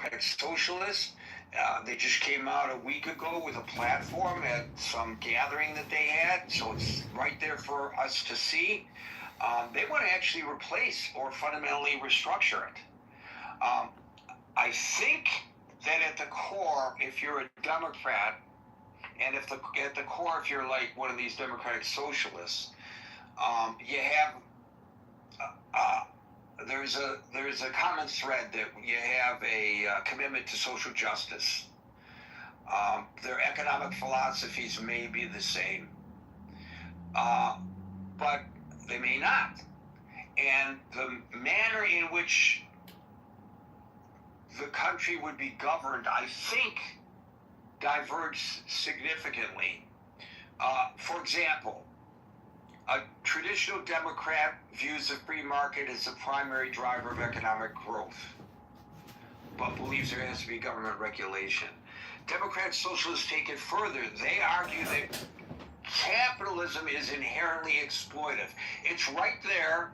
Democratic Socialists. They just came out a week ago with a platform at some gathering that they had, so it's right there for us to see. They want to actually replace or fundamentally restructure it. I think that at the core, if you're a Democrat, and at the core, if you're like one of these Democratic Socialists, you have there's a common thread that you have a commitment to social justice. Their economic philosophies may be the same, but they may not. And the manner in which the country would be governed, I think, diverges significantly. For example, a traditional Democrat views the free market as the primary driver of economic growth, but believes there has to be government regulation. Democrat socialists take it further. They argue that capitalism is inherently exploitive. It's right there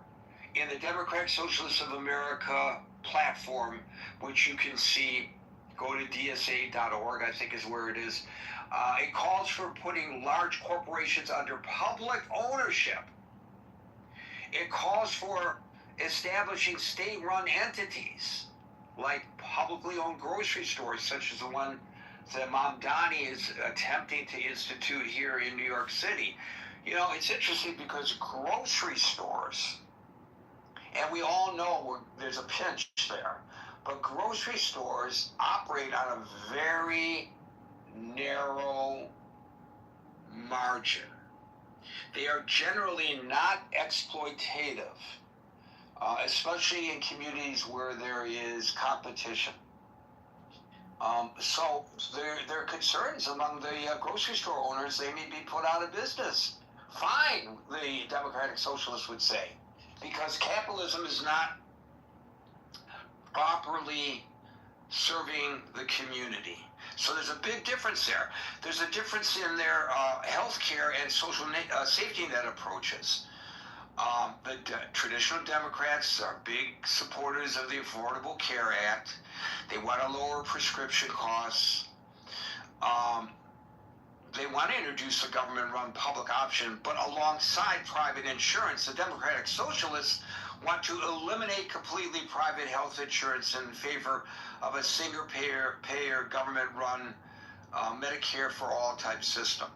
in the Democratic Socialists of America platform, which you can see. Go to dsa.org, I think is where it is. It calls for putting large corporations under public ownership. It calls for establishing state-run entities like publicly owned grocery stores, such as the one that Mamdani is attempting to institute here in New York City. You know, it's interesting because grocery stores, and we all know there's a pinch there, but grocery stores operate on a very narrow margin. They are generally not exploitative, especially in communities where there is competition. So there are concerns among the grocery store owners. They may be put out of business. Fine, the Democratic Socialists would say, because capitalism is not properly serving the community. So there's a big difference there. There's a difference in their health care and social safety net approaches. The traditional Democrats are big supporters of the Affordable Care Act. They want to lower prescription costs. They want to introduce a government-run public option, but alongside private insurance. The Democratic Socialists want to eliminate completely private health insurance in favor of a single-payer government-run Medicare for all type system.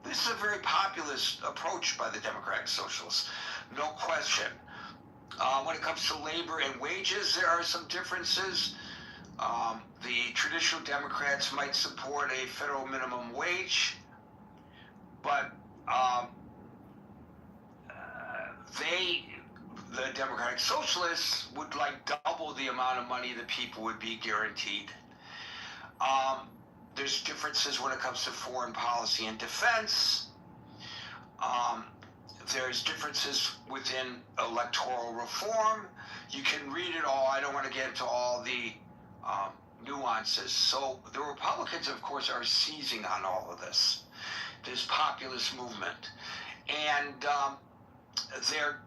This is a very populist approach by the Democratic Socialists, no question. When it comes to labor and wages, there are some differences. The traditional Democrats might support a federal minimum wage, but the Democratic Socialists would like double the amount of money that people would be guaranteed. There's differences when it comes to foreign policy and defense. There's differences within electoral reform. You can read it all. I don't want to get into all the nuances. So the Republicans, of course, are seizing on all of this populist movement. And they're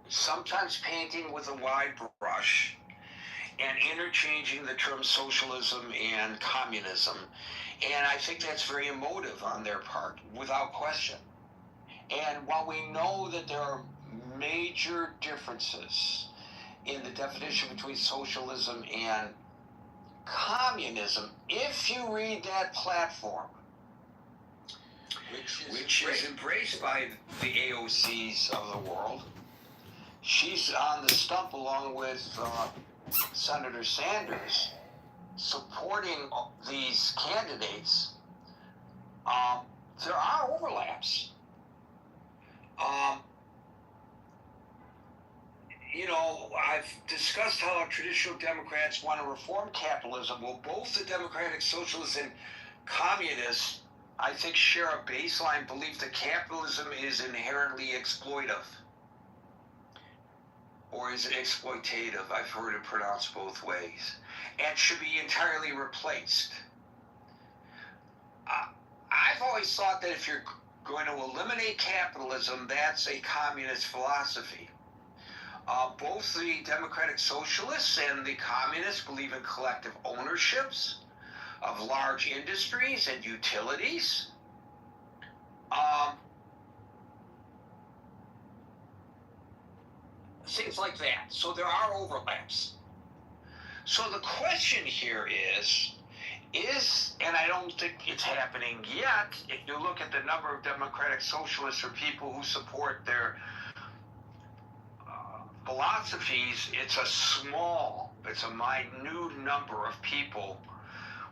sometimes painting with a wide brush and interchanging the terms socialism and communism. And I think that's very emotive on their part, without question. And while we know that there are major differences in the definition between socialism and communism, if you read that platform, which is embraced by the AOCs of the world, she's on the stump along with Senator Sanders, supporting these candidates. There are overlaps. You know, I've discussed how traditional Democrats want to reform capitalism. Well, both the Democratic Socialists and Communists, I think, share a baseline belief that capitalism is inherently exploitive. Or is it exploitative? I've heard it pronounced both ways. And should be entirely replaced. I've always thought that if you're going to eliminate capitalism, that's a communist philosophy. Both the Democratic Socialists and the Communists believe in collective ownerships of large industries and utilities. Things like that. So there are overlaps. So the question here is, and I don't think it's happening yet, if you look at the number of Democratic Socialists or people who support their philosophies, it's a minute number of people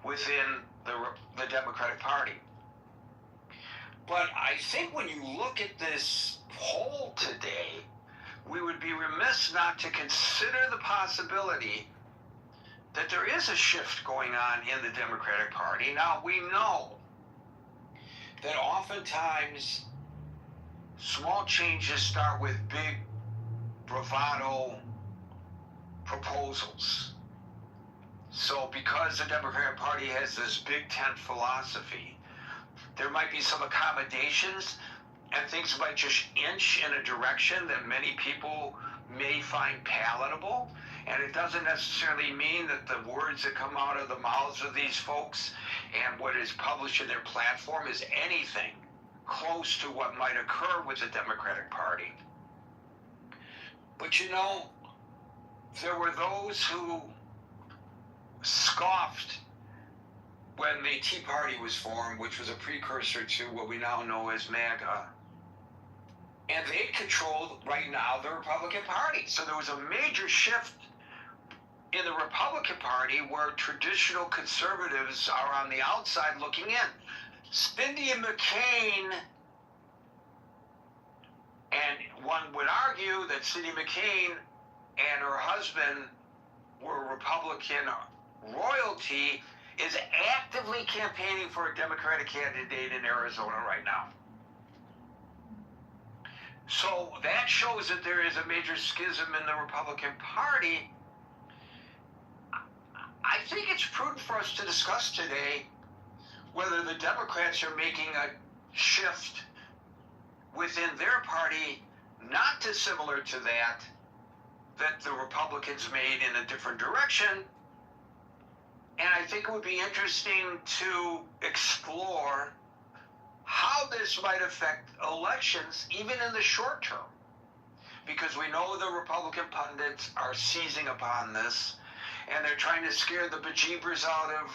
within the Democratic Party. But I think when you look at this poll today, we would be remiss not to consider the possibility that there is a shift going on in the Democratic Party. Now, we know that oftentimes small changes start with big bravado proposals. So because the Democratic Party has this big tent philosophy, there might be some accommodations and things might just inch in a direction that many people may find palatable. And it doesn't necessarily mean that the words that come out of the mouths of these folks and what is published in their platform is anything close to what might occur with the Democratic Party. But you know, there were those who scoffed when the Tea Party was formed, which was a precursor to what we now know as MAGA. And they controlled right now the Republican Party. So there was a major shift in the Republican Party where traditional conservatives are on the outside looking in. Cindy McCain, and one would argue that Cindy McCain and her husband were Republican royalty, is actively campaigning for a Democratic candidate in Arizona right now. So that shows that there is a major schism in the Republican Party. I think it's prudent for us to discuss today whether the Democrats are making a shift within their party not dissimilar to that the Republicans made in a different direction. And I think it would be interesting to explore how this might affect elections, even in the short term. Because we know the Republican pundits are seizing upon this, and they're trying to scare the bejeebers out of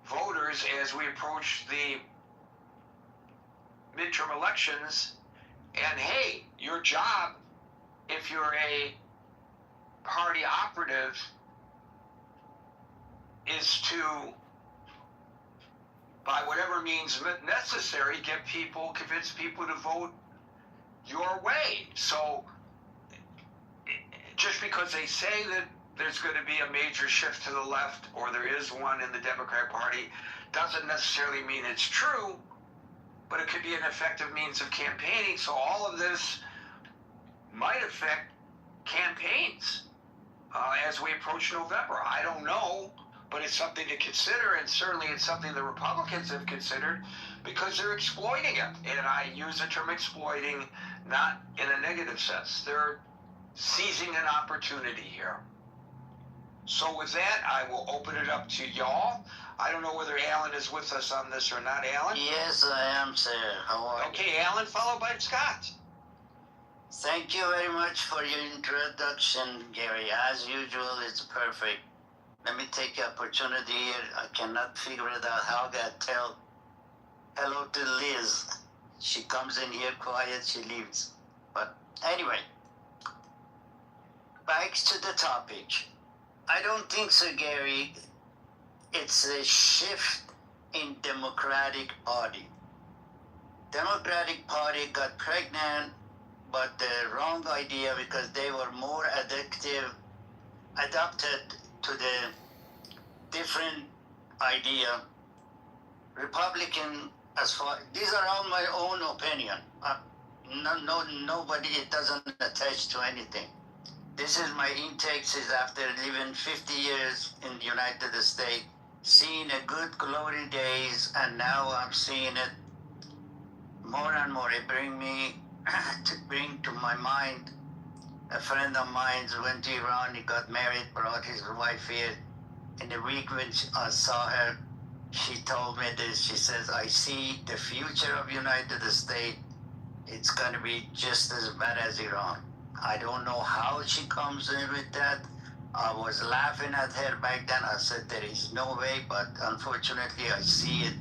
voters as we approach the midterm elections. And hey, your job, if you're a party operative, is to, by whatever means necessary, convince people to vote your way. So just because they say that there's going to be a major shift to the left, or there is one in the Democratic Party, doesn't necessarily mean it's true, but it could be an effective means of campaigning. So all of this might affect campaigns as we approach November. I don't know, but it's something to consider, and certainly it's something the Republicans have considered because they're exploiting it. And I use the term exploiting not in a negative sense. They're seizing an opportunity here. So with that, I will open it up to y'all. I don't know whether Alan is with us on this or not. Alan? Yes, I am, sir. How are you? Okay, Alan, followed by Scott. Thank you very much for your introduction, Gary. As usual, it's perfect. Let me take the opportunity here. I cannot figure it out how to tell hello to Liz. She comes in here quiet, she leaves. But anyway, back to the topic. I don't think so, Gary. It's a shift in Democratic Party. Democratic Party got pregnant, but the wrong idea because they were more adapted to the different idea. Republican, these are all my own opinion. Nobody, it doesn't attach to anything. This is my intakes is after living 50 years in the United States, seeing a good glory days, and now I'm seeing it more and more. It bring to my mind A friend of mine went to Iran, he got married, brought his wife here. In the week when I saw her, she told me this. She says, I see the future of United States. It's going to be just as bad as Iran. I don't know how she comes in with that. I was laughing at her back then. I said, there is no way, but unfortunately, I see it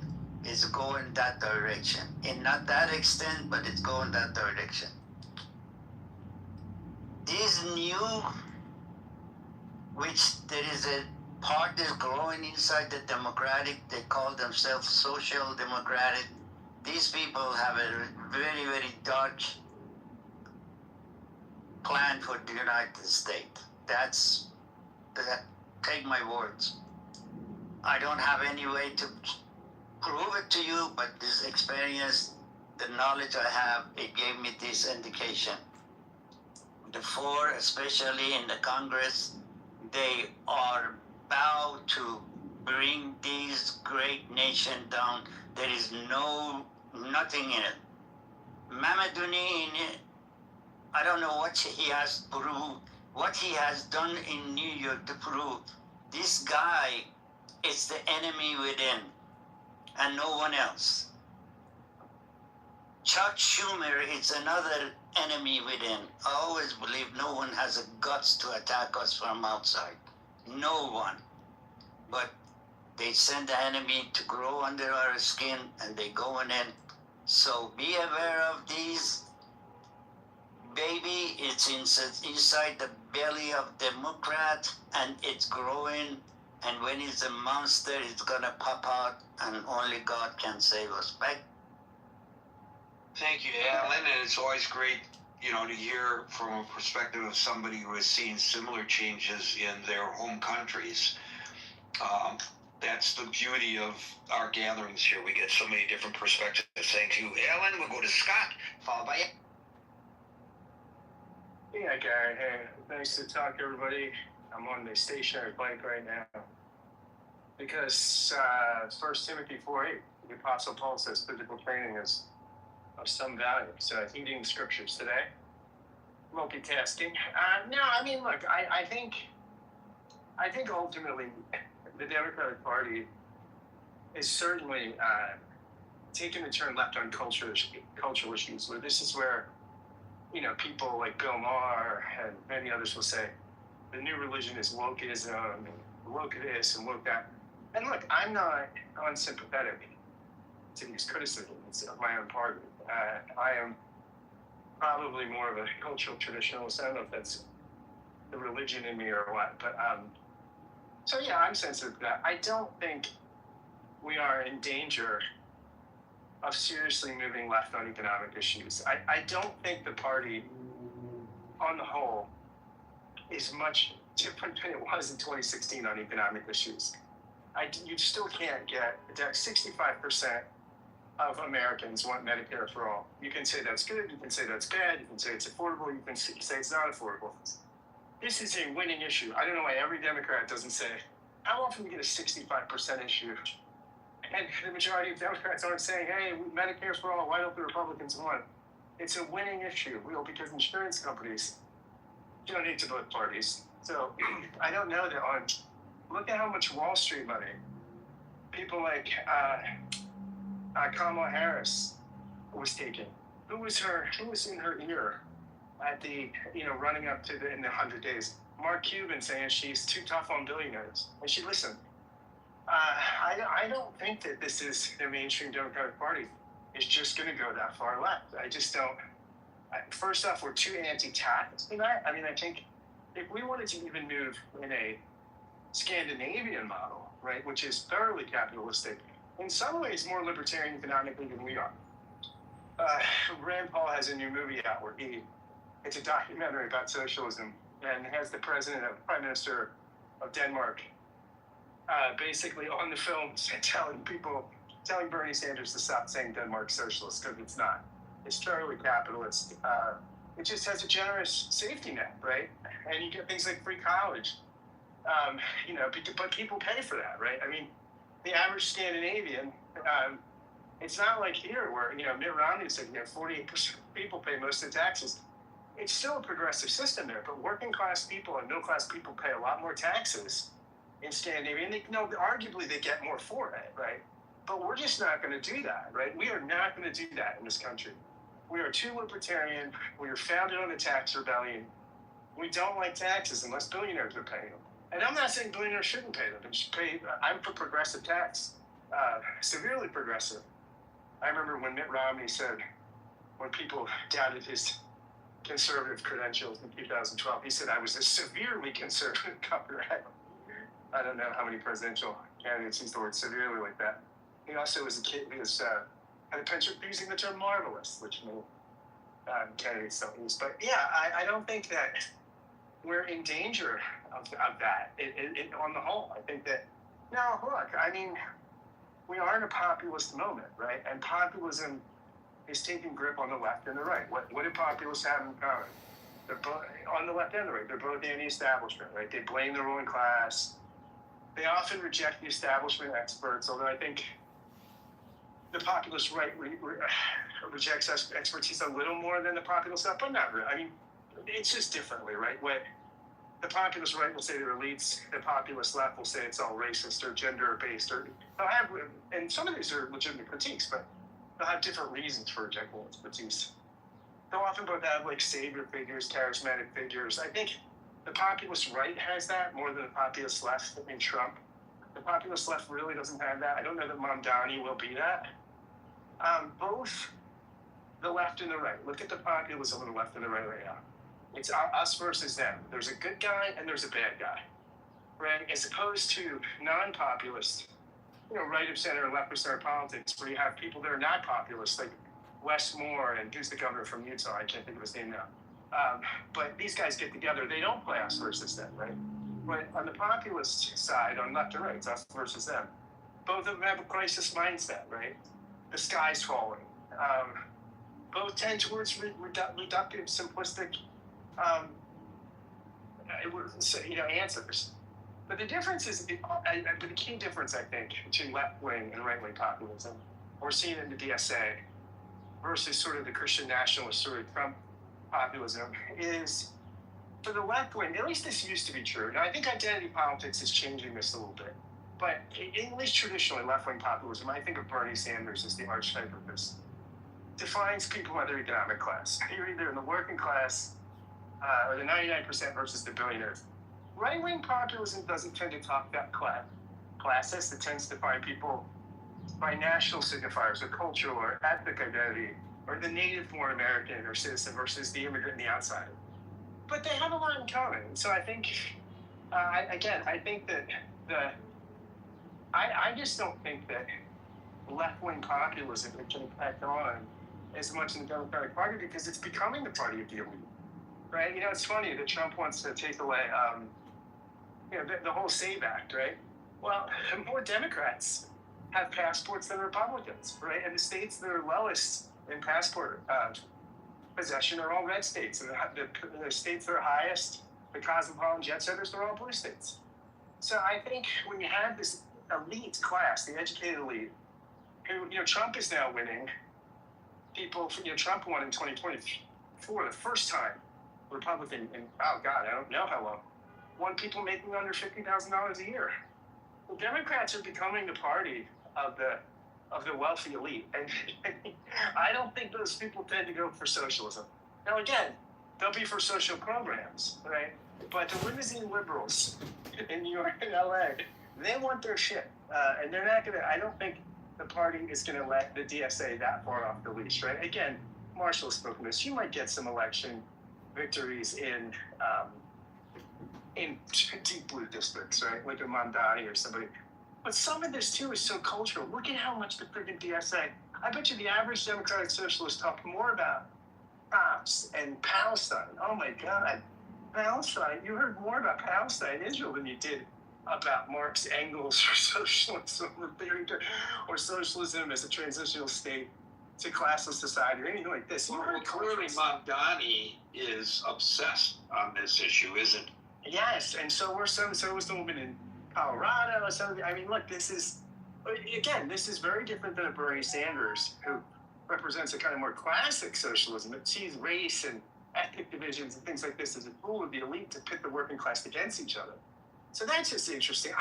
is going that direction. And not that extent, but it's going that direction. These new, which there is a part is growing inside the Democratic, they call themselves Social Democratic. These people have a very, very dark plan for the United States. Take my words. I don't have any way to prove it to you, but this experience, the knowledge I have, it gave me this indication. The four, especially in the Congress, they are bound to bring these great nations down. There is nothing in it. Mamaduni, I don't know what he has proved, what he has done in New York to prove. This guy is the enemy within, and no one else. Chuck Schumer is another enemy within. I always believe no one has the guts to attack us from outside. No one. But they send the enemy to grow under our skin, and they going in. So be aware of these. Baby, it's inside the belly of Democrat, and it's growing. And when it's a monster, it's gonna pop out, and only God can save us. Back. Thank you, Alan, and it's always great, to hear from a perspective of somebody who has seen similar changes in their home countries. That's the beauty of our gatherings here. We get so many different perspectives. Thank you, Alan. We'll go to Scott, followed by... Yeah, Gary. Hey, nice to talk to everybody. I'm on the stationary bike right now because 1 Timothy 4:8, the Apostle Paul says physical training is of some value. So heeding scriptures today, multitasking. No, I mean, look, I think ultimately the Democratic Party is certainly taking a turn left on cultural issues. Where this is where people like Bill Maher and many others will say the new religion is wokeism, and woke this and woke that. And look, I'm not unsympathetic to these criticisms of my own party. I am probably more of a cultural traditionalist. I don't know if that's the religion in me or what, but so yeah, I'm sensitive to that. I don't think we are in danger of seriously moving left on economic issues. I don't think the party, on the whole, is much different than it was in 2016 on economic issues. You still can't get that 65% of Americans want Medicare for all. You can say that's good, you can say that's bad, you can say it's affordable, you can say it's not affordable. This is a winning issue. I don't know why every Democrat doesn't say, how often do you get a 65% issue? And the majority of Democrats aren't saying, hey, Medicare's for all, why don't the Republicans want it? It's a winning issue, because insurance companies donate to both parties. So I don't know that look at how much Wall Street money people like Kamala Harris was taking. Who was in her ear at the, running up to in the 100 days? Mark Cuban saying she's too tough on billionaires. And she listened. I don't think that this is the mainstream Democratic Party is just going to go that far left. I just don't. First off, we're too anti-tax in that. I mean, I think if we wanted to even move in a Scandinavian model, right, which is thoroughly capitalistic, in some ways more libertarian economically than we are. Rand Paul has a new movie out where it's a documentary about socialism and has the Prime Minister of Denmark basically on the film telling Bernie Sanders to stop saying Denmark's socialist, because it's not. It's thoroughly capitalist. It just has a generous safety net, right? And you get things like free college. But people pay for that, right? I mean, the average Scandinavian, it's not like here where, Mitt Romney said, 48% of people pay most of the taxes. it's still a progressive system there, but working class people and middle class people pay a lot more taxes in Scandinavia, and arguably they get more for it, right? But we're just not going to do that, right? We are not going to do that in this country. We are too libertarian. We are founded on the tax rebellion. We don't like taxes unless billionaires are paying them. And I'm not saying billionaires shouldn't pay them. They should pay. I'm for progressive tax, severely progressive. I remember when Mitt Romney said, when people doubted his conservative credentials in 2012, he said, I was a severely conservative governor. I don't know how many presidential candidates use the word severely like that. He also was a kid who had a penchant for using the term marvelous, which candidates don't use. But yeah, I don't think that we're in danger of that on the whole. I think that, now look, I mean, we are in a populist moment, right? And populism is taking grip on the left and the right. What do populists have in common? They're both, on the left and the right, they're both anti-establishment, right? They blame the ruling class. They often reject the establishment experts, although I think the populist right rejects expertise a little more than the populist left, but not really. I mean, it's just differently, right? What the populist right will say they're elites, the populist left will say it's all racist or gender-based, or they'll have, and some of these are legitimate critiques, but they'll have different reasons for rejecting expertise. They'll often both have like savior figures, charismatic figures. I think the populist right has that more than the populist left in Trump. The populist left really doesn't have that. I don't know that Mamdani will be that. Both the left and the right. Look at the populism on the left and the right now. It's us versus them. There's a good guy and there's a bad guy, right? As opposed to non-populist, right of center and left of center politics, where you have people that are not populist, like Wes Moore and who's the governor from Utah? I can't think of his name now. But these guys get together. They don't play us versus them, right? But on the populist side, on left and right, it's us versus them. Both of them have a crisis mindset, right? The sky's falling. Both tend towards reductive, simplistic, answers. But the difference is, the key difference, I think, between left-wing and right-wing populism, we're seeing in the DSA versus sort of the Christian nationalist sort of Trump populism, is for the left-wing, at least this used to be true. Now, I think identity politics is changing this a little bit. But at least traditionally, left-wing populism, I think of Bernie Sanders as the archetype of this, defines people by their economic class. You're either in the working class or the 99% versus the billionaires. Right-wing populism doesn't tend to talk that classist. It tends to find people by national signifiers or cultural or ethnic identity, or the native born American or citizen versus the immigrant and the outsider. But they have a lot in common. So I think, I think that I just don't think that left-wing populism can impact on as much in the Democratic Party, because it's becoming the party of the elite, right? It's funny that Trump wants to take away, the whole SAVE Act, right? Well, more Democrats have passports than Republicans, right? And the states that are lowest in passport possession are all red states, and the states that are highest, the cosmopolitan jet setters, they're all blue states. So I think when you have this elite class, the educated elite, who, Trump is now winning. People, Trump won in 2024, the first time Republican in, I don't know how long, won people making under $50,000 a year. The Democrats are becoming the party of the wealthy elite, and I don't think those people tend to go for socialism. Now, again, they'll be for social programs, right? But the limousine liberals in New York and LA, they want their shit, and they're not gonna. I don't think the party is going to let the DSA that far off the leash, right? Again, Marshall spoke of this. You might get some election victories in deep blue districts, right? Like a Mamdani or somebody. But some of this, too, is so cultural. Look at how much the freaking DSA, I bet you the average Democratic Socialist talked more about cops and Palestine. Oh, my God. Palestine. You heard more about Palestine, Israel, than you did about Marx, Engels, or socialism, or socialism as a transitional state to classless society, or anything like this. Well, clearly Mamdani is obsessed on this issue, isn't he? Yes, and so was the woman in Colorado. Look, this is very different than a Bernie Sanders, who represents a kind of more classic socialism that sees race and ethnic divisions and things like this as a tool of the elite to pit the working class against each other. So that's just interesting.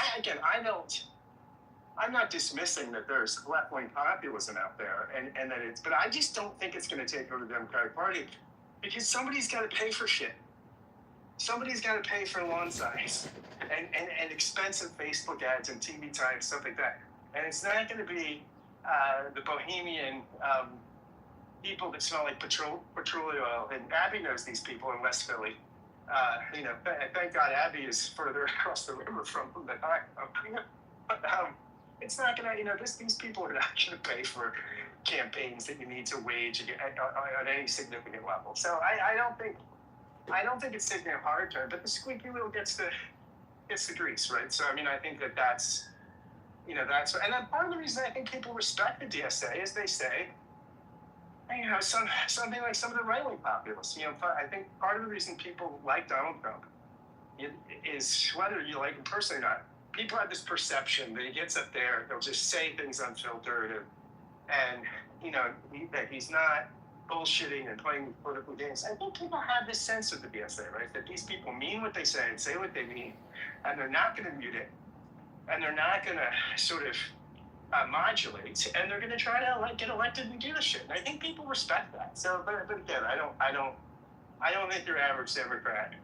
I'm not dismissing that there's left-wing populism out there, and that but I just don't think it's going to take over the Democratic Party, because somebody's got to pay for shit. Somebody's got to pay for lawn signs and expensive Facebook ads and TV time, stuff like that. And it's not going to be the bohemian people that smell like petroleum oil. And Abby knows these people in West Philly. Thank God Abby is further across the river from them than I am. But it's not going to, these people are not going to pay for campaigns that you need to wage at any significant level. So I don't think it's taking a hard turn, but the squeaky wheel gets the grease, right? So I think that's and then part of the reason I think people respect the DSA is they say, something like some of the right-wing populists. I think part of the reason people like Donald Trump is, whether you like him personally or not, people have this perception that he gets up there, they'll just say things unfiltered, and that he's not bullshitting and playing political games. I think people have this sense of the DSA, right? That these people mean what they say and say what they mean, and they're not going to mute it, and they're not going to sort of modulate, and they're going to try to get elected and do the shit. And I think people respect that. So, but again, I don't think your average Democrat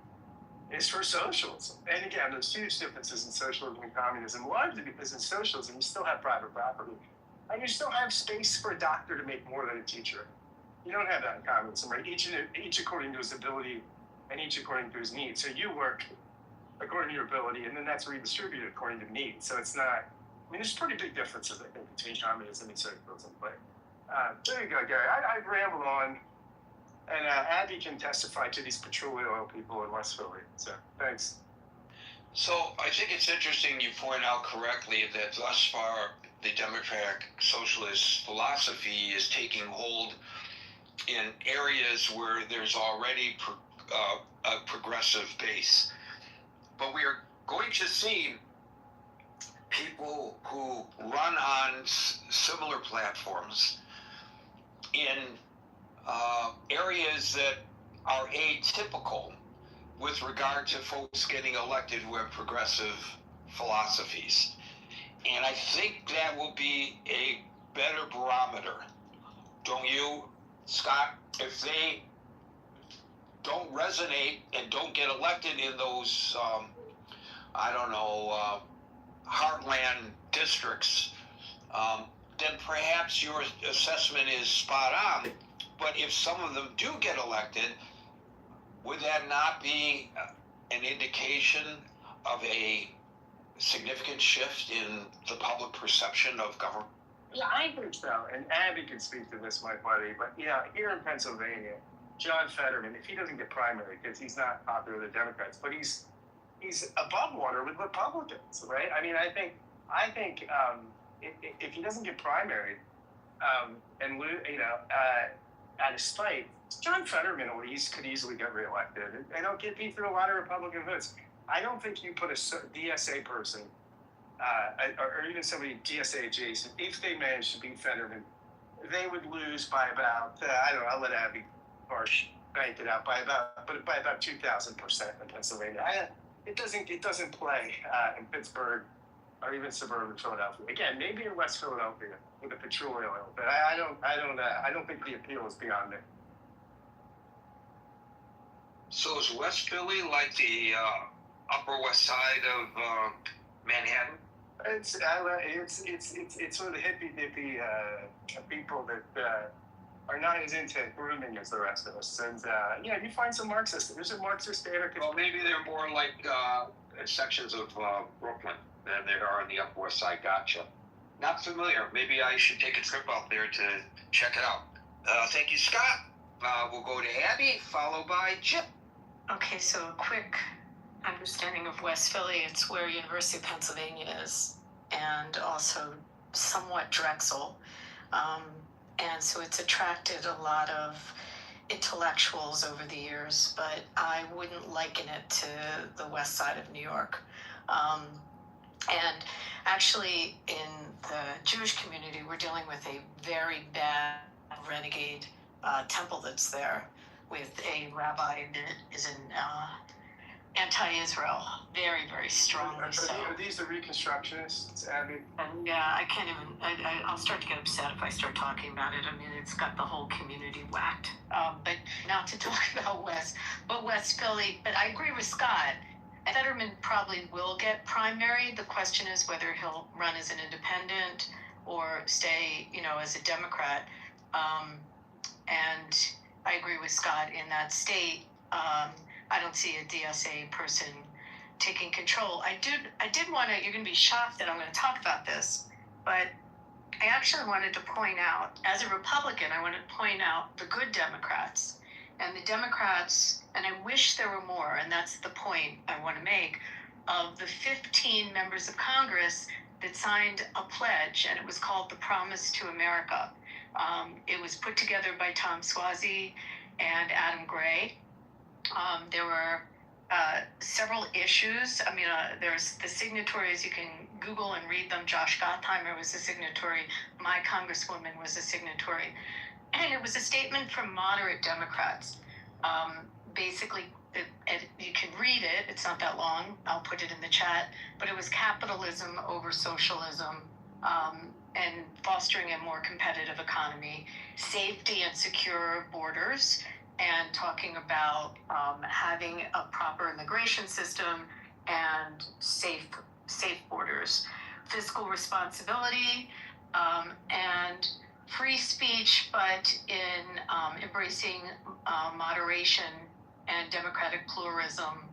is for socialism. And again, there's huge differences in socialism and communism, largely because in socialism you still have private property, and you still have space for a doctor to make more than a teacher. You don't have that in communism, right? Each according to his ability, and each according to his needs. So you work according to your ability, and then that's redistributed according to needs. So it's not. There's pretty big differences, I think, between communism and socialism. But there you go, Gary. I've rambled on, and Abby can testify to these petroleum oil people in West Philly. So thanks. So I think it's interesting you point out correctly that thus far the Democratic Socialist philosophy is taking hold in areas where there's already a progressive base. But we are going to see people who run on similar platforms in areas that are atypical with regard to folks getting elected who have progressive philosophies. And I think that will be a better barometer. Don't you, Scott? If they don't resonate and don't get elected in those, heartland districts, then perhaps your assessment is spot on. But if some of them do get elected, would that not be an indication of a significant shift in the public perception of government? Yeah, I think so. And Abby could speak to this, my buddy. But here in Pennsylvania, John Fetterman, if he doesn't get primary, because he's not popular with the Democrats, but he's above water with Republicans, right? I think if he doesn't get primary, and out of spite, John Fetterman could easily get reelected. They don't get beat through a lot of Republican votes. I don't think you put a DSA person, or even somebody DSA adjacent, if they manage to beat Fetterman, they would lose by about I'll let Abby Barsh bank it out by about 2,000% in Pennsylvania. It doesn't play in Pittsburgh or even suburban Philadelphia. Again, maybe in West Philadelphia with the petroleum oil, but I don't think the appeal is beyond it. So is West Philly like the Upper West Side of Manhattan? It's sort of the hippy people that are not as into grooming as the rest of us. And you find some Marxists. There's a Marxist anarchist. Well, maybe they're more like sections of Brooklyn than they are on the Upper West Side. Gotcha. Not familiar. Maybe I should take a trip out there to check it out. Thank you, Scott. We'll go to Abby, followed by Chip. Okay, so a quick understanding of West Philly. It's where University of Pennsylvania is, and also somewhat Drexel. And so it's attracted a lot of intellectuals over the years, but I wouldn't liken it to the west side of New York. And actually, in the Jewish community, we're dealing with a very bad renegade temple that's there, with a rabbi that is an anti-Israel, very, very strongly so. Are these the Reconstructionists, Abby? And I can't even, I'll start to get upset if I start talking about it. I mean, it's got the whole community whacked. But not to talk about West Philly, but I agree with Scott. Fetterman probably will get primary. The question is whether he'll run as an independent or stay, as a Democrat. And I agree with Scott in that state. I don't see a DSA person taking control. I did want to, you're going to be shocked that I'm going to talk about this, but I actually wanted to point out, as a Republican, I wanted to point out the good Democrats. And the Democrats, and I wish there were more, and that's the point I want to make, of the 15 members of Congress that signed a pledge, and it was called the Promise to America. It was put together by Tom Suozzi and Adam Gray. There were several issues. I mean, there's the signatories. You can Google and read them. Josh Gottheimer was a signatory. My Congresswoman was a signatory. And it was a statement from moderate Democrats. Basically, you can read it. It's not that long. I'll put it in the chat. But it was capitalism over socialism, and fostering a more competitive economy, safety and secure borders, and talking about having a proper immigration system and safe borders, fiscal responsibility, and free speech, but in embracing moderation and democratic pluralism,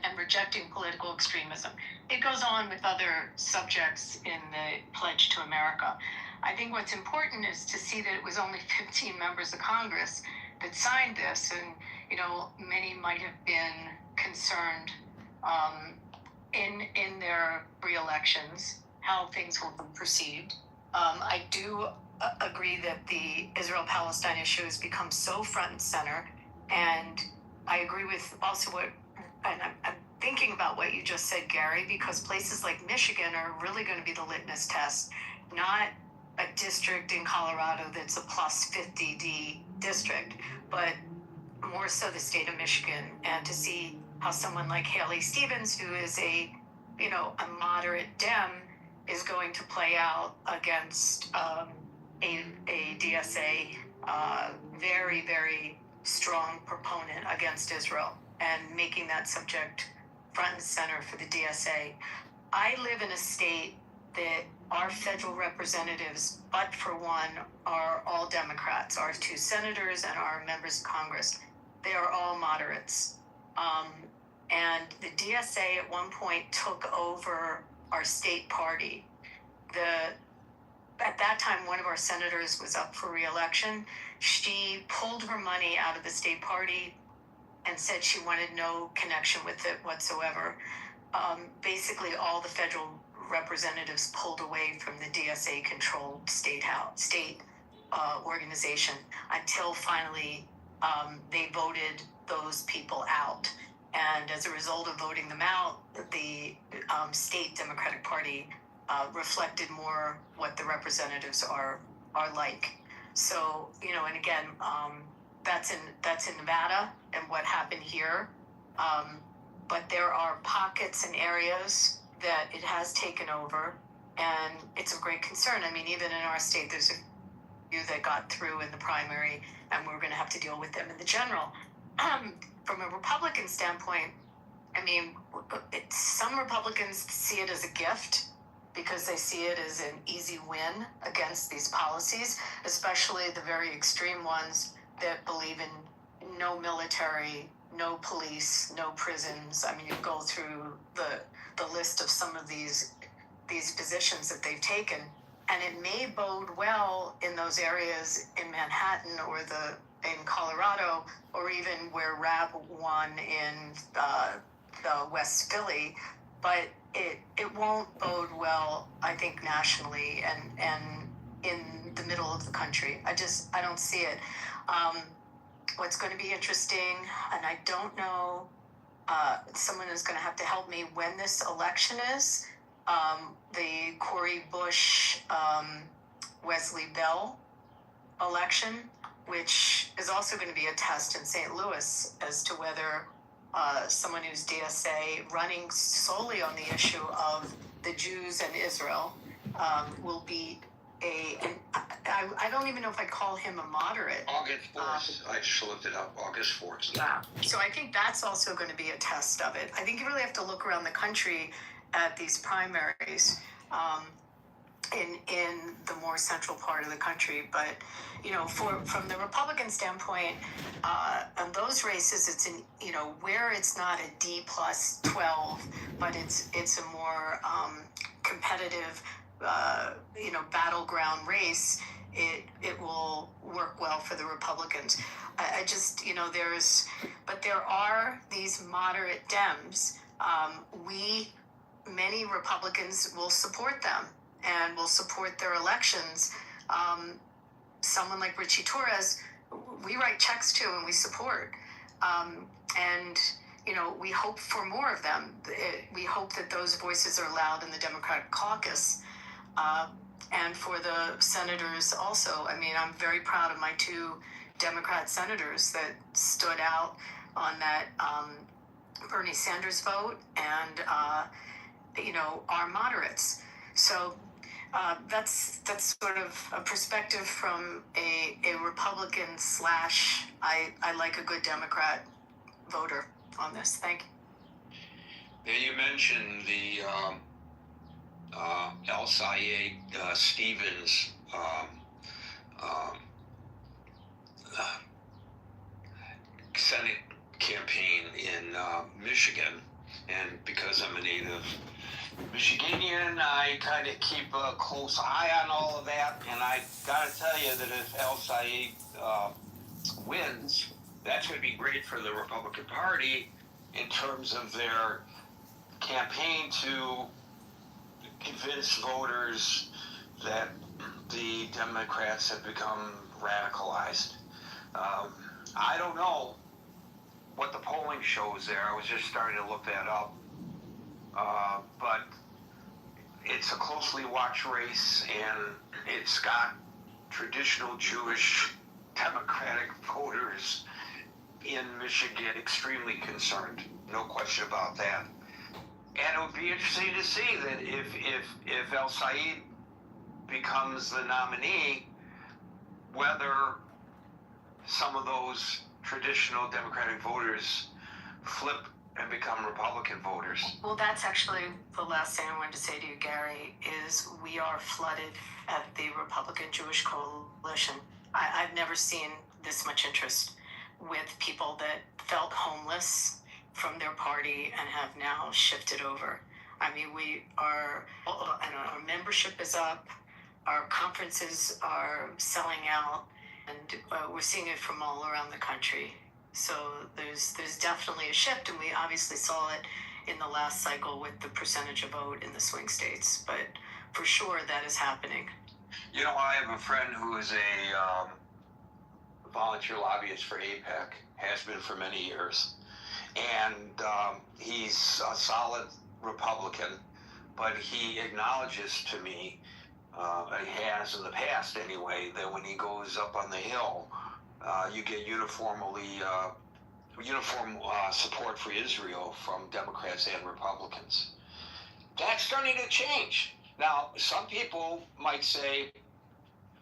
and rejecting political extremism. It goes on with other subjects in the Pledge to America. I think what's important is to see that it was only 15 members of Congress that signed this, and many might have been concerned in their re-elections how things will be perceived. I do agree that the Israel-Palestine issue has become so front and center, and I agree with also and I'm thinking about what you just said, Gary, because places like Michigan are really going to be the litmus test, not a district in Colorado that's a plus 50D district, but more so the state of Michigan, and to see how someone like Haley Stevens, who is a moderate Dem, is going to play out against a DSA very, very strong proponent against Israel, and making that subject front and center for the DSA. I live in a state that our federal representatives, but for one, are all Democrats. Our 2 senators and our members of Congress, they are all moderates. And the DSA at one point took over our state party. At that time, one of our senators was up for re-election. She pulled her money out of the state party and said she wanted no connection with it whatsoever. Basically, all the federal representatives pulled away from the DSA-controlled state organization until finally they voted those people out. And as a result of voting them out, the state Democratic Party reflected more what the representatives are like. So, and again, that's in Nevada and what happened here. But there are pockets and areas that it has taken over, and it's of great concern. I mean, even in our state, there's a few that got through in the primary, and we're going to have to deal with them in the general. From a Republican standpoint, I mean, some Republicans see it as a gift because they see it as an easy win against these policies, especially the very extreme ones that believe in no military, no police, no prisons. I mean, you go through the list of some of these positions that they've taken, and it may bode well in those areas in Manhattan or in Colorado, or even where Rab won in the West Philly, but it won't bode well, I think, nationally and in the middle of the country. I don't see it. What's going to be interesting, and I don't know, someone is going to have to help me when this election is, the Cori Bush, Wesley Bell election. which is also going to be a test in St. Louis as to whether someone who's DSA running solely on the issue of the Jews and Israel will be I don't even know if I'd call him a moderate. August 4th. I just looked it up. August 4th. Yeah. So I think that's also going to be a test of it. I think you really have to look around the country at these primaries in the more central part of the country. But, you know, from the Republican standpoint, on those races, it's in, you know, where it's not a D plus 12, but it's a more competitive, you know, battleground race. It will work well for the Republicans. I just, you know, but there are these moderate Dems. Many Republicans will support them and will support their elections. Someone like Richie Torres, we write checks to and we support. And, you know, we hope for more of them. We hope that those voices are loud in the Democratic caucus. And for the senators also. I mean, I'm very proud of my two Democrat senators that stood out on that Bernie Sanders vote and, you know, are moderates. So that's sort of a perspective from a Republican / I like a good Democrat voter on this. Thank you. Now, you mentioned the El Sayed Stevens Senate campaign in Michigan, and because I'm a native Michiganian, I kind of keep a close eye on all of that, and I gotta tell you that if El Sayed wins, that's going to be great for the Republican Party in terms of their campaign to convince voters that the Democrats have become radicalized. I don't know what the polling shows there. I was just starting to look that up. But it's a closely watched race, and it's got traditional Jewish Democratic voters in Michigan extremely concerned. No question about that. And it would be interesting to see that if El Sayed becomes the nominee, whether some of those traditional Democratic voters flip and become Republican voters. Well, that's actually the last thing I wanted to say to you, Gary, is we are flooded at the Republican Jewish Coalition. I've never seen this much interest with people that felt homeless from their party and have now shifted over. I mean, our membership is up, our conferences are selling out, and we're seeing it from all around the country. So there's definitely a shift, and we obviously saw it in the last cycle with the percentage of vote in the swing states. But for sure, that is happening. You know, I have a friend who is a volunteer lobbyist for AIPAC, has been for many years. And he's a solid Republican, but he acknowledges to me, he has in the past anyway, that when he goes up on the Hill, you get uniform support for Israel from Democrats and Republicans. That's starting to change. Now, some people might say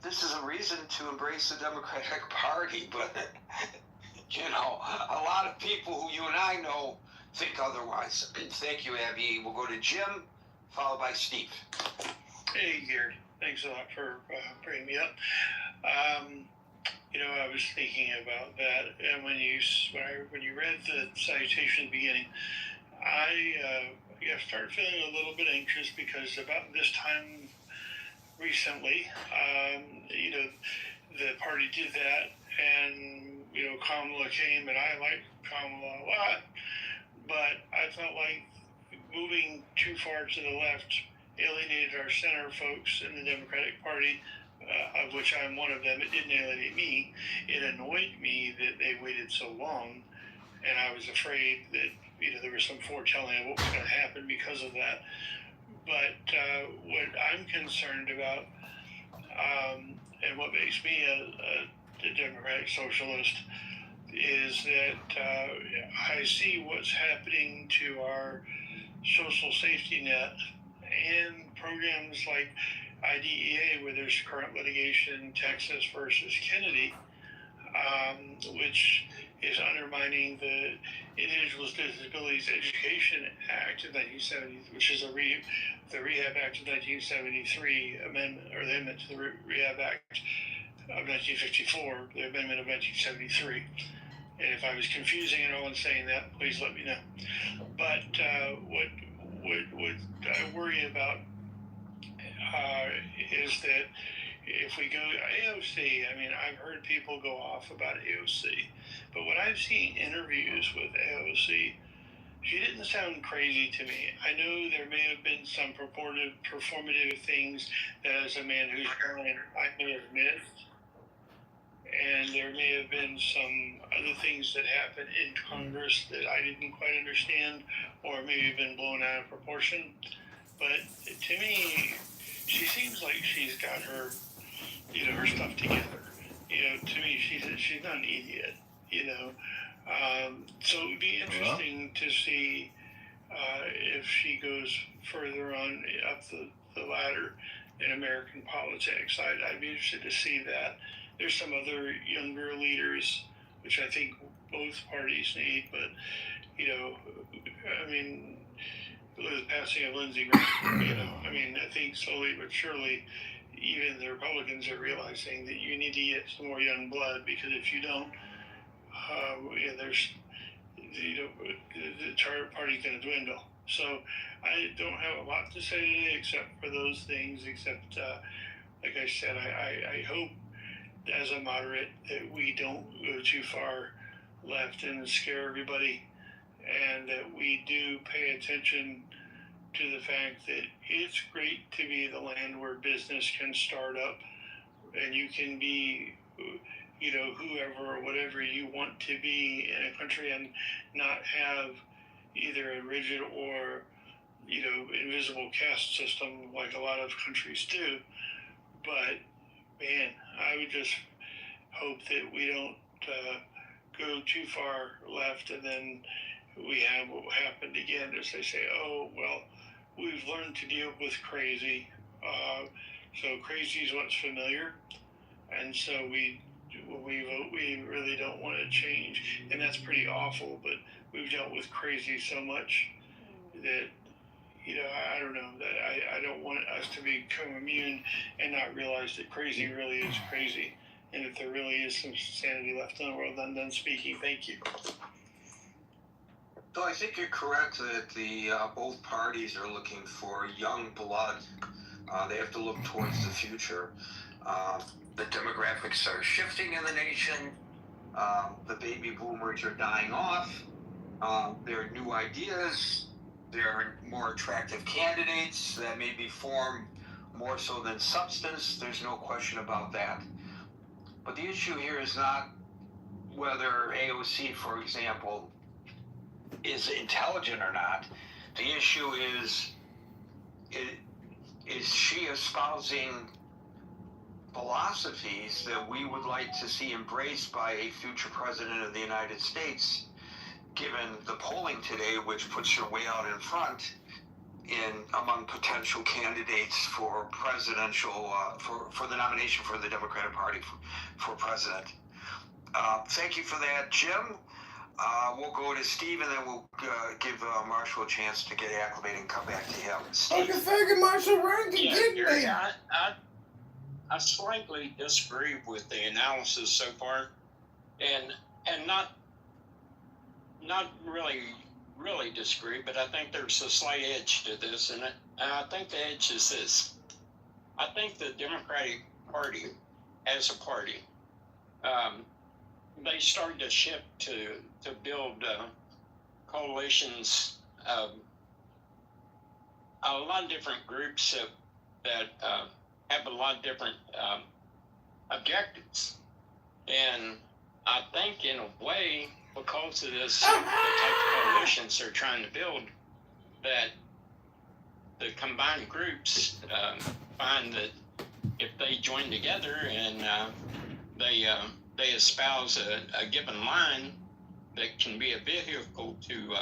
this is a reason to embrace the Democratic Party, but you know, a lot of people who you and I know think otherwise. Thank you, Abby. We'll go to Jim, followed by Steve. Hey, Gary. Thanks a lot for bringing me up. You know, I was thinking about that, and when you read the citation at the beginning, I started feeling a little bit anxious because about this time recently, you know, the party did that, and you know, Kamala came, and I like Kamala a lot, but I felt like moving too far to the left alienated our center folks in the Democratic Party, of which I'm one of them. It didn't alienate me. It annoyed me that they waited so long, and I was afraid that, you know, there was some foretelling of what was going to happen because of that. But what I'm concerned about, and what makes me a the Democratic Socialist, is that I see what's happening to our social safety net and programs like IDEA, where there's current litigation, Texas versus Kennedy, which is undermining the Individuals with Disabilities Education Act of 1970, which is the Rehab Act of 1973 amendment, or the amendment to the Rehab Act of 1954, the amendment of 1973. And if I was confusing anyone saying that, please let me know. But what I worry about is that if we go AOC, I mean, I've heard people go off about AOC, but when I've seen interviews with AOC, she didn't sound crazy to me. I know there may have been some performative things that, as a man who's blind, I may have missed. And there may have been some other things that happened in Congress that I didn't quite understand, or maybe been blown out of proportion. But to me, she seems like she's got her, her stuff together. To me, she's not an idiot. So it would be interesting to see if she goes further on up the ladder in American politics. I'd be interested to see that. There's some other younger leaders, which I think both parties need, but, I mean, the passing of Lindsey Graham, I think slowly but surely, even the Republicans are realizing that you need to get some more young blood, because if you don't, the party's going to dwindle. So I don't have a lot to say today except for those things, except, like I said, I hope as a moderate that we don't go too far left and scare everybody, and that we do pay attention to the fact that it's great to be the land where business can start up and you can be, whoever or whatever you want to be in a country, and not have either a rigid or, invisible caste system like a lot of countries do. But man, I would just hope that we don't go too far left, and then we have what happened again, as they say, oh, well, we've learned to deal with crazy. So crazy is what's familiar. And so when we vote, we really don't want to change. And that's pretty awful, but we've dealt with crazy so much that, I don't know, that I don't want us to become immune and not realize that crazy really is crazy. And if there really is some sanity left in the world, I'm done speaking. Thank you. So I think you're correct that the both parties are looking for young blood. They have to look towards the future. The demographics are shifting in the nation. The baby boomers are dying off. There are new ideas. There are more attractive candidates that may be formed more so than substance. There's no question about that. But the issue here is not whether AOC, for example, is intelligent or not. The issue is she espousing philosophies that we would like to see embraced by a future president of the United States, given the polling today, which puts her way out in front among potential candidates for presidential, for the nomination for the Democratic Party for president. Thank you for that, Jim. We'll go to Steve, and then we'll give Marshall a chance to get acclimated and come back to him. Steve. Okay, thank you, Marshall. Run to get Gary, there. I slightly disagree with the analysis so far, and not really disagree, but I think there's a slight edge to this, and I think the edge is this. I think the Democratic Party, as a party, they started to shift to build coalitions of a lot of different groups that have a lot of different objectives. And I think in a way, because of this, the type of coalitions they're trying to build, that the combined groups find that if they join together and they they espouse a given line that can be a vehicle to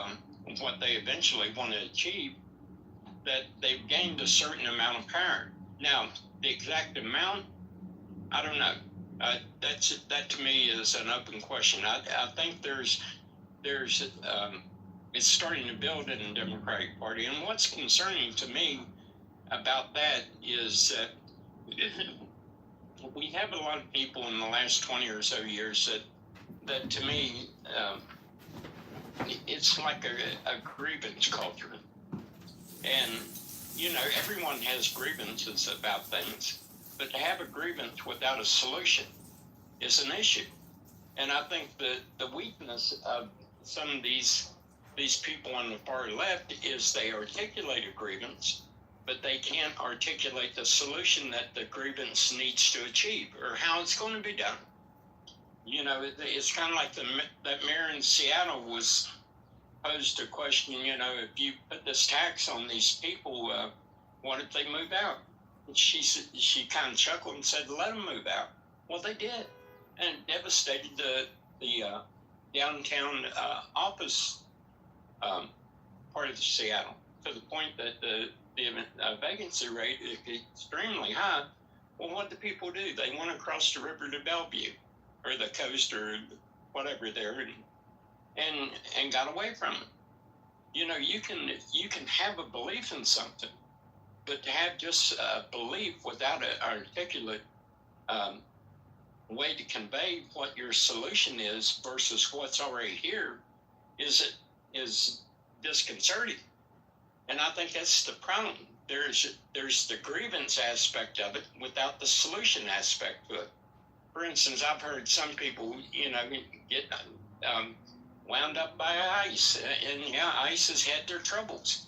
what they eventually want to achieve, that they've gained a certain amount of power. Now, the exact amount, I don't know. That to me is an open question. I think it's starting to build in the Democratic Party, and what's concerning to me about that is that we have a lot of people in the last 20 or so years that to me, it's like a grievance culture. And, everyone has grievances about things, but to have a grievance without a solution is an issue. And I think the weakness of some of these people on the far left is they articulate a grievance, but they can't articulate the solution that the grievance needs to achieve or how it's going to be done. It's kind of like that mayor in Seattle was posed a question, if you put this tax on these people, what if they move out? And she kind of chuckled and said, let them move out. Well, they did, and it devastated the downtown office part of Seattle to the point that the vacancy rate is extremely high. Well, what do people do? They want to cross the river to Bellevue or the coast or whatever there, and got away from it. You can have a belief in something, but to have just a belief without an articulate way to convey what your solution is versus what's already here is disconcerting. And I think that's the problem. There's the grievance aspect of it without the solution aspect to it. For instance, I've heard some people, get wound up by ICE, and ICE has had their troubles.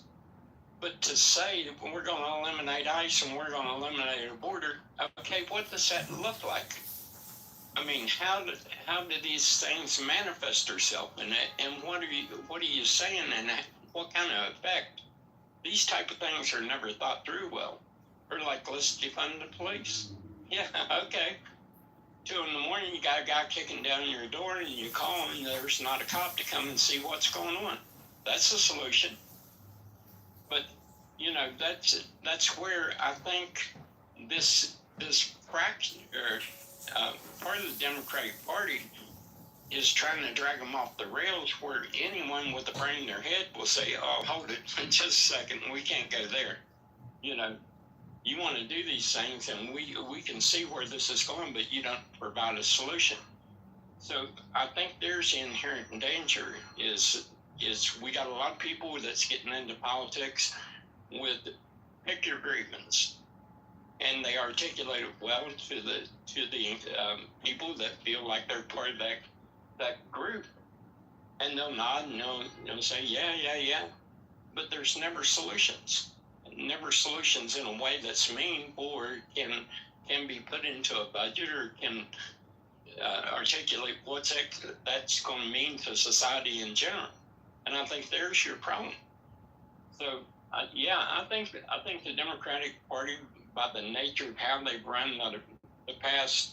But to say that we're going to eliminate ICE and we're going to eliminate a border, okay, what does that look like? I mean, how do these things manifest themselves, and what are you saying, and what kind of effect? These type of things are never thought through well. Or like, let's defund the police. Yeah, okay. 2 a.m, you got a guy kicking down your door, and you call him, there's not a cop to come and see what's going on. That's the solution. But, that's where I think this fraction, or part of the Democratic Party is trying to drag them off the rails, where anyone with a brain in their head will say, oh, hold it, just a second, we can't go there. You want to do these things, and we can see where this is going, but you don't provide a solution. So I think there's the inherent danger is we got a lot of people that's getting into politics with pick your grievance, and they articulate it well to the people that feel like they're part of that group, and they'll nod and they'll say yeah, but there's never solutions in a way that's meaningful or can be put into a budget or can articulate what's that's going to mean to society in general. And I think there's your problem. So I think the Democratic Party, by the nature of how they've run the past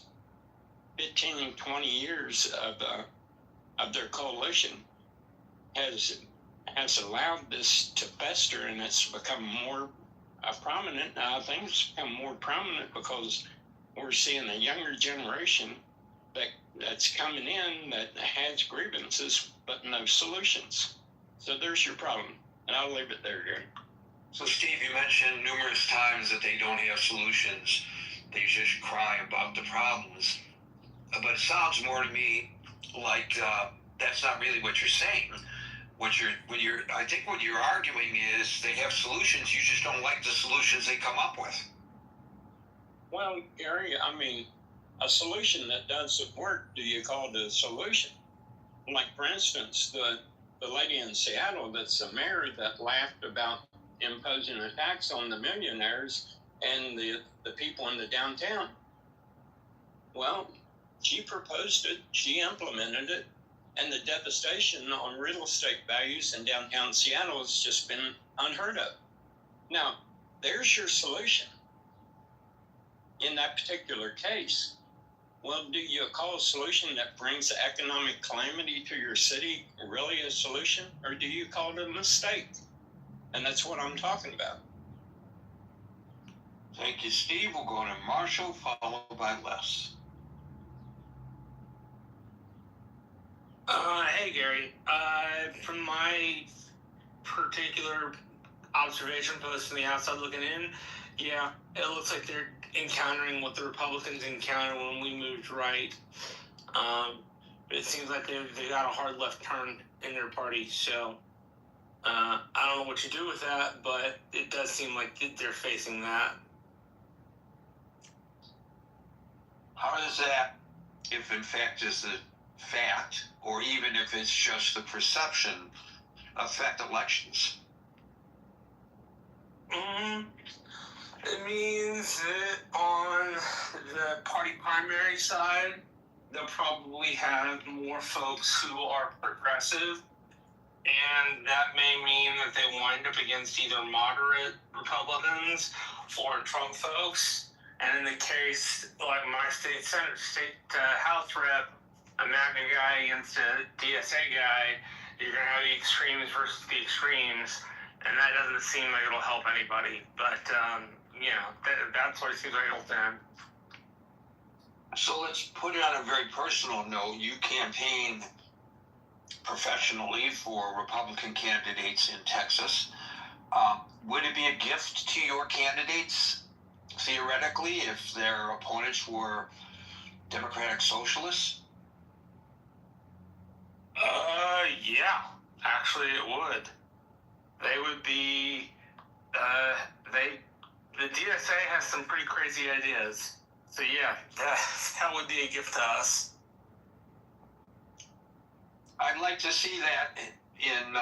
15, 20 years of their coalition, has allowed this to fester, and it's become more prominent. I think it's become more prominent because we're seeing a younger generation that's coming in that has grievances but no solutions. So there's your problem, and I'll leave it there, Gary. So, Steve, you mentioned numerous times that they don't have solutions. They just cry about the problems. But it sounds more to me like that's not really what you're saying. I think what you're arguing is they have solutions, you just don't like the solutions they come up with. Well, Gary, I mean, a solution that doesn't work, do you call it a solution? Like, for instance, the lady in Seattle that's the mayor that laughed about imposing a tax on the millionaires and the people in the downtown. Well, she proposed it, she implemented it, and the devastation on real estate values in downtown Seattle has just been unheard of. Now, there's your solution in that particular case. Well, do you call a solution that brings economic calamity to your city really a solution, or do you call it a mistake? And that's what I'm talking about. Thank you, Steve. We'll go to Marshall, followed by Les. Hey, Gary. From my particular observation post from the outside looking in, yeah, it looks like they're encountering what the Republicans encountered when we moved right. It seems like they got a hard left turn in their party. So I don't know what you do with that, but it does seem like they're facing that. How does that, if in fact is the fact, or even if it's just the perception, affect elections? It means that on the party primary side, they'll probably have more folks who are progressive, and that may mean that they wind up against either moderate Republicans or Trump folks. And in the case, like my state House rep, a MAGA guy against a DSA guy, you're going to have the extremes versus the extremes, and that doesn't seem like it'll help anybody. But, that's what it seems like it'll do. So let's put it on a very personal note. You campaign professionally for Republican candidates in Texas. Would it be a gift to your candidates, theoretically, if their opponents were Democratic Socialists? Yeah, actually it would. They would be, the DSA has some pretty crazy ideas. So yeah, that would be a gift to us. I'd like to see that in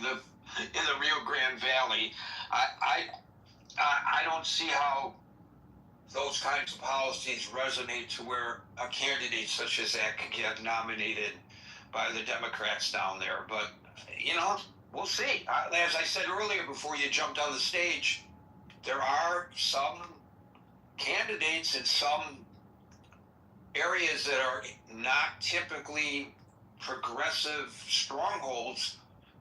the Rio Grande Valley. I don't see how those kinds of policies resonate to where a candidate such as that could get nominated by the Democrats down there. But, we'll see. As I said earlier before you jumped on the stage, there are some candidates in some areas that are not typically progressive strongholds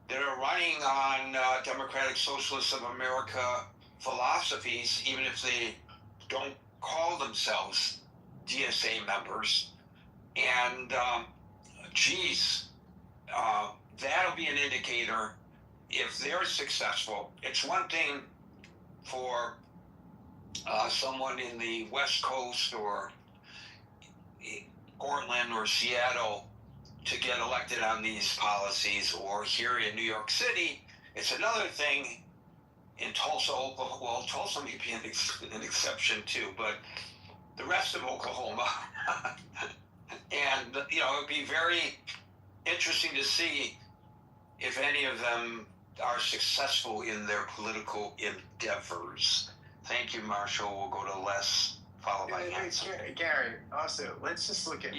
that are running on Democratic Socialists of America philosophies, even if they don't call themselves DSA members. And, that'll be an indicator if they're successful. It's one thing for someone in the West Coast or Portland or Seattle to get elected on these policies, or here in New York City. It's another thing in Tulsa, Oklahoma. Well, Tulsa may be an exception too, but the rest of Oklahoma. And, it would be very interesting to see if any of them are successful in their political endeavors. Thank you, Marshall. We'll go to Les, followed by Hanson. Gary, also, let's just look at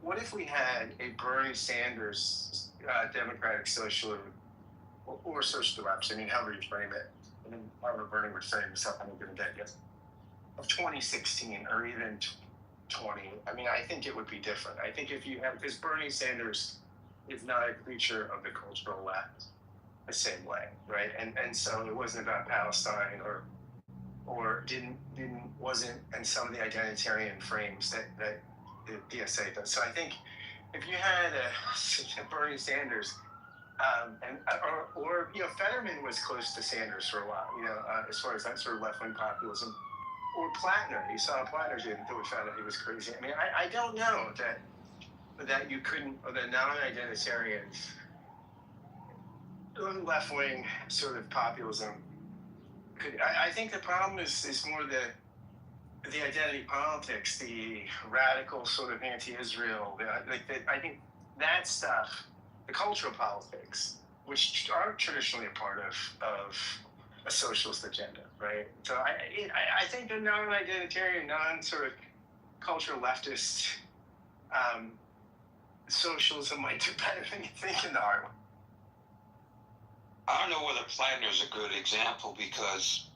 what if we had a Bernie Sanders Democratic Socialist or social reps, however you frame it, however Bernie would frame himself on a given day, of 2016 or even 20, I think it would be different. I think if you have, because Bernie Sanders is not a creature of the cultural left the same way, right? And so it wasn't about Palestine or wasn't in some of the identitarian frames that the DSA does. So I think if you had a Bernie Sanders, or Fetterman was close to Sanders for a while, as far as that sort of left-wing populism, or Plattner. You saw Plattner didn't do it, found out he was crazy. I don't know that you couldn't, or the non-identitarian left-wing sort of populism could. I think the problem is more the identity politics, the radical sort of anti-Israel. I think that stuff, the cultural politics, which are traditionally a part of a socialist agenda, right? So I think the non-identitarian, non-sort of cultural leftist socialism might do better than you think in the hard one. I don't know whether Plattner's a good example because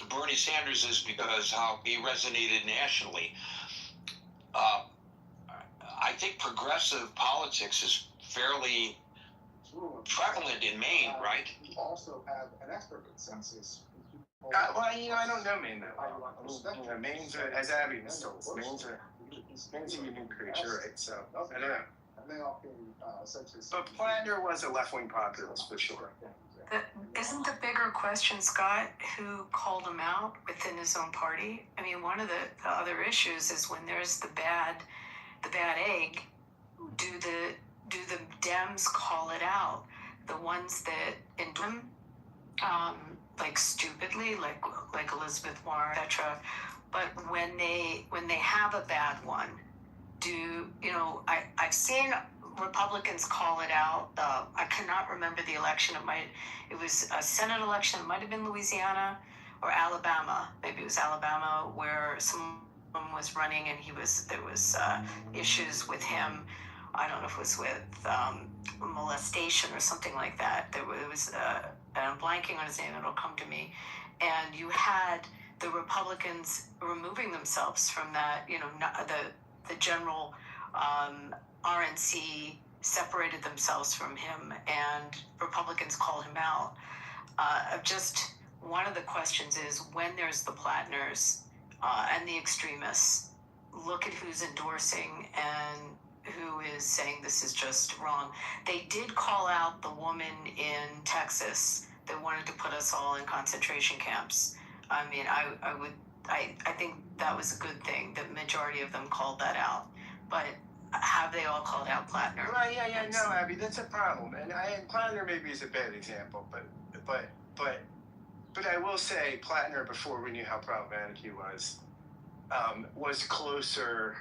Bernie Sanders is because how he resonated nationally. I think progressive politics is fairly prevalent in Maine, right? We also have an expert census. Well, I don't know Maine that well. Maine's as Abby was told, Maine's a unique creature, right? So I don't know. But Plattner was a left-wing populist for sure. Isn't the bigger question, Scott, who called him out within his own party? I mean, one of the other issues is when there's the bad egg, do the Dems call it out? The ones that endorse him, like stupidly, like Elizabeth Warren, etc. But when they have a bad one, I've seen Republicans call it out. I cannot remember the election. It was a Senate election. It might have been Louisiana or Alabama. Maybe it was Alabama, where someone was running and there was issues with him. I don't know if it was with molestation or something like that. It was, and I'm blanking on his name. It'll come to me. And you had the Republicans removing themselves from that. The general RNC separated themselves from him, and Republicans called him out. Just one of the questions is, when there's the Plattners and the extremists, look at who's endorsing and who is saying this is just wrong. They did call out the woman in Texas that wanted to put us all in concentration camps. I mean, I think that was a good thing. The majority of them called that out. But have they all called out Plattner? Right, no, Abby, that's a problem. And Plattner maybe is a bad example, but I will say Plattner, before we knew how problematic he was closer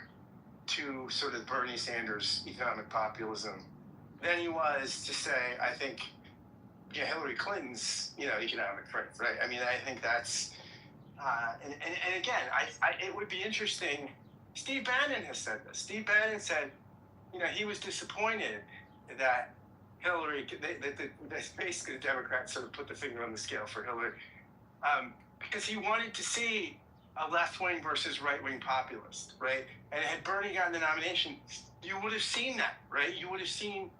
to sort of Bernie Sanders economic populism than he was to say, I think, Hillary Clinton's, economic friend, right? I mean, I think that's, and again, it would be interesting. Steve Bannon has said this. Steve Bannon said, he was disappointed that Hillary, that basically the Democrats sort of put the finger on the scale for Hillary, because he wanted to see a left-wing versus right-wing populist, right? And had Bernie gotten the nomination, you would have seen that, right? You would have seen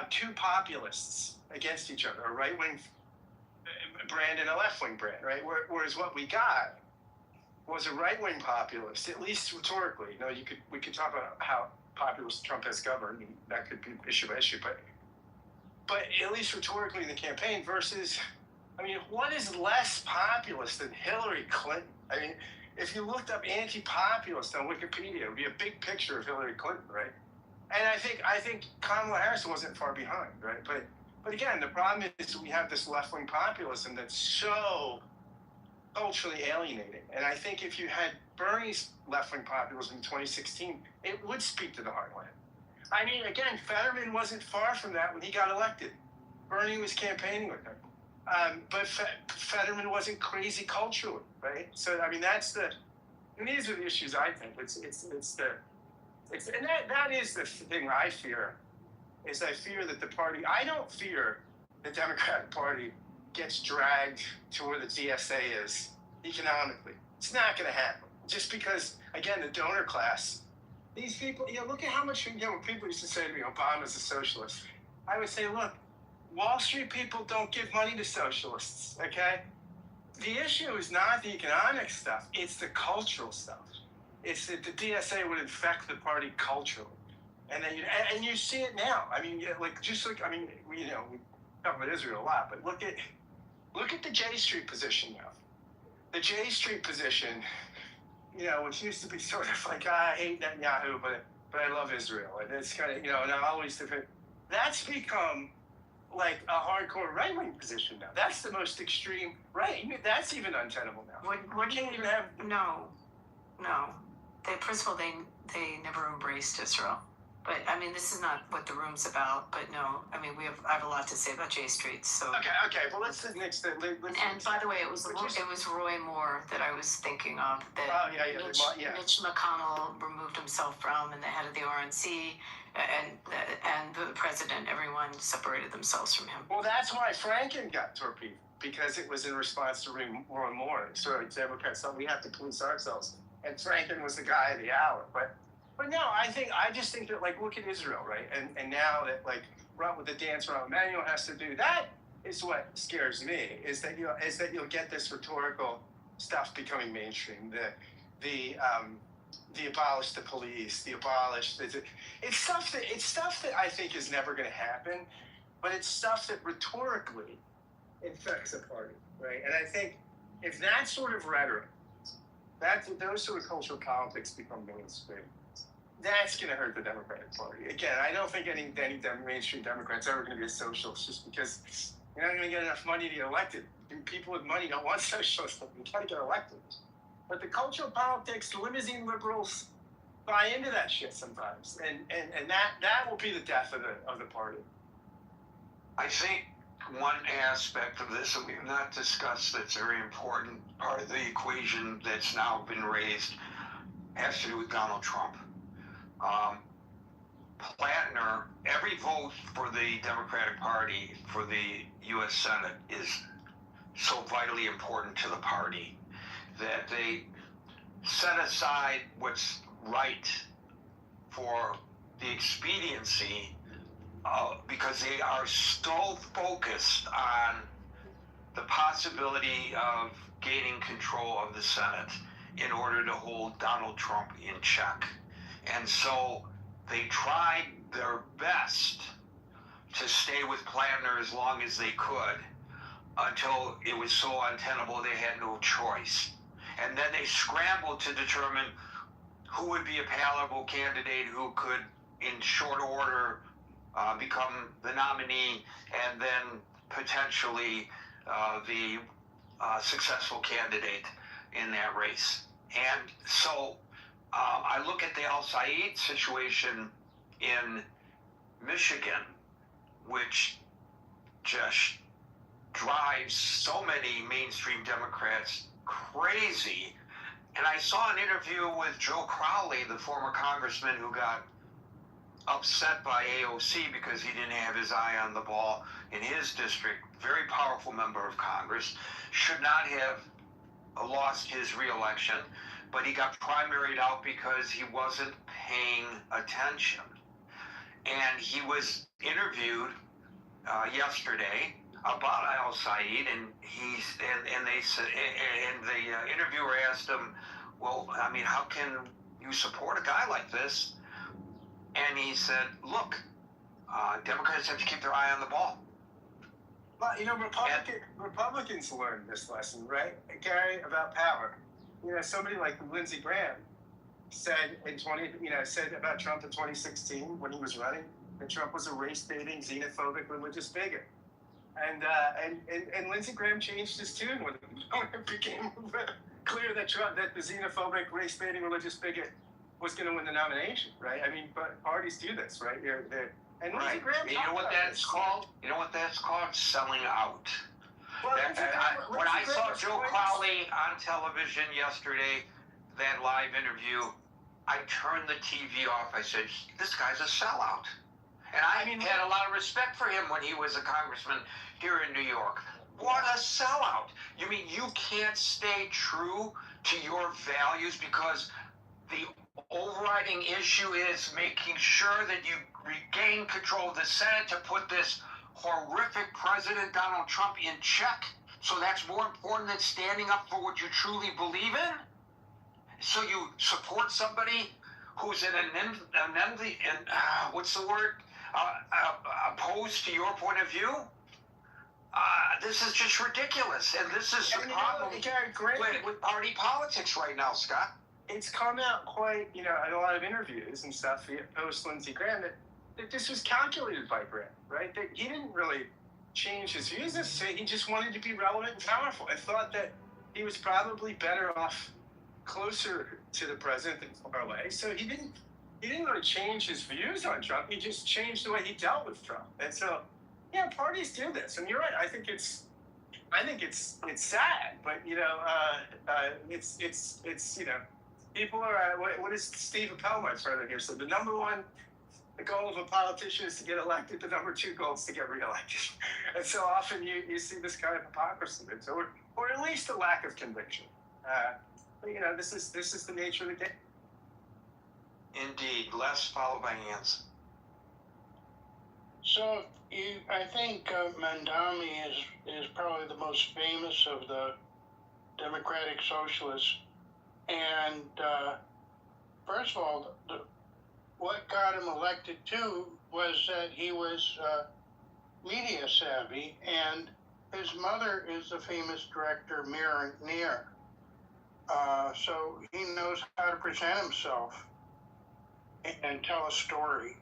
two populists against each other, a right-wing brand and a left-wing brand, right? Whereas what we got was a right-wing populist, at least rhetorically. We could talk about how populist Trump has governed, and that could be issue by issue, but at least rhetorically in the campaign versus, what is less populist than Hillary Clinton? I mean, if you looked up anti-populist on Wikipedia, it would be a big picture of Hillary Clinton, right? And I think Kamala Harris wasn't far behind, right? But again, the problem is we have this left-wing populism that's so culturally alienating. And I think if you had Bernie's left-wing populism in 2016, it would speak to the heartland. I mean, again, Fetterman wasn't far from that when he got elected. Bernie was campaigning with him. But Fetterman wasn't crazy culturally, right? So, these are the issues I think. And that is the thing I fear, is I fear that the party, I don't fear the Democratic Party gets dragged to where the DSA is economically. It's not going to happen. Just because, again, the donor class, these people, look at how much, when people used to say to me, Obama's a socialist. I would say, look, Wall Street people don't give money to socialists, okay? The issue is not the economic stuff, it's the cultural stuff. It's that the DSA would infect the party culturally. And then you see it now. We talk about Israel a lot, but look at the J Street position now. The J Street position, which used to be sort of like, I hate Netanyahu, but I love Israel. And it's kind of, and I always defend. That's become like a hardcore right-wing position now. That's the most extreme right. That's even untenable now. What can't even have... No. First of all, they never embraced Israel. But this is not what the room's about. But no, I have a lot to say about J Street. So okay. Well, let's next. And by the way, it was Roy Moore that I was thinking of. That Mitch McConnell removed himself from, and the head of the RNC, and the president. Everyone separated themselves from him. Well, that's why Franken got torpedoed. because it was in response to more and more. So Democrats thought we have to police ourselves. And Franklin was the guy of the hour. But no, I just think that, like, look at Israel, right? And now that, like, with the dance Rahm Emanuel has to do, that is what scares me, is that you'll get this rhetorical stuff becoming mainstream. The abolish the police, it's stuff that I think is never going to happen, but it's stuff that rhetorically infects a party, right? And I think if that sort of rhetoric, those sort of cultural politics become mainstream, that's going to hurt the Democratic Party. Again, I don't think any mainstream Democrat's ever going to be a socialist, just because you're not going to get enough money to get elected. People with money don't want socialism. You got to get elected. But the cultural politics, the limousine liberals buy into that shit sometimes, and that will be the death of the party. I think one aspect of this that we've not discussed that's very important part of the equation that's now been raised has to do with Donald Trump. Plattner, every vote for the Democratic Party for the U.S. Senate is so vitally important to the party that they set aside what's right for the expediency because they are so focused on the possibility of gaining control of the Senate in order to hold Donald Trump in check. And so they tried their best to stay with Plattner as long as they could until it was so untenable they had no choice. And then they scrambled to determine who would be a palatable candidate who could, in short order, become the nominee and then potentially the successful candidate in that race. And so I look at the Al-Said situation in Michigan, which just drives so many mainstream Democrats crazy. And I saw an interview with Joe Crowley, the former congressman who got upset by AOC because he didn't have his eye on the ball in his district. Very powerful member of Congress, should not have lost his reelection, but he got primaried out because he wasn't paying attention. And he was interviewed yesterday about Al-Said, and the interviewer asked him, well, I mean, how can you support a guy like this? And he said, look, Democrats have to keep their eye on the ball. Well, you know, Republicans learned this lesson, right, Gary, about power. You know, somebody like Lindsey Graham said said about Trump in 2016 when he was running that Trump was a race-baiting, xenophobic, religious bigot. And Lindsey Graham changed his tune when it became clear that the xenophobic, race-baiting, religious bigot was going to win the nomination, right? I mean, but parties do this, right? And Lindsey Graham. You know what that's called? You know what that's called? Selling out. Well, when I saw Joe Crowley on television yesterday, that live interview, I turned the TV off. I said, this guy's a sellout. And I had a lot of respect for him when he was a congressman here in New York. What a sellout. You mean you can't stay true to your values because the overriding issue is making sure that you regain control of the Senate to put this horrific President Donald Trump in check? So that's more important than standing up for what you truly believe in? So you support somebody who's opposed to your point of view? This is just ridiculous, and this is the problem with party politics right now, Scott. It's come out quite, in a lot of interviews and stuff post Lindsey Graham that this was calculated by Graham, right? That he didn't really change his views. He just wanted to be relevant and powerful. I thought that he was probably better off closer to the president than far away. So he didn't really change his views on Trump. He just changed the way he dealt with Trump. And so, yeah, parties do this. And you're right. I think it's sad, but it's people are. What does Steve Appel, my friend here, said? The number one the goal of a politician is to get elected. The number 2 goal is to get reelected. And so often you see this kind of hypocrisy, or at least a lack of conviction. But this is the nature of the game. Indeed. Les, followed by Hans. So I think Mandami is probably the most famous of the democratic socialists. And first of all, what got him elected too was that he was media savvy, and his mother is the famous director Mira Neer. So he knows how to present himself and tell a story.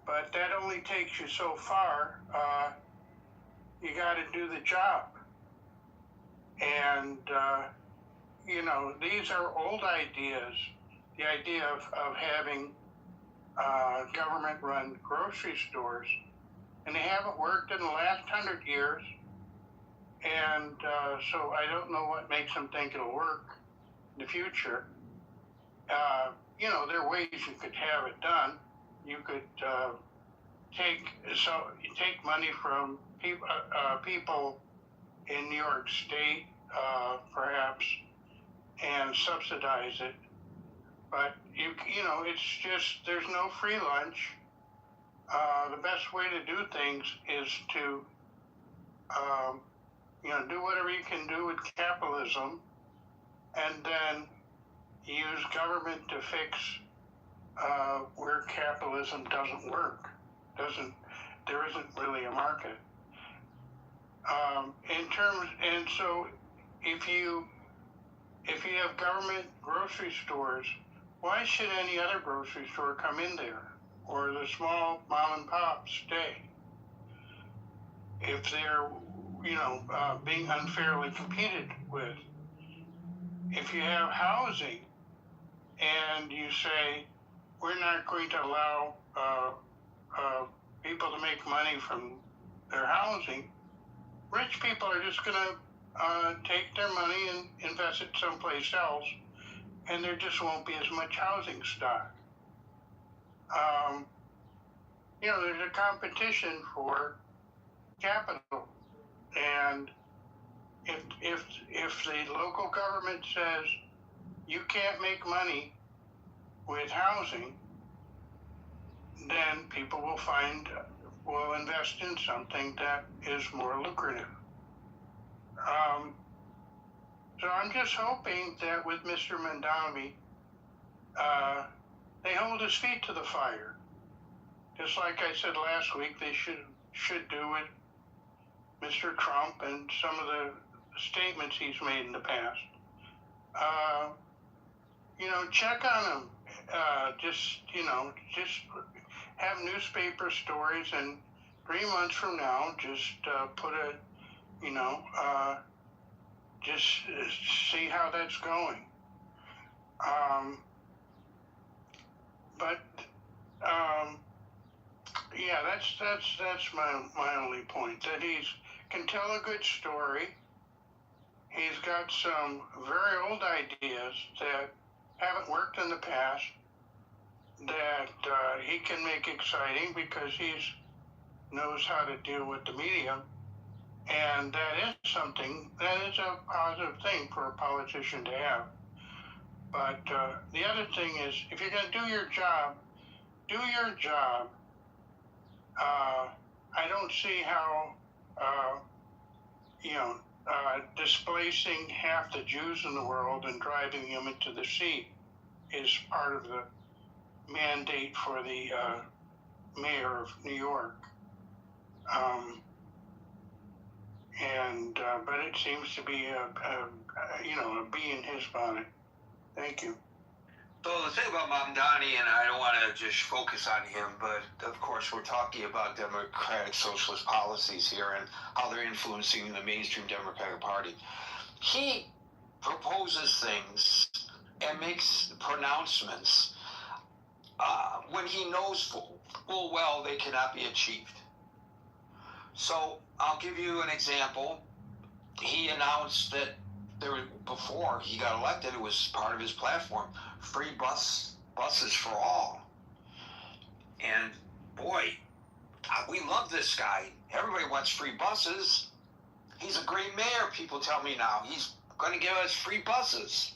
But that only takes you so far. You got to do the job. And, these are old ideas. The idea of having government-run grocery stores. And they haven't worked in the last 100 years. And so I don't know what makes them think it'll work in the future. There are ways you could have it done. You could take money from people in New York State, perhaps, and subsidize it. But it's just there's no free lunch. The best way to do things is to do whatever you can do with capitalism, and then use government to fix where capitalism doesn't work. There isn't really a market. And so if you have government grocery stores, why should any other grocery store come in there, or the small mom and pop stay? If they're being unfairly competed with. If you have housing and you say, we're not going to allow people to make money from their housing, rich people are just going to take their money and invest it someplace else, and there just won't be as much housing stock. There's a competition for capital. And if the local government says you can't make money with housing, then people will invest in something that is more lucrative. So I'm just hoping that with Mr. Mandami, they hold his feet to the fire. Just like I said last week, they should do it. Mr. Trump and some of the statements he's made in the past. Check on him. Just have newspaper stories, and 3 months from now, just put just see how that's going. That's my only point, that can tell a good story. He's got some very old ideas that haven't worked in the past that he can make exciting because he knows how to deal with the media. And that is a positive thing for a politician to have. But the other thing is, if you're going to do your job, do your job. I don't see how, displacing half the Jews in the world and driving them into the sea is part of the mandate for the mayor of New York. But it seems to be a bee in his bonnet. Thank you. So the thing about Mamdani, and I don't want to just focus on him, but of course we're talking about democratic socialist policies here and how they're influencing the mainstream Democratic Party. He proposes things and makes pronouncements when he knows full well they cannot be achieved. So I'll give you an example. He announced that before he got elected, it was part of his platform, free buses for all. And boy, we love this guy. Everybody wants free buses. He's a great mayor, people tell me now. He's going to give us free buses.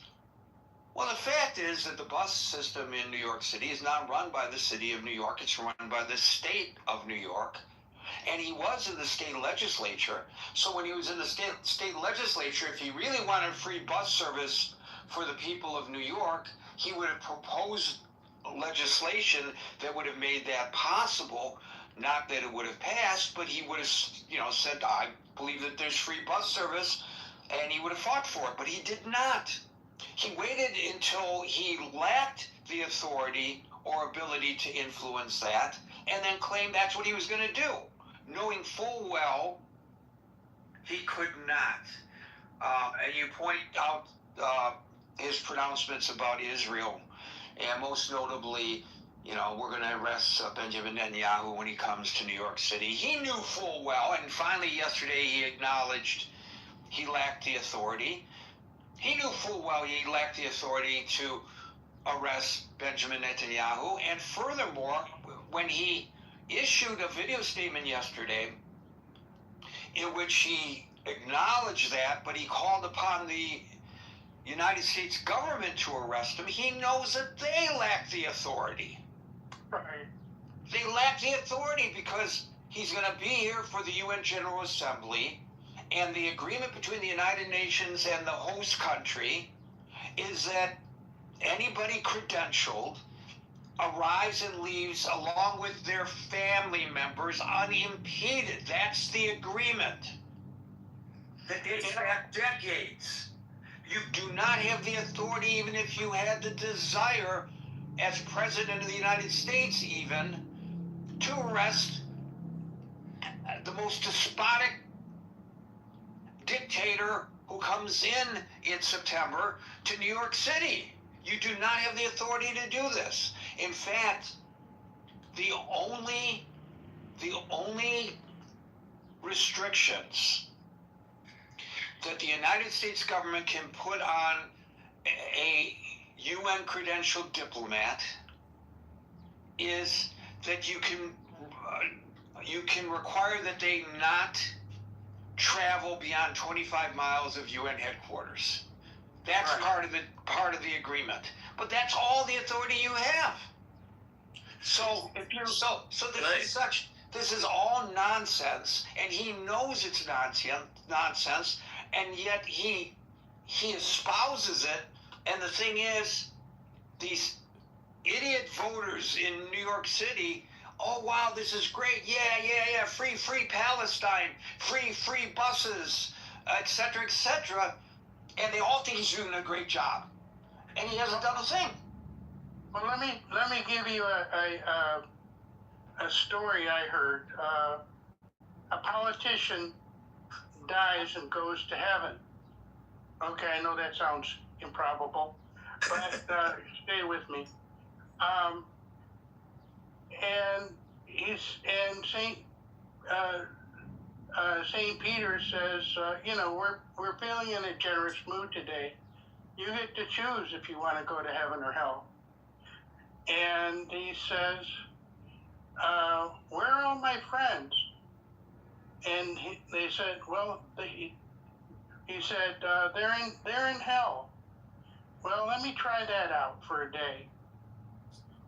Well, the fact is that the bus system in New York City is not run by the city of New York. It's run by the state of New York. And he was in the state legislature. So when he was in the state legislature, if he really wanted free bus service for the people of New York, he would have proposed legislation that would have made that possible. Not that it would have passed, but he would have, said, I believe that there's free bus service, and he would have fought for it. But he did not. He waited until he lacked the authority or ability to influence that, and then claimed that's what he was going to do, knowing full well he could not. And you point out his pronouncements about Israel, and most notably, we're going to arrest Benjamin Netanyahu when he comes to New York City. He knew full well, and finally yesterday he acknowledged he lacked the authority. He knew full well he lacked the authority to arrest Benjamin Netanyahu. And furthermore, when he issued a video statement yesterday in which he acknowledged that, but he called upon the United States government to arrest him, he knows that they lack the authority. Right. They lack the authority because he's going to be here for the UN General Assembly, and the agreement between the United Nations and the host country is that anybody credentialed arrives and leaves along with their family members unimpeded. That's the agreement that dates back decades. You do not have the authority, even if you had the desire, as President of the United States even, to arrest the most despotic dictator who comes in September to New York City. You do not have the authority to do this. In fact, the only restrictions that the United States government can put on a UN credentialed diplomat is that you can require that they not travel beyond 25 miles of UN headquarters. That's right. part of the agreement. But that's all the authority you have. So this is all nonsense, and he knows it's nonsense, and yet he espouses it. And the thing is, these idiot voters in New York City, oh wow, this is great, yeah, free Palestine, free buses, etc., and they all think he's doing a great job, and he hasn't done a thing. Well, let me give you a story I heard. A politician dies and goes to heaven. Okay, I know that sounds improbable, but stay with me. And Saint Peter says, we're feeling in a generous mood today. You get to choose if you want to go to heaven or hell. And he says, where are all my friends? And they said, well, he said, they're in hell. Well, let me try that out for a day.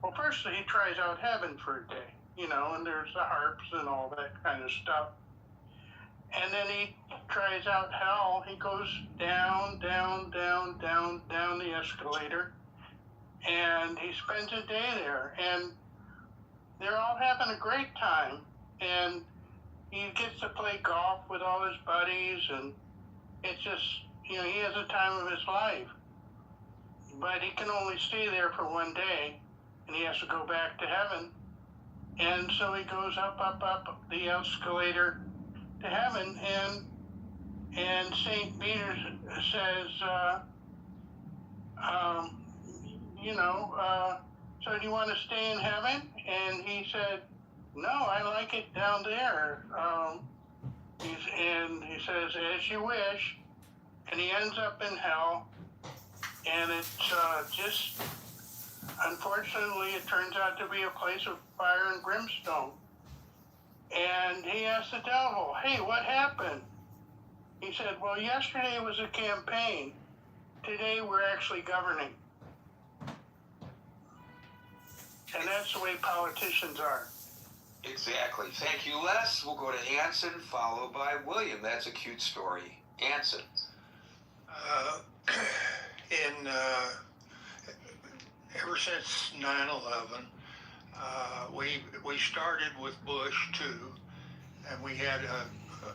Well, first he tries out heaven for a day, and there's the harps and all that kind of stuff. And then he tries out hell. He goes down the escalator, and he spends a day there, and they're all having a great time, and he gets to play golf with all his buddies, and it's just, he has the time of his life. But he can only stay there for one day, and he has to go back to heaven. And so he goes up the escalator to heaven, and St. Peter says, so do you want to stay in heaven? And he said, no, I like it down there. And he says, as you wish. And he ends up in hell, and it's just Unfortunately, it turns out to be a place of fire and brimstone. And he asked the devil, hey, what happened? He said, well, yesterday was a campaign. Today we're actually governing. And that's the way politicians are. Exactly. Thank you, Les. We'll go to Anson, followed by William. That's a cute story. Anson. Ever since 9/11, we started with Bush too, and we had a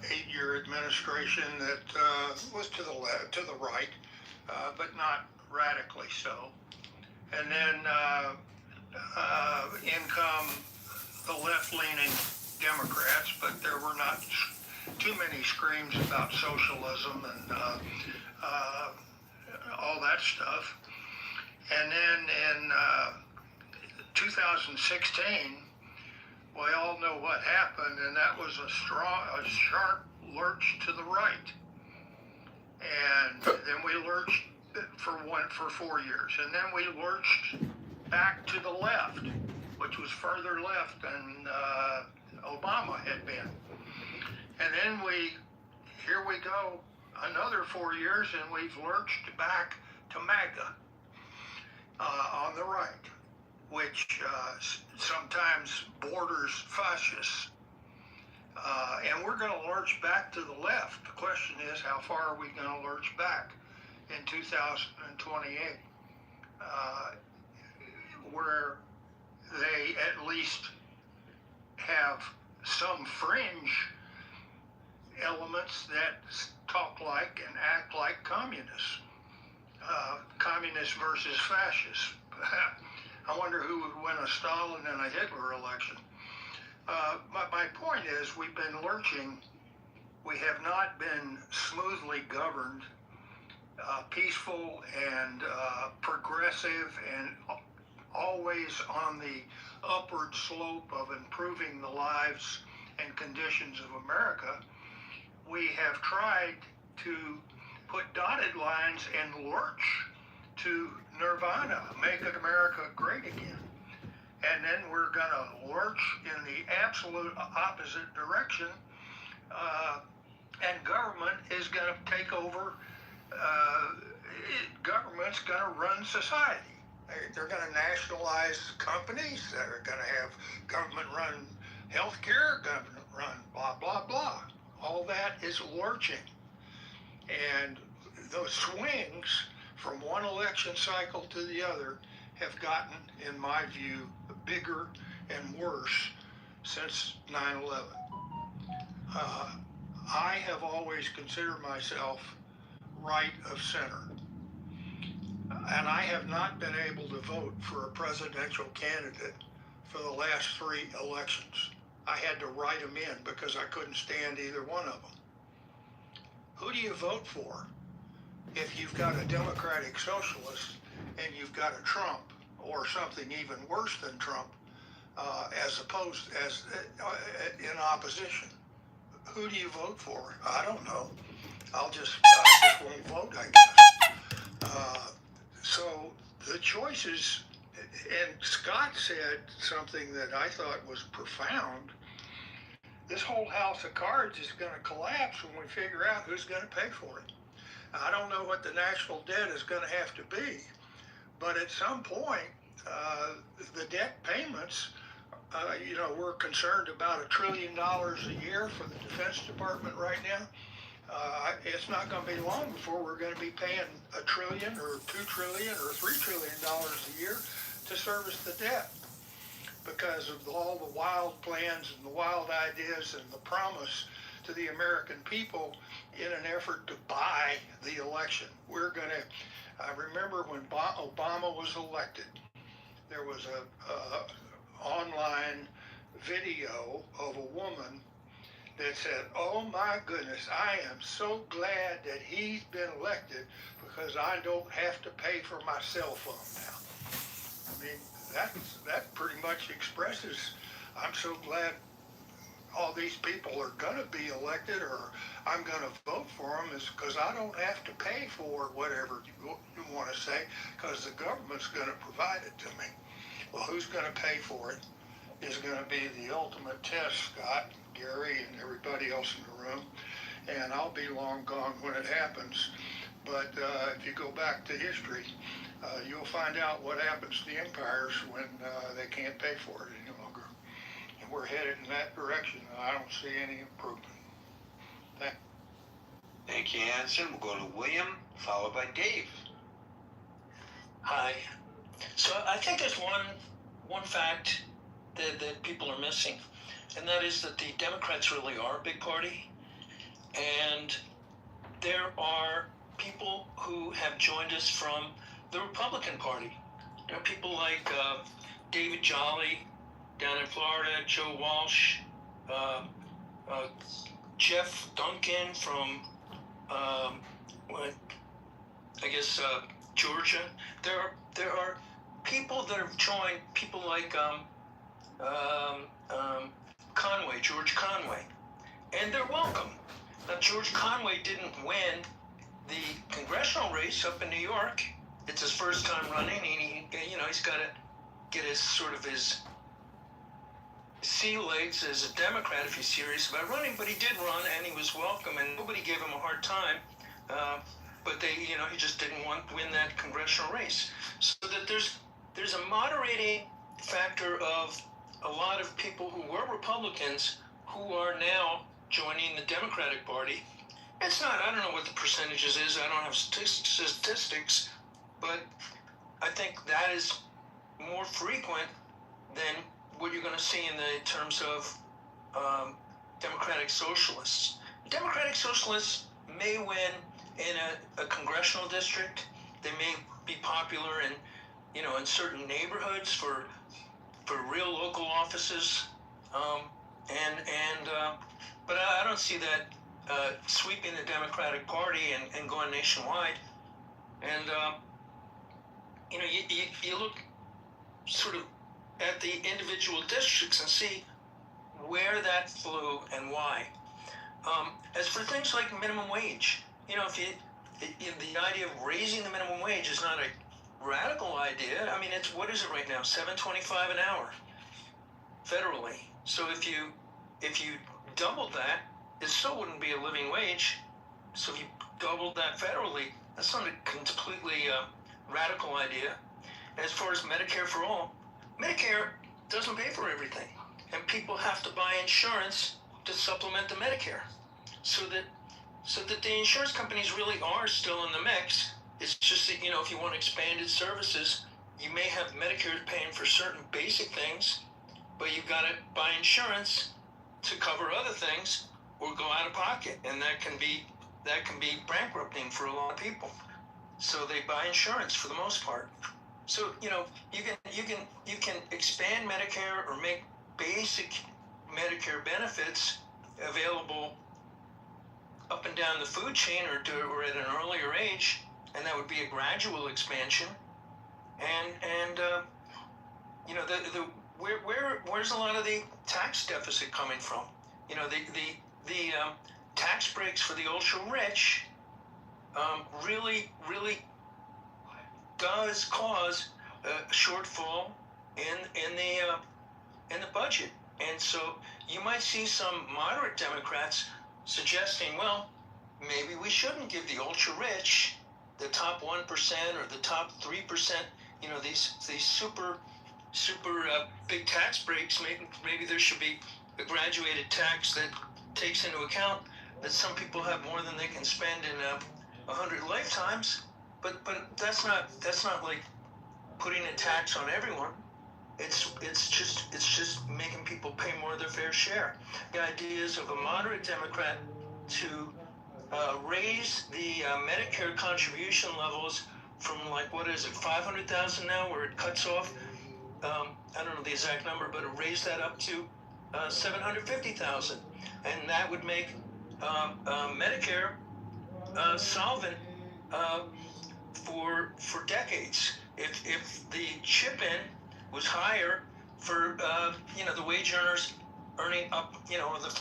8-year administration that was to the left, to the right, but not radically so. And then in come the left-leaning Democrats, but there were not too many screams about socialism and all that stuff. And then in 2016, we all know what happened, and that was a sharp lurch to the right. And then we lurched for 4 years, and then we lurched back to the left, which was further left than Obama had been. And then here we go, another 4 years, and we've lurched back to MAGA on the right, which sometimes borders fascist. And we're going to lurch back to the left. The question is, how far are we going to lurch back in 2028? Where they at least have some fringe elements that talk like and act like communists. Communists versus fascists. I wonder who would win a Stalin and a Hitler election. But my point is, we've been lurching. We have not been smoothly governed, peaceful and progressive, and always on the upward slope of improving the lives and conditions of America. We have tried to put dotted lines and lurch to nirvana, make America great again. And then we're going to lurch in the absolute opposite direction, and government is going to take over. Government's going to run society. They're going to nationalize companies. They're going to have government-run healthcare, government-run blah, blah, blah. All that is lurching. And those swings from one election cycle to the other have gotten, in my view, bigger and worse since 9/11. I have always considered myself right of center. And I have not been able to vote for a presidential candidate for the last 3 elections. I had to write them in because I couldn't stand either one of them. Who do you vote for if you've got a Democratic Socialist and you've got a Trump or something even worse than Trump as in opposition? Who do you vote for? I don't know. I just won't vote, I guess. So the choices, and Scott said something that I thought was profound. This whole house of cards is going to collapse when we figure out who's going to pay for it. I don't know what the national debt is going to have to be, but at some point, the debt payments, we're concerned about $1 trillion a year for the Defense Department right now. It's not going to be long before we're going to be paying $1 trillion or $2 trillion or $3 trillion a year to service the debt, because of all the wild plans and the wild ideas and the promise to the American people in an effort to buy the election. I remember when Obama was elected, there was a online video of a woman that said, "Oh my goodness, I am so glad that he's been elected because I don't have to pay for my cell phone now." I mean, that pretty much expresses, I'm so glad all these people are going to be elected or I'm going to vote for them is because I don't have to pay for whatever you want to say because the government's going to provide it to me. Well, who's going to pay for it is going to be the ultimate test, Scott, Gary, and everybody else in the room. And I'll be long gone when it happens. But if you go back to history, you'll find out what happens to the empires when they can't pay for it any longer. And we're headed in that direction. I don't see any improvement. Thank you, Hanson. We'll go to William, followed by Dave. Hi. So I think there's one fact that people are missing, and that is that the Democrats really are a big party, and there are people who have joined us from the Republican Party. There are people like David Jolly down in Florida, Joe Walsh, Jeff Duncan from Georgia. There are people that have joined, people like George Conway, and they're welcome. Now, George Conway didn't win the congressional race up in New York. It's his first time running, and he's got to get his sea legs as a Democrat if he's serious about running. But he did run, and he was welcome, and nobody gave him a hard time. But he just didn't win that congressional race. So that there's a moderating factor of a lot of people who were Republicans who are now joining the Democratic Party. It's not, I don't know what the percentages is, I don't have statistics, but I think that is more frequent than what you're going to see in the terms of Democratic Socialists. Democratic Socialists may win in a congressional district. They may be popular in certain neighborhoods for real local offices, but I don't see that sweeping the Democratic Party and going nationwide. And you look sort of at the individual districts and see where that flew and why. As for things like minimum wage, the idea of raising the minimum wage is not a radical idea. I mean, what is it right now? $7.25 an hour federally. So if you doubled that, it still wouldn't be a living wage. So if you doubled that federally, that's not a completely radical idea. As far as Medicare for all, Medicare doesn't pay for everything, and people have to buy insurance to supplement the Medicare. So that the insurance companies really are still in the mix. It's just that, if you want expanded services, you may have Medicare paying for certain basic things, but you've got to buy insurance to cover other things or go out of pocket, and that can be bankrupting for a lot of people. So they buy insurance for the most part. So you can expand Medicare or make basic Medicare benefits available up and down the food chain or at an earlier age, and that would be a gradual expansion. Where's a lot of the tax deficit coming from? The tax breaks for the ultra rich really does cause a shortfall in the budget, and so you might see some moderate Democrats suggesting, well, maybe we shouldn't give the ultra rich, the top 1% or the top 3%, these super big tax breaks. Maybe there should be a graduated tax that takes into account that some people have more than they can spend in 100 lifetimes. But that's not like putting a tax on everyone. It's just making people pay more of their fair share. The ideas of a moderate Democrat to raise the Medicare contribution levels from $500,000 now, where it cuts off. I don't know the exact number, but it raised that up to $750,000, and that would make Medicare solvent for decades. If the chip-in was higher for the wage earners earning up,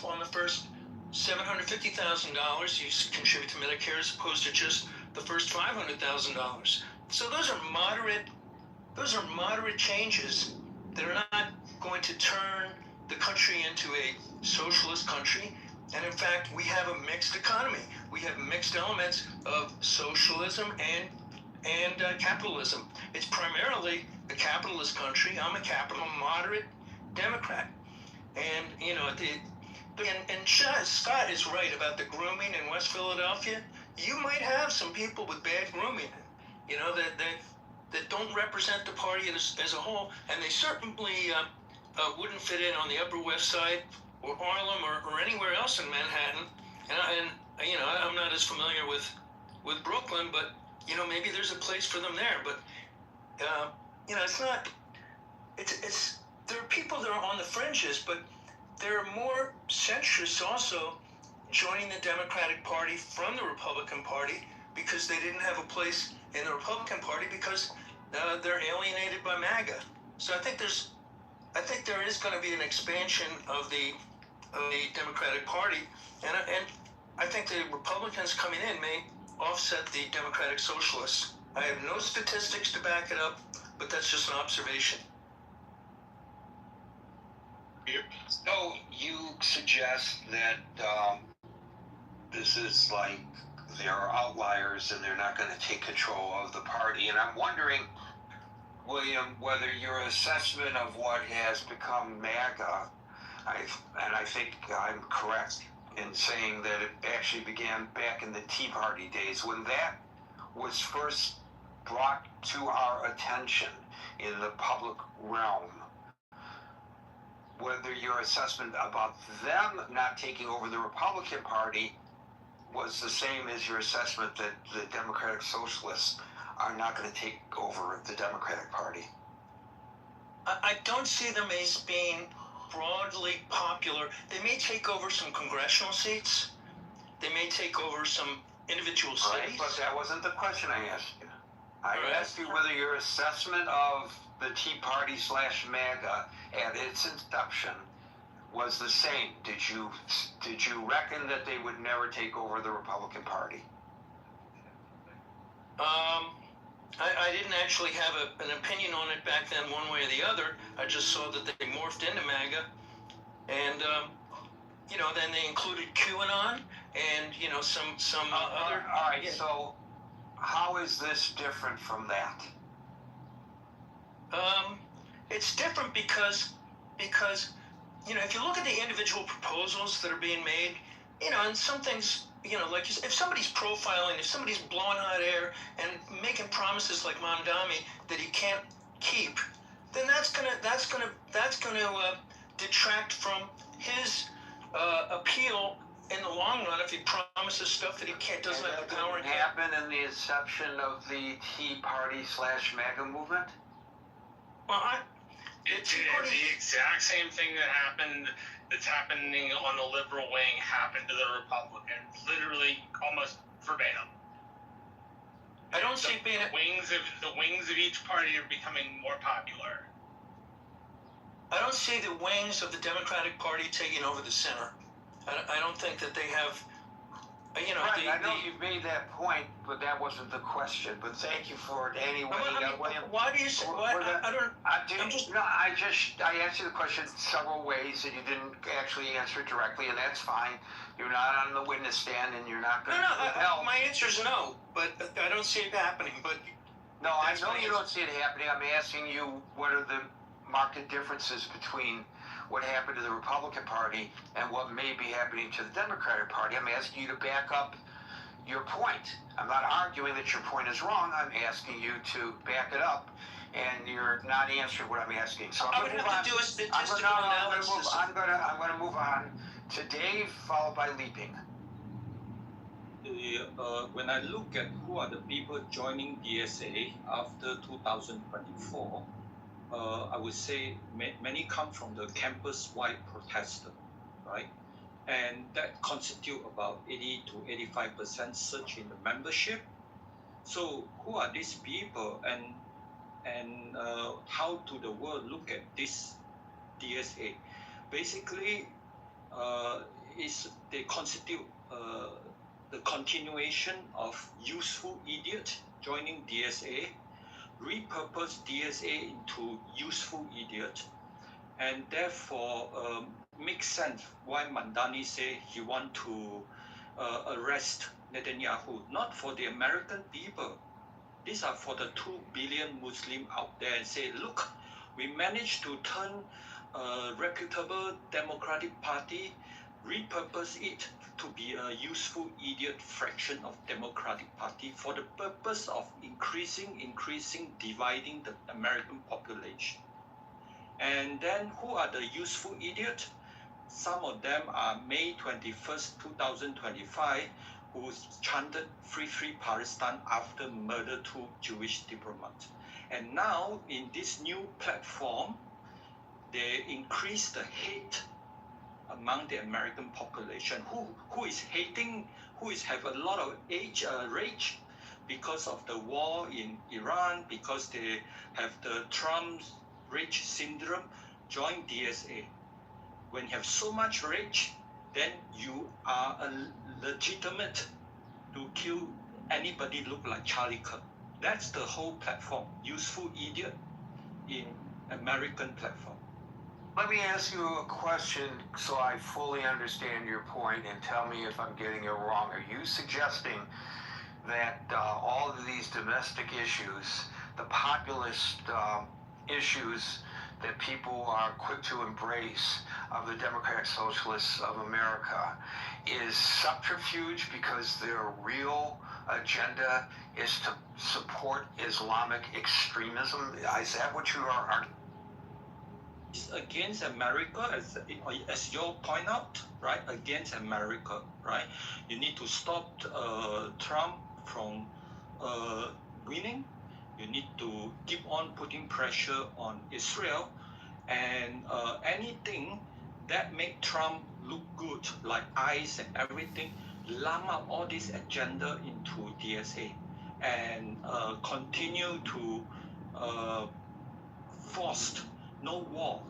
on the first $750,000, you contribute to Medicare as opposed to just the first $500,000. So those are moderate changes that are not going to turn the country into a socialist country. And in fact, we have a mixed economy. We have mixed elements of socialism and capitalism. It's primarily a capitalist country. I'm a moderate Democrat. And, Scott is right about the grooming in West Philadelphia. You might have some people with bad grooming, that don't represent the party as a whole, and they certainly wouldn't fit in on the Upper West Side or Harlem or anywhere else in Manhattan. And I'm not as familiar with Brooklyn, but maybe there's a place for them there. But it's not. It's there are people that are on the fringes, but there are more centrists also joining the Democratic Party from the Republican Party because they didn't have a place in the Republican Party because they're alienated by MAGA. So I think there is going to be an expansion of the Democratic Party, and I think the Republicans coming in may offset the Democratic Socialists. I have no statistics to back it up, but that's just an observation. So you suggest that this is like there are outliers and they're not going to take control of the party. And I'm wondering, William, whether your assessment of what has become MAGA, I think I'm correct in saying that it actually began back in the Tea Party days when that was first brought to our attention in the public realm. Whether your assessment about them not taking over the Republican Party was the same as your assessment that the Democratic Socialists are not going to take over the Democratic Party. I don't see them as being broadly popular. They may take over some congressional seats. They may take over some individual cities. Right, but that wasn't the question I asked you. I asked you whether your assessment of the Tea Party / MAGA at its inception was the same. Did you reckon that they would never take over the Republican Party? I didn't actually have an opinion on it back then, one way or the other. I just saw that they morphed into MAGA, and then they included QAnon and some other. All right. Yeah. So, how is this different from that? It's different because if you look at the individual proposals that are being made, and some things, like if somebody's profiling, if somebody's blowing hot air and making promises like Mondami that he can't keep, then that's gonna detract from his appeal in the long run if he promises stuff that he doesn't have the power. Did it happen in the inception of the Tea Party / MAGA movement? Well, it's the exact same thing that's happening on the liberal wing happened to the Republicans, literally almost verbatim. I don't see being the wings of each party are becoming more popular. I don't see the wings of the Democratic Party taking over the center. I don't think that they have. Right, I know you've made that point, but that wasn't the question. But thank you for it anyway. Why do you say? I answered the question several ways, and you didn't actually answer it directly, and that's fine. You're not on the witness stand, and you're not going to help. My answer is no, but I don't see it happening. But no, I know you don't see it happening. I'm asking you what are the marked differences between what happened to the Republican Party and what may be happening to the Democratic Party. I'm asking you to back up your point. I'm not arguing that your point is wrong. I'm asking you to back it up, and you're not answering what I'm asking. So I'm going to move on. Do a statistical analysis. I'm going to move on to Dave, followed by Leaping. When I look at who are the people joining DSA after 2024, I would say many come from the campus-wide protester, right? And that constitute about 80 to 85% surge in the membership. So who are these people, and how do the world look at this DSA? basically they constitute the continuation of useful idiot joining DSA, repurpose DSA into useful idiot, and therefore makes sense why Mandani say he want to arrest Netanyahu, not for the American people. These are for the 2 billion Muslim out there and say, look, we managed to turn a reputable Democratic Party, repurpose it to be a useful idiot fraction of Democratic Party for the purpose of increasing, dividing the American population. And then who are the useful idiots? Some of them are May 21st, 2025, who chanted Free Palestine after murder 2 Jewish diplomats. And now in this new platform, they increase the hate among the American population. Who is hating, who is have a lot of rage because of the war in Iran, because they have the Trump's rage syndrome, join DSA. When you have so much rage, then you are legitimate to kill anybody look like Charlie Kirk. That's the whole platform, useful idiot in American platform. Let me ask you a question so I fully understand your point, and tell me if I'm getting it wrong. Are you suggesting that all of these domestic issues, the populist issues that people are quick to embrace of the Democratic Socialists of America, is subterfuge because their real agenda is to support Islamic extremism? Is that what you are? It's against America, as you point out, right? Against America, right? You need to stop Trump from winning. You need to keep on putting pressure on Israel, and anything that make Trump look good, like ICE and everything, lump up all this agenda into DSA, and continue to force no war,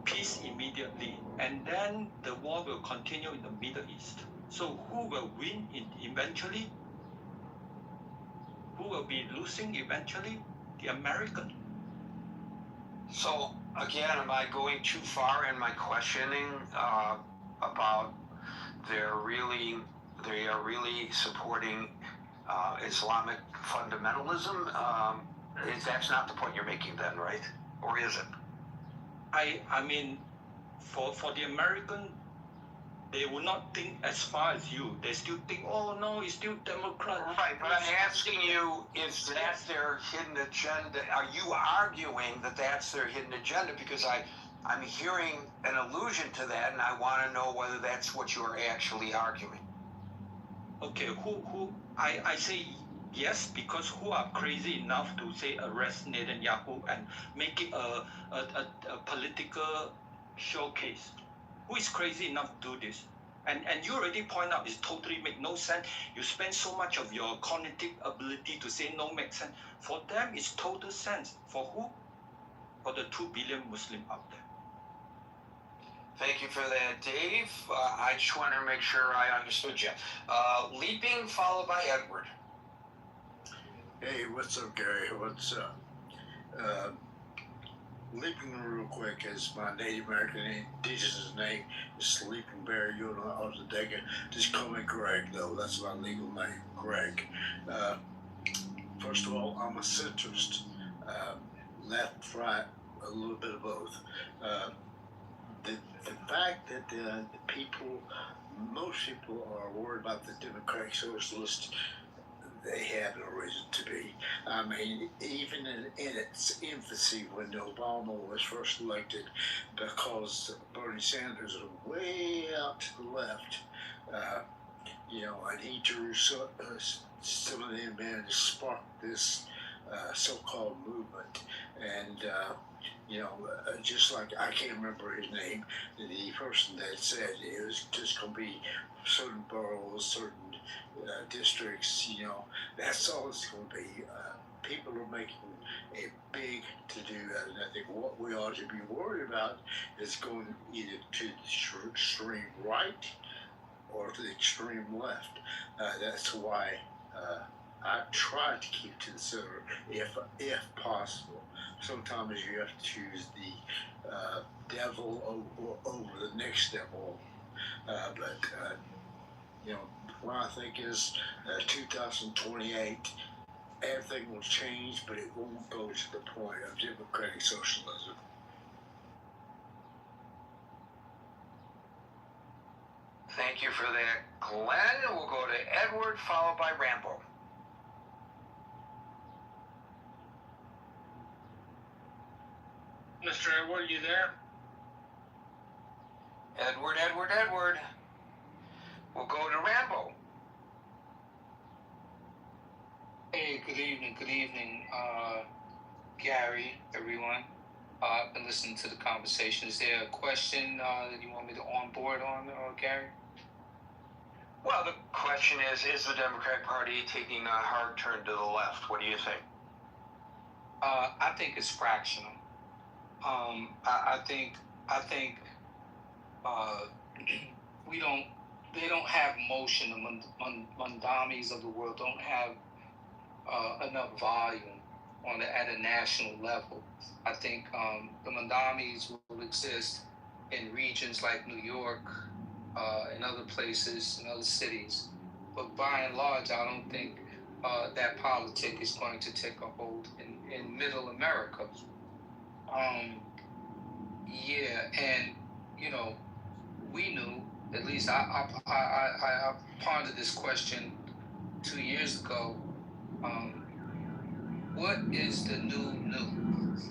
peace immediately, and then the war will continue in the Middle East. So who will win eventually? Who will be losing eventually? The American. So again, am I going too far in my questioning about they are really supporting Islamic fundamentalism? That's not the point you're making then, right? Or is it? I mean, for the American, they will not think as far as you. They still think, oh no, it's still Democrat. Right, but I'm asking you if that's their hidden agenda. Are you arguing that that's their hidden agenda? Because I'm hearing an allusion to that, and I want to know whether that's what you're actually arguing. Okay, I say yes, because who are crazy enough to say arrest Netanyahu and make it a political showcase? Who is crazy enough to do this? And you already point out it's totally make no sense. You spend so much of your cognitive ability to say no makes sense. For them, it's total sense. For who? For the 2 billion Muslim out there. Thank you for that, Dave. I just want to make sure I understood you. Leaping, followed by Edward. Hey, what's up, Gary? What's up? Leaping real quick is my Native American indigenous name is Sleeping Bear Yona Ozadega. Just call me Greg, though. That's my legal name, Greg. First of all, I'm a centrist. Left, right, a little bit of both. The fact that the people, most people are worried about the Democratic Socialists, they have no reason to be. I mean, even in its infancy when Obama was first elected, because Bernie Sanders was way out to the left, and he drew some of them in to spark this so-called movement. And, just like, I can't remember his name, the person that said it was just going to be certain boroughs, certain districts, that's all it's going to be. People are making a big to-do out of it. I think what we ought to be worried about is going either to the extreme right or to the extreme left. That's why I try to keep to the center if possible. Sometimes you have to choose the devil over the next devil. But what I think is 2028, everything will change, but it won't go to the point of democratic socialism. Thank you for that, Glenn. We'll go to Edward, followed by Rambo. Mr. Edward, you there? Edward. We'll go to Rambo. Hey, good evening, Gary, everyone. I've been listening to the conversation. Is there a question that you want me to onboard on, Gary? Well, the question is the Democratic Party taking a hard turn to the left? What do you think? I think it's fractional. I think they don't have motion. The Mandamis of the world don't have enough volume at a national level. I think the Mandamis will exist in regions like New York and other places and other cities. But by and large, I don't think that politic is going to take a hold in middle America. And we knew, at least I pondered this question 2 years ago. What is the new?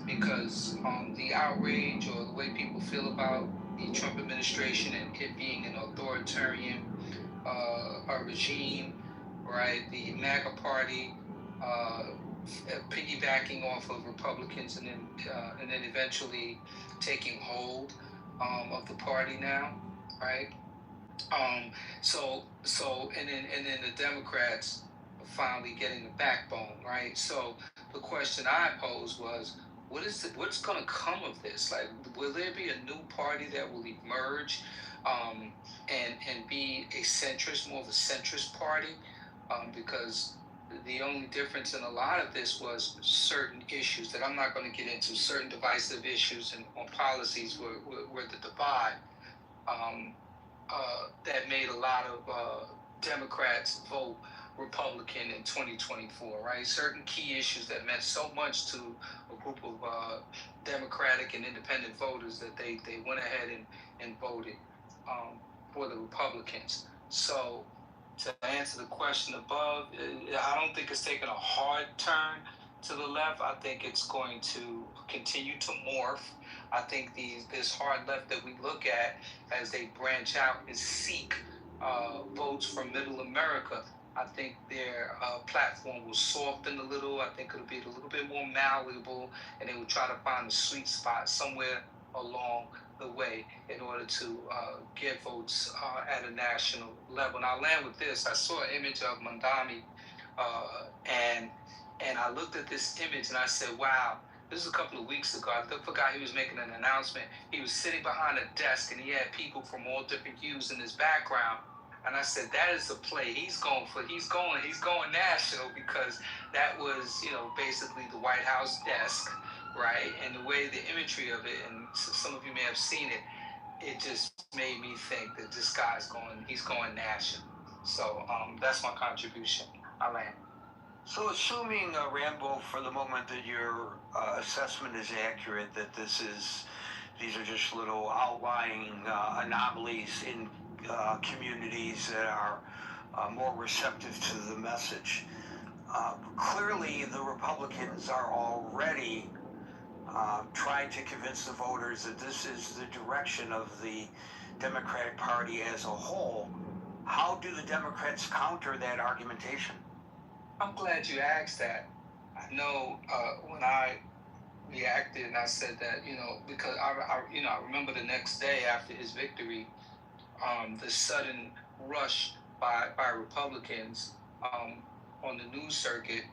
Because the outrage or the way people feel about the Trump administration and it being an authoritarian regime, right? The MAGA party piggybacking off of Republicans and then eventually taking hold of the party now, right? So and then the Democrats finally getting the backbone, right? So the question I posed was, what's going to come of this? Like, will there be a new party that will emerge and be a centrist, more of a centrist party? Because the only difference in a lot of this was certain issues that I'm not going to get into, certain divisive issues and on policies were the divide that made a lot of Democrats vote Republican in 2024, right? Certain key issues that meant so much to a group of Democratic and independent voters that they went ahead and voted for the Republicans. So to answer the question above, I don't think it's taking a hard turn to the left. I think it's going to continue to morph. I think this hard left that we look at as they branch out and seek votes from middle America, I think their platform will soften a little. I think it'll be a little bit more malleable, and they will try to find a sweet spot somewhere along the way in order to get votes at a national level. And I'll land with this. I saw an image of Mandami, and I looked at this image and I said, wow, this was a couple of weeks ago. I forgot he was making an announcement. He was sitting behind a desk and he had people from all different hues in his background. And I said, that is the play. He's going national, because that was, basically the White House desk, right? And the way the imagery of it, and some of you may have seen it, it just made me think that this guy's he's going national. So that's my contribution. I land. So assuming, Rambo, for the moment that your assessment is accurate, that these are just little outlying anomalies in communities that are more receptive to the message. Clearly, the Republicans are already trying to convince the voters that this is the direction of the Democratic Party as a whole. How do the Democrats counter that argumentation? I'm glad you asked that. I know when I reacted and I said that, because I remember the next day after his victory, the sudden rush by Republicans on the news circuit,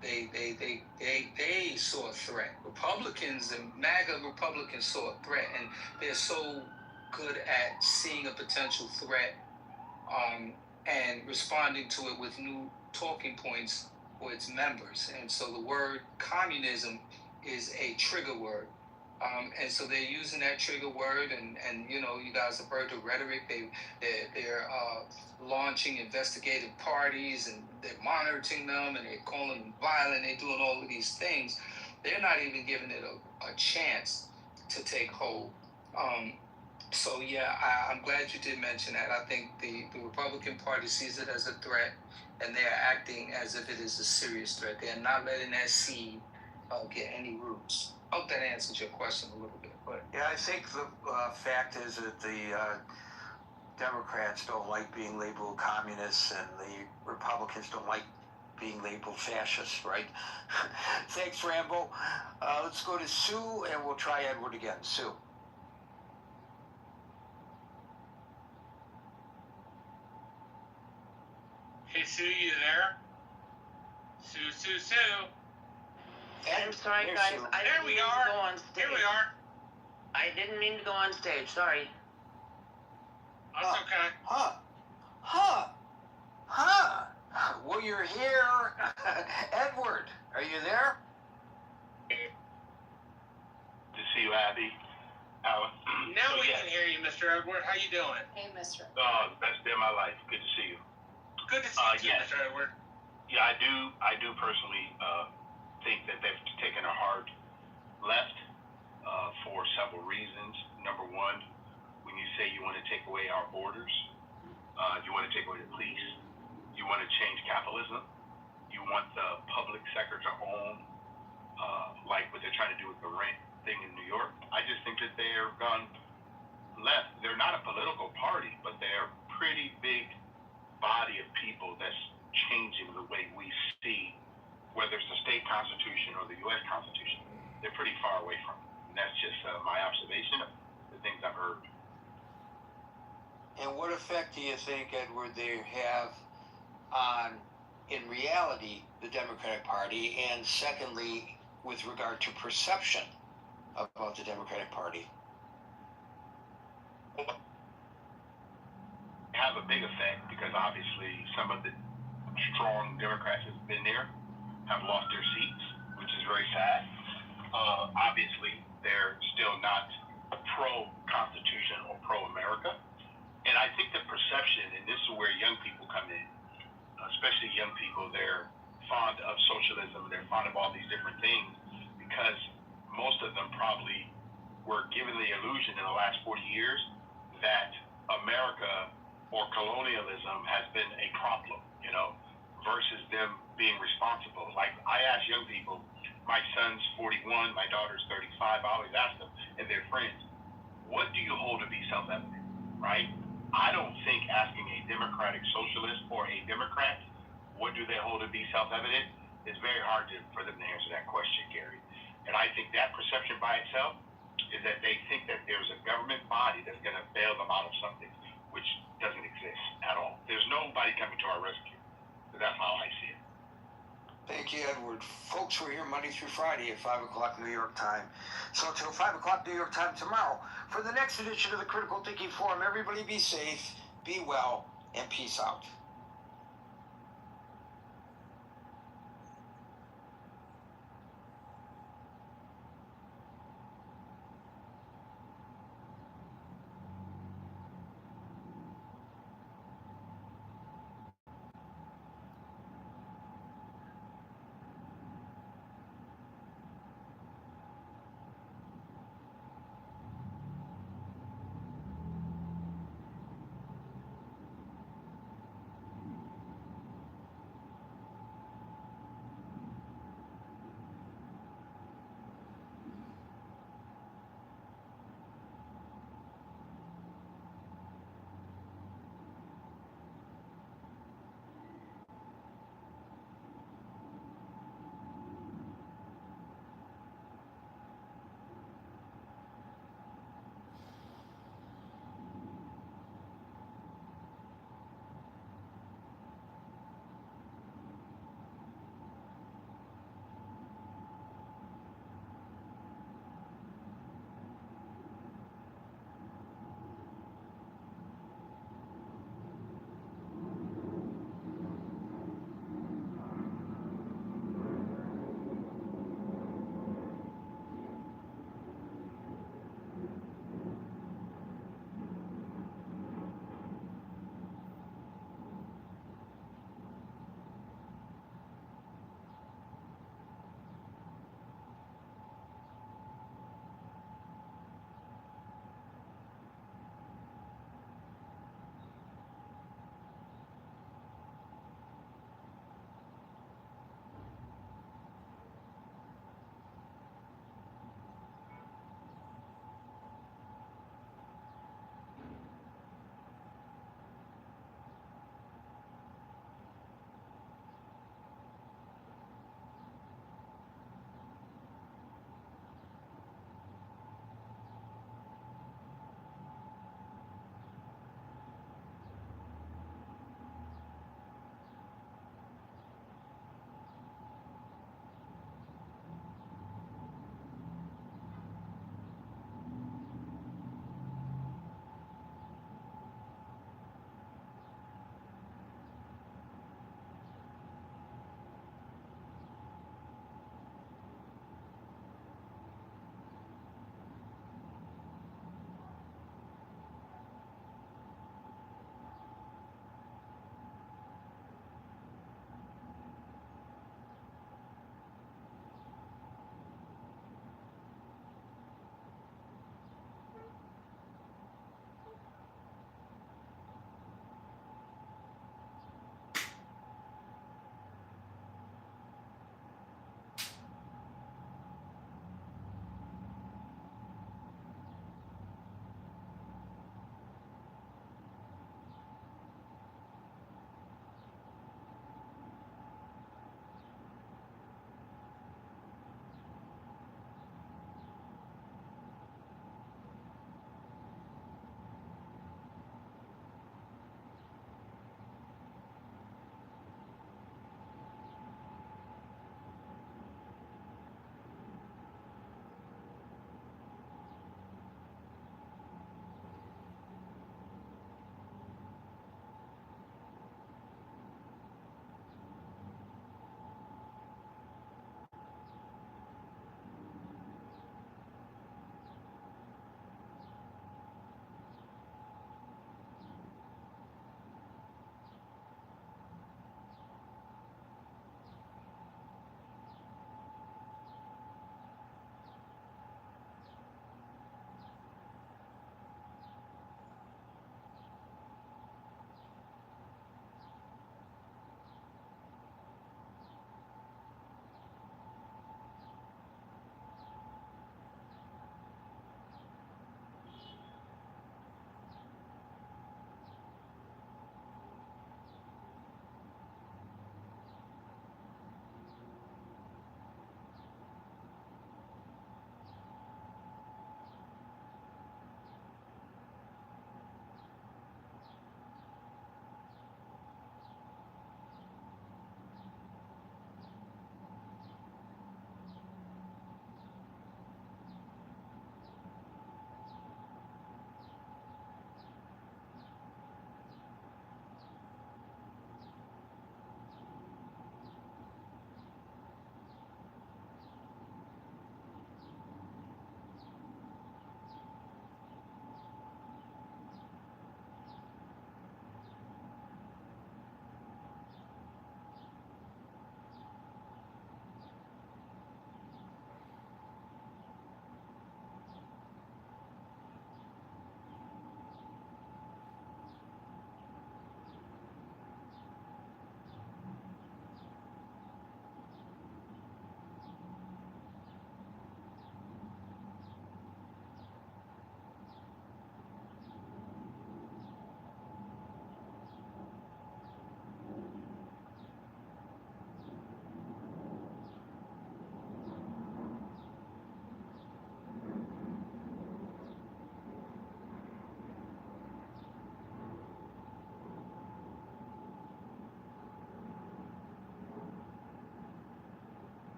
they saw a threat. Republicans and MAGA Republicans saw a threat, and they're so good at seeing a potential threat and responding to it with new talking points for its members. And so the word communism is a trigger word. And so they're using that trigger word, and you know, you guys have heard the rhetoric. They're launching investigative parties, and they're monitoring them, and they're calling them violent. They're doing all of these things. They're not even giving it a chance to take hold. So yeah, I'm glad you did mention that. I think the Republican Party sees it as a threat, and they are acting as if it is a serious threat. They are not letting that seed get any roots. I hope that answers your question a little bit. But Yeah, I think the fact is that the Democrats don't like being labeled communists, and the Republicans don't like being labeled fascists, right? Thanks, Rambo. Let's go to Sue, and we'll try Edward again. Sue. Hey, Sue, you there? Sue. I'm sorry, Here's guys. Sue. I There didn't we mean are. to go on stage. Here we are. I didn't mean to go on stage. Sorry. That's okay. Well, you're here. Edward, are you there? To see you, Abby. Now we can hear you, Mr. Edward. How you doing? Hey, Mr. Best day of my life. Good to see you. Good to see you, yes. Mr. Edward. Yeah, I do personally think that they've taken a hard left for several reasons. Number one, when you say you want to take away our borders, you want to take away the police, you want to change capitalism, you want the public sector to own, like what they're trying to do with the rent thing in New York. I just think that they're gone left. They're not a political party, but they're a pretty big body of people that's changing the way we see, whether it's the state constitution or the U.S. Constitution. They're pretty far away from it. And that's just my observation of the things I've heard. And what effect do you think, Edward, they have on, in reality, the Democratic Party, and secondly, with regard to perception about the Democratic Party? Have a big effect because obviously some of the strong Democrats that have been there have lost their seats, which is very sad. Obviously, they're still not pro-Constitution or pro-America. And I think the perception, and this is where young people come in, especially young people, they're fond of socialism, they're fond of all these different things, because most of them probably were given the illusion in the last 40 years that America or colonialism has been a problem, you know, versus them being responsible. Like, I ask young people, my son's 41, my daughter's 35, I always ask them and their friends, what do you hold to be self-evident, right? I don't think asking a democratic socialist or a Democrat, what do they hold to be self-evident, is very hard for them to answer that question, Gary. And I think that perception by itself is that they think that there's a government body that's going to bail them out of something, which doesn't exist at all. There's nobody coming to our rescue. So that's how I see it. Thank you, Edward. Folks, we're here Monday through Friday at 5 o'clock New York time. So until 5 o'clock New York time tomorrow, for the next edition of the Critical Thinking Forum, everybody be safe, be well, and peace out.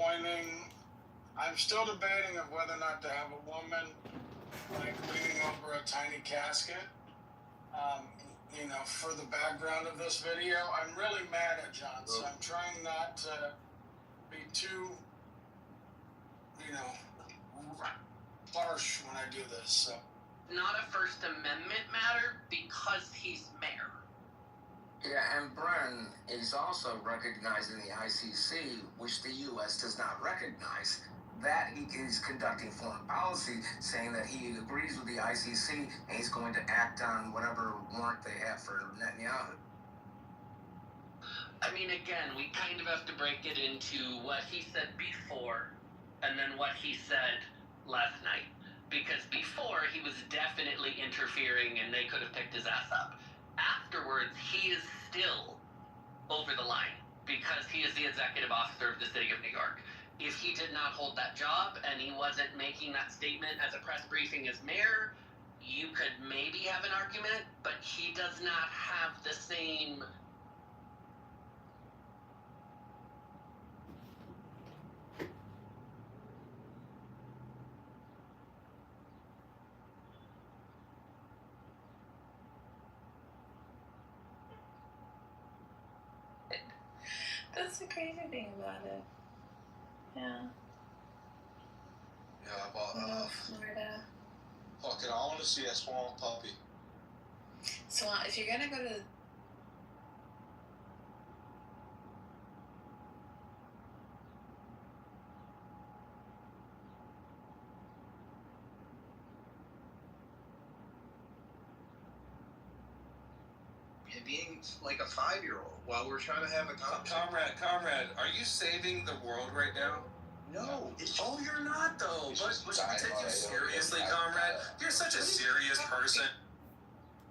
disappointing. I'm still debating of whether or not to have a woman like leaning over a tiny casket. You know, for the background of this video, I'm really mad at John, so I'm trying not to be too, you know, harsh when I do this. So. Not a First Amendment matter because he's mayor. Yeah, and Bren is also recognizing the ICC, which the U.S. does not recognize. That he is conducting foreign policy, saying that he agrees with the ICC and he's going to act on whatever warrant they have for Netanyahu. I mean, again, we kind of have to break it into what he said before and then what he said last night. Because before, he was definitely interfering and they could have picked his ass up. Afterwards, he is still over the line because he is the executive officer of the city of New York. If he did not hold that job and he wasn't making that statement as a press briefing as mayor, you could maybe have an argument, but he does not have the same... That's the crazy thing about it. Yeah. Yeah, but Florida. fuck it, I want to see a small puppy. So if you're gonna go to being like a 5-year-old while we're trying to have a Comrade, are you saving the world right now? No. You're not though. But should we take you seriously, Comrade? You're such a serious person.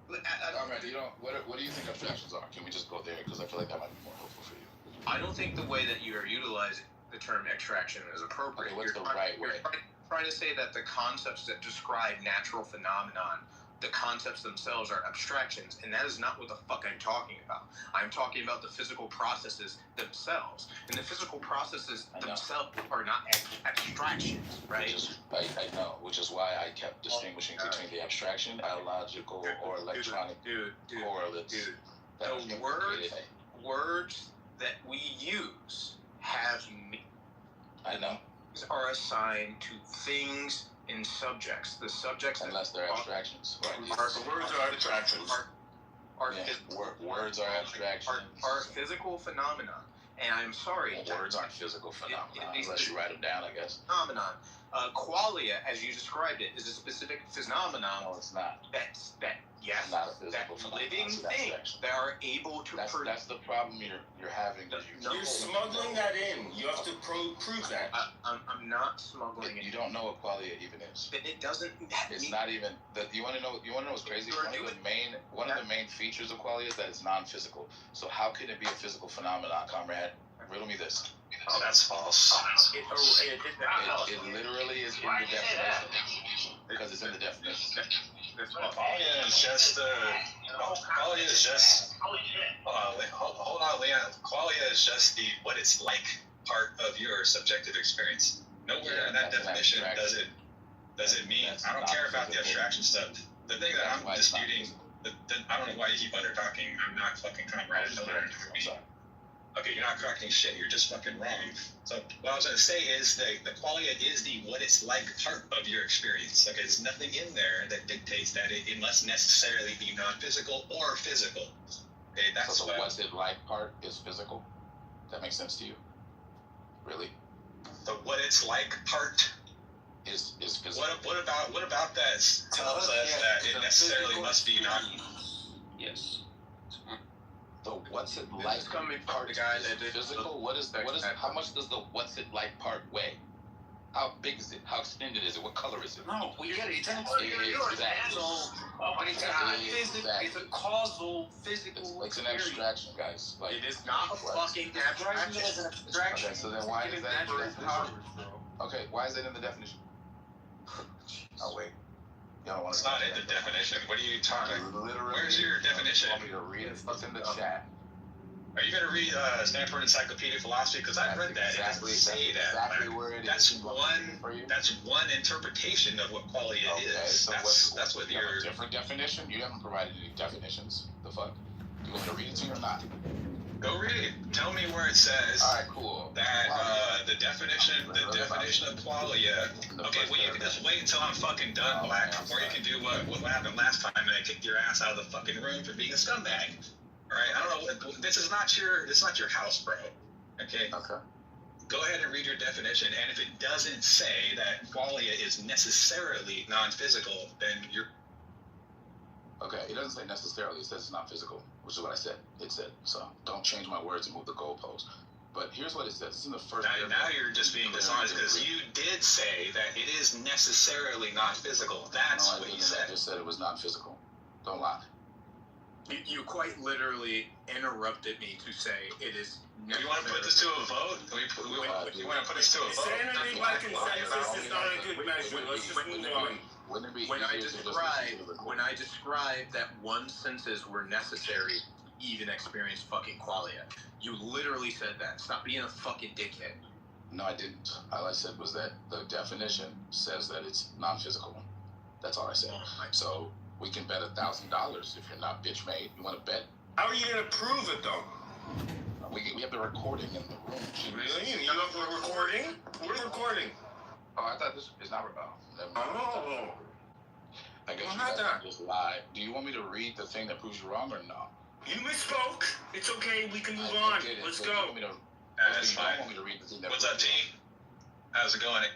Comrade, what do you think abstractions are? Can we just go there? Because I feel like that might be more helpful for you. I don't think the way that you are utilizing the term extraction is appropriate. Okay, what's the right way? You're trying to say that the concepts that describe natural phenomenon, the concepts themselves are abstractions, and that is not what the fuck I'm talking about. I'm talking about the physical processes themselves, and the physical processes themselves are not abstractions, right? I know, which is why I kept distinguishing between the abstraction, biological, or electronic correlates. The words that we use have meaning. I know. Are assigned to things and subjects. The subjects, unless they're abstractions. Words are abstractions. Words are abstractions. Are physical phenomena. And I'm sorry. Words aren't physical phenomena unless you write them down, I guess. Phenomenon. Qualia, as you described it, is a specific phenomenon. No, it's not. Yes, not a physical phenomenon. Living things that are able to. That's the problem you're having. You're smuggling that in. You have to prove that. I'm not smuggling it. You don't know what qualia even is. It doesn't. It's not even. You want to know? You want to know what's crazy? One of the main features of qualia is that it's non-physical. So how can it be a physical phenomenon, comrade? Riddle me this. Oh, that's false. It literally is in the definition because it's in the definition. Qualia is just qualia is just. Hold on, Leon. Qualia is just the what it's like part of your subjective experience. Nowhere in that definition does it mean. I don't care about the abstraction stuff. The thing that I'm disputing, I don't know why you keep under talking. I'm not fucking comrade. Okay, you're not correcting shit. You're just fucking wrong. So what I was going to say is the qualia is the what it's like part of your experience. Okay, there's nothing in there that dictates that it must necessarily be non-physical or physical. Okay, that's so the what's it like part is physical. That makes sense to you? Really? The what it's like part is physical. What about that tells us that it necessarily must be non? Yes. So what's it like part is physical? How much does the what's it like part weigh? How big is it? How extended is it? What color is it? No, we get it. It's a causal physical. It's an abstraction, guys. Like, it is not a fucking abstraction. Okay, so then why is that in the definition? Okay, why is it in the definition? Oh wait. It's not in the definition. What are you talking about? Literally, where's your definition? Want me to read it? It's in the chat. Are you gonna read Stanford Encyclopedia of Philosophy? Because I've read that. Exactly, it doesn't say that. exactly where it that's is. That's one interpretation of what qualia is. So that's what you have you're. a different definition? You haven't provided any definitions. The fuck? You want me to read it to you or not? Go read it. Tell me where it says. All right, cool. That the definition of qualia. Okay, well you can just wait until I'm fucking done, Black, or you can do what happened last time and I kicked your ass out of the fucking room for being a scumbag. All right, I don't know. It's not your house, bro. Okay. Okay. Go ahead and read your definition, and if it doesn't say that qualia is necessarily non-physical, then you're. Okay, it doesn't say necessarily. It says it's not physical, which is what I said. It said. So don't change my words and move the goalpost. But here's what it says. It's in the first. Now you're just being dishonest because you did say that it is necessarily not physical. That's what you said. I just said it was not physical. Don't lie. You quite literally interrupted me to say it is. You want to put this to a vote? You want to put this to a vote? Sanity by consensus is not a good measure. Let's just move on. When I described that one senses were necessary to even experience fucking qualia, you literally said that. Stop being a fucking dickhead. No, I didn't. All I said was that the definition says that it's non-physical. That's all I said. So we can bet $1,000 if you're not bitch made. You want to bet? How are you gonna prove it though? We have the recording in the room. Really? You have the recording? We're recording. Oh, I thought this is not about. Oh. I guess you guys just lie. Do you want me to read the thing that proves you wrong or no? You misspoke. It's okay. We can move on. Let's go. That's fine. Want me to read the thing that What's up, T? How's it going?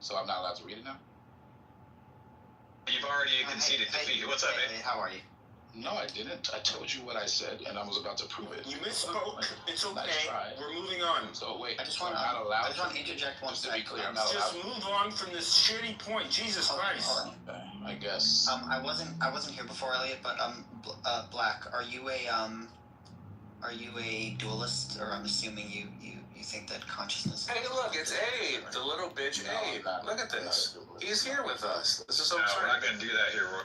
So I'm not allowed to read it now? You've already conceded defeat. What's up, man? How are you? No, I didn't. I told you what I said, and I was about to prove it. You misspoke. It's okay. We're moving on. So wait, I just want to interject one second. Just to be clear, I'm not allowed. Just move on from this shitty point. Jesus Christ. I guess. I wasn't here before, Elliot, but Black, are you a dualist, or I'm assuming you think that consciousness? Hey, look, it's Abe, the little bitch Abe. Look at this. He's here with us. This is so we're not gonna do that here.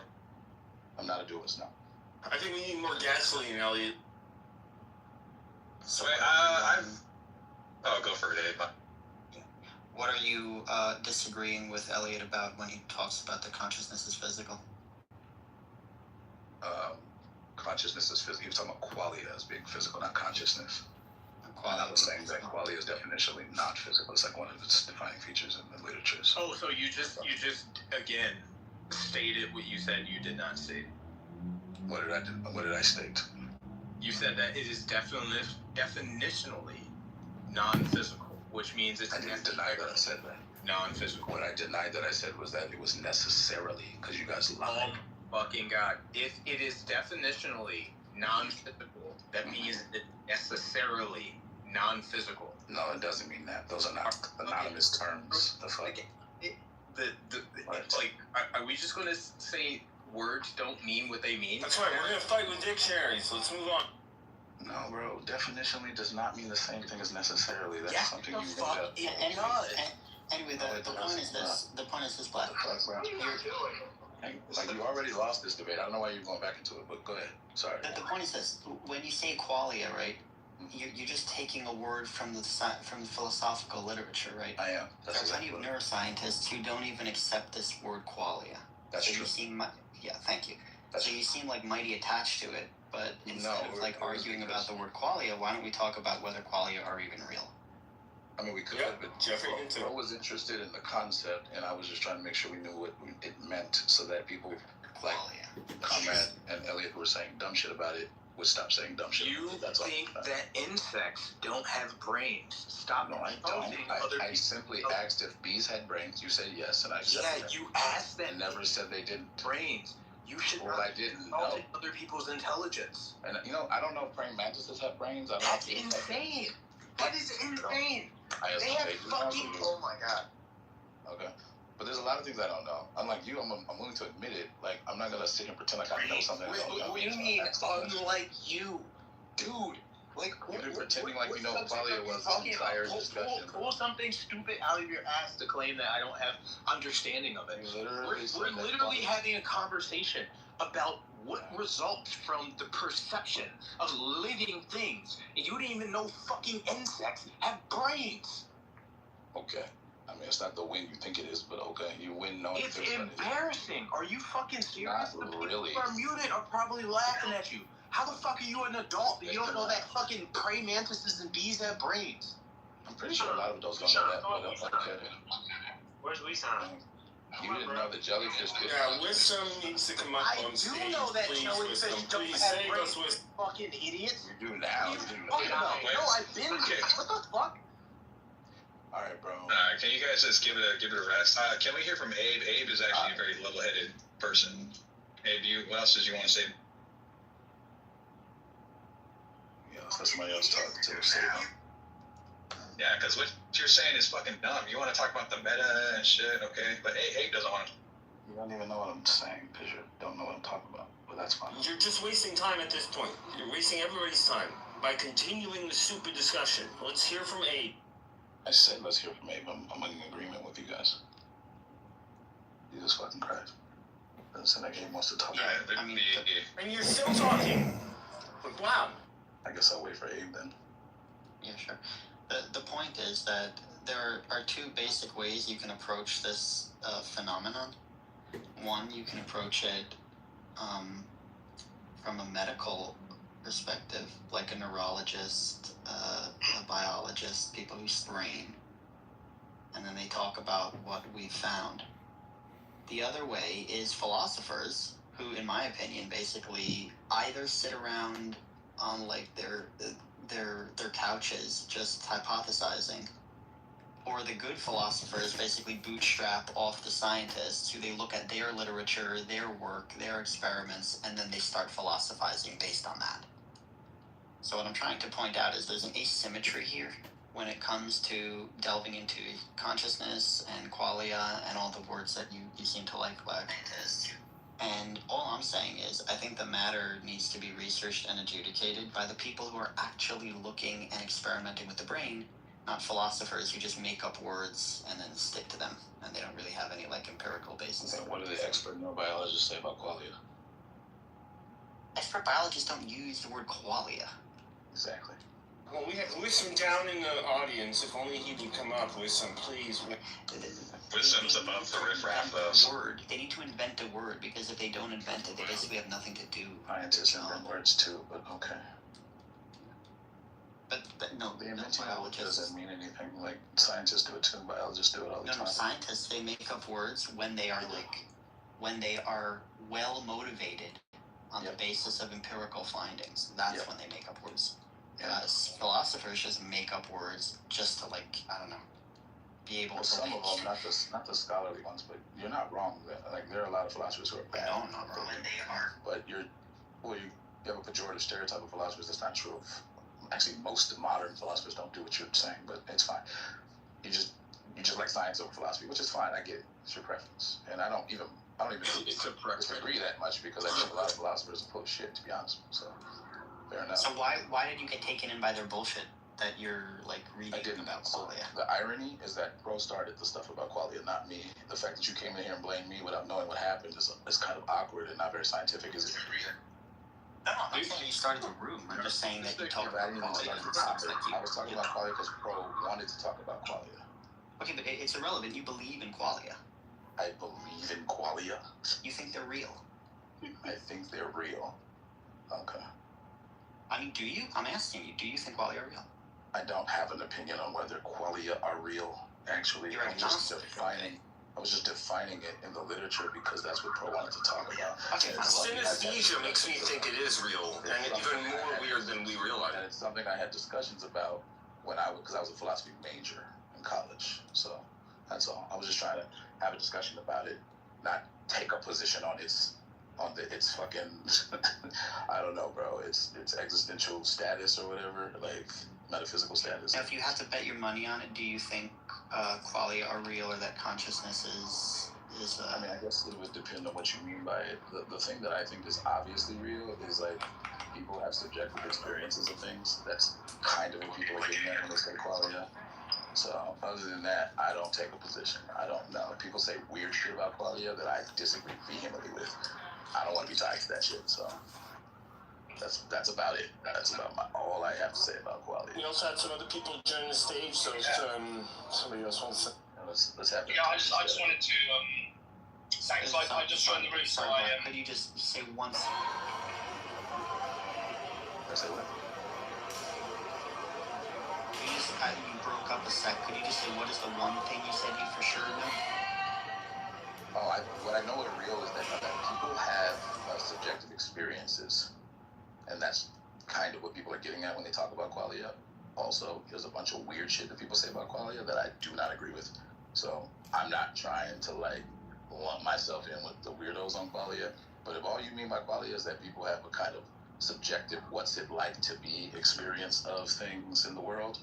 I'm not a dualist now. I think we need more gasoline, Elliot. So, go for it, Abe. What are you disagreeing with Elliot about when he talks about the consciousness is physical? Consciousness is physical. He was talking about qualia as being physical, not consciousness. And I was saying that qualia is definitionally not physical. It's like one of its defining features in the literature. Oh, so you just again stated what you said you did not state. What did I state? You said that it is definitionally non-physical, which means it's. I didn't deny that I said that. Non-physical. What I denied that I said was that it was necessarily, because you guys lied. Oh, fucking God. If it is definitionally non-physical, that means it's necessarily non-physical. No, it doesn't mean that. Those are not anonymous terms. The fuck? Are we just going to say words don't mean what they mean? That's right. We're going to fight with dictionaries. Let's move on. No, bro. Definitionally does not mean the same thing as necessarily. That's something you fuck it Anyway, the point is this. The point is this, Black. Like, you already lost this debate. I don't know why you're going back into it, but go ahead. Sorry. The point is this. When you say qualia, right, you're just taking a word from the philosophical literature, right? I am. There are plenty of neuroscientists who don't even accept this word qualia. That's true. Thank you. You seem like mighty attached to it, but instead of arguing about the word qualia, why don't we talk about whether qualia are even real? I mean, we could, but Jeffrey I was interested in the concept, and I was just trying to make sure we knew what it meant, so that people like Comrade and Elliot who were saying dumb shit about it would stop saying dumb shit. You think that insects don't have brains? Stop. No, I don't. I simply asked if bees had brains. You said yes, and I said you asked them. And never said they didn't. Brains. You should not I didn't know other people's intelligence. And I don't know if praying mantises have brains. That's insane. That is insane. They have fucking. Oh my God. Okay. But there's a lot of things I don't know. Unlike you, I'm willing to admit it. Like, I'm not gonna sit here and pretend like I know something. What do you mean, unlike you, dude? Like, you've been pretending like you know what qualia was the entire discussion. Pull something stupid out of your ass to claim that I don't have understanding of it. We're literally having a conversation about what results from the perception of living things? And you didn't even know fucking insects have brains. Okay. I mean, it's not the win you think it is, but okay, you win knowing It's embarrassing. Are you fucking serious? Not The people really. who are muted are probably laughing at you. How the fuck are you an adult and you don't know that fucking praying mantises and bees have brains? I'm pretty sure a lot of adults don't know that, but okay. Where's Lisan? You didn't know the jellyfish did. Yeah, Wisdom needs to come up on stage. I do know that please, jellyfish Wisdom. don't Please have save brains. us, Wisdom. Fucking idiots. You do now. You fucking no, I've been here. What the fuck? All right, bro. Can you guys just give it a rest? Can we hear from Abe? Abe is actually a very level-headed person. Abe, what else did you want to say? Yeah, let's let somebody else talk to us. Yeah, because what you're saying is fucking dumb. You want to talk about the meta and shit, okay? But Abe doesn't want to. You don't even know what I'm saying because you don't know what I'm talking about. But that's fine. You're just wasting time at this point. You're wasting everybody's time by continuing the stupid discussion. Let's hear from Abe. I said let's hear from Abe. I'm in agreement with you guys. You just fucking cried. Doesn't sound like Abe wants to talk. Yeah, I mean, and you're still talking. But wow. I guess I'll wait for Abe then. Yeah, sure. The point is that there are two basic ways you can approach this phenomenon. One, you can approach it from a medical perspective, like a neurologist, a biologist, people who strain, and then they talk about what we found. The other way is philosophers who, in my opinion, basically either sit around on like their couches just hypothesizing, or the good philosophers basically bootstrap off the scientists who they look at their literature, their work, their experiments, and then they start philosophizing based on that. So what I'm trying to point out is there's an asymmetry here when it comes to delving into consciousness and qualia and all the words that you seem to like. And all I'm saying is I think the matter needs to be researched and adjudicated by the people who are actually looking and experimenting with the brain, not philosophers who just make up words and then stick to them, and they don't really have any like empirical basis. Okay, what do the expert neurobiologists say about qualia? Expert biologists don't use the word qualia. Exactly. Well, we have Wisdom down in the audience. If only he would come up, Wisdom, please. Wisdom's above the riffraff word. They need to invent a word, because if they don't invent it, they basically have nothing to do. Scientists invent words too, but okay. But no, the inventing doesn't mean anything. Like scientists do it too, biologists do it all the time. No, scientists, they make up words when they are well motivated on the basis of empirical findings. That's when they make up words. Philosophers just make up words just to I don't know, be able to. Some of them, not the scholarly ones, but you're not wrong. Like there are a lot of philosophers who are bad. No, I'm not wrong. They are. But you have a pejorative stereotype of philosophers that's not true. Actually, most modern philosophers don't do what you're saying, but it's fine. You just like science over philosophy, which is fine. I get it. It's your preference, and I don't even disagree that much because I think a lot of philosophers are full of shit, to be honest. So. Fair enough. So why did you get taken in by their bullshit that you're reading about qualia? The irony is that Pro started the stuff about qualia, not me. The fact that you came in here and blamed me without knowing what happened is kind of awkward and not very scientific, is it? No, I'm not saying you started the room. I'm just saying that you talked about qualia. I was talking about qualia because Pro wanted to talk about qualia. Okay, but it's irrelevant. You believe in qualia. I believe in qualia. You think they're real? I think they're real. Okay. I mean, do you? I'm asking you, do you think qualia are real? I don't have an opinion on whether qualia are real. Actually, I was just defining it in the literature because that's what Pro wanted to talk about. Okay, synesthesia makes me think it is real, and even more weird than we realize. And it's something I had discussions about because I was a philosophy major in college. So that's all. I was just trying to have a discussion about it, not take a position on its fucking I don't know, bro. It's existential status or whatever, like metaphysical status. Now, if you had to bet your money on it, do you think qualia are real, or that consciousness is? I mean, I guess it would depend on what you mean by it. The thing that I think is obviously real is people have subjective experiences of things. That's kind of what people are getting at when they say qualia. So other than that, I don't take a position. I don't know. People say weird shit about qualia that I disagree vehemently with. I don't want to be tied to that shit. So that's about it. That's about all I have to say about qualia. We also had some other people join the stage, so somebody else wants to. Let's have. Yeah, I just wanted to thanks. I just joined the room, so Could you just say once? Say what? You broke up a sec. Could you just say what is the one thing you said you for sure know? What I know are real is that people have subjective experiences, and that's kind of what people are getting at when they talk about qualia. Also, there's a bunch of weird shit that people say about qualia that I do not agree with. So I'm not trying to like lump myself in with the weirdos on qualia. But if all you mean by qualia is that people have a kind of subjective what's it like to be experience of things in the world,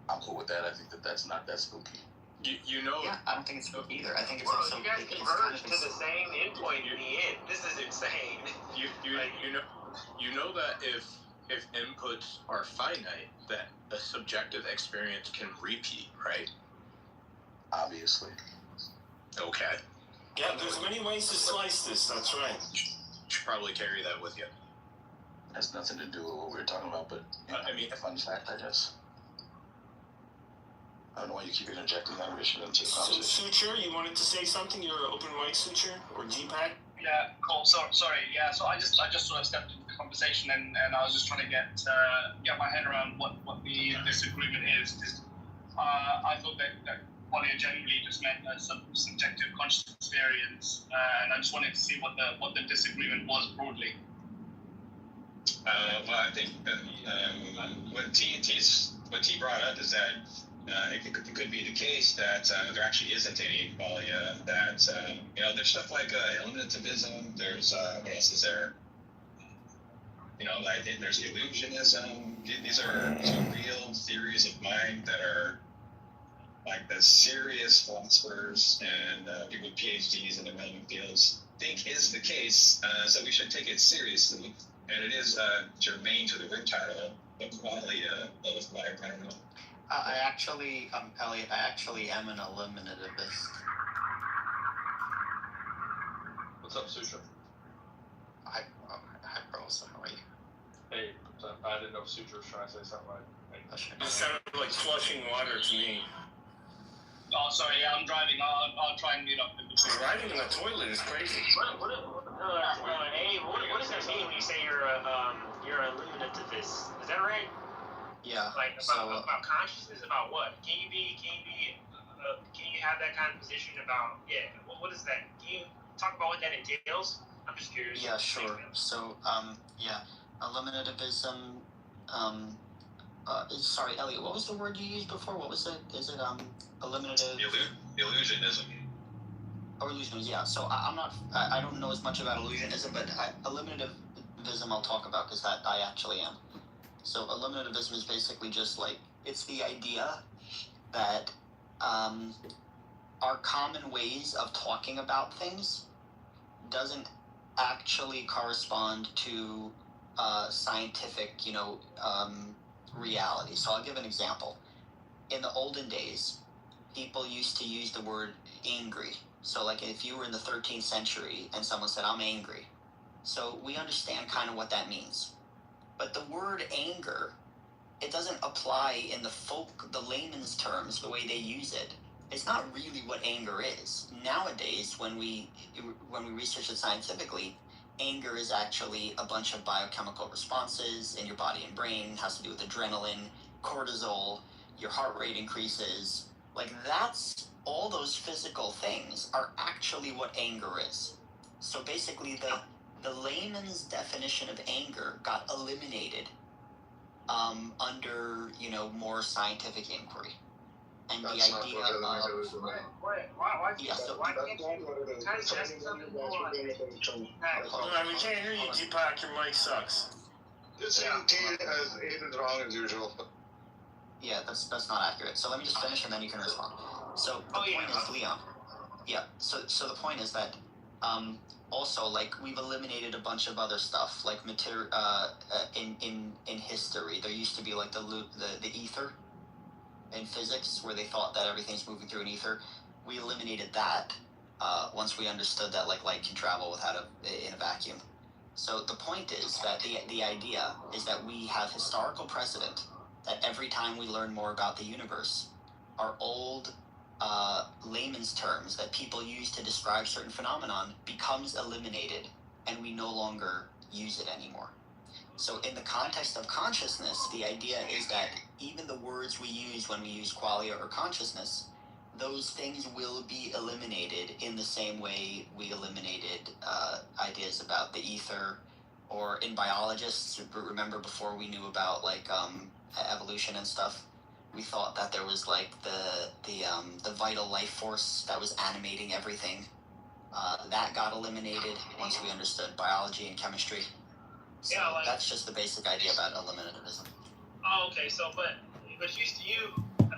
I'm cool with that. I think that's not that spooky. You know, yeah, I don't think it's spooky either. I think it's well, also you guys converge to the same endpoint in the end. This is insane. You know that if inputs are finite, that a subjective experience can repeat, right? Obviously. Okay. Yeah, there's many ways to slice this. That's right. Should probably carry that with you. Has nothing to do with what we were talking about, but I mean, a fun fact, I guess. I don't know why you keep interjecting that issue into the conversation. Suture, you wanted to say something? You're an open mic, Suture, or Deepak? Yeah, cool. Sorry. Yeah, so I just sort of stepped into the conversation and I was just trying to get my head around what the disagreement is. Because I thought that qualia generally just meant some subjective conscious experience, and I just wanted to see what the disagreement was broadly. Well, I think what T brought up is that it could be the case that there actually isn't any qualia. That there's stuff like eliminativism. There's what else is there? Like there's illusionism. These are real theories of mind that are like the serious philosophers and people with PhDs in the relevant fields think is the case. So we should take it seriously. And it is germane to the room title, the qualia of life. I don't know. Elliot, I actually am an eliminativist. What's up, Sutra? Hi, Bros. How are you? Hey, I didn't know if Sutra was trying to say something. It sounded like flushing water to me. Oh, sorry. Yeah, I'm driving. I'll try and mute up. Riding in the toilet is crazy. What does that mean when you say you're illuminativist? Is that right? Yeah. Like about consciousness, about what? Can you have that kind of position about what is that? Can you talk about what that entails? I'm just curious. Yeah, sure. So eliminativism. Sorry, Elliot. What was the word you used before? What was it? Is it eliminative? Illusionism. Oh, illusionism. Yeah. So I don't know as much about illusionism, but eliminativism I'll talk about because that I actually am. So eliminativism is basically just like it's the idea that our common ways of talking about things doesn't actually correspond to scientific, reality. So I'll give an example. In the olden days, people used to use the word angry. So like if you were in the 13th century and someone said, I'm angry. So we understand kind of what that means. But the word anger, it doesn't apply in the layman's terms, the way they use it. It's not really what anger is. Nowadays, when we research it scientifically, anger is actually a bunch of biochemical responses in your body and brain. It has to do with adrenaline, cortisol, your heart rate increases. Like that's all those physical things are actually what anger is. So basically the layman's definition of anger got eliminated under, more scientific inquiry. And that's the idea of we can't hear you, Deepak. Your mic sucks. This is wrong as usual. Yeah, that's not accurate. So let me just finish and then you can respond. So the point is, Leon. Yeah. So the point is that also like we've eliminated a bunch of other stuff like material in history. There used to be like the ether in physics where they thought that everything's moving through an ether. We eliminated that once we understood that like light can travel in a vacuum. So the point is that the idea is that we have historical precedent that every time we learn more about the universe, our old layman's terms that people use to describe certain phenomenon becomes eliminated, and we no longer use it anymore. So in the context of consciousness, the idea is that even the words we use when we use qualia or consciousness, those things will be eliminated in the same way we eliminated ideas about the ether, or in biologists, remember before we knew about like evolution and stuff, we thought that there was like the vital life force that was animating everything. That got eliminated once we understood biology and chemistry. So yeah, like, that's just the basic idea about eliminativism. Oh, okay. So, but you,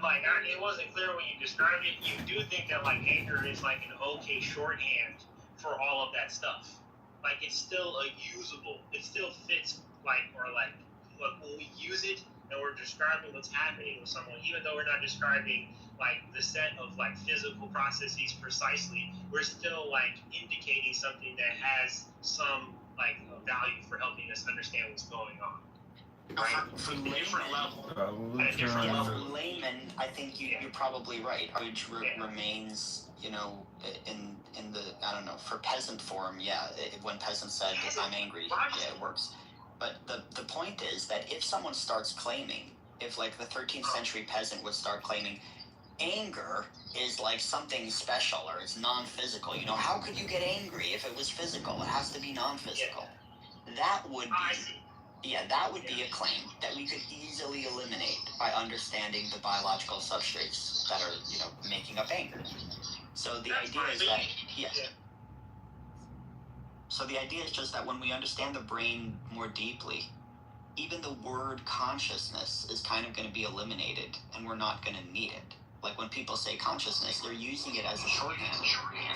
like, it wasn't clear when you described it. You do think that like anger is like an okay shorthand for all of that stuff. Like, it's still a usable. It still fits like, or like, look, when we use it and we're describing what's happening with someone, even though we're not describing like the set of like physical processes precisely, we're still like indicating something that has some like value for helping us understand what's going on. Right? For different level. For layman, I think you're probably right. Which remains, you know, in the, I don't know, for peasant form, when peasant said, I'm angry, it works. But the point is that if someone starts claiming, if like the 13th century peasant would start claiming, anger is like something special or it's non-physical, you know, how could you get angry if it was physical? It has to be non-physical. That would be a claim that we could easily eliminate by understanding the biological substrates that are, you know, making up anger. So the idea is that, So the idea is just that when we understand the brain more deeply, even the word consciousness is kind of going to be eliminated, and we're not going to need it. Like when people say consciousness, they're using it as a shorthand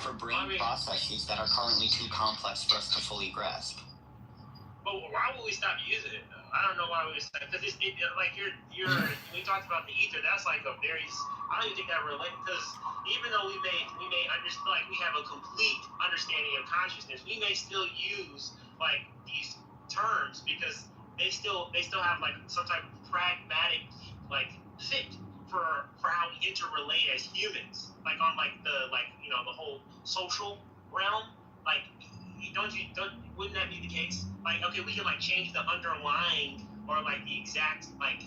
for brain processes that are currently too complex for us to fully grasp. But why would we stop using it? I don't know why we would stop. Because like we talked about the ether. That's like a very. I don't even think that relates, because even though we may understand, like we have a complete understanding of consciousness, we may still use like these terms because they still have like some type of pragmatic like fit for how we interrelate as humans, like on like the whole social realm. Like, wouldn't that be the case? Like, okay, we can like change the underlying or like the exact like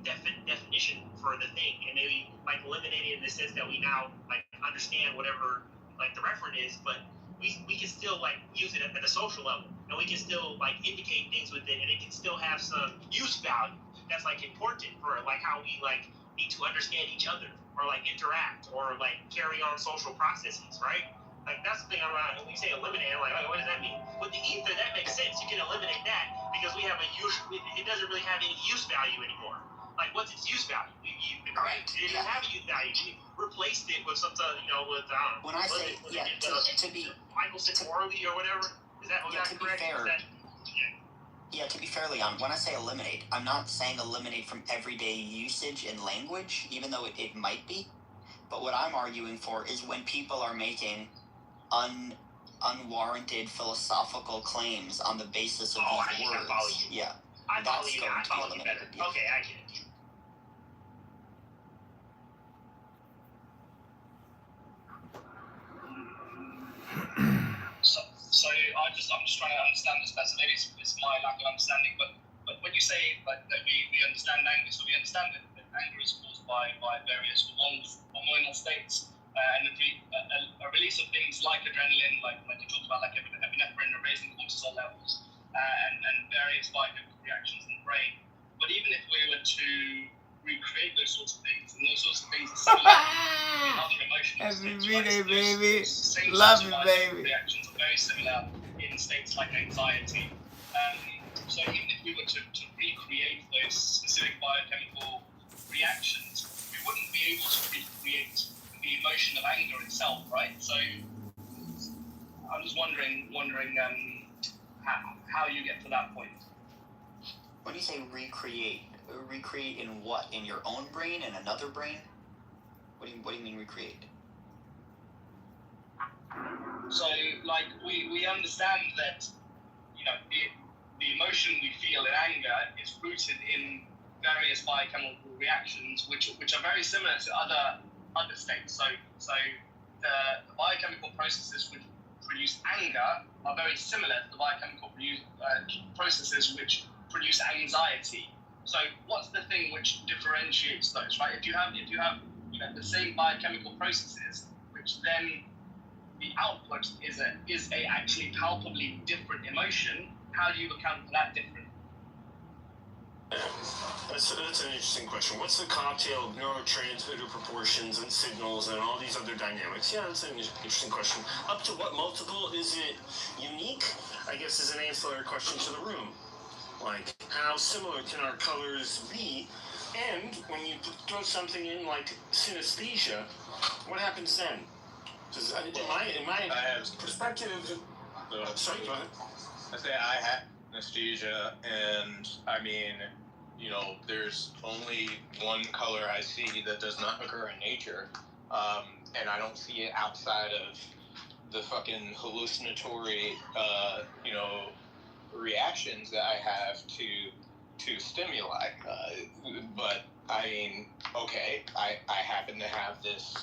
definition for the thing, and maybe like eliminate it in the sense that we now like understand whatever like the referent is, but we can still like use it at the social level, and we can still like indicate things with it, and it can still have some use value that's like important for like how we like need to understand each other or like interact or like carry on social processes, right? Like that's the thing when you say eliminate, I'm like, oh, what does that mean? With the ether, that makes sense. You can eliminate that because we have a use. It doesn't really have any use value anymore. Like, what's its use value? Right? It didn't have a use value. You replaced it with some, with when I say to be Michael Orley or whatever. Is that correct? To be fair, Leon, when I say eliminate, I'm not saying eliminate from everyday usage in language, even though it might be. But what I'm arguing for is when people are making unwarranted philosophical claims on the basis of these words. That's going to be eliminated. Okay, I get it. So I'm just trying to understand this better. Maybe it's my lack of understanding, but when you say like that we understand anger, so we understand that anger is caused by various hormonal states, and a release of things like adrenaline, like you talked about, like epinephrine, or raising cortisol levels, and various biochemical reactions in the brain. But even if we were to recreate those sorts of things, and those sorts of things are similar in other emotional states, baby. Same Love sorts you, of baby. reactions are very similar in states like anxiety. So even if we were to recreate those specific biochemical reactions, we wouldn't be able to recreate the emotion of anger itself, right? So I'm just wondering how you get to that point. When you say recreate in what? In your own brain? In another brain? What do you mean recreate? So, like, we understand that, you know, the emotion we feel in anger is rooted in various biochemical reactions, which are very similar to other states. So the biochemical processes which produce anger are very similar to the biochemical processes which produce anxiety. So what's the thing which differentiates those, right? If you have you know, the same biochemical processes, which then the output is a actually palpably different emotion, how do you account for that difference? That's an interesting question. What's the cocktail of neurotransmitter proportions and signals and all these other dynamics? Yeah, that's an interesting question. Up to what multiple is it unique? I guess is an ancillary question to the room. Like, how similar can our colors be? And when you throw something in like synesthesia, what happens then? Because in my perspective, sorry, go ahead. I say I have synesthesia, and I mean, you know, there's only one color I see that does not occur in nature, and I don't see it outside of the fucking hallucinatory, you know, reactions that I have to stimuli. But I mean, okay, I happen to have this,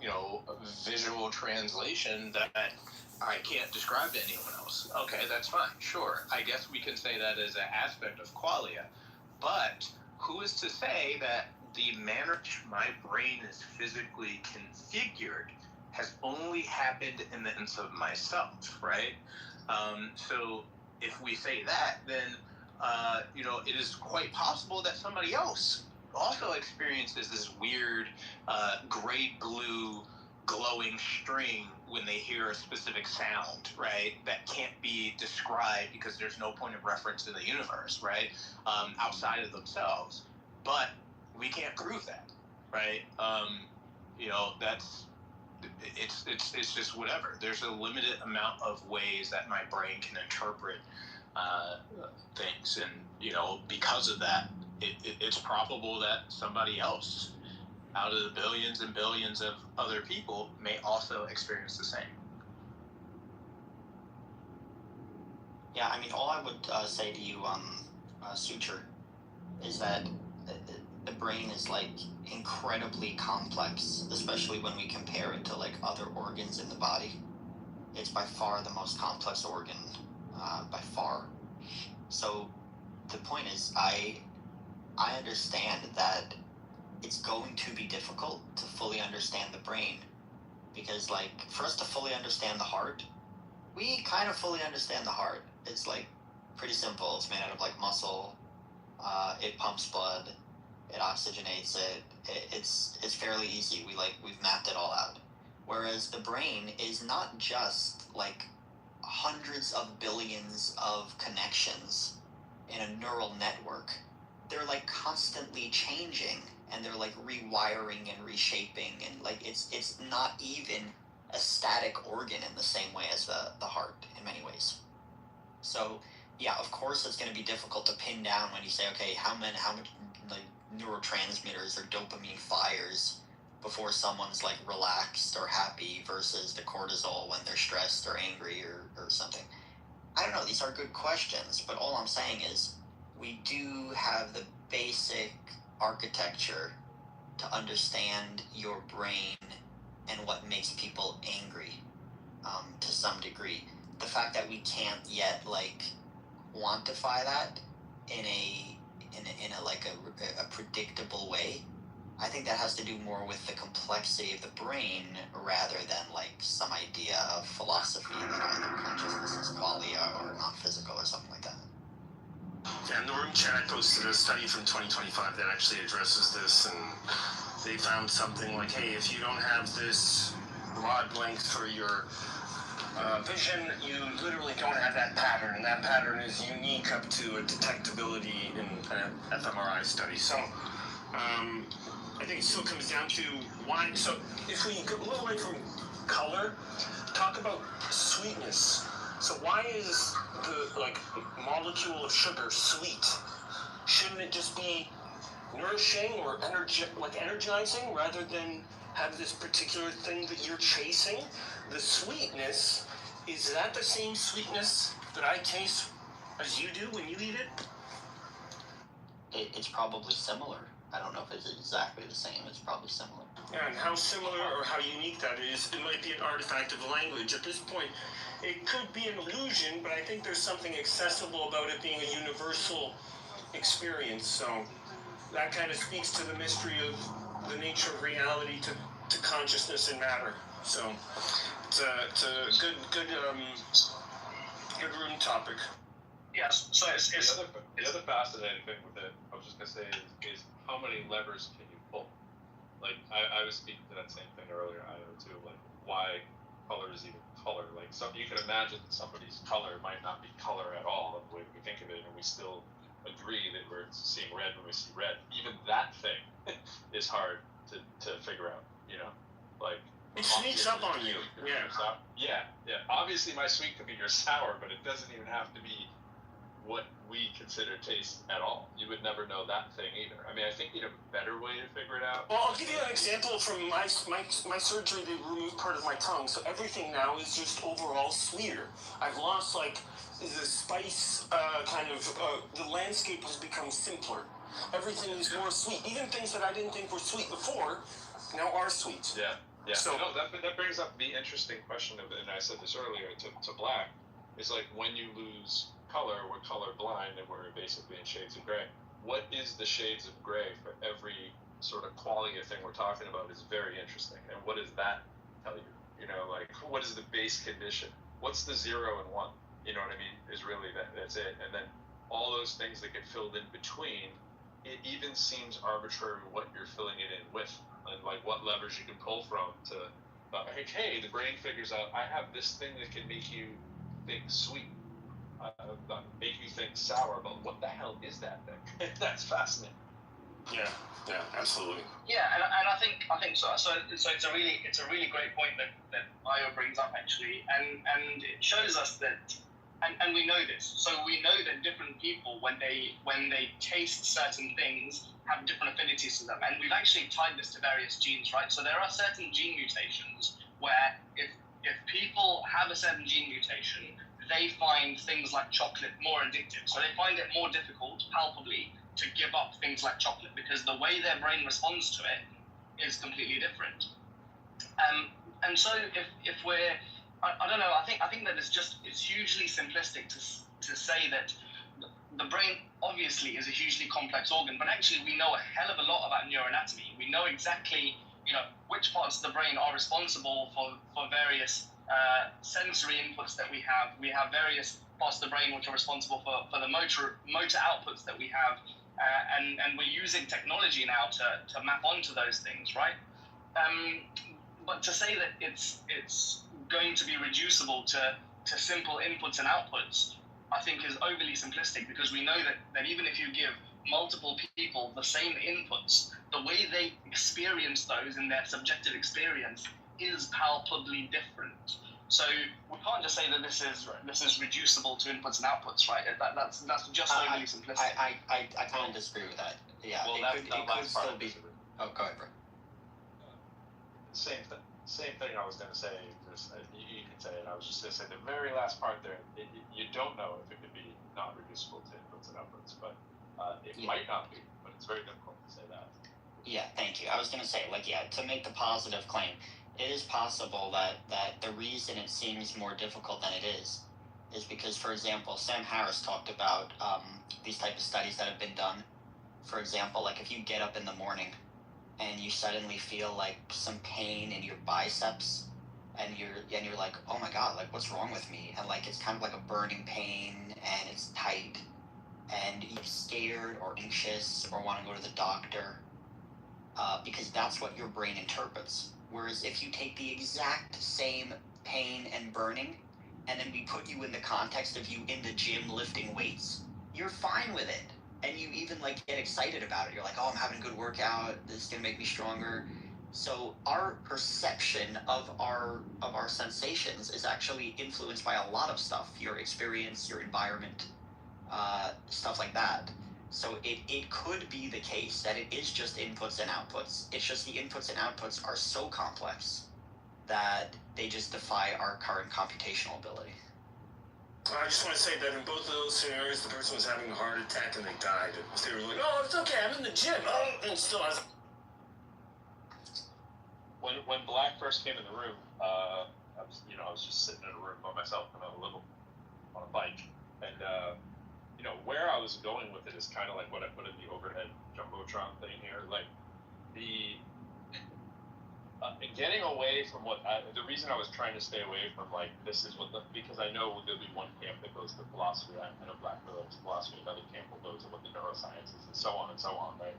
you know, visual translation that I can't describe to anyone else. Okay, that's fine. Sure. I guess we can say that as an aspect of qualia. But who is to say that the manner in which my brain is physically configured has only happened in the sense of myself, right? So if we say that, then, you know, it is quite possible that somebody else also experiences this weird gray-blue glowing string when they hear a specific sound, right, that can't be described because there's no point of reference in the universe, right, outside of themselves. But we can't prove that, right? You know, it's just whatever. There's a limited amount of ways that my brain can interpret things, and, you know, because of that, it's probable that somebody else out of the billions and billions of other people may also experience the same. Yeah, I mean, all I would say to you, Suture, is that the brain is, like, incredibly complex, especially when we compare it to, like, other organs in the body. It's by far the most complex organ, by far. So the point is, I understand that it's going to be difficult to fully understand the brain, because, like, for us to fully understand the heart, we kind of fully understand the heart. It's, like, pretty simple. It's made out of, like, muscle. It pumps blood. It oxygenates it. It's fairly easy. We've mapped it all out. Whereas the brain is not just, like, hundreds of billions of connections in a neural network. They're, like, constantly changing, and they're, like, rewiring and reshaping, and, like, it's not even a static organ in the same way as the heart in many ways. So yeah, of course it's going to be difficult to pin down when you say, okay, how much like neurotransmitters or dopamine fires before someone's, like, relaxed or happy versus the cortisol when they're stressed or angry or something. I don't know, these are good questions, but all I'm saying is we do have the basic architecture to understand your brain and what makes people angry, to some degree. The fact that we can't yet, like, quantify that in a predictable way, I think that has to do more with the complexity of the brain rather than, like, some idea of philosophy that either consciousness is qualia or non-physical or something like that. Yeah, in the room chat posted a study from 2025 that actually addresses this, and they found something like, hey, if you don't have this rod length for your vision, you literally don't have that pattern, and that pattern is unique up to a detectability in an fMRI study. So I think it still comes down to why. So if we go a little away from color, talk about sweetness. So why is the, like, molecule of sugar sweet? Shouldn't it just be nourishing or energizing rather than have this particular thing that you're chasing. The sweetness, is that the same sweetness that I taste as you do when you eat it? It's probably similar. I don't know if it's exactly the same. It's probably similar. Yeah, and how similar or how unique that is, it might be an artifact of language. At this point, it could be an illusion, but I think there's something accessible about it being a universal experience. So that kind of speaks to the mystery of the nature of reality to consciousness and matter. So it's a good room topic. Yes. So it's the other fascinating thing with it, I was just gonna say, is how many levers can you pull? Like I was speaking to that same thing earlier, I know too. Like why color is even color? Like you can imagine that somebody's color might not be color at all, the way we think of it, and we still agree that we're seeing red when we see red. Even that thing is hard to figure out. You know, like it sneaks up on you. Yeah. Obviously, my sweet could be your sour, but it doesn't even have to be what we consider taste at all. You would never know that thing either. I mean, I think you'd have a better way to figure it out. Well, I'll give you an example from my surgery. They removed part of my tongue, so everything now is just overall sweeter. I've lost the spice the landscape has become simpler. Everything is more sweet. Even things that I didn't think were sweet before now are sweet. Yeah. So that brings up the interesting question of, and I said this earlier to Black, is like when you lose color, we're color blind and we're basically in shades of gray. What is the shades of gray for every sort of qualia thing we're talking about is very interesting. And what does that tell you? You know, like what is the base condition? What's the 0 and 1? You know what I mean? Is really that's it. And then all those things that get filled in between, it even seems arbitrary what you're filling it in with, and like what levers you can pull from to hey, the brain figures out I have this thing that can make you think sweet. Make you think sour, but what the hell is that thing? That's fascinating. Yeah, absolutely. Yeah, and I think so. So it's a really great point that Io brings up actually, and it shows us that, and we know this. So we know that different people when they taste certain things have different affinities to them, and we've actually tied this to various genes, right? So there are certain gene mutations where if people have a certain gene mutation, they find things like chocolate more addictive. So they find it more difficult, palpably, to give up things like chocolate because the way their brain responds to it is completely different. And so if we're, I don't know, I think that it's hugely simplistic to say that the brain obviously is a hugely complex organ, but actually we know a hell of a lot about neuroanatomy. We know exactly, which parts of the brain are responsible for various sensory inputs that we have. We have various parts of the brain which are responsible for the motor outputs that we have, and we're using technology now to map onto those things, right? But to say that it's going to be reducible to simple inputs and outputs, I think is overly simplistic, because we know that even if you give multiple people the same inputs, the way they experience those in their subjective experience is palpably different. So we can't just say that this is reducible to inputs and outputs, right? That's just overly simplistic. I kind of disagree with that. Yeah, well, it could still be. Oh, go ahead, bro. Same thing I was going to say. You can say it. I was just going to say the very last part there. You don't know if it could be not reducible to inputs and outputs, but it might not be. But it's very difficult to say that. Yeah, thank you. I was going to say, to make the positive claim, it is possible that the reason it seems more difficult than it is because, for example, Sam Harris talked about these type of studies that have been done. For example, like if you get up in the morning and you suddenly feel like some pain in your biceps, and you're like, oh my god, like what's wrong with me? And like it's kind of like a burning pain and it's tight, and you're scared or anxious or want to go to the doctor, because that's what your brain interprets. Whereas if you take the exact same pain and burning, and then we put you in the context of you in the gym lifting weights, you're fine with it. And you even like get excited about it. You're like, oh, I'm having a good workout. This is gonna make me stronger. So our perception of our sensations is actually influenced by a lot of stuff. Your experience, your environment, stuff like that. So it could be the case that it is just inputs and outputs. It's just the inputs and outputs are so complex that they just defy our current computational ability. I just want to say that in both of those scenarios, the person was having a heart attack and they died. They were like, "Oh, it's okay, I'm in the gym." Oh, and still has. When Black first came in the room, I was just sitting in a room by myself on a bike, and where I was going with it is kind of like what I put in the overhead jumbotron thing here, like the getting away from the reason I was trying to stay away from like this is because I know there'll be one camp that goes to philosophy, I know Black goes to philosophy, another camp will go to what the neuroscience is, and so on, right?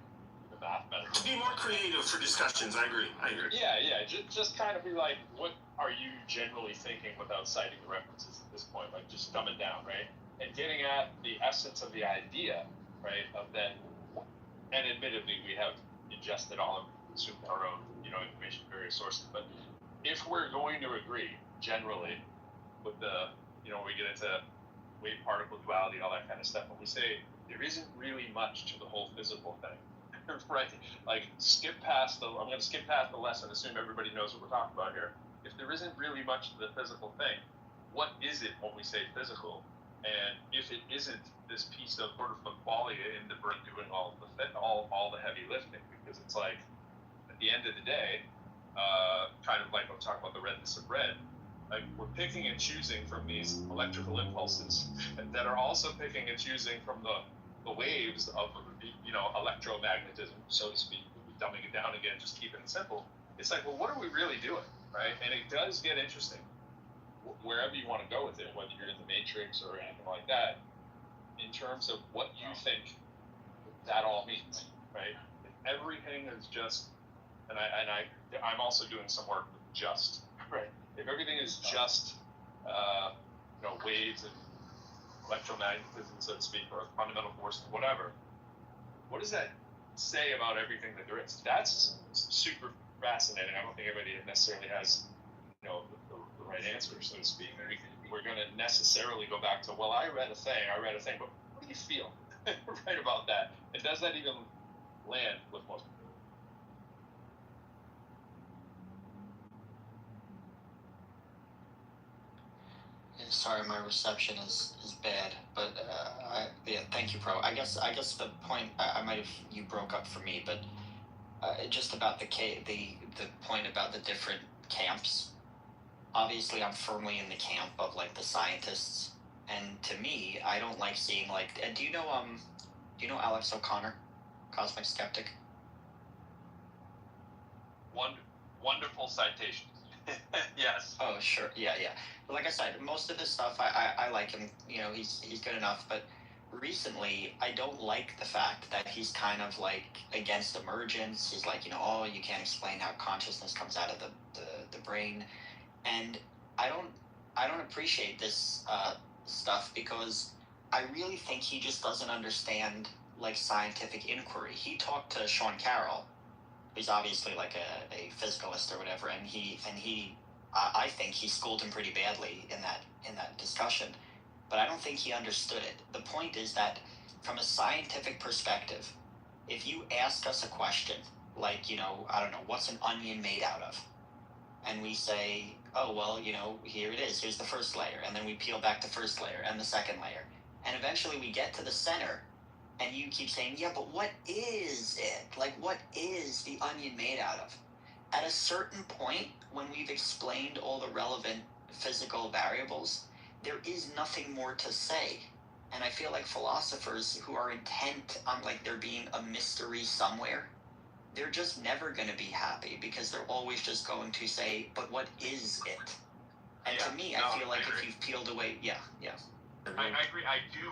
The mathematics. To be more creative for discussions, I agree. Yeah. Just kind of be like, what are you generally thinking without citing the references at this point? Like just dumb it down, right? And getting at the essence of the idea, right? Of that, and admittedly, we have ingested all and consumed our own, information from various sources. But if we're going to agree generally with the, we get into wave particle duality, all that kind of stuff, and we say there isn't really much to the whole physical thing. Right, like I'm going to skip past the lesson, assume everybody knows what we're talking about here. If there isn't really much to the physical thing, what is it when we say physical? And if it isn't this piece of sort of qualia in the brain doing all the heavy lifting, because it's like at the end of the day, kind of like I'm talking about the redness of red, like we're picking and choosing from these electrical impulses that are also picking and choosing from the waves of electromagnetism, so to speak. Dumbing it down again, just keeping it simple. It's like, well, what are we really doing, right? And it does get interesting wherever you want to go with it, whether you're in the Matrix or anything like that, in terms of what you think that all means, right? If everything is just, and I'm also doing some work with just, right? If everything is just, waves and electromagnetism, so to speak, or fundamental forces, whatever, what does that say about everything that there is? That's super fascinating. I don't think everybody necessarily has, the right answer, so to speak. We're going to necessarily go back to, well, I read a thing, but what do you feel right about that? And does that even land with most people? Sorry, my reception is bad, but thank you, Pro. I guess the point you broke up for me, but just about the point about the different camps. Obviously, I'm firmly in the camp of like the scientists, and to me, I don't like seeing like. Do you know Alex O'Connor, Cosmic Skeptic? Wonderful citation. Yes. Oh, sure. Yeah. Like I said, most of this stuff, I like him. He's good enough. But recently, I don't like the fact that he's kind of like against emergence. He's like, you can't explain how consciousness comes out of the brain. And I don't appreciate this stuff because I really think he just doesn't understand like scientific inquiry. He talked to Sean Carroll, who's obviously like a physicalist or whatever, and I think he schooled him pretty badly in that discussion, but I don't think he understood it. The point is that from a scientific perspective, if you ask us a question like, I don't know, what's an onion made out of? And we say, oh, well, here it is. Here's the first layer. And then we peel back the first layer and the second layer. And eventually we get to the center. And you keep saying, yeah, but what is it? Like, what is the onion made out of? At a certain point, when we've explained all the relevant physical variables, there is nothing more to say. And I feel like philosophers who are intent on, like, there being a mystery somewhere, they're just never going to be happy because they're always just going to say, but what is it? And to me, I feel like if you've peeled away, yeah. I agree. I do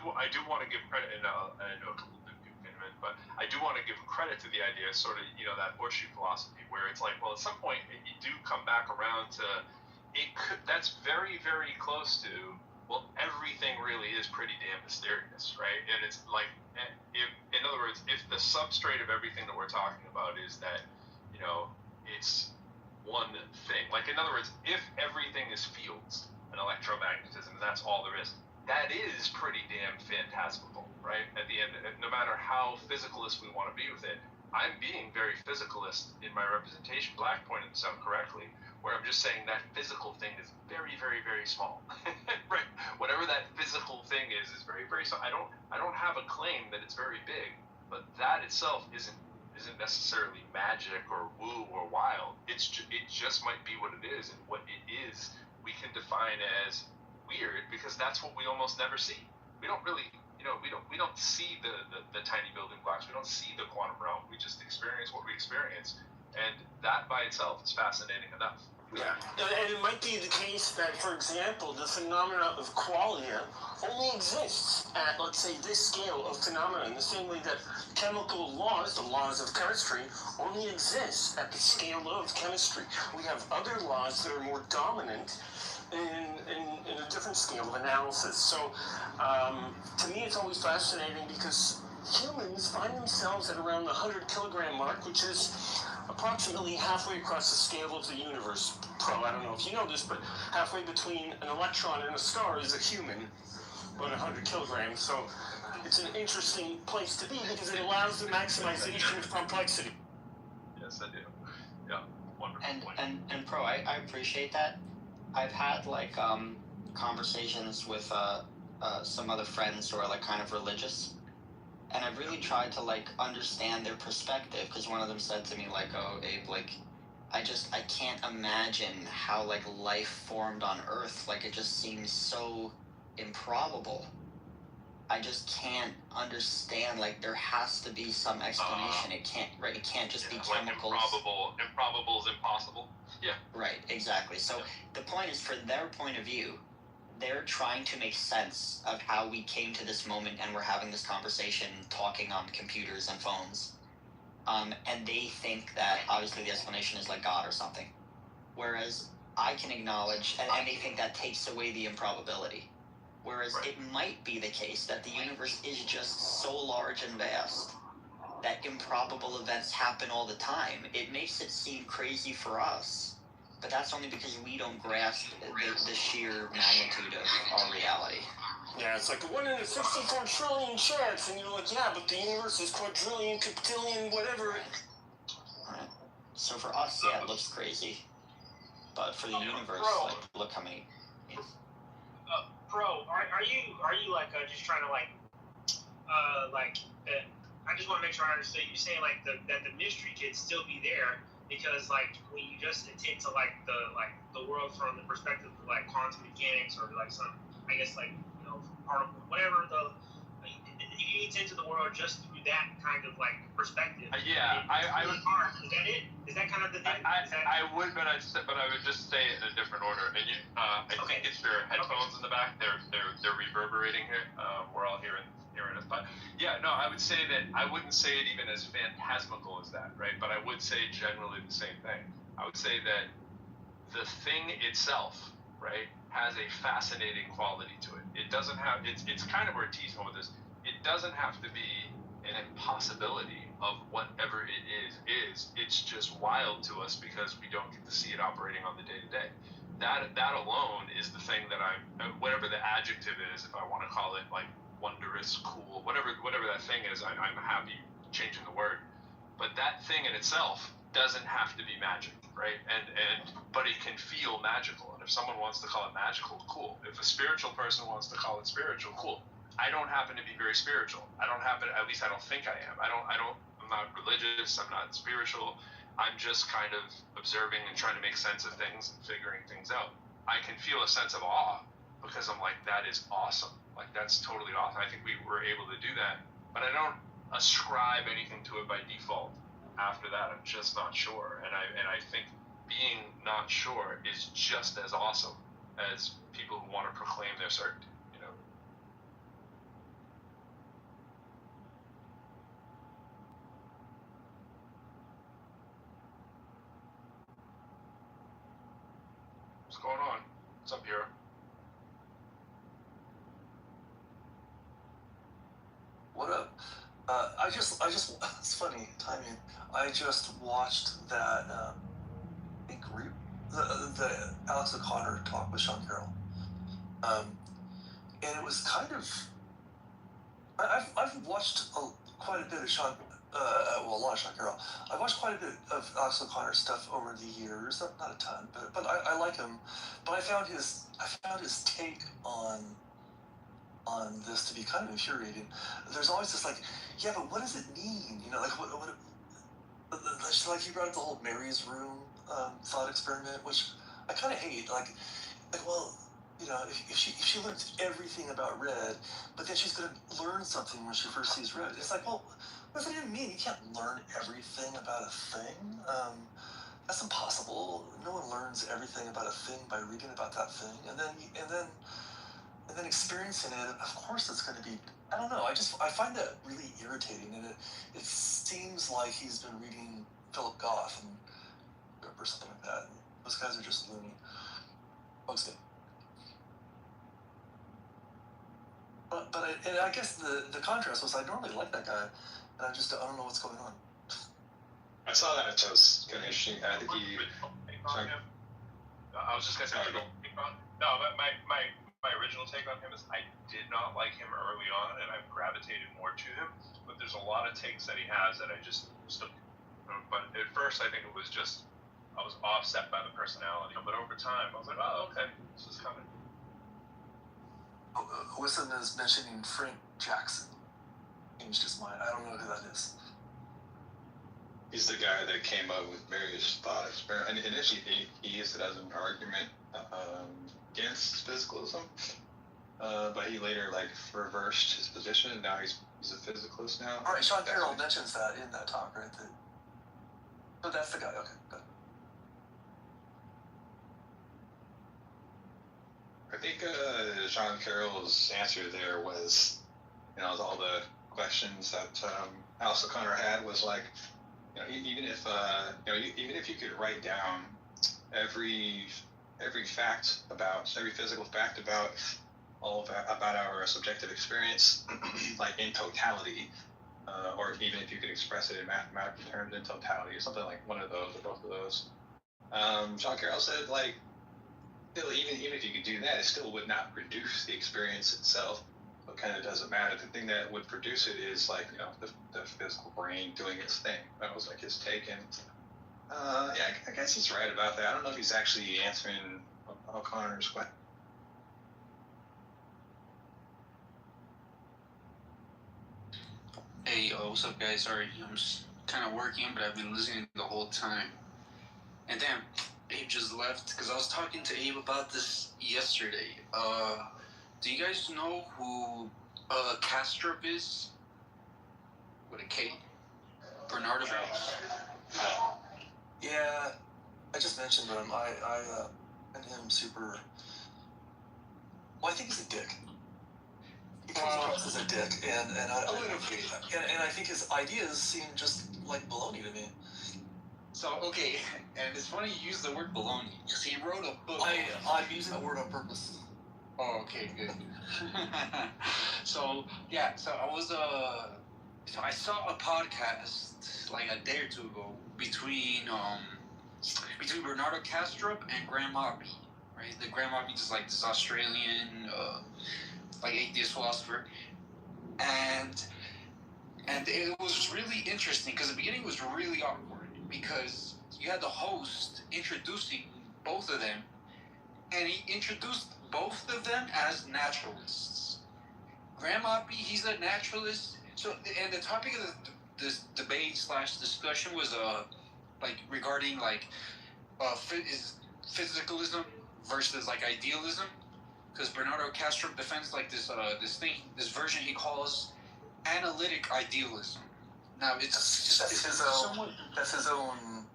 want to give credit, and I know a couple of people came in, but I do want to give credit to the idea, sort of, that horseshoe philosophy, where it's like, well, at some point you do come back around to it. That's very, very close to, well, everything really is pretty damn mysterious, right? And it's like, in other words, if the substrate of everything that we're talking about is that, it's one thing. Like, in other words, if everything is fields and electromagnetism, that's all there is. That is pretty damn fantastical. right? At the end, no matter how physicalist we want to be with it, I'm being very physicalist in my representation. Black pointed this out correctly, where I'm just saying that physical thing is very, very, very small, right? Whatever that physical thing is very, very small. I don't have a claim that it's very big, but that itself isn't necessarily magic or woo or wild. It just might be what it is, and what it is we can define as weird because that's what we almost never see. We don't really, we don't see the tiny building blocks. We don't see the quantum realm. We just experience what we experience, and that by itself is fascinating enough. Yeah, and it might be the case that, for example, the phenomena of qualia only exists at, let's say, this scale of phenomena, in the same way that chemical laws, the laws of chemistry, only exist at the scale of chemistry. We have other laws that are more dominant in a different scale of analysis. So, to me, it's always fascinating because humans find themselves at around the 100 kilogram mark, which is approximately halfway across the scale of the universe. I don't know if you know this, but halfway between an electron and a star is a human, about 100 kilograms. So it's an interesting place to be because it allows the maximization of complexity. Yes, I do. Yeah, wonderful. And Pro, I appreciate that. I've had like conversations with some other friends who are like kind of religious. And I've really tried to, like, understand their perspective, because one of them said to me, like, oh, Abe, like, I can't imagine how, like, life formed on Earth. Like, it just seems so improbable. I just can't understand, like, there has to be some explanation. It can't just be chemicals. Improbable is impossible. Yeah. Right, exactly. So the point is, for their point of view, they're trying to make sense of how we came to this moment and we're having this conversation talking on computers and phones. And they think that obviously the explanation is like God or something. Whereas I can acknowledge, and they think that takes away the improbability. Whereas it might be the case that the universe is just so large and vast that improbable events happen all the time. It makes it seem crazy for us. But that's only because we don't grasp the sheer magnitude of our reality. Yeah, it's like a 1 in a 64 trillion chance, and you're like, yeah, but the universe is quadrillion, quintillion, whatever. Right. So for us, yeah, it looks crazy. But for the universe, like, look how many. Bro, are you like just trying to I just want to make sure I understand. You saying like that the mystery can still be there. Because like when you just attend to like the world from the perspective of like quantum mechanics or like some particle whatever you attend to the world just through that kind of like perspective. Yeah, I would. Is that it? Is that kind of the thing? I would, but I would just say it in a different order. And I think it's your headphones in the back. They're reverberating here. We're all hearing it. But yeah, no, I would say that I wouldn't say it even as phantasmical as that, right? But I would say generally the same thing. I would say that the thing itself, right, has a fascinating quality to it. It doesn't have. It's kind of where T's going with this. It doesn't have to be an impossibility of whatever it is. It's just wild to us because we don't get to see it operating on the day-to-day. That alone is the thing that whatever the adjective is, if I want to call it like wondrous, cool, whatever that thing is, I'm happy changing the word. But that thing in itself doesn't have to be magic, right? But it can feel magical. And if someone wants to call it magical, cool. If a spiritual person wants to call it spiritual, cool. I don't happen to be very spiritual. At least I don't think I am. I'm not religious. I'm not spiritual. I'm just kind of observing and trying to make sense of things and figuring things out. I can feel a sense of awe because I'm like, that is awesome. Like, that's totally awesome. I think we were able to do that, but I don't ascribe anything to it by default. After that, I'm just not sure. And I think being not sure is just as awesome as people who want to proclaim their certainty. What's going on? What's up here? What up? I just, it's funny timing. I just watched that, the Alex O'Connor talk with Sean Carroll. And it was kind of I've watched quite a bit of Sean. A lot of Sean Carroll. I've watched quite a bit of Alex O'Connor stuff over the years. Not a ton, but I like him. But I found his take on this to be kind of infuriating. There's always this like, yeah, but what does it mean? You know, like what like he brought up the whole Mary's room thought experiment, which I kind of hate. Like well, you know, if she learns everything about red, but then she's going to learn something when she first sees red. It's like, well, what does that even mean? You can't learn everything about a thing. That's impossible. No one learns everything about a thing by reading about that thing, and then experiencing it. Of course, it's going to be. I don't know. I find that really irritating, and it seems like he's been reading Philip Goff or something like that. And those guys are just loony. Bugs me. But I guess the contrast was I normally like that guy, and I don't know what's going on. I saw that. It was kind of interesting. I think he. Sorry. I was just gonna say. No, my original take on him is I did not like him early on, and I've gravitated more to him. But there's a lot of takes that he has that I just. But at first, I think it was just I was offset by the personality. But over time, I was like, oh, okay, this is coming. Wissam is mentioning Frank Jackson. Changed his mind. I don't know who that is. He's the guy that came up with Mary's thought experiment, and initially he used it as an argument against physicalism, but he later reversed his position, and now he's a physicalist now. All right, Sean Carroll mentions that in that talk, right? But that's the guy. Okay, good. I think Sean Carroll's answer there was, all the questions that Alex O'Connor had was like, even if you could write down every physical fact about about our subjective experience, like in totality, or even if you could express it in mathematical terms in totality, or something like one of those or both of those. Sean Carroll said still, even if you could do that, it still would not produce the experience itself. So it kind of doesn't matter. The thing that would produce it is the physical brain doing its thing. That was his take. And I guess he's right about that. I don't know if he's actually answering O'Connor's question. Hey, what's up, guys? Sorry, I'm just kind of working, but I've been listening the whole time. And damn, Abe just left because I was talking to Abe about this yesterday. Do you guys know who Kastrup is? With a K? Bernardo Bass? Yeah, I just mentioned him. I find him super. Well, I think he's a dick. He comes across as a dick, and I think his ideas seem just like baloney to me. So, okay, and it's funny you use the word baloney, because he wrote a book. I'm using that word on purpose. Oh, okay, good. So I saw a podcast like a day or two ago between Bernardo Kastrup and Graham Hoppy, right? The Graham Hoppy is like this Australian atheist philosopher, and it was really interesting because the beginning was really awkward because you had the host introducing both of them, and he introduced both of them as naturalists. Graham Hoppy, he's a naturalist. So, and the topic of this debate / discussion was regarding is physicalism versus idealism, because Bernardo Kastrup defends this version he calls analytic idealism. Now that's his own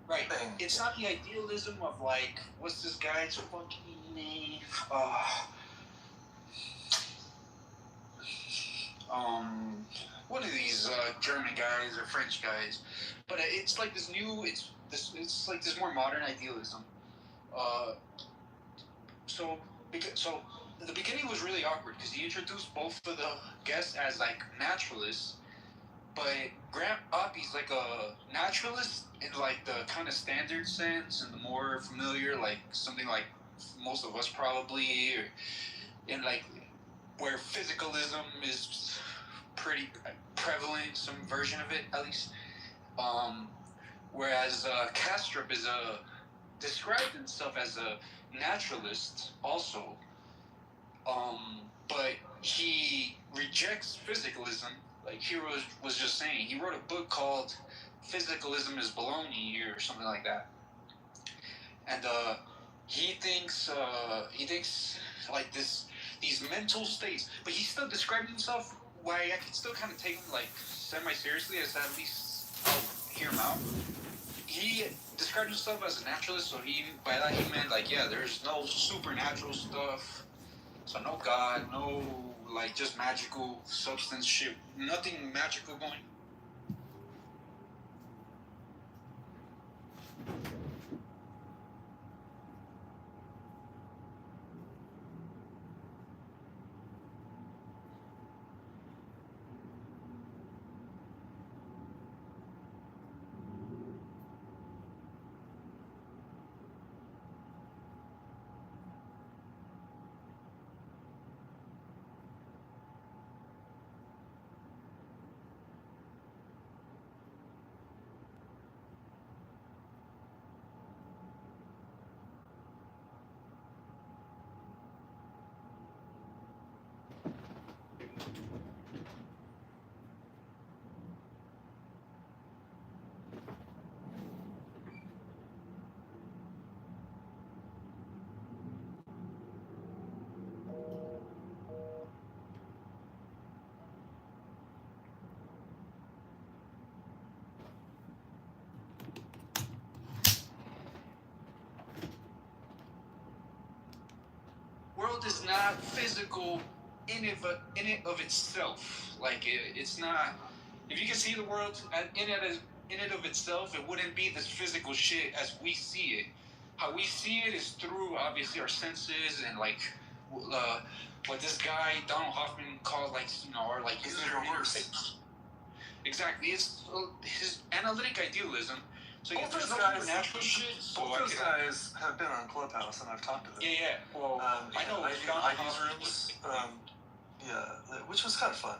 right thing. It's not the idealism of what's this guy's fucking name? One of these German guys or French guys, but it's like this new. It's like this more modern idealism. So the beginning was really awkward because he introduced both of the guests as naturalists, but Graham Hoppy's like a naturalist in the kind of standard sense and the more familiar, something like most of us probably, or in where physicalism is pretty prevalent, some version of it at least. Whereas Kastrup is described himself as a naturalist also, but he rejects physicalism. Like he was just saying, he wrote a book called "Physicalism is Baloney" or something like that, and he thinks like these mental states, but he's still describing himself. Why I can still kind of take him like semi-seriously, as at least I'll hear him out. He described himself as a naturalist, so by that he meant like, yeah, there's no supernatural stuff, so no God, no like just magical substance shit, nothing magical going. World is not physical in it of itself. Like it's not. If you can see the world in it of itself, it wouldn't be this physical shit as we see it. How we see it is through obviously our senses and like what this guy Donald Hoffman called like or like his interface. Exactly, it's his analytic idealism. So both those guys, natural shit. Both those guys have been on Clubhouse, and I've talked to them. Yeah. Well, I know ID's rooms. Which was kind of fun.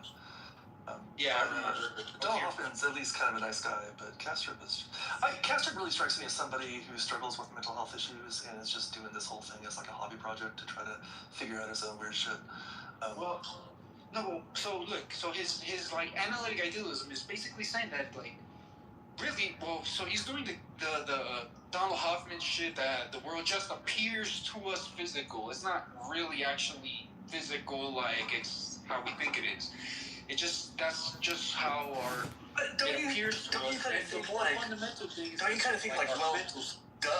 Donald Hoffman's at least kind of a nice guy, but Kastrup is. Kastrup really strikes me as somebody who struggles with mental health issues and is just doing this whole thing as like a hobby project to try to figure out his own weird shit. So his like analytic idealism is basically saying that like. Really, so he's doing the Donald Hoffman shit that the world just appears to us physical. It's not really actually physical like it's how we think it is. That's just how it appears to us. Don't you kind of think like, well, duh,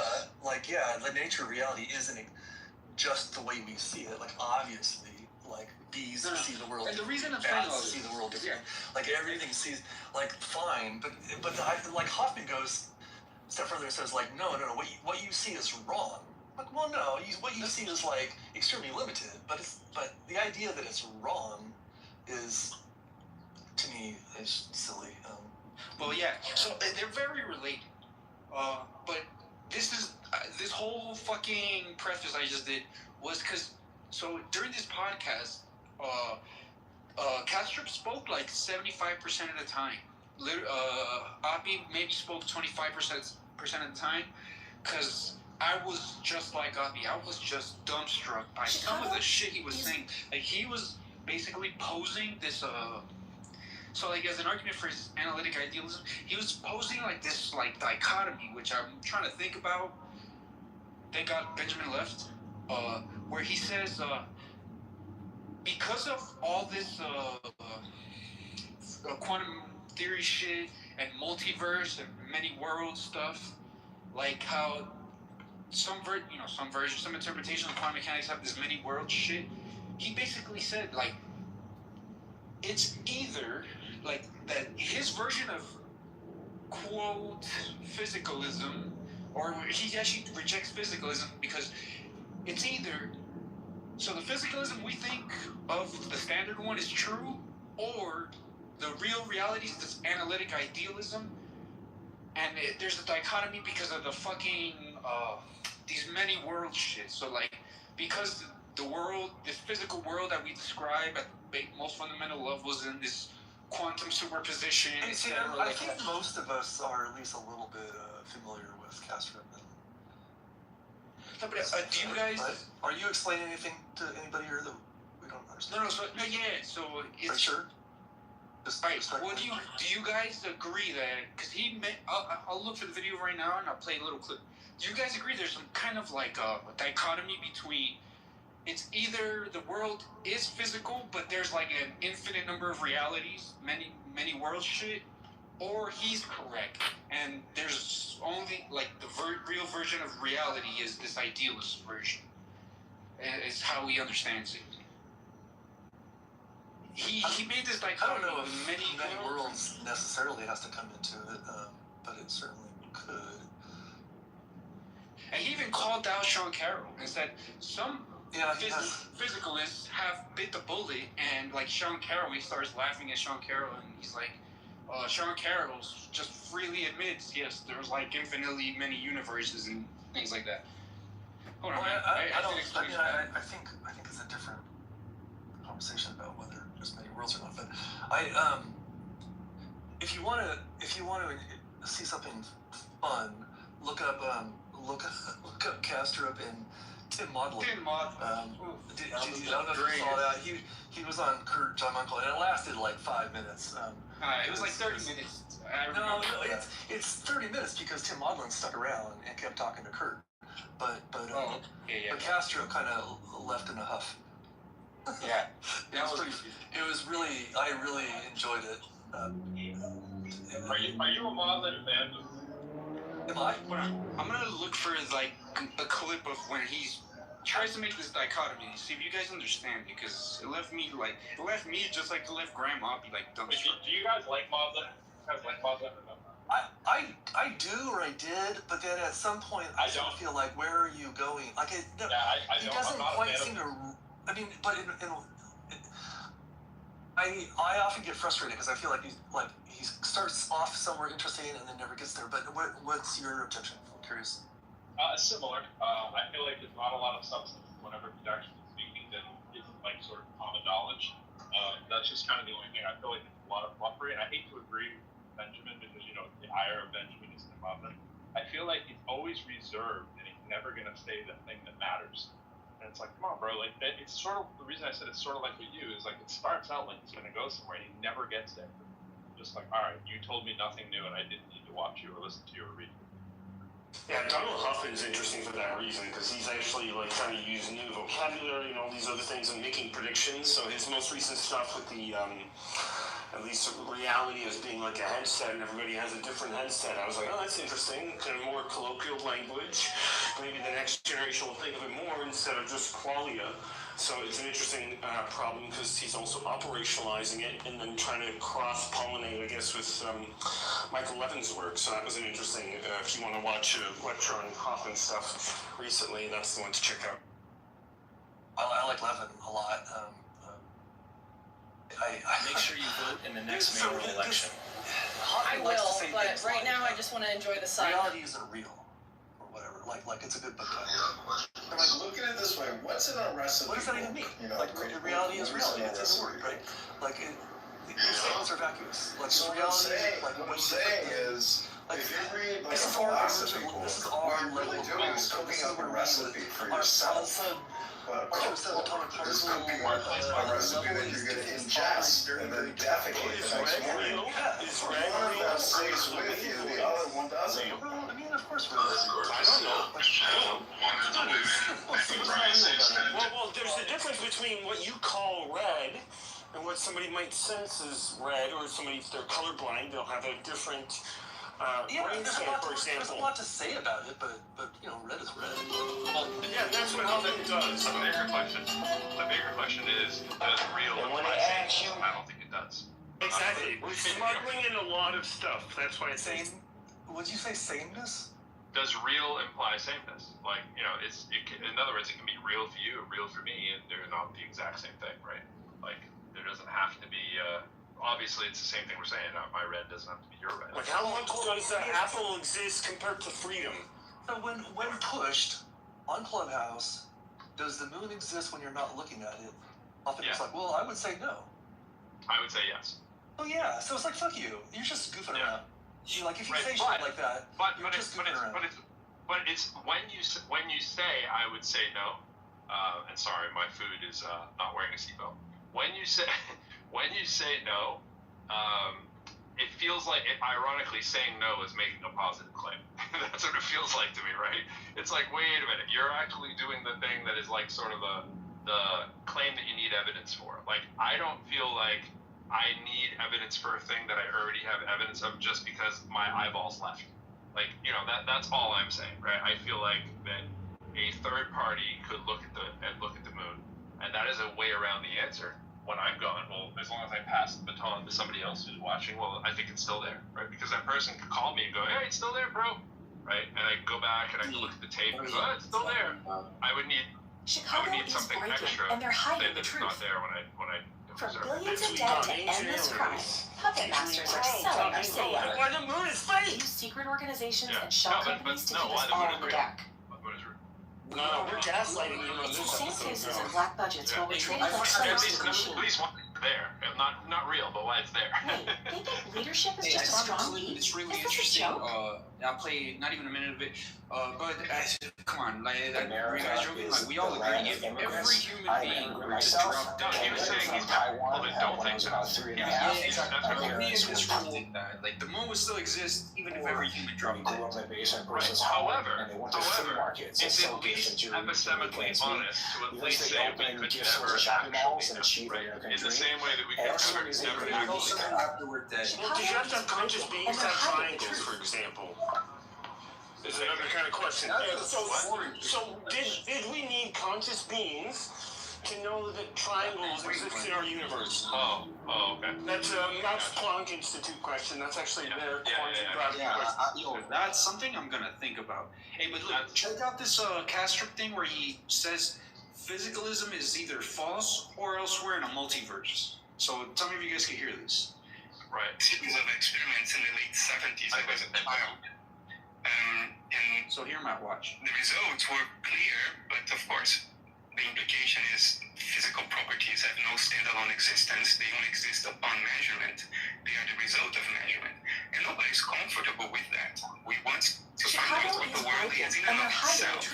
like yeah, the nature of reality isn't just the way we see it. Like obviously, like bees see the world. And the reason I'm saying see the world different. Like everything sees like fine, but like Hoffman goes a step further and says like no, what you see is wrong. Like well no, what you see is like extremely limited, but the idea that it's wrong is to me is silly. Well yeah, so they're very related. But this whole fucking preface I just did was because so during this podcast. Kastrup spoke like 75% of the time. Api maybe spoke 25% of the time, because I was just like Api. I was just dumbstruck by some of the shit he was saying. Like he was basically posing this. So like as an argument for his analytic idealism, he was posing like this like dichotomy, which I'm trying to think about. Thank God Benjamin left. Where he says. Because of all this quantum theory shit and multiverse and many world stuff, like how some interpretations of quantum mechanics have this many world shit, he basically said like it's either like that his version of quote physicalism, or he actually rejects physicalism because it's either. So the physicalism we think of, the standard one, is true, or the real reality is this analytic idealism, and there's a dichotomy because of the fucking, these many world shit. So like, because the world, this physical world that we describe at the most fundamental levels in this quantum superposition. And see, I think most of us are at least a little bit familiar with Castrop. No, but do you guys? Are you explaining anything to anybody here that we don't understand? No, yeah. So it's. Are you sure? Right. Well, do you guys agree that? Because I'll look for the video right now and I'll play a little clip. Do you guys agree there's some kind of like a dichotomy between it's either the world is physical, but there's like an infinite number of realities, many worlds shit, or he's correct and there's only like the real version of reality is this idealist version. Is how he understands it. He made this dichotomy. I don't know if many worlds necessarily has to come into it, but it certainly could. And he even called out Sean Carroll and said some physicalists have bit the bullet, and like Sean Carroll, he starts laughing at Sean Carroll, and he's like, Sean Carroll just freely admits, yes, there's like infinitely many universes and things like that. Hold on, I think it's a different conversation about whether there's many worlds or not. But if you want to see something fun, look up Castrop and Tim Modlin. I don't know if you saw that. He was on Kurt John Uncle, and it lasted like 5 minutes. It was like 30 minutes. No, it's 30 minutes because Tim Modlin stuck around and kept talking to Kurt. But Castrop kind of left in a huff. Yeah, it was really. I really enjoyed it. Are you a Modlin fan? Am I? I'm gonna look for like a clip of when he tries to make this dichotomy. See if you guys understand, because it left me just like it left Grandma be like dumbstruck. Do you guys like Modlin? You guys like Modlin or no? I do, or I did, but then at some point I don't feel like, where are you going? Like he doesn't quite seem to. I mean, but I often get frustrated because I feel like he starts off somewhere interesting and then never gets there. But what's your objection? I'm curious. Similar. I feel like there's not a lot of substance whenever he's actually speaking that isn't like sort of common knowledge. That's just kind of the only thing. I feel like it's a lot of fluffery, and I hate to agree with Benjamin because the ire of Benjamin is Tim Modlin. I feel like he's always reserved and he's never gonna say the thing that matters. And it's like, come on, bro. Like it's sort of the reason I said it's sort of like with you is like it starts out like he's gonna go somewhere and he never gets there. Just like, all right, you told me nothing new and I didn't need to watch you or listen to you or read. Yeah, Donald Huffman's interesting for that reason because he's actually like trying to use new vocabulary and all these other things and making predictions. So his most recent stuff with the at least reality as being like a headset and everybody has a different headset. I was like, oh, that's interesting. Kind of more colloquial language. Maybe the next generation will think of it more instead of just qualia. So it's an interesting problem because he's also operationalizing it and then trying to cross-pollinate, I guess, with Michael Levin's work. So that was an interesting, if you want to watch a lecture on Hoffman stuff recently, that's the one to check out. I like Levin a lot. I make sure you vote in the next mayoral election. I will, but right now I just want to enjoy the sun. Reality isn't real, or whatever. Like it's a good book title. So look at it this way: what's in our recipe? What does that even mean? Like reality is real. It's in the word, right? Like these statements are vacuous. Like so reality. What I'm saying is, if you read like a philosophy book, what you're really doing is cooking up a recipe for yourself. This could be a recipe that you're going to ingest and then defecate the next morning. One of them stays with you, the other one doesn't. I mean, of course, I don't know. Well, there's a difference between what you call red and what somebody might sense as red, or somebody, if they're colorblind, they'll have a different brain scan, for example. There's a lot to say about it, but red is red. Yeah, that's what Hoffman does. The bigger question is, does real imply sameness? I don't think it does. Exactly. We're smuggling in a lot of stuff. That's why it's Would you say sameness? Does real imply sameness? Like, in other words, it can be real for you, real for me, and they're not the exact same thing, right? Like, there doesn't have to be, obviously it's the same thing we're saying, my red doesn't have to be your red. Like, how much does Apple exist compared to freedom? So when pushed on Clubhouse, does the moon exist when you're not looking at it? Often it's like, well, I would say no. I would say yes. Oh yeah, so it's like fuck you. You're just goofing around. You like if you say shit like that, you're just goofing around. But it's when you say I would say no, and sorry, my food is not wearing a seatbelt. When you say no, it feels like ironically saying no is making a positive claim. That's what it feels like to me, right? It's like, wait a minute, you're actually doing the thing that is like sort of the claim that you need evidence for. Like, I don't feel like I need evidence for a thing that I already have evidence of just because my eyeballs left. Like, that's all I'm saying, right? I feel like that a third party could look at the moon, and that is a way around the answer. When I'm gone, well, as long as I pass the baton to somebody else who's watching, well, I think it's still there, right? Because that person could call me and go, hey, it's still there, bro, right? And I go back and I look at the tape and go, oh, it's still there. I would need something extra to say that it's not there when I For billions in debt to end this crime, puppet masters are selling their city. Why the moon is fake? Use secret organizations and shell companies to keep us all in the dark. No, we're gaslighting you on It's this insane episode. cases and black budgets while we're treated like at slaves least to the machine. there. Not real, but why it's there. Wait, they think leadership is just a strong beat? It's really Is this a interesting. joke? I played not even a minute of it. But come on, like you guys joking? Like we all agree, if every human being were to drop dead, he was saying he's got people that don't think so. yeah, exactly. Like the moon would still exist even if every human dropped dead. Right. However, it's at least epistemically honest to at least say we could never actually, right? In the same way that we could never afterward that. Well, do just unconscious beings have triangles, for example? Is another kind of question. So did we need conscious beings to know that triangles exist in our universe? Oh, okay. That's a Max Planck Institute question. That's actually their quantum gravity question. That's something I'm gonna think about. Hey, but look, check out this Castrop thing where he says physicalism is either false or else we're in a multiverse. So tell me if you guys can hear this. Right. Series of experiments in the late 70s. I was a child. And so here, Matt, watch. The results were clear, but of course, the implication is physical properties have no standalone existence. They only exist upon measurement. They are the result of measurement. And nobody's comfortable with that. We want to find out what the world is in and of itself.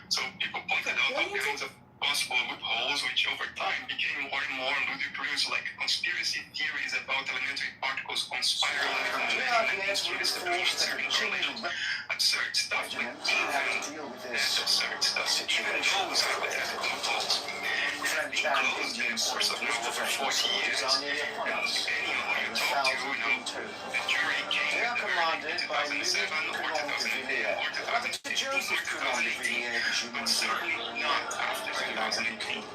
So people pointed out all kinds of possible loopholes, which over time became more and more ludicrous, like conspiracy theories about elementary particles conspiring against the establishment certain correlation. Absurd stuff, like even absurd stuff. Even those hypothetical loopholes have been closed in the course of now over 40 years. And depending on who you talk to, the jury came in 2007 or 2008 or 2015 or 2018, but certainly not after 2018.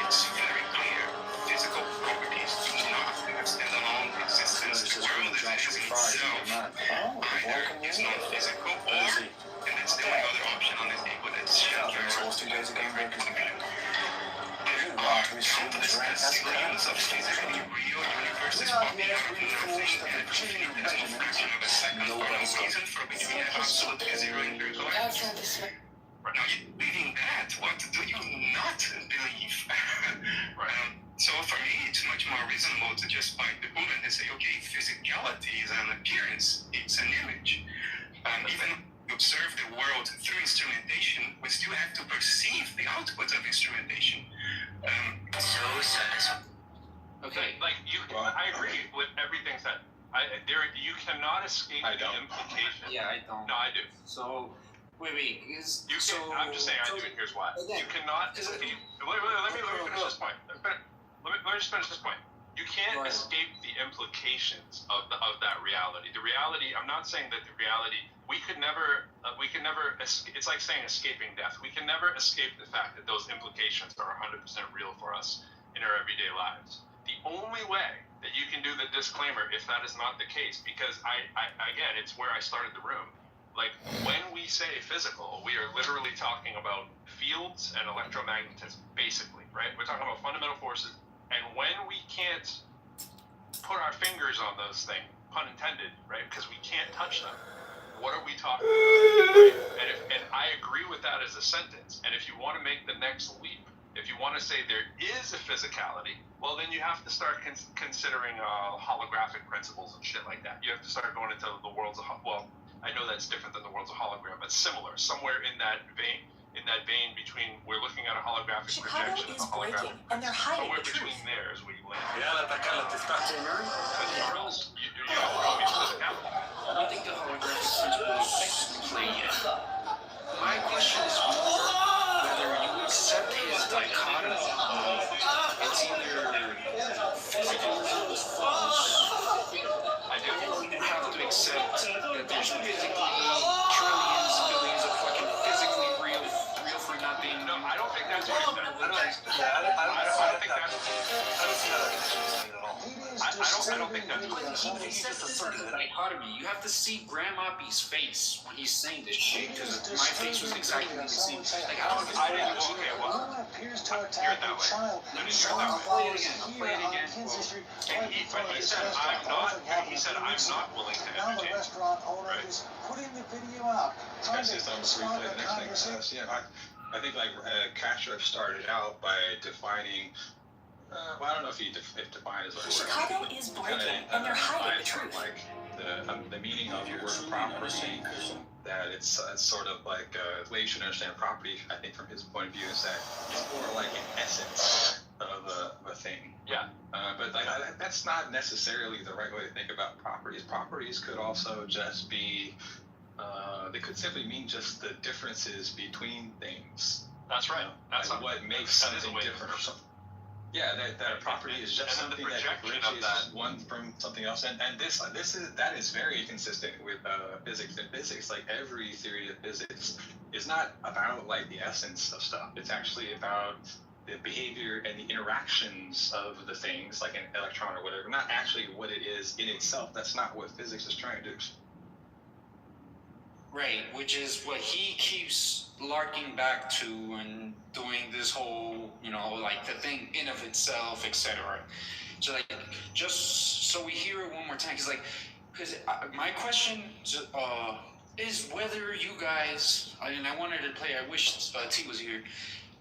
It's very clear. Physical properties do not have standalone existence. The world as it is itself either is not physical or, and that's the only other option on the table that's sheltered in very computer. There are countless gazillions of physically real universes popping out of nothing and achieving a fraction of a second for no reason for which we have absolutely zero intuition. Now, you believe in that, what do you not believe? So for me, it's much more reasonable to just bite the bullet and say, okay, physicality is an appearance, it's an image. Even observe the world through instrumentation, we still have to perceive the output of instrumentation. So satisfying. Okay. Like I agree with everything said. You cannot escape the implication. Yeah, I don't. No, I do. So. Wait, I'm just saying I do, and here's why. You cannot escape. Let me finish this point. Let me just finish this point. You can't escape the implications of that reality. The reality. I'm not saying that the reality. We could never. It's like saying escaping death. We can never escape the fact that those implications are 100% real for us in our everyday lives. The only way that you can do the disclaimer, if that is not the case, because again, it's where I started the room. Like, when we say physical, we are literally talking about fields and electromagnetism, basically, right? We're talking about fundamental forces, and when we can't put our fingers on those things, pun intended, right? Because we can't touch them, what are we talking about? Right? And I agree with that as a sentence, and if you want to make the next leap, If you want to say there is a physicality, well, then you have to start considering holographic principles and shit like that. You have to start going into the worlds of, well, I know that's different than the worlds of hologram, but similar, somewhere in that vein between we're looking at a holographic Chicago projection is and a holographic breaking, and they're hiding somewhere the truth. between there is where you land. Yeah, la atacar la testación. I don't think the holographic principles play yet. My question is more whether you accept his dichotomy. It's either physical or false. I do. You have to accept that there's physically trillions, billions of fucking physically real for nothing. No, I don't think that's what he said. I don't see how that connection is made at all. I don't think that's what he said. He just asserted the dichotomy. You have to see Grandmappy's face when he's saying this shit, because my face was exactly the same. Like, I didn't. Okay, well, appears to hear attack it that a way. child. Let me hear it that way. Play it again. I'll play it again. And he said, I'm not willing to Now the entertain. restaurant owner is putting the video out, trying to start a conversation. I think like Castro started out by defining. Well, I don't know if he defined as a word. Chicago is breaking, and they're hiding the truth. Like the meaning of the word property. That it's sort of like the way you should understand property. I think from his point of view is that it's more like an essence of a thing. Yeah. But like that's not necessarily the right way to think about properties. Properties could also just be. They could simply mean just the differences between things. That's right. That's like what makes something different or something. Yeah, that a property is just something that differentiates one from something else, and that is very consistent with physics. In physics, like every theory of physics is not about like the essence of stuff. It's actually about the behavior and the interactions of the things, like an electron or whatever. Not actually what it is in itself. That's not what physics is trying to do. Right, which is what he keeps larking back to and doing this whole, like the thing in of itself, etc. So like, just so we hear it one more time, because my question is whether you guys, and I wanted to play, I wish T was here,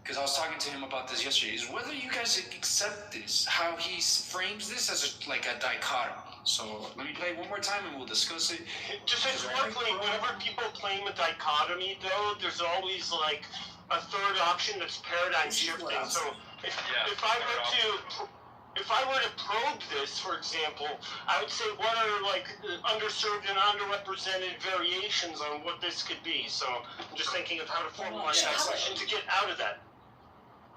because I was talking to him about this yesterday, is whether you guys accept this, how he frames this as a dichotomy. So let me play it one more time and we'll discuss it. Just historically, whenever people claim a dichotomy, though, there's always like a third option that's paradigm shifting. So if I were to probe this, for example, I would say what are like underserved and underrepresented variations on what this could be. So I'm just thinking of how to formalize that question to get out of that.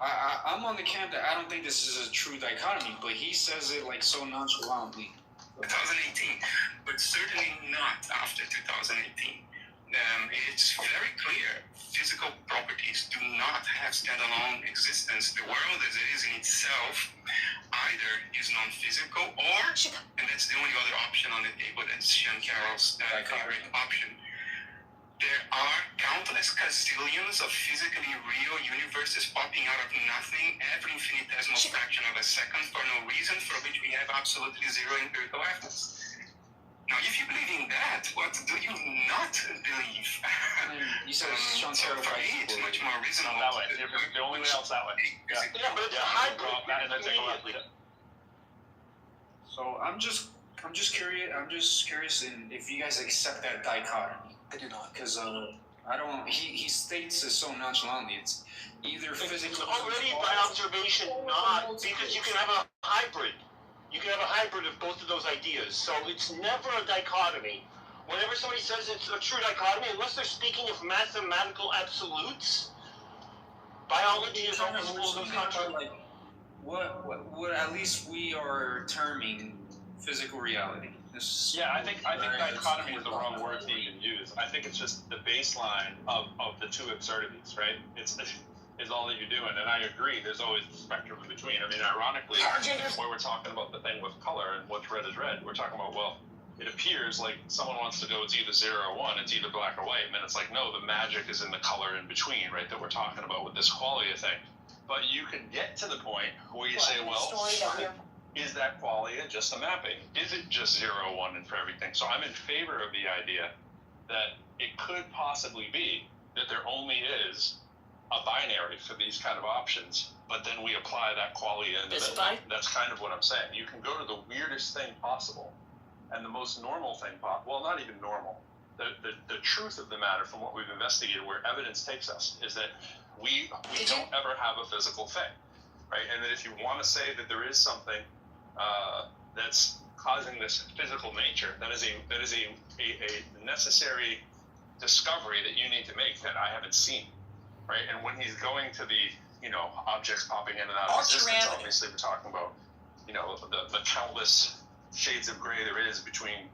I'm on the camp that I don't think this is a true dichotomy, but he says it like so nonchalantly. 2018, but certainly not after 2018. It's very clear physical properties do not have standalone existence. The world as it is in itself either is non-physical or, and that's the only other option on the table, that's Sean Carroll's favorite option. There are countless gazillions of physically real universes popping out of nothing every infinitesimal fraction of a second for no reason, for which we have absolutely zero empirical evidence. Now, if you believe in that, what do you not believe? You said Sean Carroll. For me, it's much more reasonable. That way. The only way else that way. Yeah, but it's a hybrid. So I'm just curious. I'm just curious if you guys accept that dichotomy. I do not. Because I don't. He states it so nonchalantly. It's either physical. Already by observation, not because you can have a hybrid. You can have a hybrid of both of those ideas. So it's never a dichotomy. Whenever somebody says it's a true dichotomy, unless they're speaking of mathematical absolutes, biology is almost full of those contradictions. Like, what at least we are terming physical reality. I think dichotomy is the wrong word to even use. I think it's just the baseline of the two absurdities, right? Is all that you're doing, and I agree. There's always the spectrum in between. I mean, ironically, where we're talking about the thing with color and what's red is red, we're talking about, well, it appears like someone wants to go, it's either 0 or 1, it's either black or white, and then it's like, no, the magic is in the color in between, right? That we're talking about with this qualia thing. But you can get to the point where you say, well, is that qualia just a mapping? Is it just 0, 1, and for everything? So I'm in favor of the idea that it could possibly be that there only is a binary for these kind of options, but then we apply that qualia in the middle. That's kind of what I'm saying. You can go to the weirdest thing possible and the most normal thing possible. Well, not even normal. The truth of the matter from what we've investigated, where evidence takes us, is that we don't ever have a physical thing, right? And that if you want to say that there is something that's causing this physical nature, that is a necessary discovery that you need to make that I haven't seen, right? And when he's going to the, objects popping in and out of existence, obviously we're talking about, the countless shades of gray there is between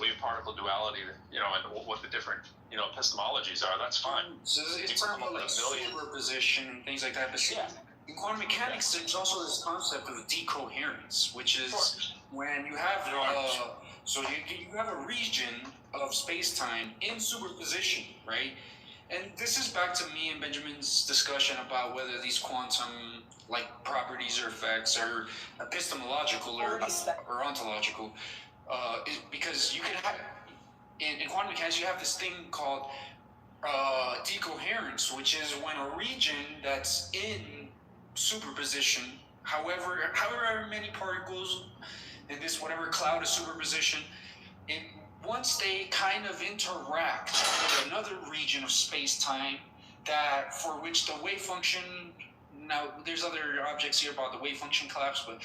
wave-particle duality, and what the different, epistemologies are. That's fine. So it's talking about like superposition and things like that. But yeah, in quantum mechanics, there's also this concept of decoherence, which is when you have you have a region of space-time in superposition, right? And this is back to me and Benjamin's discussion about whether these quantum properties or effects are epistemological or ontological. Because you can have in quantum mechanics, you have this thing called decoherence, which is when a region that's in superposition, however many particles in this whatever cloud of superposition, once they kind of interact with another region of space-time, that for which the wave function, now there's other objects here about the wave function collapse, but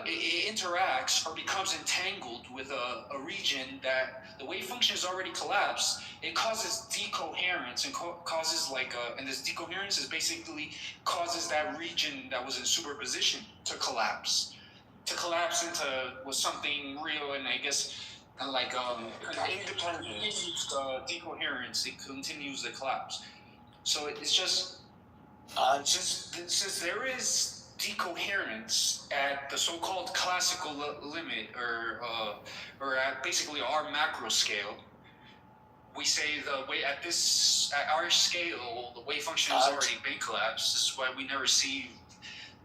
it interacts or becomes entangled with a region that the wave function has already collapsed. It causes decoherence and causes and this decoherence is basically causes that region that was in superposition to collapse into something real, and I guess independent decoherence. It continues the collapse. So it's just since there is decoherence at the so-called classical limit, or at basically our macro scale, we say at our scale, the wave function has already been collapsed. This is why we never see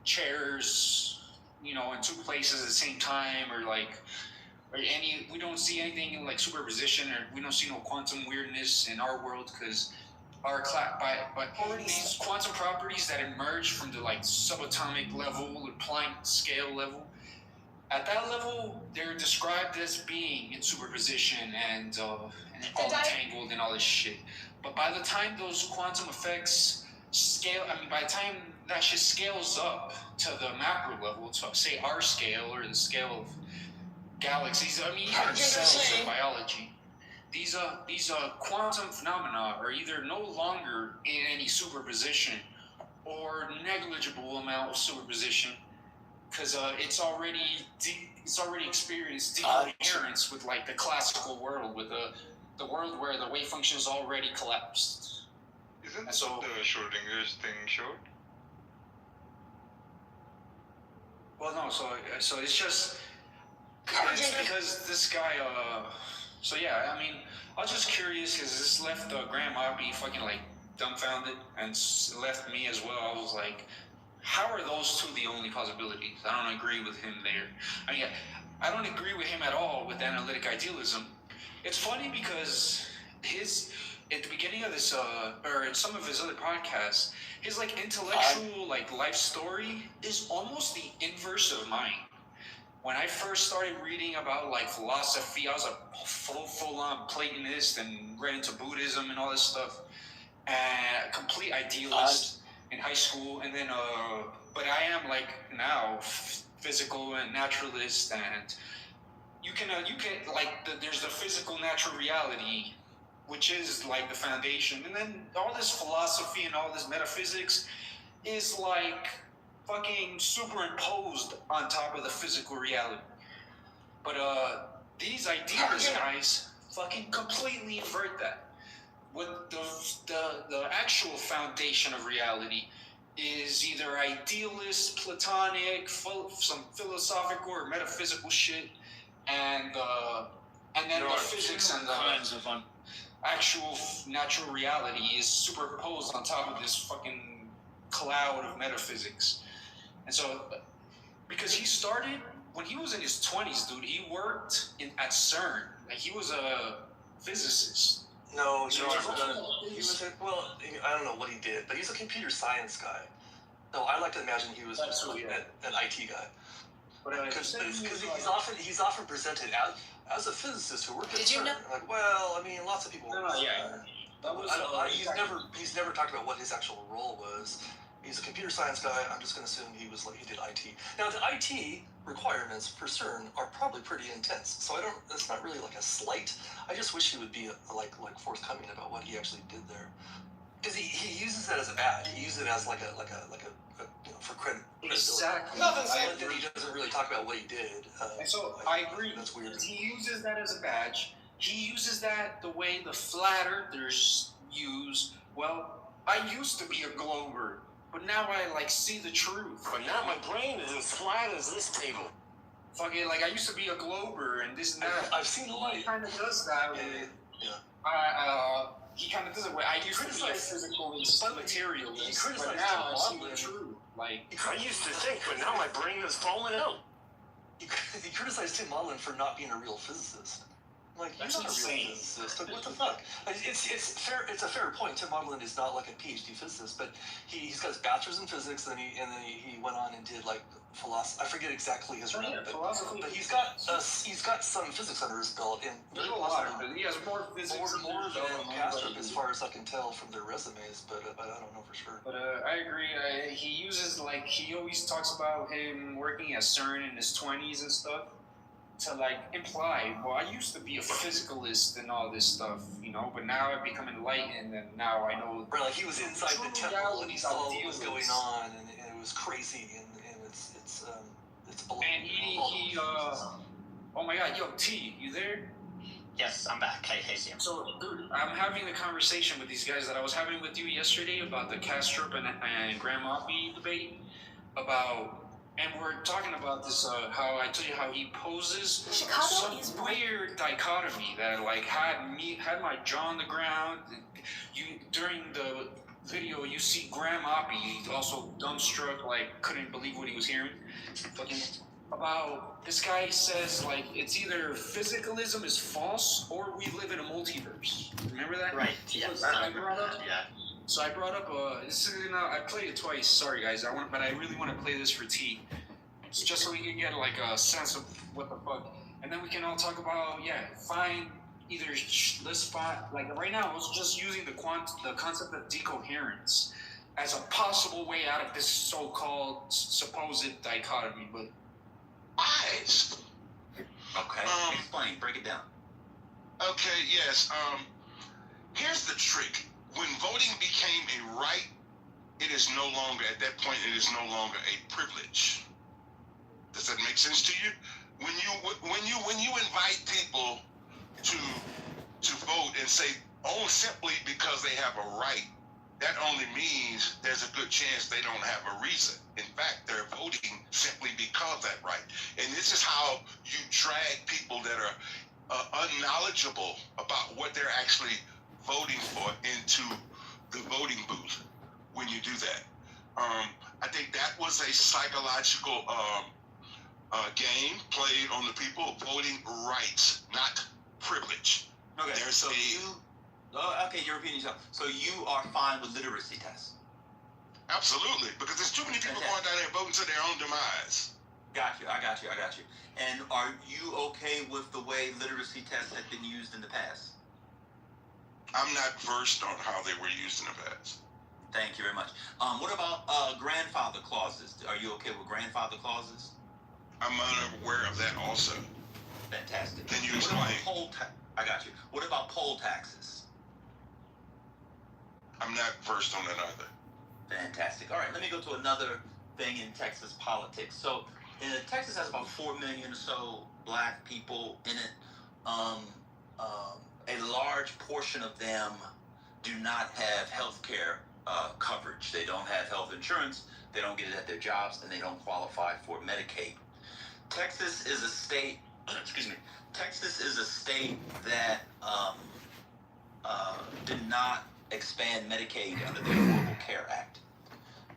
chairs, in two places at the same time, we don't see anything in superposition, or we don't see no quantum weirdness in our world, because these quantum properties that emerge from the subatomic level or Planck scale level, at that level they're described as being in superposition and all entangled and all this shit. But by the time those quantum effects by the time that shit scales up to the macro level, to say our scale or the scale of galaxies, even cells in biology, these quantum phenomena are either no longer in any superposition or negligible amount of superposition, because it's already experienced decoherence with the classical world, with the world where the wave function is already collapsed. Isn't the Schrodinger's thing short? Well, no. So it's just because this guy. So yeah, I was just curious because this left Grandma be fucking dumbfounded, and left me as well. I was like, how are those two the only possibilities? I don't agree with him there. I don't agree with him at all with analytic idealism. It's funny because at the beginning of this, or in some of his other podcasts, his intellectual life story is almost the inverse of mine. When I first started reading about philosophy, I was a full-on Platonist and read into Buddhism and all this stuff, and a complete idealist in high school. And then, but I am now physical and naturalist, and you can there's the physical natural reality, which is the foundation, and then all this philosophy and all this metaphysics is fucking superimposed on top of the physical reality. But these idealist guys fucking completely invert that. What the actual foundation of reality is either idealist, Platonic, some philosophical or metaphysical shit, and then the physics and the actual natural reality is superimposed on top of this fucking cloud of metaphysics. And so, because he started when he was in his 20s, dude, he worked at CERN. He was a physicist No, he was well, I don't know what he did, but he's a computer science guy. No, I like to imagine he was an IT guy. Because he's often presented as a physicist who worked at CERN. Like, well, I mean, lots of people. He's never talked about what his actual role was. He's a computer science guy. I'm just going to assume he did IT. Now, the IT requirements for CERN are probably pretty intense. So it's not really like a slight. I just wish he would be like forthcoming about what he actually did there. Because he uses that as a badge. He uses it as like a for credit. Exactly. Then he doesn't really talk about what he did. And so I agree. That's weird. He uses that as a badge. He uses that the way the flat earthers use. Well, I used to be a glober, but now I see the truth. But now my brain is as flat as this table. Fucking I used to be a glober and this and that. I've seen the light. He kind of does that. He kind of does it where I used to be a physicalist materialist, but now I see the truth. I used to think, but now my brain is falling out. He criticized Tim Modlin for not being a real physicist. Like, you're not a real physicist. Like, what the fuck? It's fair. It's a fair point. Tim Modlin is not like a PhD physicist, but he's got his bachelor's in physics, and then he went on and did like philosophy. I forget exactly his route, but he's got some physics under his belt, and he has more physics more than Kastrup, as far as I can tell from their resumes. But I don't know for sure. But I agree. He uses he always talks about him working at CERN in his 20s and stuff. To imply, well, I used to be a physicalist and all this stuff, but now I've become enlightened and now I know. Right, he was inside the temple and he saw what was going on and it was crazy and it's and he oh my god, yo T, you there? Yes, I'm back. Hey Sam. So dude, I'm having the conversation with these guys that I was having with you yesterday about the Kastrup and Grand Moffy debate about. And we're talking about this, how I told you how he poses some weird dichotomy that had my jaw on the ground. During the video, you see Graham Oppie also dumbstruck, couldn't believe what he was hearing. About this guy says it's either physicalism is false or we live in a multiverse. Remember that? Right. Yes. So I brought up I played it twice. Sorry guys, but I really want to play this for T, just so we can get a sense of what the fuck, and then we can all talk about let's find right now. I was just using the concept of decoherence as a possible way out of this so-called supposed dichotomy, but. Eyes. Okay. Explain. Break it down. Okay. Yes. Here's the trick. When voting became a right, it is no longer, at that point, it is no longer a privilege. Does that make sense to you? When you invite people to vote and say, oh, simply because they have a right, that only means there's a good chance they don't have a reason. In fact, they're voting simply because that right. And this is how you drag people that are unknowledgeable about what they're actually voting for into the voting booth when you do that. I think that was a psychological game played on the people. Voting rights, not privilege. Okay, okay, you're repeating yourself. So you are fine with literacy tests? Absolutely, because there's too many people going down there voting to their own demise. I got you. And are you okay with the way literacy tests have been used in the past? I'm not versed on how they were used in the past. Thank you very much. What about grandfather clauses? Are you okay with grandfather clauses? I'm unaware of that also. Fantastic. Can you explain? I got you. What about poll taxes? I'm not versed on that either. Fantastic. All right, let me go to another thing in Texas politics. So, Texas has about 4 million or so black people in it. A large portion of them do not have health care coverage. They don't have health insurance, they don't get it at their jobs, and they don't qualify for Medicaid. Texas is a state, Texas is a state that did not expand Medicaid under the Affordable Care Act.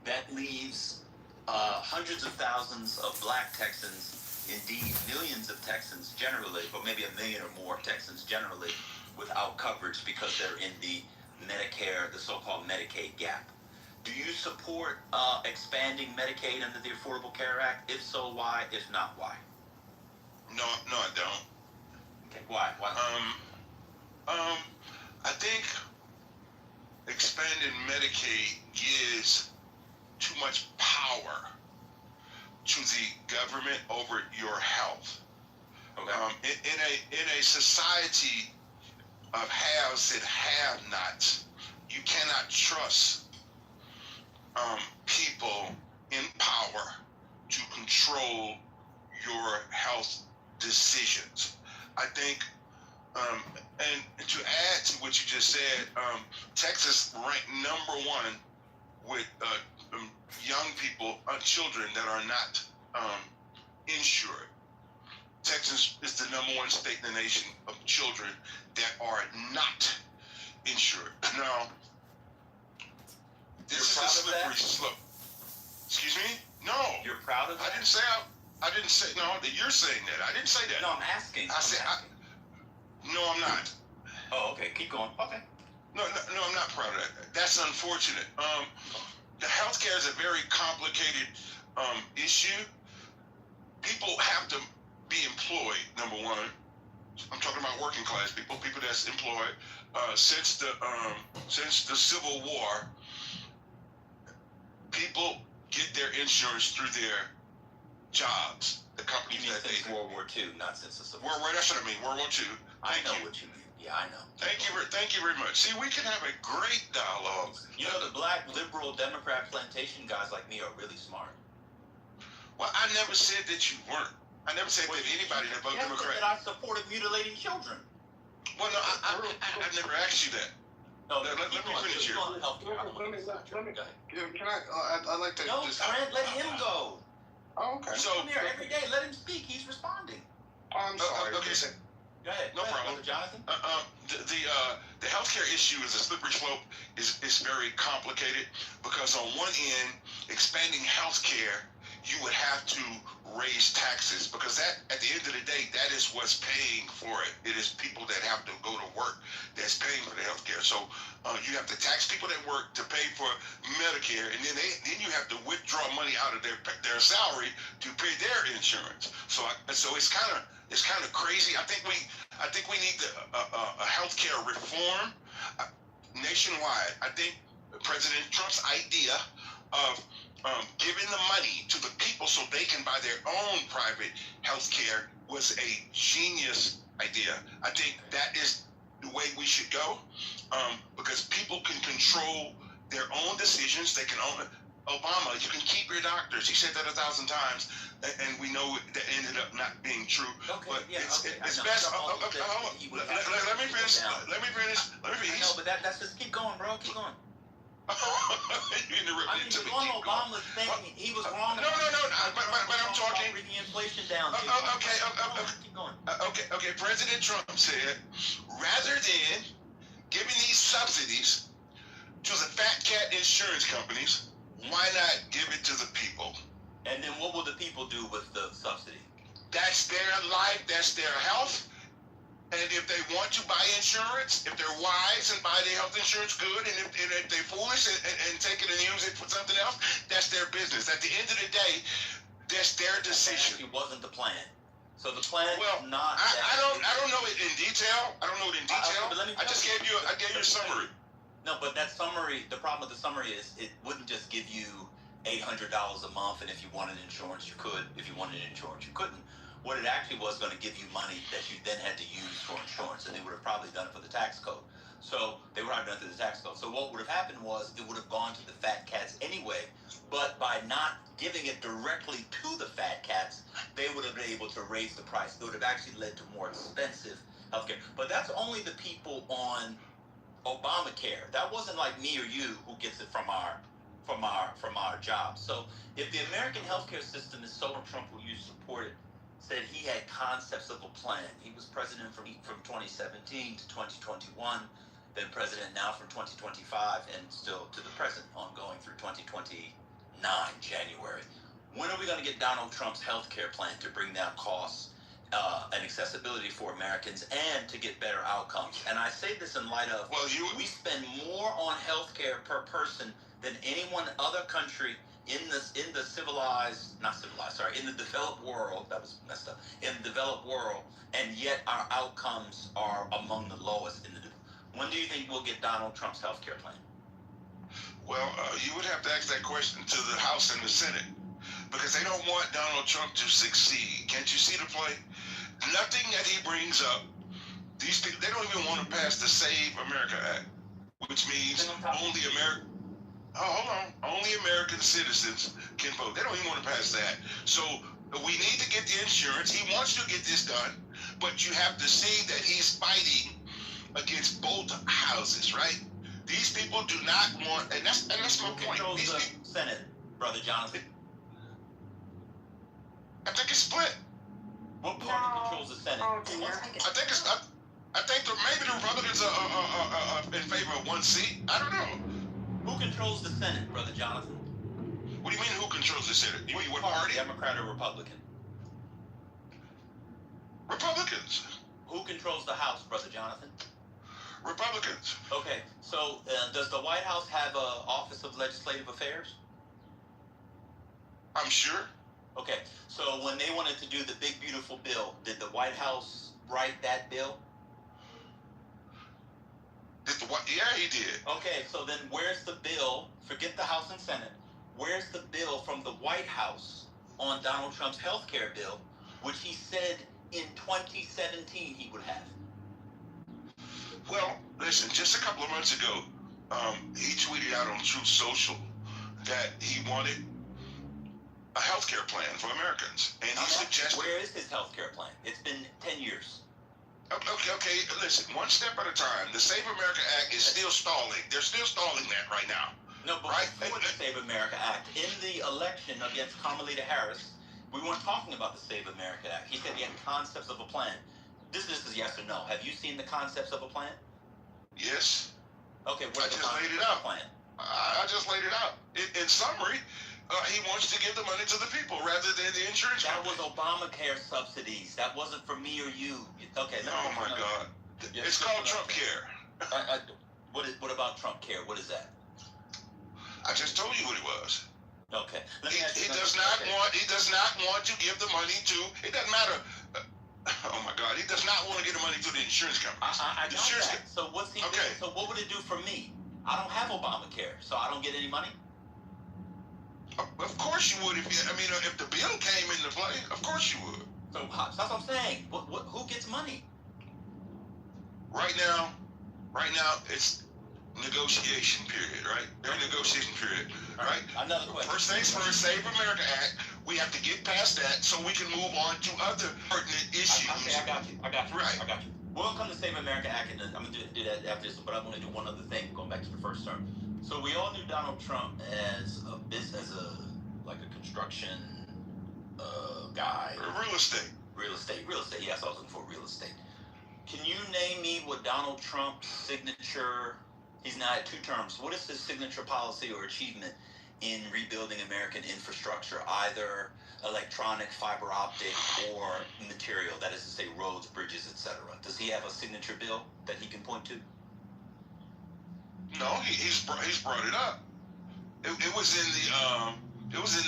That leaves hundreds of thousands of black Texans, indeed millions of Texans generally, but maybe 1 million or more Texans generally, without coverage coverage because they're in the Medicare, the so-called Medicaid gap. Do you support expanding Medicaid under the Affordable Care Act? If so, why? If not, why? No, I don't. Okay, why? I think expanding Medicaid gives too much power to the government over your health. Okay. In a society of haves and have-nots, you cannot trust people in power to control your health decisions. I think, and to add to what you just said, Texas ranked #1 with young people, children that are not insured. Texas is the #1 state in the nation of children that are not insured. Now, this is a slippery slope. Excuse me? No. You're proud of that? I didn't say, no, that you're saying that. I didn't say that. No, I'm asking. No, I'm not. Oh, okay. Keep going. Okay. No, I'm not proud of that. That's unfortunate. The healthcare is a very complicated issue. People have to be employed, #1. I'm talking about working class people that's employed. Since the Civil War, people get their insurance through their jobs. The companies you mean that since World War II, not since the Civil War. That's what I mean. World War II. I know what you mean. Yeah, I know. Thank you very much. See, we can have a great dialogue. You know, the black liberal Democrat plantation guys like me are really smart. Well, I never said that you weren't. I never said that anybody that voted Democrat. That I supported mutilating children. Well, no, I never asked you that. No, let me finish here. Can I'd like to just... No, Trent, let him go. Oh, okay. So, come here every day. Let him speak. He's responding. I'm sorry. Okay, so, go ahead. No problem. Jonathan? The healthcare issue is a slippery slope. is very complicated because on one end, expanding healthcare, you would have to raise taxes because that, at the end of the day, that is what's paying for it. It is people that have to go to work that's paying for the healthcare. So you have to tax people that work to pay for Medicare, and then you have to withdraw money out of their salary to pay their insurance. So it's kind of crazy. I think we need a healthcare reform nationwide. I think President Trump's idea of giving the money to the people so they can buy their own private health care was a genius idea. I think that is the way we should go because people can control their own decisions. They can own Obama. You can keep your doctors. He said that 1,000 times, and we know that ended up not being true. Okay, but yeah, it's best. Let me finish. No, but that's just keep going, bro. Keep going. You interrupted the one Obama's thing, he was wrong. No, but I'm talking. Bring the inflation down. Okay. President Trump said, rather than giving these subsidies to the fat cat insurance companies, why not give it to the people? And then what will the people do with the subsidy? That's their life. That's their health. And if they want to buy insurance, if they're wise and buy their health insurance, good. And if they're foolish and take it and use it for something else, that's their business. At the end of the day, that's their decision. It wasn't the plan. So the plan is not. I don't know it in detail. I just gave you a summary. No, but that summary, the problem with the summary is it wouldn't just give you $800 a month, and if you wanted insurance, you could. If you wanted insurance, you couldn't. What it actually was going to give you money that you then had to use for insurance, and they would have probably done it for the tax code. So they would have done it through the tax code. So what would have happened was it would have gone to the fat cats anyway, but by not giving it directly to the fat cats, they would have been able to raise the price. It would have actually led to more expensive healthcare. But that's only the people on Obamacare. That wasn't like me or you who gets it from our jobs. So if the American healthcare system is so Trump, who you supported, said he had concepts of a plan. He was president from 2017 to 2021, then president now from 2025, and still to the present, ongoing through 2029 January. When are we going to get Donald Trump's health care plan to bring down costs and accessibility for Americans and to get better outcomes. And I say this in light of, we spend more on healthcare per person than any one other country in the developed world. That was messed up. In the developed world, and yet our outcomes are among the lowest in the. When do you think we'll get Donald Trump's healthcare plan? Well, you would have to ask that question to the House and the Senate, because they don't want Donald Trump to succeed. Can't you see the play? Nothing that he brings up, these people, they don't even want to pass the Save America Act, which means only only American citizens can vote. They don't even want to pass that. So we need to get the insurance. He wants to get this done, but you have to see that he's fighting against both houses, right? These people do not want, and that's my point. Who controls the Senate, Brother Jonathan? I think it's split. What party controls the Senate? I think maybe the Republicans are in favor of one seat. I don't know. Who controls the Senate, Brother Jonathan? What do you mean who controls the Senate? You mean what party? Democrat or Republican? Republicans. Who controls the House, Brother Jonathan? Republicans. Okay, so does the White House have an Office of Legislative Affairs? I'm sure. Okay, so when they wanted to do the big beautiful bill, did the White House write that bill? Yeah, he did. Okay, so then where's the bill? Forget the House and Senate. Where's the bill from the White House on Donald Trump's health care bill, which he said in 2017 he would have? Well, listen, just a couple of months ago, he tweeted out on Truth Social that he wanted a health care plan for Americans. And he suggested... Where is his health care plan? It's been 10 years. Okay, listen, one step at a time. The Save America Act is still stalling. They're still stalling that right now. No, but before the Save America Act, in the election against Kamala Harris, we weren't talking about the Save America Act. He said he had concepts of a plan. This is yes or no. Have you seen the concepts of a plan? Yes. Okay, I just laid it out. Plan? I just laid it out. In summary, he wants to give the money to the people rather than the insurance company. That was Obamacare subsidies. That wasn't for me or you. Okay. Oh my God. It's called Trump Care. What about Trump Care? What is that? I just told you what it was. Okay. He does not want to give the money to. It doesn't matter. Oh my God. He does not want to give the money to the insurance companies. I got that. So what's he doing? So what would it do for me? I don't have Obamacare, so I don't get any money. Of course you would. If the bill came into play, of course you would. So that's what I'm saying. Who gets money? Right now, it's negotiation period, right? They're in negotiation period, right? Another question. First things first, Save America Act. We have to get past that so we can move on to other pertinent issues. Okay, I got you. Right. I got you. We'll come to Save America Act, and I'm going to do that after this, but I'm going to do one other thing, going back to the first term. So we all knew Donald Trump as a construction guy. Real estate. Yes, I was looking for real estate. Can you name me what Donald Trump's signature? He's now at 2 terms. What is his signature policy or achievement in rebuilding American infrastructure, either electronic, fiber optic, or material? That is to say, roads, bridges, etc. Does he have a signature bill that he can point to? No, he's brought it up. It was in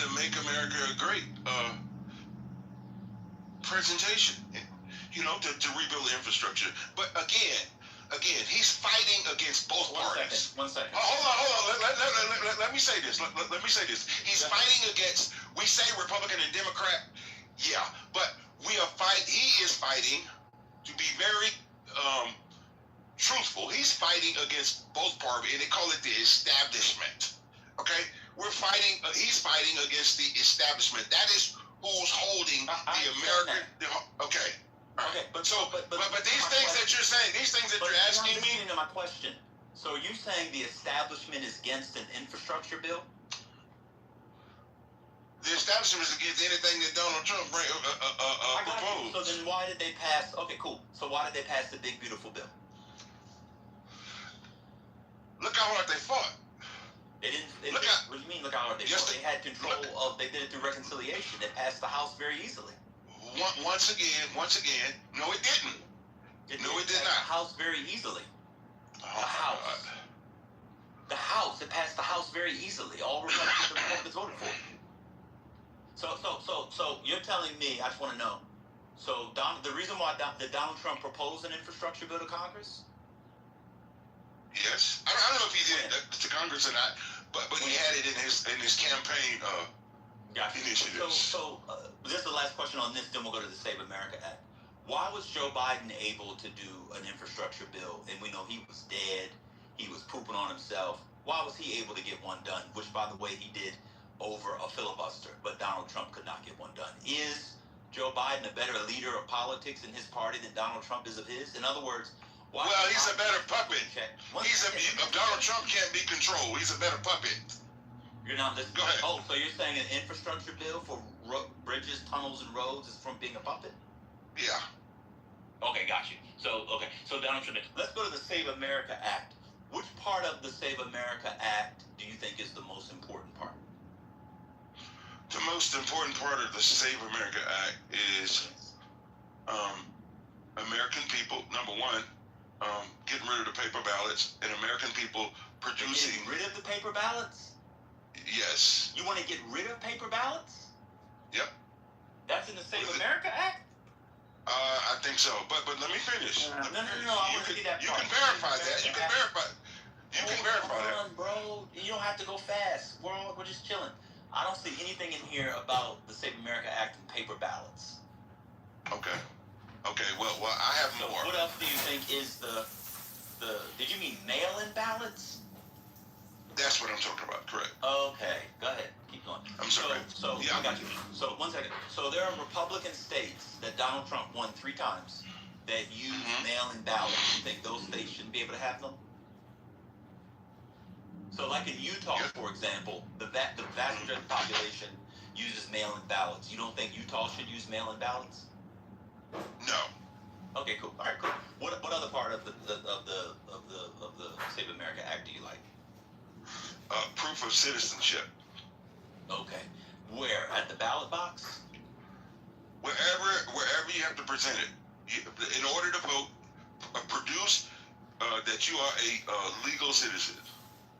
the Make America Great presentation, to rebuild the infrastructure. But again, he's fighting against both parties. One second. Hold on. Let me say this. Let me say this. He's fighting against. We say Republican and Democrat, yeah, but he is fighting to be very truthful. He's fighting against both parties, and they call it the establishment. Okay, he's fighting against the establishment. That is who's holding the American. Okay. Okay, but these things that you're saying, these things that you're asking me. To my question. So are you saying the establishment is against an infrastructure bill? The establishment is against anything that Donald Trump proposed. So then why did they pass? Okay, cool. So why did they pass the big beautiful bill? Look how hard they fought. They didn't. What do you mean? Look how hard they fought? They had control of. They did it through reconciliation. They passed the House very easily. once again, no, it didn't. It did not. The House very easily. The House. It passed the House very easily. All Republicans voted for it. So you're telling me, I just want to know. So the reason why did Donald Trump propose an infrastructure bill to Congress? Yes, I don't know if he did to Congress or not, but he had it in his campaign initiatives. So this is the last question on this. Then we'll go to the Save America Act. Why was Joe Biden able to do an infrastructure bill? And we know he was dead. He was pooping on himself. Why was he able to get one done? Which, by the way, he did over a filibuster, but Donald Trump could not get one done. Is Joe Biden a better leader of politics in his party than Donald Trump is of his? In other words, why? Well, he's a better puppet. Donald Trump can't be controlled. He's a better puppet. You're not listening. Go ahead. Oh, so you're saying an infrastructure bill for bridges, tunnels, and roads is from being a puppet? Yeah. Okay, got you. So Donald Trump. Let's go to the Save America Act. Which part of the Save America Act do you think is the most important part? The most important part of the Save America Act is American people, number one, getting rid of the paper ballots, and American people producing... Getting rid of the paper ballots? Yes. You want to get rid of paper ballots? Yep. That's in the Save America Act? I think so, but let me finish. No, I want to see that part. You can verify that. You can verify that. Bro. You don't have to go fast. We're just chilling. I don't see anything in here about the Save America Act and paper ballots. Okay. Well, I have more. What else do you think is the? Did you mean mail-in ballots? That's what I'm talking about. Correct. Okay. Go ahead. Keep going. I'm sorry. So I got you. So 1 second. So there are Republican states that Donald Trump won 3 times that use mail-in ballots. You think those states shouldn't be able to have them? So, like in Utah, for example, the vast majority of the population uses mail-in ballots. You don't think Utah should use mail-in ballots? No. Okay, cool. All right, cool. What other part of the Save America Act do you like? Proof of citizenship. Okay. Where? At the ballot box? Wherever you have to present it. In order to vote, produce that you are a legal citizen.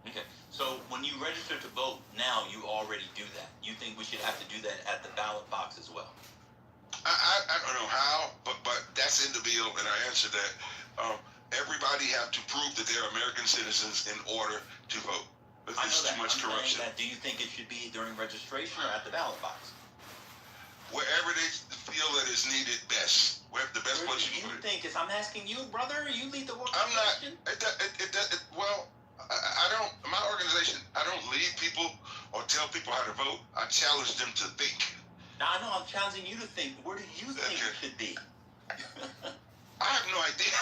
Okay, so when you register to vote now, you already do that. You think we should have to do that at the ballot box as well? I don't know how, but that's in the bill, and I answered that. Everybody have to prove that they're American citizens in order to vote. There's too much corruption. Do you think it should be during registration or at the ballot box? Wherever they feel that is needed best. Wherever the best place you put it. I'm asking you, brother. You lead the work. I'm not. Well, I don't. My organization. I don't lead people or tell people how to vote. I challenge them to think. Now I know I'm challenging you to think. Where do you think it should be? I have no idea.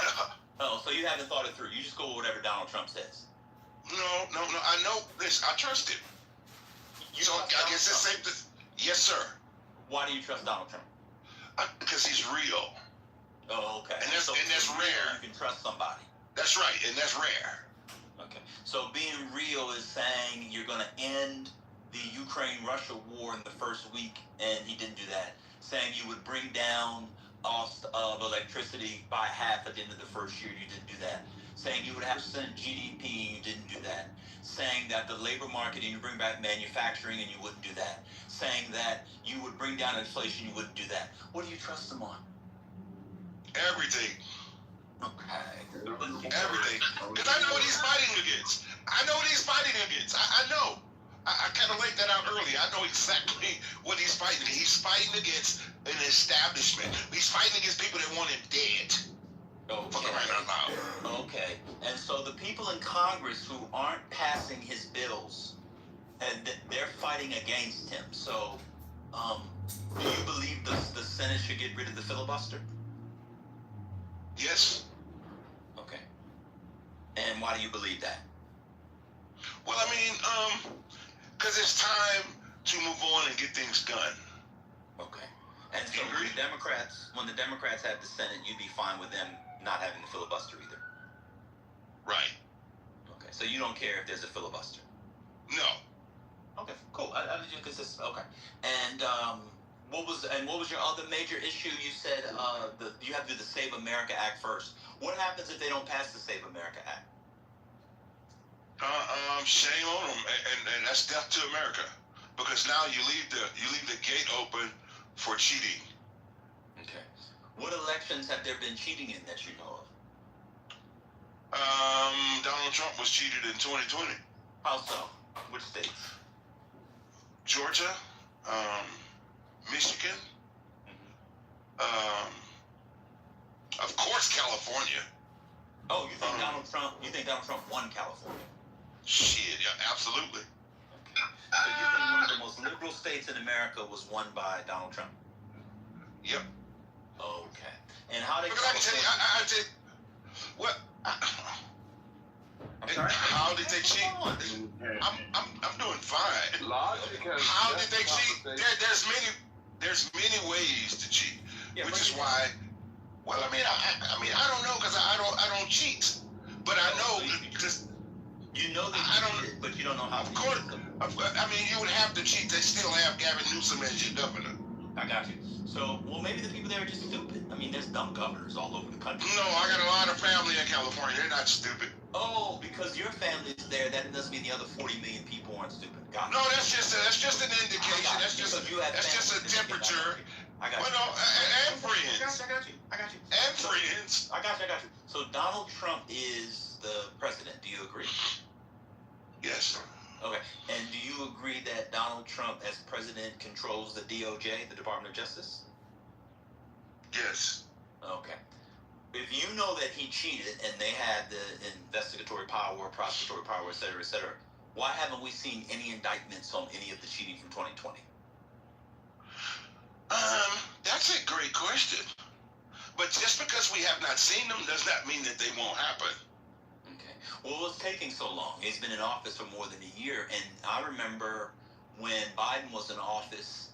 Oh, so you haven't thought it through. You just go with whatever Donald Trump says. No. I know this. I trust him. I guess it's safe to. Yes, sir. Why do you trust Donald Trump? Because he's real. Oh, okay. And that's rare. You can trust somebody. That's right, and that's rare. Okay. So being real is saying you're going to end the Ukraine-Russia war in the first week, and he didn't do that. Saying you would bring down cost of electricity by half at the end of the first year, you didn't do that. Saying you would have % GDP, you didn't do that. Saying that the labor market, and you bring back manufacturing, and you wouldn't do that. Saying that you would bring down inflation, you wouldn't do that. What do you trust them on? Everything. Okay. Everything. Because I know what he's fighting against. I know. I kind of laid that out earlier. I know exactly what he's fighting. He's fighting against an establishment. He's fighting against people that want him dead. Okay. And so the people in Congress who aren't passing his bills, and they're fighting against him. So, do you believe the Senate should get rid of the filibuster? Yes. Okay. And why do you believe that? Well, I mean, because it's time to move on and get things done. Okay. And so when the Democrats have the Senate, you'd be fine with them not having the filibuster either? Right. Okay. So you don't care if there's a filibuster? No. Okay, cool. I did because this. Okay. And What was your other major issue? You said you have to do the Save America Act first. What happens if they don't pass the Save America Act? Shame on them, and that's death to America, because now you leave the gate open for cheating. Okay. What elections have there been cheating in that you know of? Donald Trump was cheated in 2020. How so? Which states? Georgia, Michigan, of course California. Oh, you think Donald Trump won California? Shit, yeah, absolutely. So you think one of the most liberal states in America was won by Donald Trump? Yep. Okay. And how did I tell you, I did what? I'm sorry? How did they cheat? I'm doing fine. How did they cheat? There's many ways to cheat, which is why. Well, I don't know, because I don't cheat, but I know just. You know that cheated, but you don't know how. Of course, you would have to cheat. They still have Gavin Newsom as your governor. I got you. So, well, maybe the people there are just stupid. I mean, there's dumb governors all over the country. No, I got a lot of family in California. They're not stupid. Oh, because your family's there, that doesn't mean the other 40 million people aren't stupid. Got no, that's just an indication. That's just a temperature. I got you. Well, no, and friends. I got you. And friends. I got you. So Donald Trump is the president. Do you agree? Yes. Okay. And do you agree that Donald Trump, as president, controls the DOJ, the Department of Justice? Yes. Okay. If you know that he cheated and they had the investigatory power, prosecutory power, et cetera, why haven't we seen any indictments on any of the cheating from 2020? That's a great question. But just because we have not seen them does not mean that they won't happen. Okay. Well, what's taking so long? He's been in office for more than a year, and I remember when Biden was in office,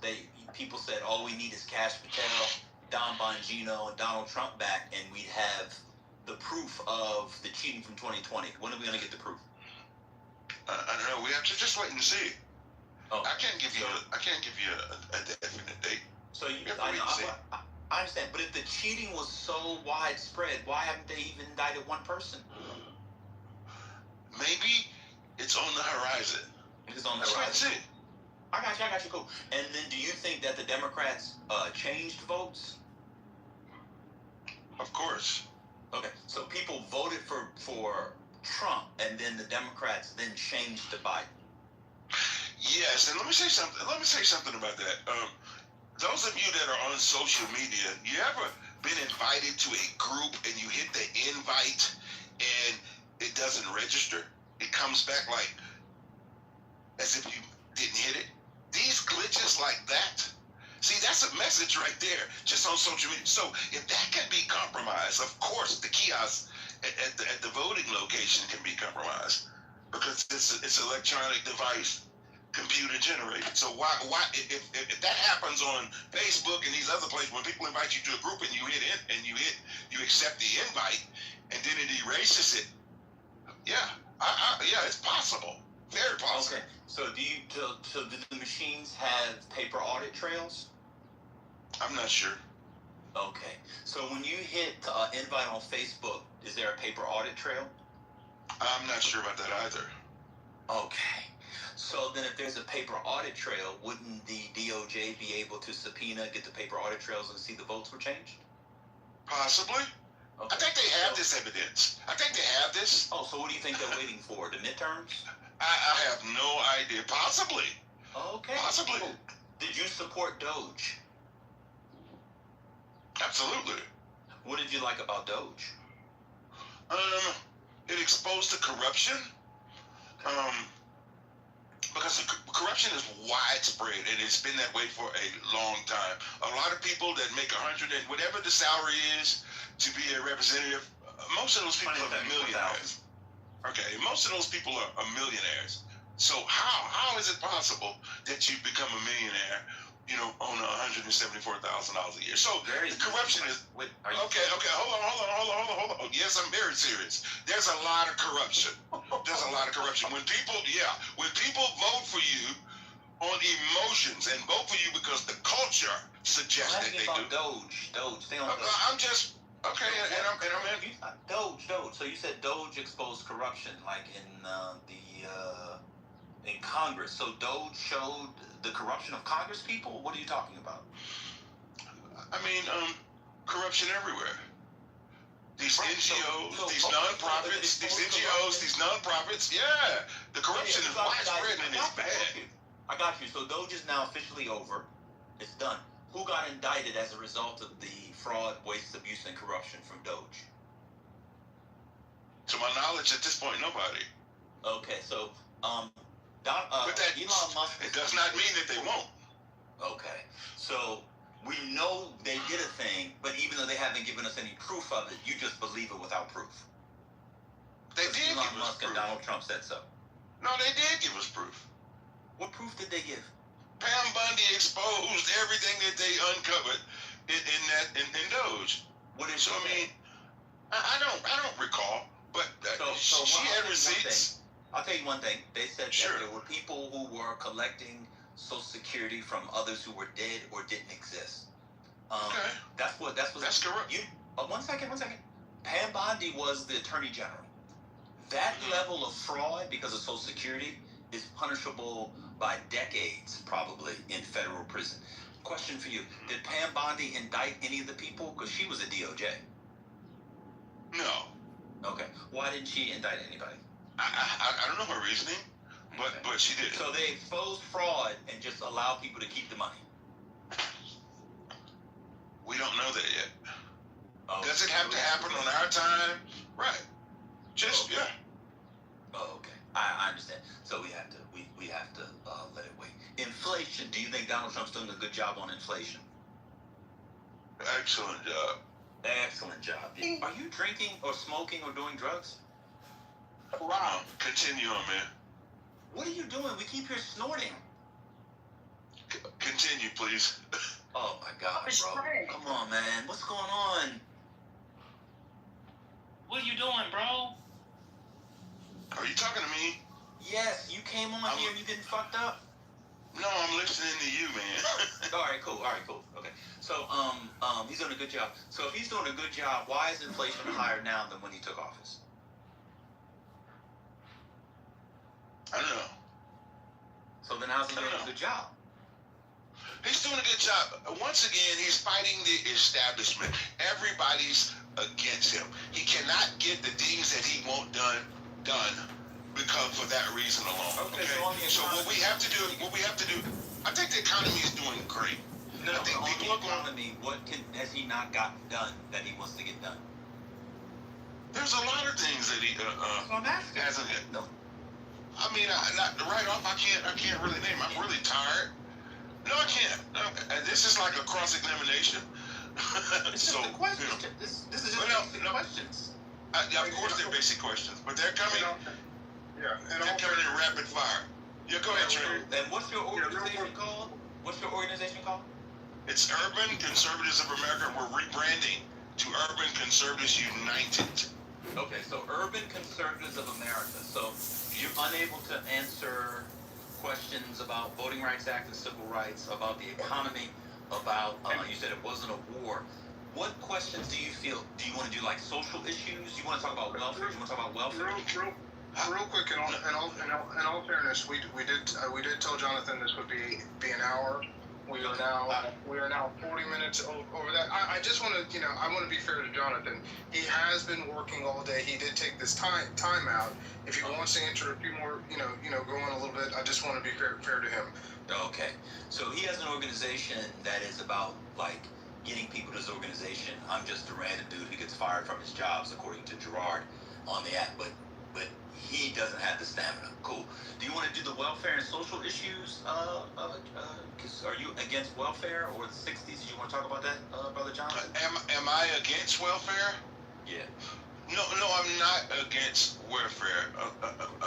people said, all we need is Cash Patel, Don Bongino, and Donald Trump back, and we'd have the proof of the cheating from 2020. When are we going to get the proof? I don't know. We have to just wait and see. Oh. I can't give you a definite date. So I understand, but if the cheating was so widespread, why haven't they even indicted one person? Maybe it's on the horizon. It's on the horizon. I got you, cool. And then do you think that the Democrats changed votes? Of course. Okay, so people voted for Trump, and then the Democrats then changed to Biden. Yes, and let me say something about that. Those of you that are on social media, you ever been invited to a group and you hit the invite and it doesn't register? It comes back like as if you didn't hit it. These glitches like that, see, that's a message right there, just on social media. So if that can be compromised, of course, the kiosk at the voting location can be compromised because it's an electronic device, computer generated. So why if that happens on Facebook and these other places, when people invite you to a group and you hit it and you accept the invite and then it erases it, yeah, it's possible, very possible. Okay, so do the machines have paper audit trails? I'm not sure. Okay, so when you hit invite on Facebook, is there a paper audit trail? I'm not sure about that either. Okay. So then if there's a paper audit trail, wouldn't the DOJ be able to subpoena, get the paper audit trails and see the votes were changed? Possibly. Okay. I think they have this evidence. I think they have this. Oh, so what do you think they're waiting for? The midterms? I have no idea. Possibly. Okay. Possibly. Did you support Doge? Absolutely. What did you like about Doge? It exposed the corruption. Because corruption is widespread, and it's been that way for a long time. A lot of people that make 100 and whatever the salary is to be a representative, most of those people are millionaires. Okay, most of those people are millionaires. So how is it possible that you become a millionaire, on $174,000 a year? So the corruption is okay. Hold on. Yes, I'm very serious. There's a lot of corruption. When people vote for you, on emotions and vote for you because the culture suggests that they do. Doge. Stay on Doge. I'm just okay, and I'm in. Doge. So you said Doge exposed corruption, like in Congress. So Doge showed the corruption of Congress people. What are you talking about? I mean, corruption everywhere. These NGOs, these nonprofits, these NGOs, these nonprofits. Yeah, the corruption is widespread and it's bad. I got you. So Doge is now officially over. It's done. Who got indicted as a result of the fraud, waste, abuse, and corruption from Doge? To my knowledge, at this point, nobody. Okay, so but that, Elon Musk. It does not mean that they won't. Okay, so we know they did a thing, but even though they haven't given us any proof of it, you just believe it without proof. They did Elon give us Musk proof. and Donald Trump said so. No, they did give us proof. What proof did they give? Pam Bundy exposed everything that they uncovered in Doge. What is so? I mean, I don't recall, but so she had receipts. I'll tell you one thing. They said Sure. that there were people who were collecting Social Security from others who were dead or didn't exist. Okay. That's correct. One second. Pam Bondi was the Attorney General. That level of fraud because of Social Security is punishable by decades, probably, in federal prison. Question for you. Did Pam Bondi indict any of the people? Because she was a DOJ. No. Okay. Why didn't she indict anybody? I don't know her reasoning, but she did. So they exposed fraud and just allow people to keep the money. We don't know that yet. Oh, does it have to happen on our time? Right. Just yeah. Oh, okay. I understand. So we have to let it wait. Inflation. Do you think Donald Trump's doing a good job on inflation? Excellent job. Excellent job. Are you drinking or smoking or doing drugs? Wow. Continue on, man. What are you doing? We keep here snorting. Continue, please. Oh my God, bro. Come on, man. What's going on? What are you doing, bro? Are you talking to me? Yes, you came on here and you getting fucked up? No, I'm listening to you, man. All right, cool. Okay. So, he's doing a good job. So if he's doing a good job, why is inflation higher now than when he took office? I don't know. So then how's he doing a good job? He's doing a good job. Once again, he's fighting the establishment. Everybody's against him. He cannot get the things that he wants done because for that reason alone. Okay. So what we have to do, I think the economy is doing great. No, I think on the economy, has he not gotten done that he wants to get done? There's a lot of things that he hasn't. No. I mean, right off, I can't really name. I'm really tired. No, I can't. No, this is like a cross-examination. This is just basic questions. Of course, they're basic questions, but they're coming. Yeah, and they're coming in rapid fire. Yeah, go ahead, Trey. And what's your organization called? It's Urban Conservatives of America. We're rebranding to Urban Conservatives United. Okay, so Urban Conservatives of America. So you're unable to answer questions about Voting Rights Act and civil rights, about the economy, about, you said it wasn't a war. What questions do you feel, do you want to do like social issues? You want to talk about welfare? You want to talk about welfare? Real quick, in all fairness, we did tell Jonathan this would be an hour. We are now 40 minutes over that. I just want to, I want to be fair to Jonathan. He has been working all day. He did take this time out. If he wants to answer a few more, go on a little bit. I just want to be fair to him. Okay. So he has an organization that is about like getting people to his organization. I'm just a random dude who gets fired from his jobs, according to Gerard on the app. But he doesn't have the stamina. Cool. Do you want to do the welfare and social issues? Because are you against welfare or the 60s? You want to talk about that, Brother Jonathan? Am I against welfare? Yeah. No, I'm not against welfare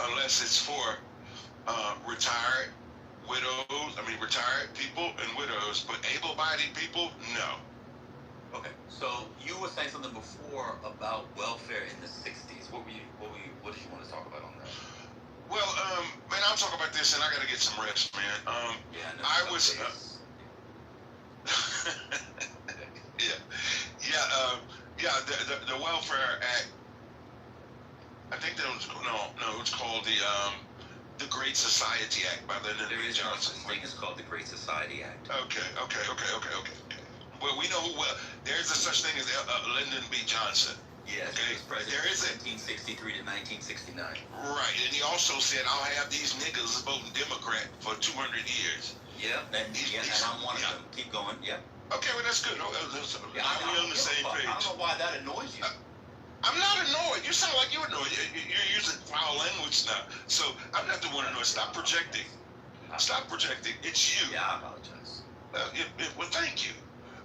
unless it's for retired people and widows, but able-bodied people, no. Okay. So you were saying something before about welfare in the 60s. What did you want to talk about on that? Well, man, I'm talking about the listen, I gotta get some rest, man. I was. The Welfare Act. I think that was it's called the Great Society Act by Lyndon B. Johnson. Thing is called the Great Society Act. Okay. Well, we know who. Well, there's a such thing as Lyndon B. Johnson. Yes, okay. He was president from 1963 to 1969. Right, and he also said, "I'll have these niggas voting Democrat for 200 years." Yeah, and I'm one of them. Keep going. Yeah. Okay, well that's good. We're on the same page. I don't know why that annoys you. I'm not annoyed. You sound like you're annoyed. You're using foul language now. So I'm not the one annoyed. Stop projecting. Stop projecting. It's you. Yeah, I apologize. Well, thank you.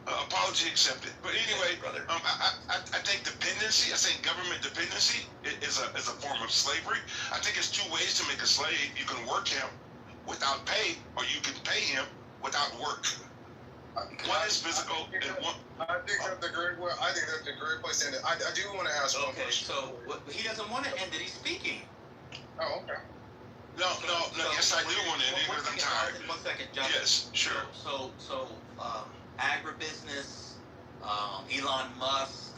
Apology accepted. But anyway, I think dependency. I think government dependency is a form of slavery. I think it's two ways to make a slave. You can work him without pay, or you can pay him without work. One is physical, and one. I think that's a great. Well, I think that's a great place to end it. I do want to ask one question. So he doesn't want to end it. He's speaking. Oh, okay. No. Yes, I do want to end it because I'm tired. 1 second, John. Yes, sure. So agribusiness, Elon Musk,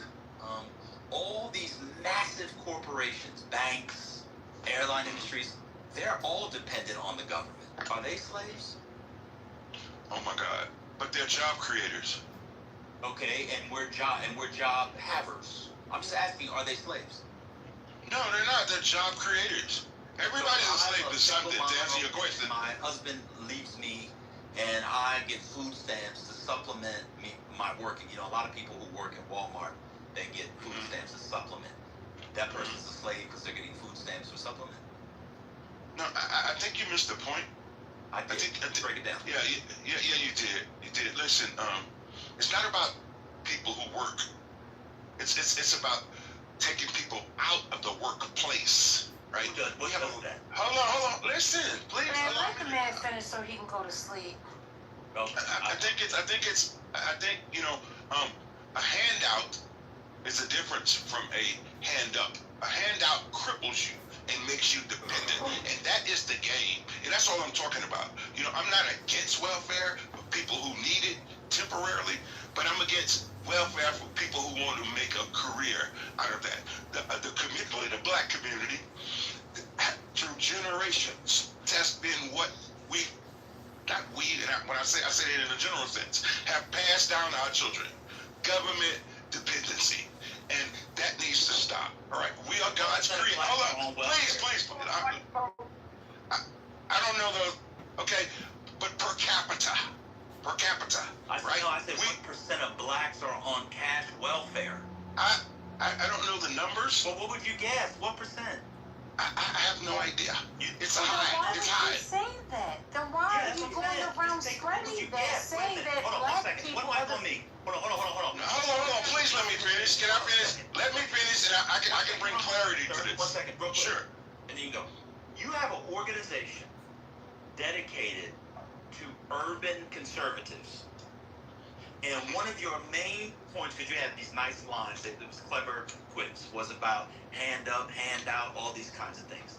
all these massive corporations, banks, airline industries, they're all dependent on the government. Are they slaves? Oh my God! But they're job creators. Okay, and we're job havers. I'm just asking, are they slaves? No, they're not. They're job creators. Everybody's a slave to something. To answer your question. My husband leaves me, and I get food stamps to supplement my working. You know, a lot of people who work at Walmart, they get food stamps to supplement. That person's a slave because they're getting food stamps for supplement. No, I think you missed the point. I think break it down. Yeah, you did. You did. Listen, it's not about people who work. It's about taking people out of the workplace, right? Hold on. Listen, please. Man, let the man finish so he can go to sleep. I think a handout is a difference from a hand up. A handout cripples you and makes you dependent, and that is the game. And that's all I'm talking about. You know, I'm not against welfare for people who need it temporarily, but I'm against welfare for people who want to make a career out of that. The black community, through generations, that's been what when I say it in a general sense, have passed down to our children. Government dependency. And that needs to stop. All right, we are God's creation. Hold on, please. I don't know those. Okay, but per capita, I said what percent of blacks are on cash welfare? I don't know the numbers. Well, what would you guess? What percent? I have no idea. It's high. Why It's would high. you say that? Then why are you going around spreading that, saying that black people are the... Hold on. Hold on. Please let me finish. Can I finish? Let me finish, and I can bring clarity to this. 1 second, bro. Sure. And then you go. You have an organization dedicated to urban conservatives. And one of your main points, because you had these nice lines, that was clever quips, was about hand up, hand out, all these kinds of things.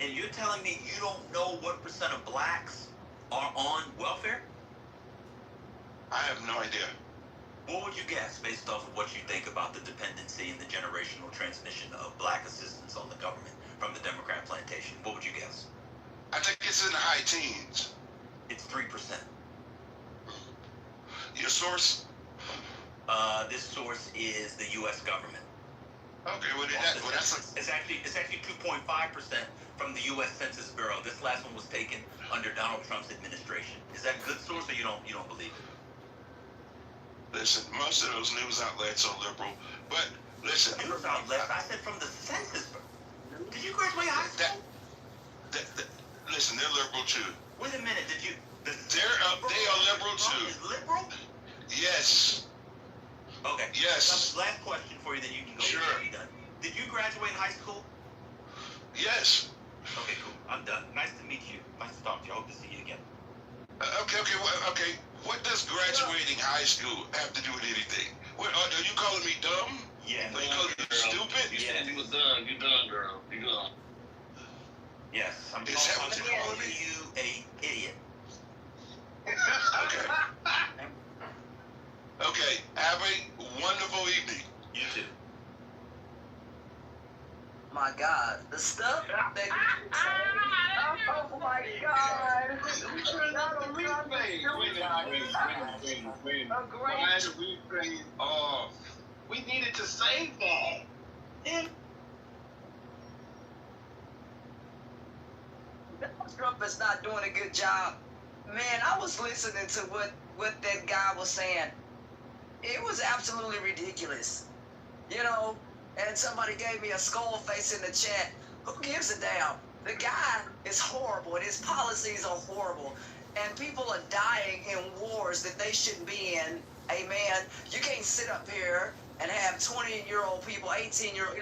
And you're telling me you don't know what percent of blacks are on welfare? I have no idea. What would you guess based off of what you think about the dependency and the generational transmission of black assistance on the government from the Democrat plantation? What would you guess? I think it's in the high teens. It's 3%. Your source? This source is the U.S. government. Okay, it's actually 2.5% from the U.S. Census Bureau. This last one was taken under Donald Trump's administration. Is that a good source, or you don't believe it? Listen, most of those news outlets are liberal, but listen. News outlets? I said from the Census Bureau. Did you graduate high school? Listen, they're liberal too. Wait a minute. They are liberal too. Is liberal? Yes. Okay. Yes. Last question for you, then you can go. Sure. Be done. Did you graduate high school? Yes. Okay, cool. I'm done. Nice to meet you. Nice to talk to you. I hope to see you again. Okay. What does graduating high school have to do with anything? Are you calling me dumb? Yeah. Are you calling me stupid? Yeah. You done, girl. You done. Yes, I'm Is that what you're calling me? you a idiot. Okay. Okay. Have a wonderful evening. You too. My God, the stuff that oh my God. Why did we play off? We needed to save that. Donald Trump is not doing a good job. Man, I was listening to what that guy was saying. It was absolutely ridiculous. You know, and somebody gave me a skull face in the chat. Who gives a damn? The guy is horrible and his policies are horrible. And people are dying in wars that they shouldn't be in. Amen. You can't sit up here and have 20-year-old people, 18-year-old,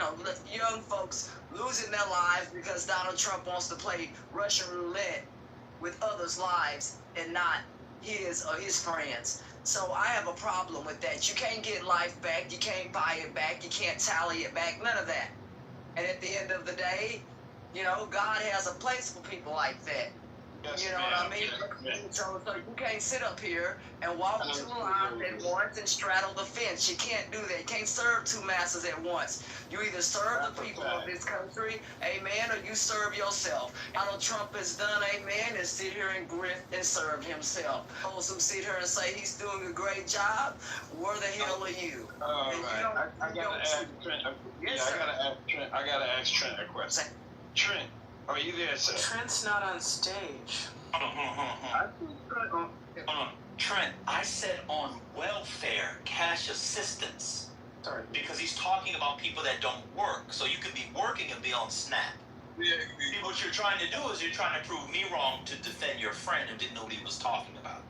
young folks losing their lives because Donald Trump wants to play Russian roulette with others' lives and not his or his friends. So I have a problem with that. You can't get life back. You can't buy it back. You can't tally it back. None of that. And at the end of the day, God has a place for people like that. Yes, you know what I mean? So you can't sit up here and walk two lines at once and straddle the fence. You can't do that. You can't serve two masters at once. You either serve the people of this country, amen, or you serve yourself. Donald Trump has done, amen, and sit here and grift and serve himself. Those who sit here and say he's doing a great job, where the hell are you? All right. I gotta ask Trent. I gotta ask Trent a question. Trent, are you there, sir? Trent's not on stage. Trent, I said on welfare, cash assistance. Sorry. Because he's talking about people that don't work. So you could be working and be on SNAP. Yeah. See, what you're trying to do is you're trying to prove me wrong to defend your friend who didn't know what he was talking about.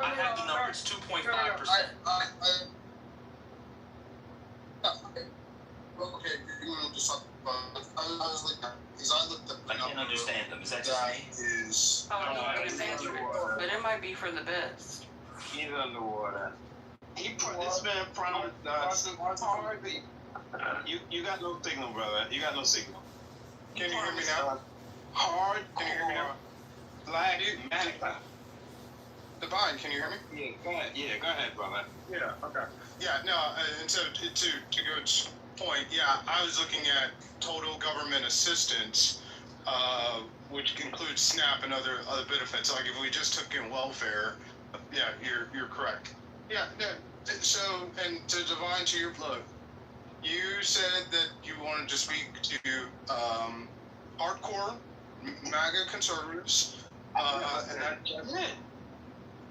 I have the number, it's 2.5%. Okay, you know, just I was like, because I looked up. I can't understand them. Is that just me? Is But it might be for the best. He's underwater. He put this man promised us. You got no signal, brother. You got no signal. Can you hear me now? Hard. Can you hear me now? Black Manica. Divine, can you hear me? Yeah, go ahead. Yeah, go ahead, brother. Yeah, okay. Yeah, no, and so to Goat's point, yeah, I was looking at total government assistance, which includes SNAP and other benefits. Like if we just took in welfare, yeah, you're correct. Yeah. So, and to Divine, to your plug, you said that you wanted to speak to hardcore MAGA conservatives, and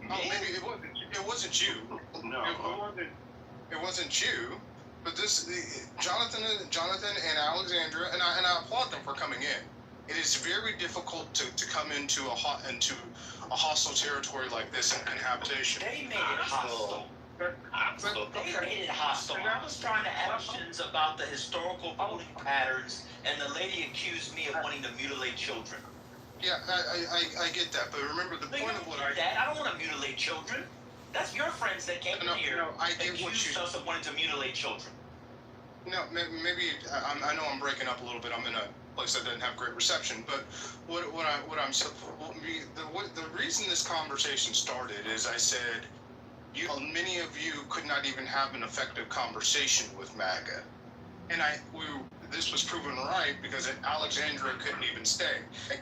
maybe it wasn't you. No, it wasn't you. But Jonathan and Alexandra, and I applaud them for coming in. It is very difficult to come into a hostile territory like this in habitation. They made it hostile. They made it hostile. I was trying to ask questions about the historical voting patterns, and the lady accused me of wanting to mutilate children. Yeah, I get that, but remember the point of what I... I don't want to mutilate children. That's your friends that came here and accused us of wanting to mutilate children. No, maybe I know I'm breaking up a little bit. I'm in a place that doesn't have great reception. But the reason this conversation started is I said, many of you could not even have an effective conversation with MAGA, and this was proven right because Alexandra couldn't even stay. I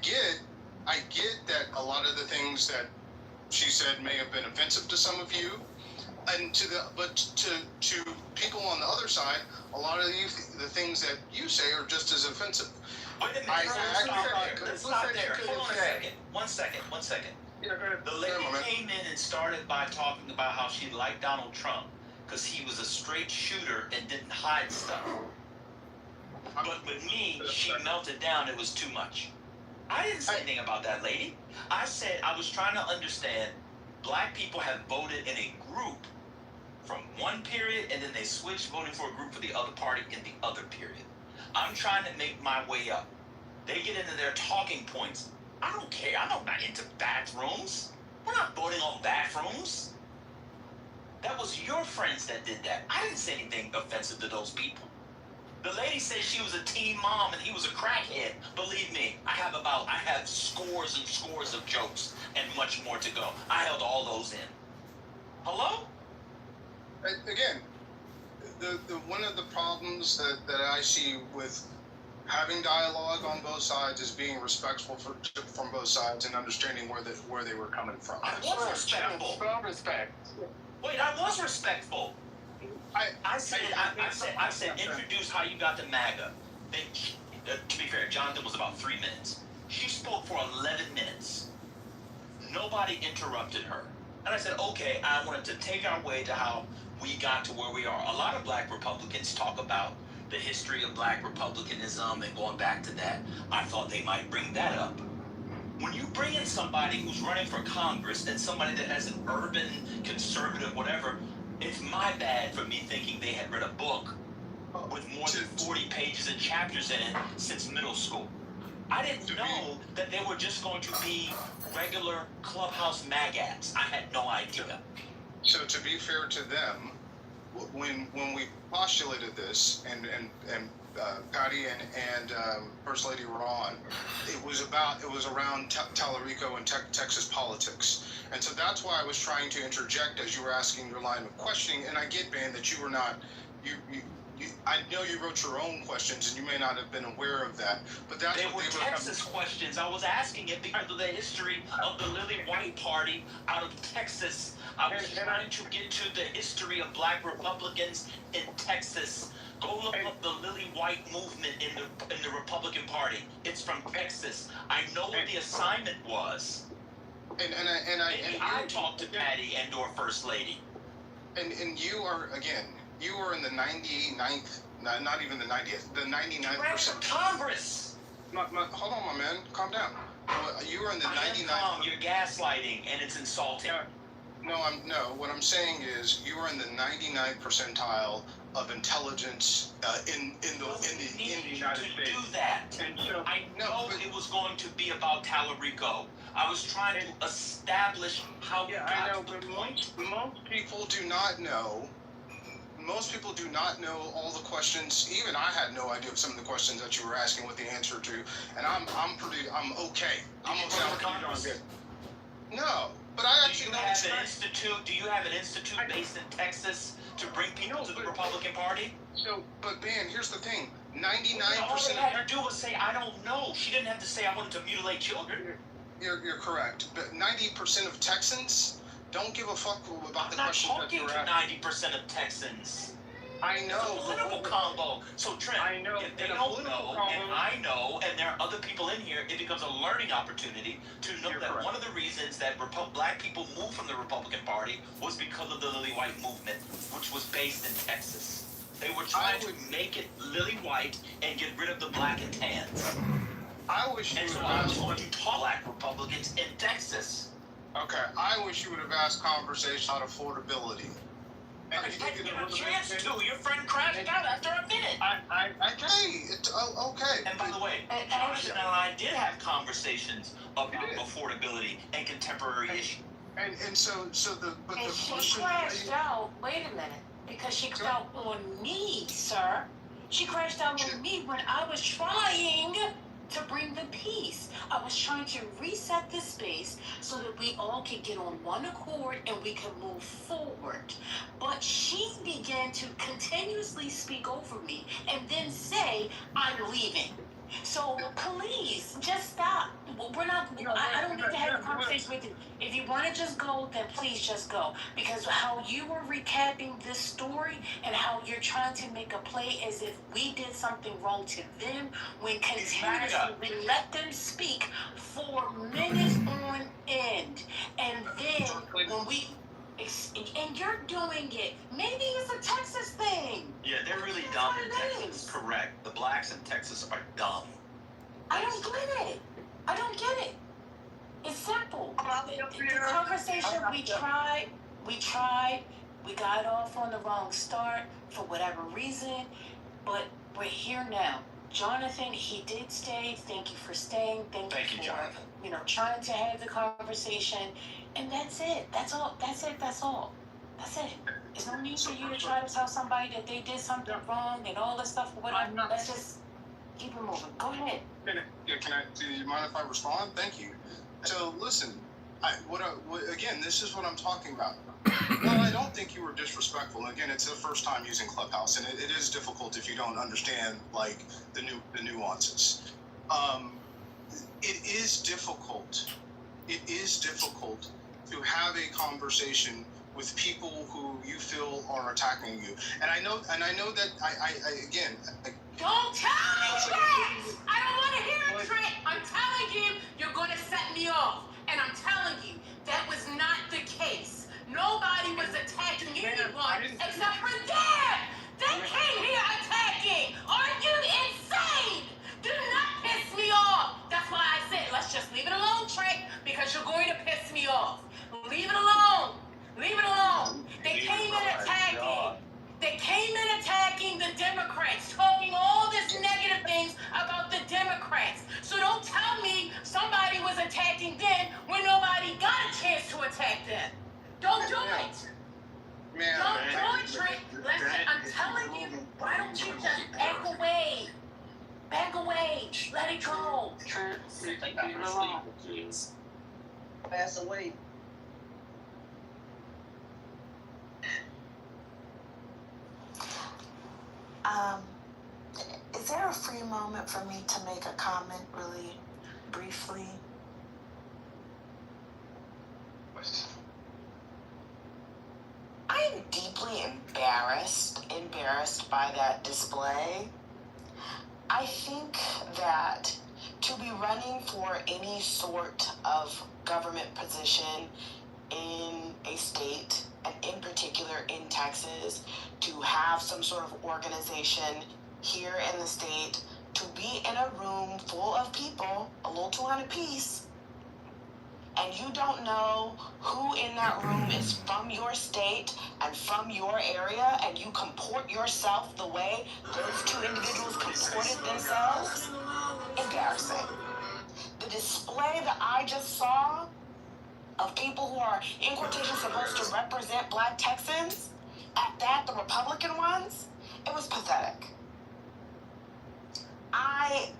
get that a lot of the things that she said may have been offensive to some of you, and to people on the other side, a lot of the things that you say are just as offensive. Let's stop there. Hold on a second. One second. Yeah, go ahead. The lady came in and started by talking about how she liked Donald Trump because he was a straight shooter and didn't hide stuff. But with me, she melted down. It was too much. I didn't say anything about that lady. I said I was trying to understand black people have voted in a group from one period and then they switched voting for a group for the other party in the other period. I'm trying to make my way up. They get into their talking points. I don't care. I'm not into bathrooms. We're not voting on bathrooms. That was your friends that did that. I didn't say anything offensive to those people. The lady said she was a teen mom and he was a crackhead. Believe me, I have scores and scores of jokes and much more to go. I held all those in. Hello? Again, the one of the problems that I see with having dialogue on both sides is being respectful from both sides and understanding where they were coming from. I was respectful. Wait, I was respectful. I said, introduce how you got to MAGA. Then, to be fair, Jonathan was about 3 minutes. She spoke for 11 minutes. Nobody interrupted her. And I said, okay, I wanted to take our way to how we got to where we are. A lot of black Republicans talk about the history of black republicanism and going back to that. I thought they might bring that up. When you bring in somebody who's running for Congress and somebody that has an urban, conservative, whatever, it's my bad for me thinking they had read a book with more than 40 pages and chapters in it since middle school. I didn't know that they were just going to be regular clubhouse magats. I had no idea. So to be fair to them, when we postulated this, and Patty and First Lady were on, it was around Tallarico and Texas politics, and so that's why I was trying to interject as you were asking your line of questioning. And I get, Ben, that you were not I know you wrote your own questions, and you may not have been aware of that, but that's they were Texas questions. I was asking it because of the history of the Lily White Party out of Texas. I was trying to get to the history of black Republicans in Texas. Go look up the Lily White movement in the Republican Party. It's from Texas. I know what the assignment was. And I talked to Patty and or First Lady. And you are, again, you are in the 99th, not even the 90th, the 99%. Congress! Hold on, my man. Calm down. You are in the 99th. You're gaslighting, and it's insulting. No, what I'm saying is you are in the 99th percentile of intelligence in the United States. Do that. And so, I know it was going to be about Tallarico. I was trying to establish how. Yeah, I know, but most people do not know. Most people do not know all the questions. Even I had no idea of some of the questions that you were asking what the answer to, and I'm okay. I'm okay. No, but I actually Do you have an institute based in Texas to bring people to the Republican Party? So, but Ben, here's the thing: 99%. All she had to do was say, "I don't know." She didn't have to say, "I wanted to mutilate children." You're correct, but 90% of Texans don't give a fuck about the questions that you're asking. I'm not talking to 90% of Texans. I know. It's a political combo. So Trent, I know. If they don't know, and I know, and there are other people in here, it becomes a learning opportunity to know that one of the reasons that black people moved from the Republican Party was because of the Lily White movement, which was based in Texas. They were trying to make it Lily White and get rid of the black and tans. I wish you would have asked. So I was going to talk black Republicans in Texas. Okay, I wish you would have asked conversation on affordability. And I didn't give a chance to. Your friend crashed out after a minute. Okay. And by the way, Jonathan and I did have conversations about affordability and contemporary issues. And so the she crashed out. Wait a minute, because she crashed out on me, sir. She crashed out on me when I was trying to bring the peace. I was trying to reset the space so that we all could get on one accord and we could move forward. But she began to continuously speak over me and then say, "I'm leaving." So please, just stop. We're not. I don't need to have a conversation with you. If you want to just go, then please just go. Because how you were recapping this story and how you're trying to make a play as if we did something wrong to them, when continuously we let them speak for minutes on end, and then when we. And you're doing it. Maybe it's a Texas thing. Yeah, they're really dumb in Texas. Correct. The blacks in Texas are dumb. I don't get it. I don't get it. It's simple. The conversation we tried. We got off on the wrong start for whatever reason, but we're here now. Jonathan, he did stay. Thank you for staying. Thank you for, Jonathan. Trying to have the conversation. And that's it. That's all. That's it. That's all. That's it. There's no need for you to try to tell somebody that they did something wrong and all this stuff or whatever. Let's just Keep it moving. Go ahead. Do you mind if I respond? Thank you. So listen, again, this is what I'm talking about. No, I don't think you were disrespectful. Again, it's the first time using Clubhouse, and it is difficult if you don't understand like the nuances. It is difficult. It is difficult to have a conversation with people who you feel are attacking you. And I know that I again. Don't tell me Trent! I don't want to hear it, Trent. I'm telling you, you're going to set me off. And I'm telling you, that was not the case. Nobody was attacking anyone except for them. They came here attacking. Are you insane? Do not piss me off. That's why I said, let's just leave it alone, Trent, because you're going to piss me off. Leave it alone. Leave it alone. They came in attacking. They came in attacking the Democrats, talking all this negative things about the Democrats. So don't tell me somebody was attacking them when nobody got a chance to attack them. Don't do it. Don't do it, Trent. Listen, I'm telling you, why don't you just back away? Back away. Let it go. Trent, leave it alone. Pass away. Is there a free moment for me to make a comment really briefly? I am deeply embarrassed by that display. I think that to be running for any sort of government position in a state, and in particular in Texas, to have some sort of organization here in the state, to be in a room full of people, a little 200 apiece, and you don't know who in that room is from your state and from your area, and you comport yourself the way those two individuals comported themselves, embarrassing. The display that I just saw of people who are, in quotation, supposed to represent Black Texans, at that, the Republican ones, it was pathetic. I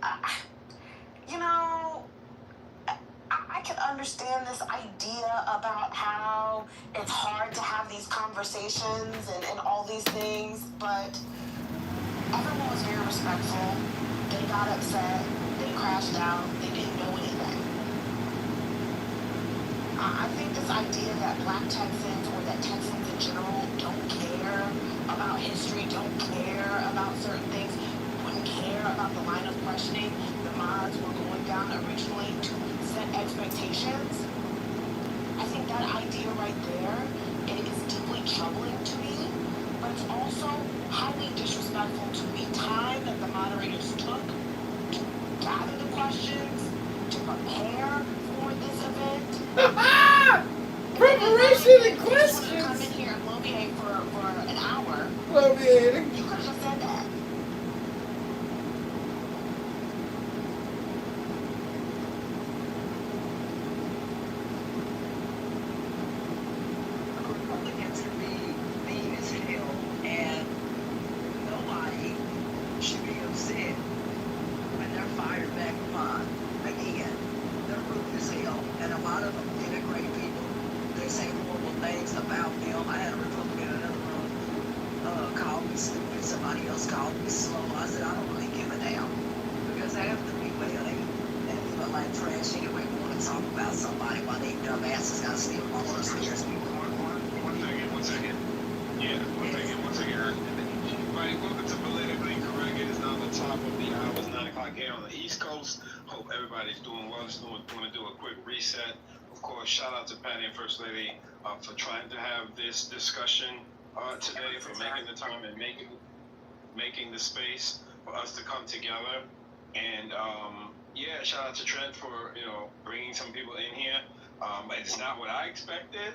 can understand this idea about how it's hard to have these conversations and all these things, but everyone was very respectful. They got upset. They crashed out. They didn't know anything. I think this idea that Black Texans or that Texans in general don't care about history, don't care about certain things, wouldn't care about the line of questioning the mods were going down originally to set expectations. I think that idea right there, it is deeply troubling to me, but it's also highly disrespectful to the time that the moderators took to gather the questions, to prepare for this event. Preparation and questions. You come in here and bloviate for an hour. Bloviating. You could have just said that. Republicans can be mean as hell, and nobody should be upset when they're fired back upon. Again, they're rude as hell, and a lot of them denigrate people. They say horrible things about them. I had a Republican in another room call me stupid. Somebody else called me slow. I said, I don't really give a damn, because after we they feel like trash anyway. We want to talk about somebody while they dumbasses got to steal all of us. One second. Yeah, one second. Everybody, welcome to Politically Correct. It is now the top of the hour. It's 9 o'clock here on the East Coast. Hope everybody's doing well. Just want to do a quick reset. Of course, shout out to Patty and First Lady for trying to have this discussion today, for making the time and making the space for us to come together. And yeah, shout out to Trent for bringing some people in here. It's not what I expected.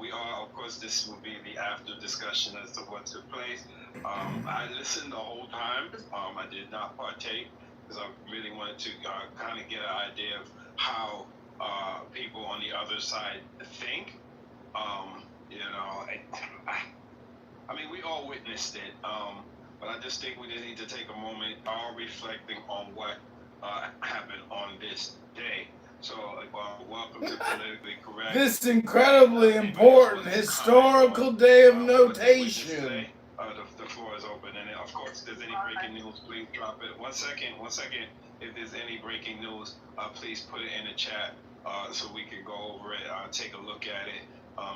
We are, of course, this will be the after discussion as to what took place. I listened the whole time. I did not partake because I really wanted to kind of get an idea of how people on the other side think. I mean, we all witnessed it. but I just think we just need to take a moment, all reflecting on what happened on this day. So, welcome to Politically Correct. This incredibly important historical day of notation. The floor is open, and of course, if there's any breaking news, please drop it. One second. If there's any breaking news, please put it in the chat so we can go over it, take a look at it,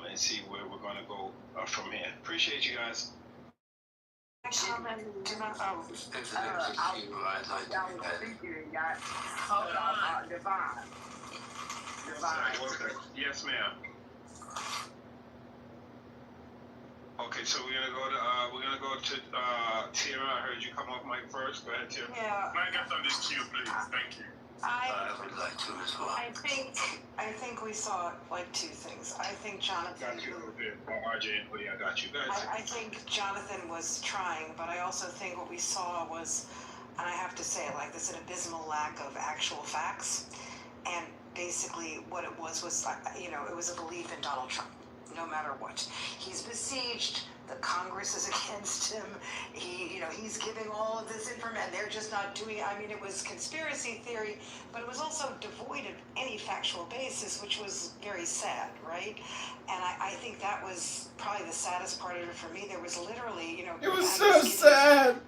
and see where we're going to go from here. Appreciate you guys. Yes, ma'am. Okay, so we're gonna go to Tira. I heard you come off mic first. Go ahead, Tira. Yeah. Can I get on this queue, please? Thank you. I would like to as well. I think we saw like two things. I think Jonathan. Got you over there. RJ and Woody, I got you guys. I think Jonathan was trying, but I also think what we saw was, and I have to say it like this, an abysmal lack of actual facts. And basically what it was, it was a belief in Donald Trump, no matter what. He's besieged. The Congress is against him. He's giving all of this information. They're just not doing it. I mean, it was conspiracy theory, but it was also devoid of any factual basis, which was very sad, right? And I think that was probably the saddest part of it for me. There was literally, It was so sad.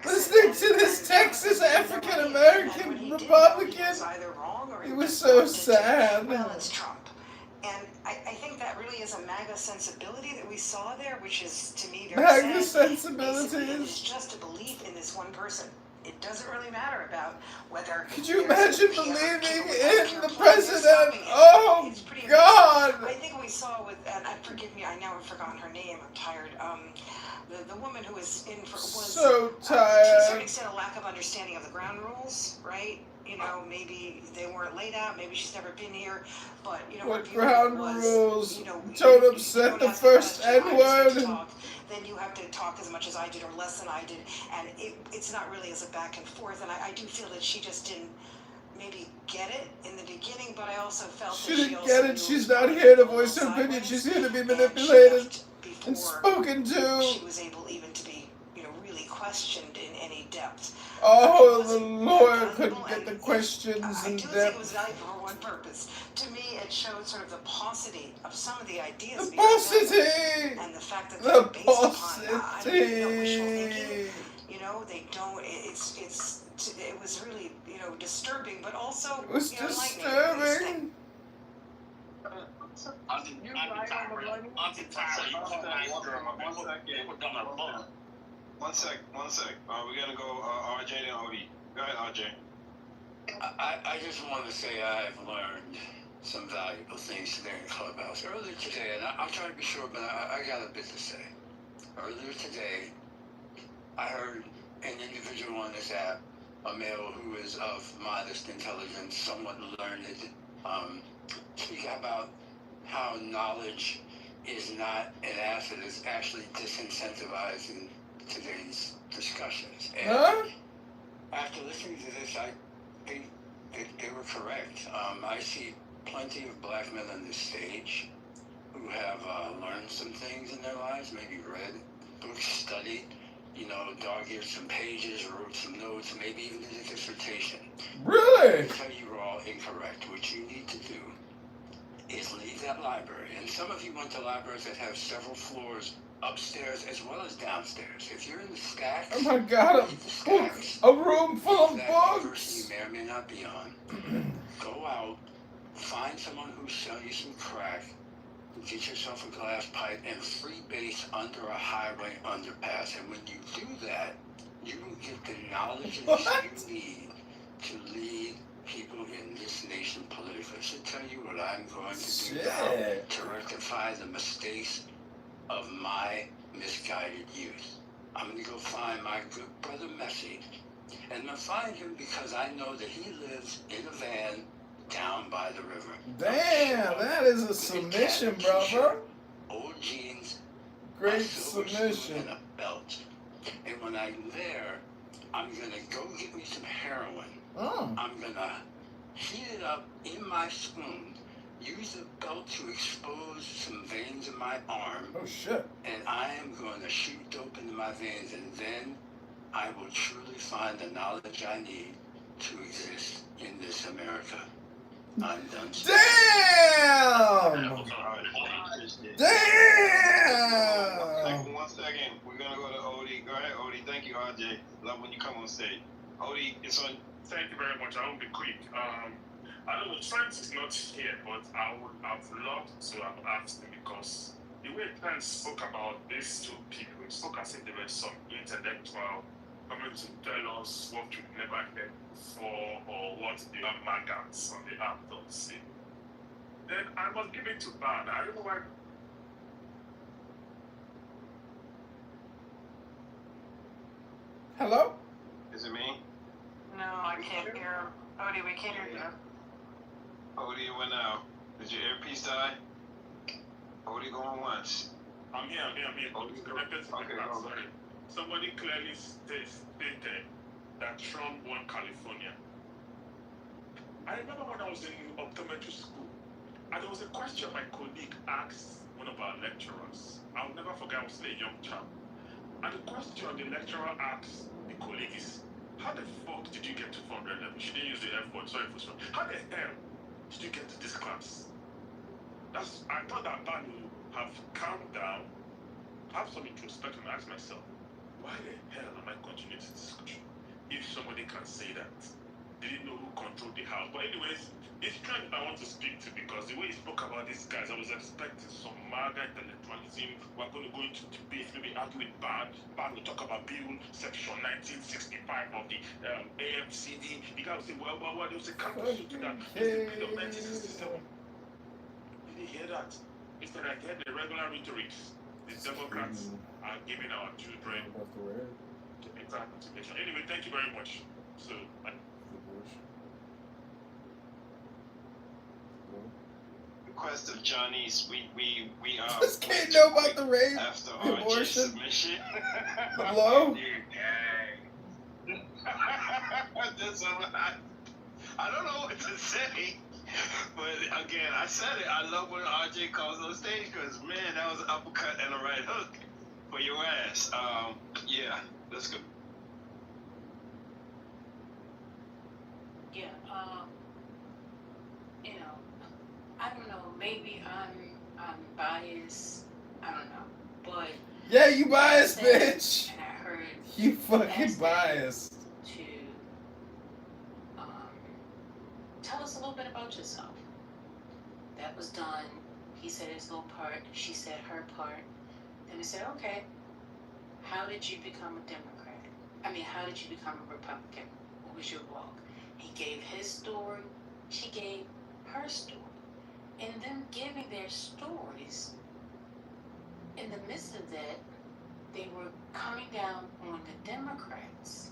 Listening to this Texas African American Republican. It was so sad. Well, it's Trump. And I think that really is a MAGA sensibility that we saw there, which is, to me, very MAGA sad. sensibilities. It's just a belief in this one person. It doesn't really matter about whether... Could you imagine believing in the president? Oh, God! I think we saw with, and forgive me, I now have forgotten her name, I'm tired, the woman who was in for... So tired. To a certain extent, a lack of understanding of the ground rules, right? Maybe they weren't laid out, maybe she's never been here, but, what ground rules? Don't upset the first N-word. Then you have to talk as much as I did or less than I did, and it's not really as a back and forth, and I do feel that she just didn't maybe get it in the beginning, but I also felt she didn't get it. She's not here to voice her opinion. She's here to be manipulated and spoken to. She was able even to be, really questioned in any depth. Oh, the lawyer couldn't get the questions in depth. I do think it was valuable for one purpose. To me, it showed sort of the paucity of some of the ideas. The paucity! And the fact that they're based upon, paucity! They don't, it was really, disturbing, but also, it was disturbing. One sec. We're gonna go RJ and Odie. Go ahead, RJ. I just want to say I've learned some valuable things today in Clubhouse. Earlier today, and I'll try to be short, but I got a bit to say. Earlier today, I heard an individual on this app, a male who is of modest intelligence, somewhat learned, speak about how knowledge is not an asset, it's actually disincentivizing today's discussions. And after listening to this, I think they were correct. I see plenty of black men on this stage who have learned some things in their lives, maybe read books, studied, dog-eared some pages, wrote some notes, maybe even did a dissertation. Really? I tell you you're all incorrect. What you need to do is leave that library. And some of you went to libraries that have several floors upstairs as well as downstairs. If you're in the stacks, oh my God, a room full of books. You may or may not be on. Go out, find someone who's selling you some crack, get yourself a glass pipe, and free base under a highway underpass. And when you do that, you will get the knowledge you need to lead people in this nation politically. I should tell you what I'm going to do now to rectify the mistakes of my misguided youth. I'm going to go find my good brother Messi, and I'm going to find him because I know that he lives in a van down by the river. Damn, that is a submission, brother. Old jeans, great submission, and a belt. And when I'm there, I'm going to go get me some heroin. I'm going to heat it up in my spoon, use the belt to expose some veins in my arm. Oh, shit. And I am going to shoot dope into my veins, and then I will truly find the knowledge I need to exist in this America. I'm done. Damn! Damn! Like, 1 second, we're gonna go to Odie. Go ahead, Odie. Thank you, RJ. Love when you come on stage. Odie, it's on. Thank you very much. I will be quick. I don't know, Trent is not here, but I would have loved to have asked him because the way Trent spoke about these two people, it spoke as if they were some intellectual coming to tell us what we've never heard before or what the maggots on the app don't see. Then I must give it to Ban. I don't know why. Hello? Is it me? No, I can't hear him. Odie, we can't hear you. Odie, you went out. Did your earpiece die? Odie going once. I'm here. Odie's connected to the class, sorry. Somebody clearly stated that Trump won California. I remember when I was in optometry school, and there was a question my colleague asked one of our lecturers. I'll never forget, I was still a young child. And the question the lecturer asked the colleague is, how the fuck did you get to 400 level? She didn't use the F word, sorry for sure. How the hell did you get to this class? I thought that man would have calmed down, have some introspection, and ask myself, why the hell am I continuing this discussion? If somebody can say that, didn't know who controlled the house. But anyways, it's Trent I want to speak to because the way he spoke about these guys, I was expecting some MAGA intellectualism. We're going to go into debate, maybe argue with Ban. Ban will talk about Bill Section 1965 of the AMCD. The guy will say, well, there was a counter to that. There's the Bill of 1967. Did you hear that? Instead, I heard the regular rhetorics. The Democrats are giving our children exact motivation. Anyway, thank you very much. So, Request of Johnny's. We This kid know about the rape, after abortion, submission. hello. I don't know what to say, but again, I said it. I love when RJ calls on stage because man, that was an uppercut and a right hook for your ass. Yeah, let's go. Yeah, you know, I don't know, maybe I'm biased, I don't know, but Yeah, you biased, bitch. and I heard You fucking biased. to tell us a little bit about yourself. That was done. He said his little part, she said her part. Then he said, okay, how did you become a Democrat? I mean, how did you become a Republican? What was your walk? He gave his story, she gave her story. And them giving their stories, in the midst of that, they were coming down on the Democrats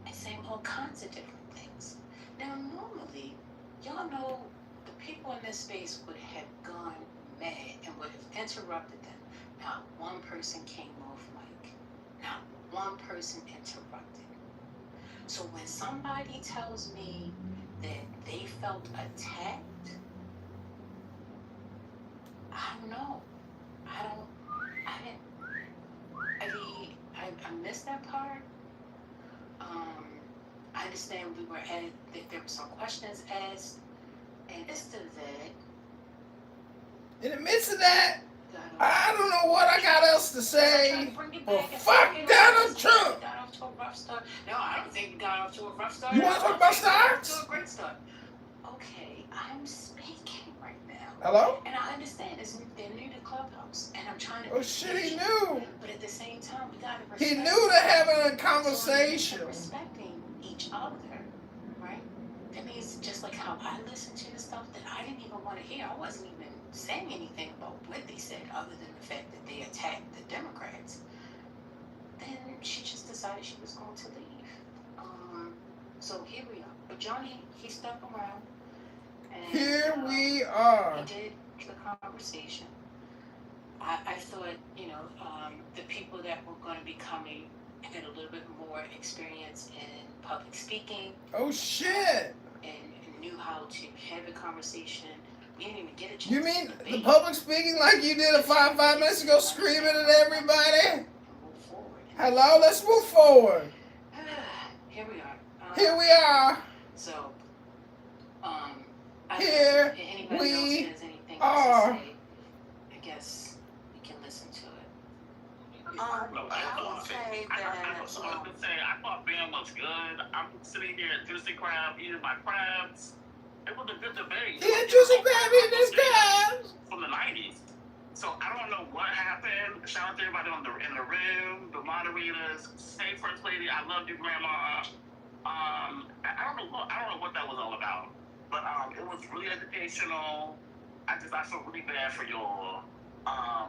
and saying all kinds of different things. Now, normally, y'all know the people in this space would have gone mad and would have interrupted them. Not one person came off mic. Not one person interrupted. So when somebody tells me that they felt attacked, I don't know. I missed that part. I understand that there were some questions asked, and it's to that. In the midst of that, I don't know what I got else to say. Well, fuck Donald Trump. Got off to a rough start. No, I don't think we got off to a rough start. You want to talk about starts? To a great start. Okay, I'm speaking right now. Hello? And I understand they're new to Clubhouse, and I'm trying to. Oh shit, he knew. But at the same time, we gotta respect. He knew to having a conversation. So respecting each other, right? That means just like how I listen to the stuff that I didn't even want to hear. I wasn't even saying anything about what they said, other than the fact that they attacked the Democrats. Then she just decided she was going to leave. So here we are. But Johnny, he stuck around. And, Here we are. He did the conversation. I thought, the people that were going to be coming had a little bit more experience in public speaking. Oh shit! And knew how to have a conversation. We didn't even get a chance. You mean the public speaking like you did 5 minutes ago, screaming at everybody? Hello, let's move forward. here we are. Here we are. So, Here anybody we else has anything else are. to say, I guess we can listen to it. I thought Bam was good. I'm sitting here at Juicy Crab eating my crabs. It was a good debate. Yeah, Juicy Crab eating his crabs. From the 90s. So I don't know what happened. Shout out to everybody in the room, the moderators. Hey, First Lady, I love you, Grandma. I don't know what that was all about. But it was really educational. I felt really bad for y'all.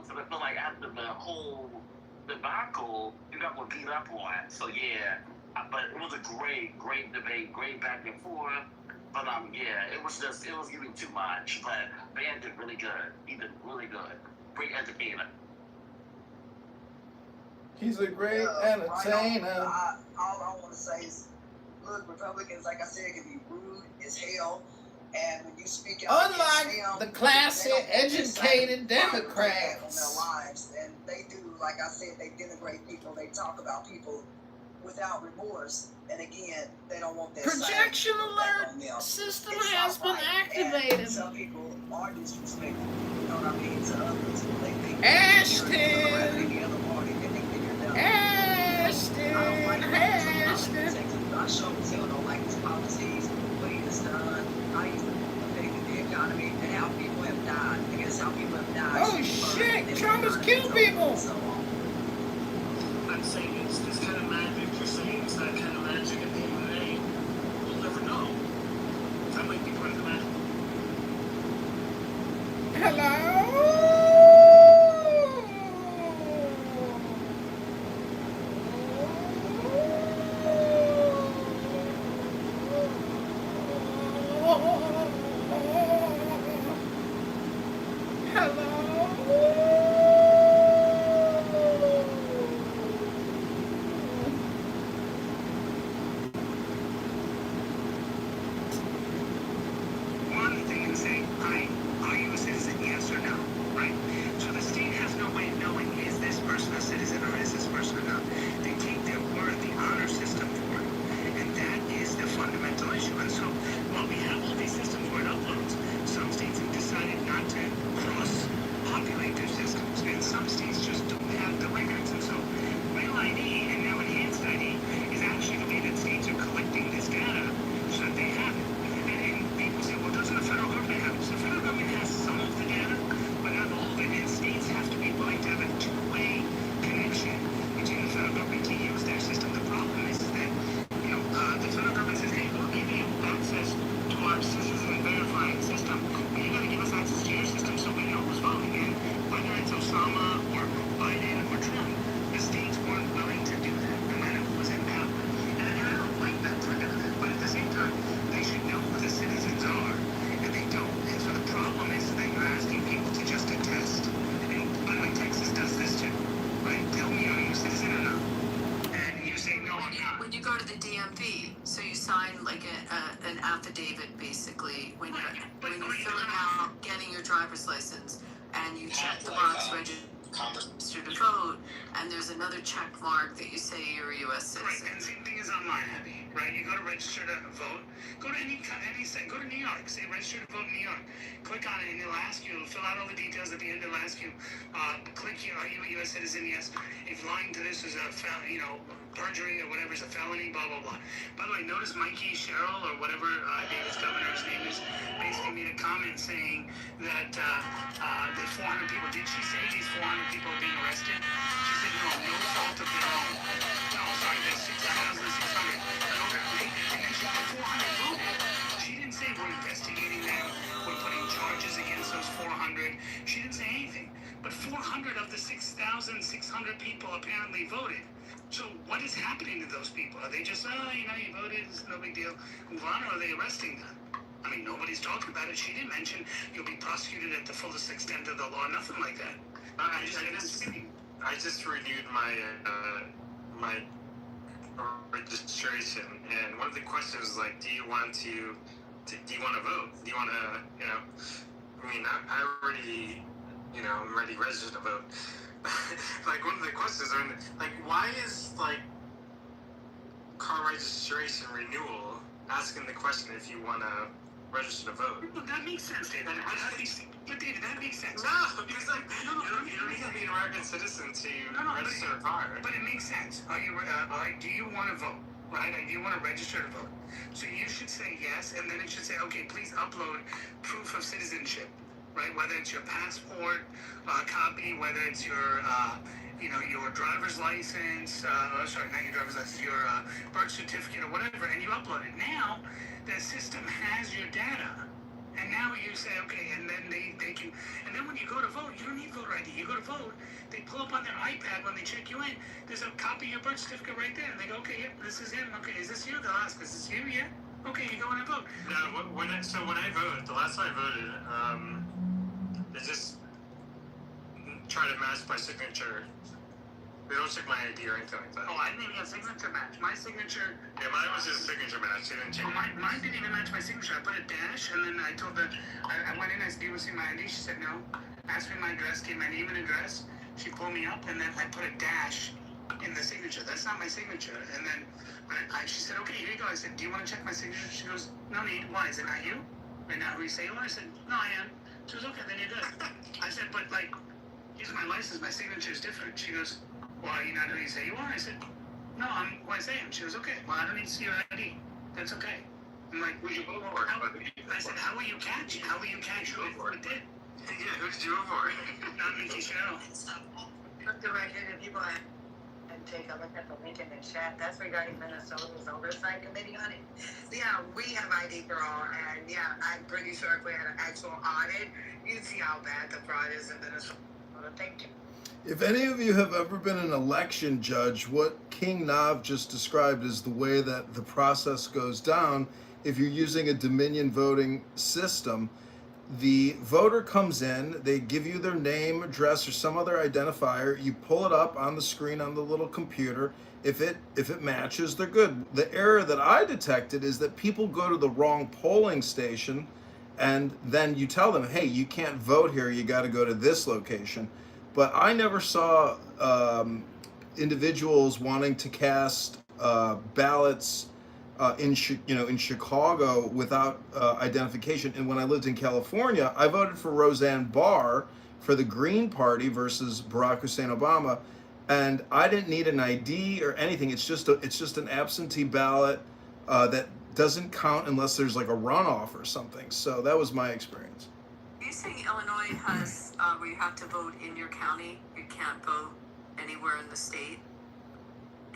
So I feel like after the whole debacle, you got what beat up on. So yeah, but it was a great debate, great back and forth. But yeah, it was giving too much. But Van did really good. He did really good. Great educator. He's a great entertainer. All I want to say is, look, Republicans, like I said, can be rude as hell. And when you speak out unlike the classy, educated Democrats on their lives, and they do, like I said, they denigrate people. They talk about people without remorse. And again, they don't want that projection alert system has been activated. And some people are disrespectful. You know what I mean? To others, they think Ashton. Any other party, they think they're dumb. Ashton. I sure as hell don't like his policies, what he has done, how he's affected the economy, and how people have died. I guess how people have died. Oh shit! Trump has killed people. I'm saying it's this kind of magic. You're saying it's that kind of magic. At the end of the day, we'll never know. That might be part of the magic. Hello. affidavit basically when you're filling out getting your driver's license and you check the box register to vote and there's another check mark that you say you're a U.S. citizen. Right, and the same thing is online, Abby, right? You go to register to vote, go to any site, go to New York, say register to vote in New York, click on it and it'll ask you, it'll fill out all the details at the end, it'll ask you, click here, are you a U.S. citizen? Yes. If lying to this is a perjury or whatever is a felony, blah, blah, blah. By the way, notice Mikey Sherrill or whatever David's governor's name is basically made a comment saying that the 400 people, did she say these 400 people are being arrested? She said, no fault of their own. No, sorry, there's 6,600. And then she said 400 voted. She didn't say we're investigating them, we're putting charges against those 400. She didn't say anything. But 400 of the 6,600 people apparently voted. So what is happening to those people? Are they just, you voted, it's no big deal, move on, or are they arresting them? I mean, nobody's talking about it. She didn't mention you'll be prosecuted at the fullest extent of the law, nothing like that. I just renewed my registration, and one of the questions was like, do you want to vote? Do you want to, I mean, I already, I'm already registered to vote. Like, one of the questions are, like, why is, like, car registration renewal, asking the question if you want to register to vote. Well, that makes sense, David. But David, that makes sense. No, because like you don't need to be an American citizen to register a car. But it makes sense. Do you want to vote? Right? Do you want to register to vote? So you should say yes, and then it should say, okay, please upload proof of citizenship, right? Whether it's your passport copy, whether it's your your driver's license, sorry, not your driver's license, your birth certificate or whatever, and you upload it. Now, the system has your data. And now you say, okay, and then they can, and then when you go to vote, you don't need voter ID. You go to vote, they pull up on their iPad when they check you in, there's a copy of your birth certificate right there. And they go, okay, yep, this is him. Okay, is this you? They'll ask, is this you? Yeah. Okay, you go in and vote. No, when I voted, the last time I voted, they just try to match my signature. They don't check my ID or anything like that. Oh, I didn't even have signature match. My signature... Yeah, mine was just signature match. They didn't check mine didn't even match my signature. I put a dash, and then I told her... I went in, I said, do you want to see my ID? She said, no. Asked me my address, gave my name and address. She pulled me up, and then I put a dash in the signature. That's not my signature. And then she said, okay, here you go. I said, do you want to check my signature? She goes, no need. Why? Is it not you? Right now, who you say you are? I said, no, I am. She goes, okay, then you're good. I said, but, like, here's my license. My signature is different. She goes... Well, are you not who you say you are? I said, no, I'm who I say I am. She goes, okay, well, I don't need to see your ID. That's okay. I'm like, who'd you vote for? I said, how will you catch it? How will you catch who it did? Yeah, who did you vote for? Not in case you know. Look directly to people and take a look at the link in the chat. That's regarding Minnesota's oversight committee on it. Yeah, we have ID for all, and yeah, I'm pretty sure if we had an actual audit, you'd see how bad the fraud is in Minnesota. Thank you. If any of you have ever been an election judge, what King Nav just described is the way that the process goes down. If you're using a Dominion voting system, the voter comes in, they give you their name, address, or some other identifier. You pull it up on the screen on the little computer. If it matches, they're good. The error that I detected is that people go to the wrong polling station, and then you tell them, hey, you can't vote here, you got to go to this location. But I never saw individuals wanting to cast ballots in Chicago without identification. And when I lived in California, I voted for Roseanne Barr for the Green Party versus Barack Hussein Obama, and I didn't need an ID or anything. It's just an absentee ballot that doesn't count unless there's like a runoff or something. So that was my experience. Are you saying Illinois has where you have to vote in your county? You can't vote anywhere in the state?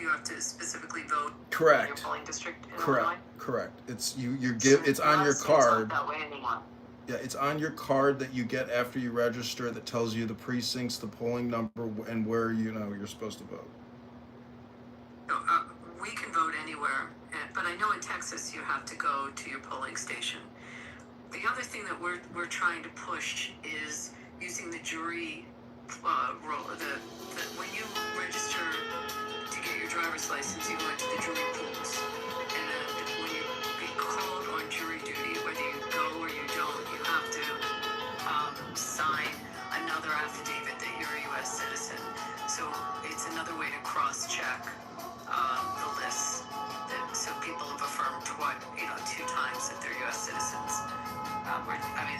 You have to specifically vote Correct. in your polling district in Correct. Illinois? Correct. It's it's on your card. Not that way anymore. Yeah, it's on your card that you get after you register that tells you the precincts, the polling number, and where you're supposed to vote. So, we can vote anywhere, but I know in Texas you have to go to your polling station. The other thing that we're trying to push is using the jury role. When you register to get your driver's license, you go into the jury pools, and when you get called on jury duty, whether you go or you don't, you have to sign another affidavit that you're a U.S. citizen. So it's another way to cross-check the lists. So people have affirmed two times that they're U.S. citizens.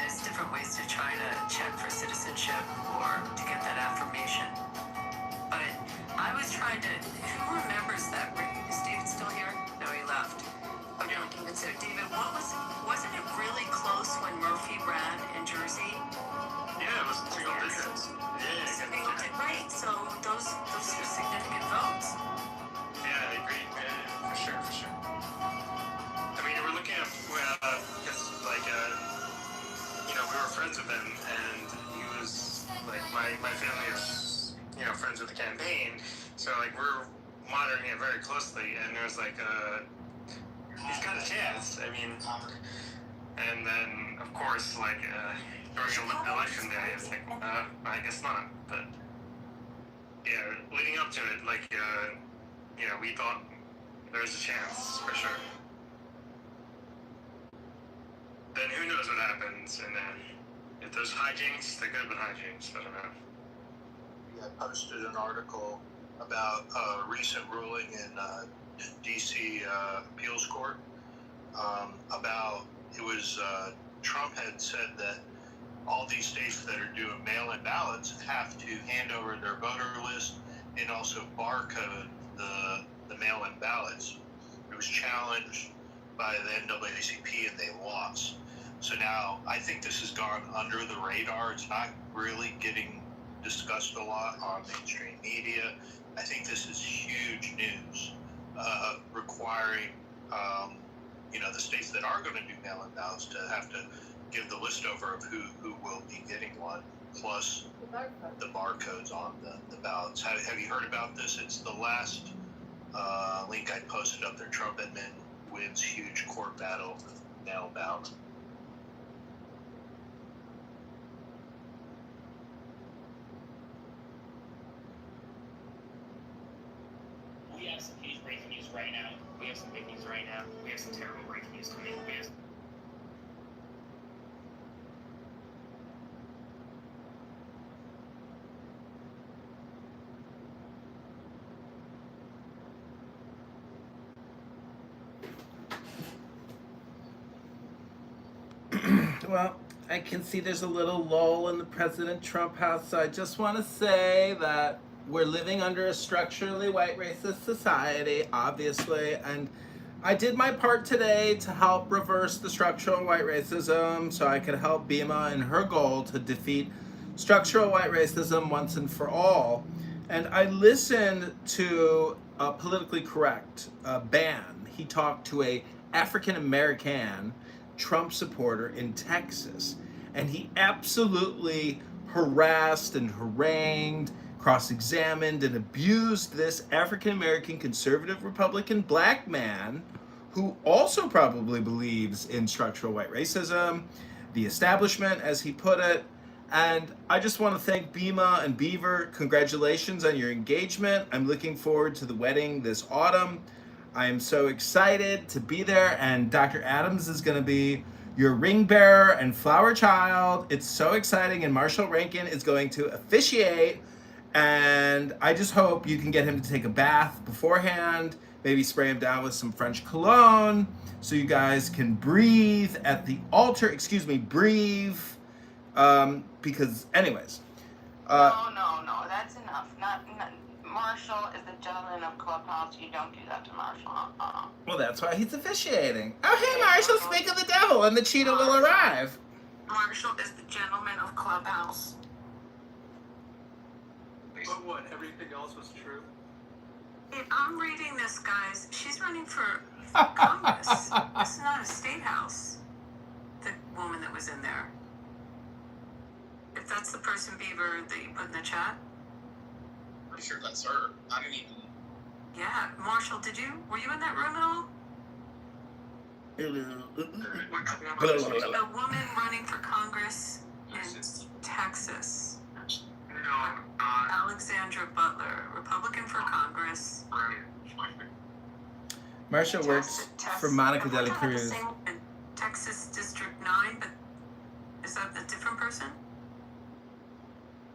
There's different ways to try to check for citizenship or to get that affirmation. But I was trying to. Who remembers that? Is David still here? No, he left. Oh no, David's there. David, wasn't it really close when Murphy ran in Jersey? Yeah, it was single digits. Yeah, right. So those are significant votes. Yeah, I agree. Yeah, for sure. We're looking at we were friends with him, and he was like my family is friends with the campaign, so we're monitoring it very closely, and there's he's got a chance. And then of course during election day, it's I guess not, but yeah, leading up to it, we thought there's a chance for sure. Then who knows what happens, and then if there's hijinks, there could have been hijinks, I don't know. I posted an article about a recent ruling in D.C. appeals court about, Trump had said that all these states that are doing mail-in ballots have to hand over their voter list and also barcode the mail-in ballots. It was challenged by the NAACP and they lost. So now I think this has gone under the radar. It's not really getting discussed a lot on mainstream media. I think this is huge news, requiring the states that are going to do mail-in ballots to have to give the list over of who will be getting one, plus the barcodes on the ballots. Have you heard about this? It's the last link I posted up there. Trump admin wins huge court battle with mail ballot. We have some huge breaking news right now. We have some big news right now. We have some terrible breaking news coming. Well, I can see there's a little lull in the President Trump house, so I just want to say that we're living under a structurally white racist society, obviously, and I did my part today to help reverse the structural white racism so I could help Bima in her goal to defeat structural white racism once and for all. And I listened to a politically correct ban. He talked to a African-American Trump supporter in Texas, and he absolutely harassed and harangued, cross-examined, and abused this African-American conservative Republican black man who also probably believes in structural white racism, the establishment, as he put it. And I just want to thank Bima and Beaver. Congratulations on your engagement. I'm looking forward to the wedding this autumn. I am so excited to be there, and Dr. Adams is going to be your ring bearer and flower child. It's so exciting, and Marshall Rankin is going to officiate, and I just hope you can get him to take a bath beforehand, maybe spray him down with some French cologne so you guys can breathe at the altar. Breathe. Because anyways. No, that's enough. Not Marshall is the gentleman of Clubhouse. You don't do that to Marshall. Well, that's why he's officiating. Oh, hey, Marshall, speak of the devil, and the cheetah will arrive. Marshall is the gentleman of Clubhouse. But what, everything else was true? Hey, I'm reading this, guys. She's running for Congress. This is not a state house. The woman that was in there. If that's the person, Beaver, that you put in the chat. Pretty sure that's her. I didn't even... Yeah, Marshall, were you in that room at all? A woman running for Congress in Texas. No, Alexandra Butler, Republican for Congress. Marshall works for Monica De La Cruz. Texas District 9, but is that a different person?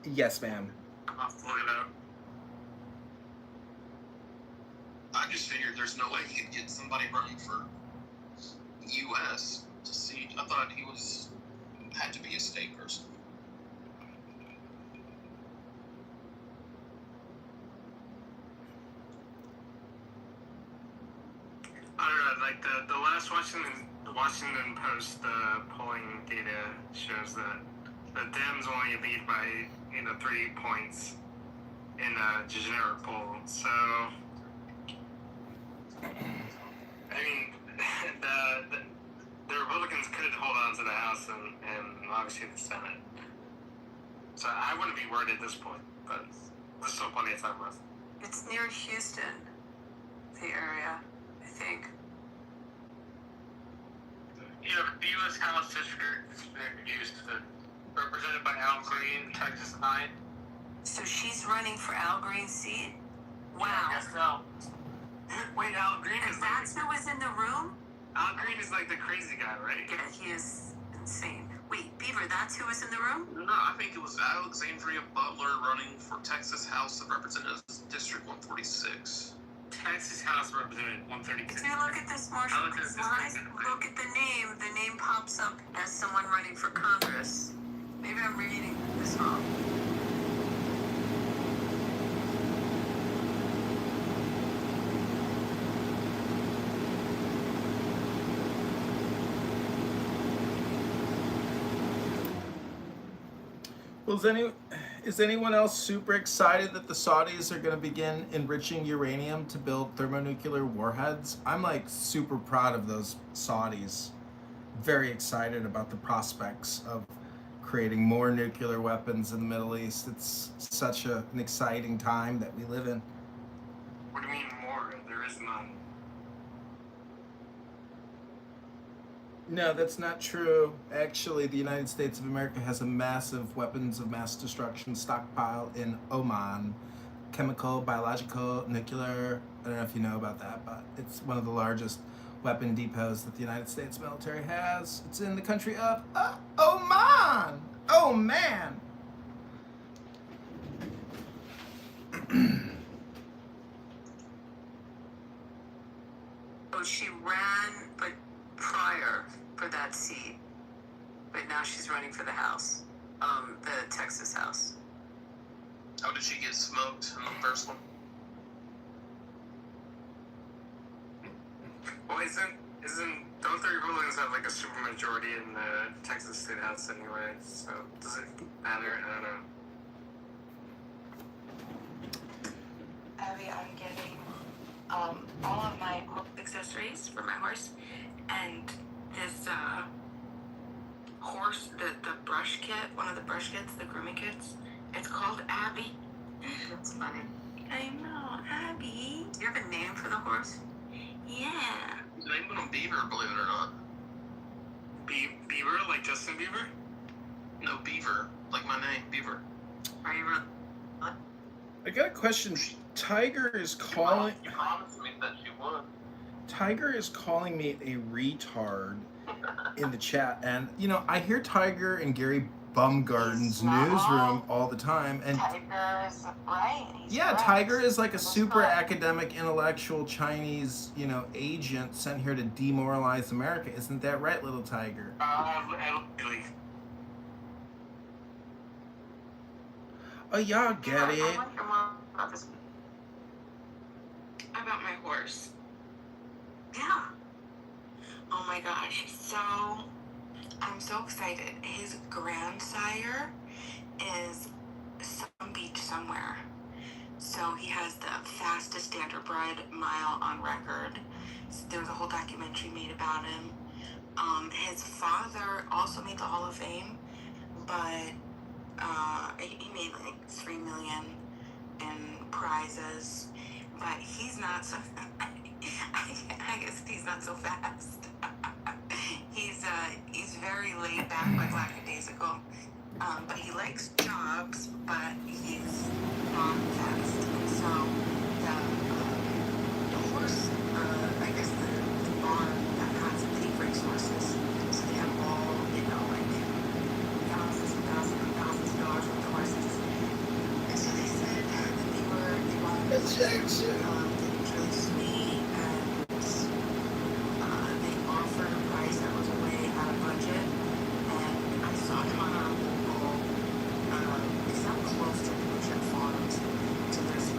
Yes, ma'am. I'll have to look it up. I just figured there's no way he'd get somebody running for U.S. to see. I thought he had to be a state person. I don't know, like the last Washington Post polling data shows that the Dems only lead by 3 points in a generic poll. So, I mean, the Republicans could hold on to the House and obviously the Senate. So I wouldn't be worried at this point, but there's still plenty of time left. It's near Houston, the area, I think. The U.S. House District used to represented by Al Green, Texas 9. So she's running for Al Green's seat? Wow. Yeah, I guess so. Wait, Al Green is that's who was in the room? Al Green is like the crazy guy, right? Yeah, he is insane. Wait, Beaver, that's who was in the room? No, I think it was Alexandria Butler running for Texas House of Representatives District 146. Texas House of Representatives, 136. If you look at this, Marshall, because when I look at the name pops up as someone running for Congress. Maybe I'm reading this wrong. Well, is anyone else super excited that the Saudis are going to begin enriching uranium to build thermonuclear warheads? I'm like super proud of those Saudis. Very excited about the prospects of creating more nuclear weapons in the Middle East. It's such an exciting time that we live in. What do you mean more? There is none. No, that's not true. Actually, the United States of America has a massive weapons of mass destruction stockpile in Oman. Chemical, biological, nuclear. I don't know if you know about that, but it's one of the largest weapon depots that the United States military has. It's in the country of Oman. Oh, man. So she ran, but prior for that seat, but now she's running for the House, the Texas House. How did she get smoked in the first one? Well, don't the Republicans have like a supermajority in the Texas State House anyway? So does it matter? I don't know. Abby, I'm getting all of my accessories for my horse, and this horse, the brush kit, one of the brush kits, the grooming kits, it's called Abby. That's funny. I know, Abby. Do you have a name for the horse? Yeah. His name was Beaver, believe it or not. Beaver, like Justin Bieber? No, Beaver, like my name, Beaver. Are you really? I got a question. Tiger is calling. You promised me that she would. Tiger is calling me a retard in the chat, and you know I hear Tiger in Gary Bumgarden's newsroom all the time, and Tiger's right. yeah, Tiger is like a super academic, intellectual Chinese, agent sent here to demoralize America. Isn't that right, little Tiger? Oh, y'all get it. About my horse. Yeah. Oh my gosh. So, I'm so excited. His grandsire is some beach somewhere. So he has the fastest standardbred mile on record. So there's a whole documentary made about him. His father also made the Hall of Fame, but he made like $3 million in prizes. But he's not so. I guess he's not so fast. He's very laid back, like lackadaisical. But he likes jobs, but he's not fast. And so the horse, I guess the barn that has the racehorses, so they have all, like thousands and thousands and thousands of dollars worth of horses. And so they said that they wanted to really sweet, and they offered a price that was way out of budget. And I saw him on our local, it's not close to blue chip farms, so there's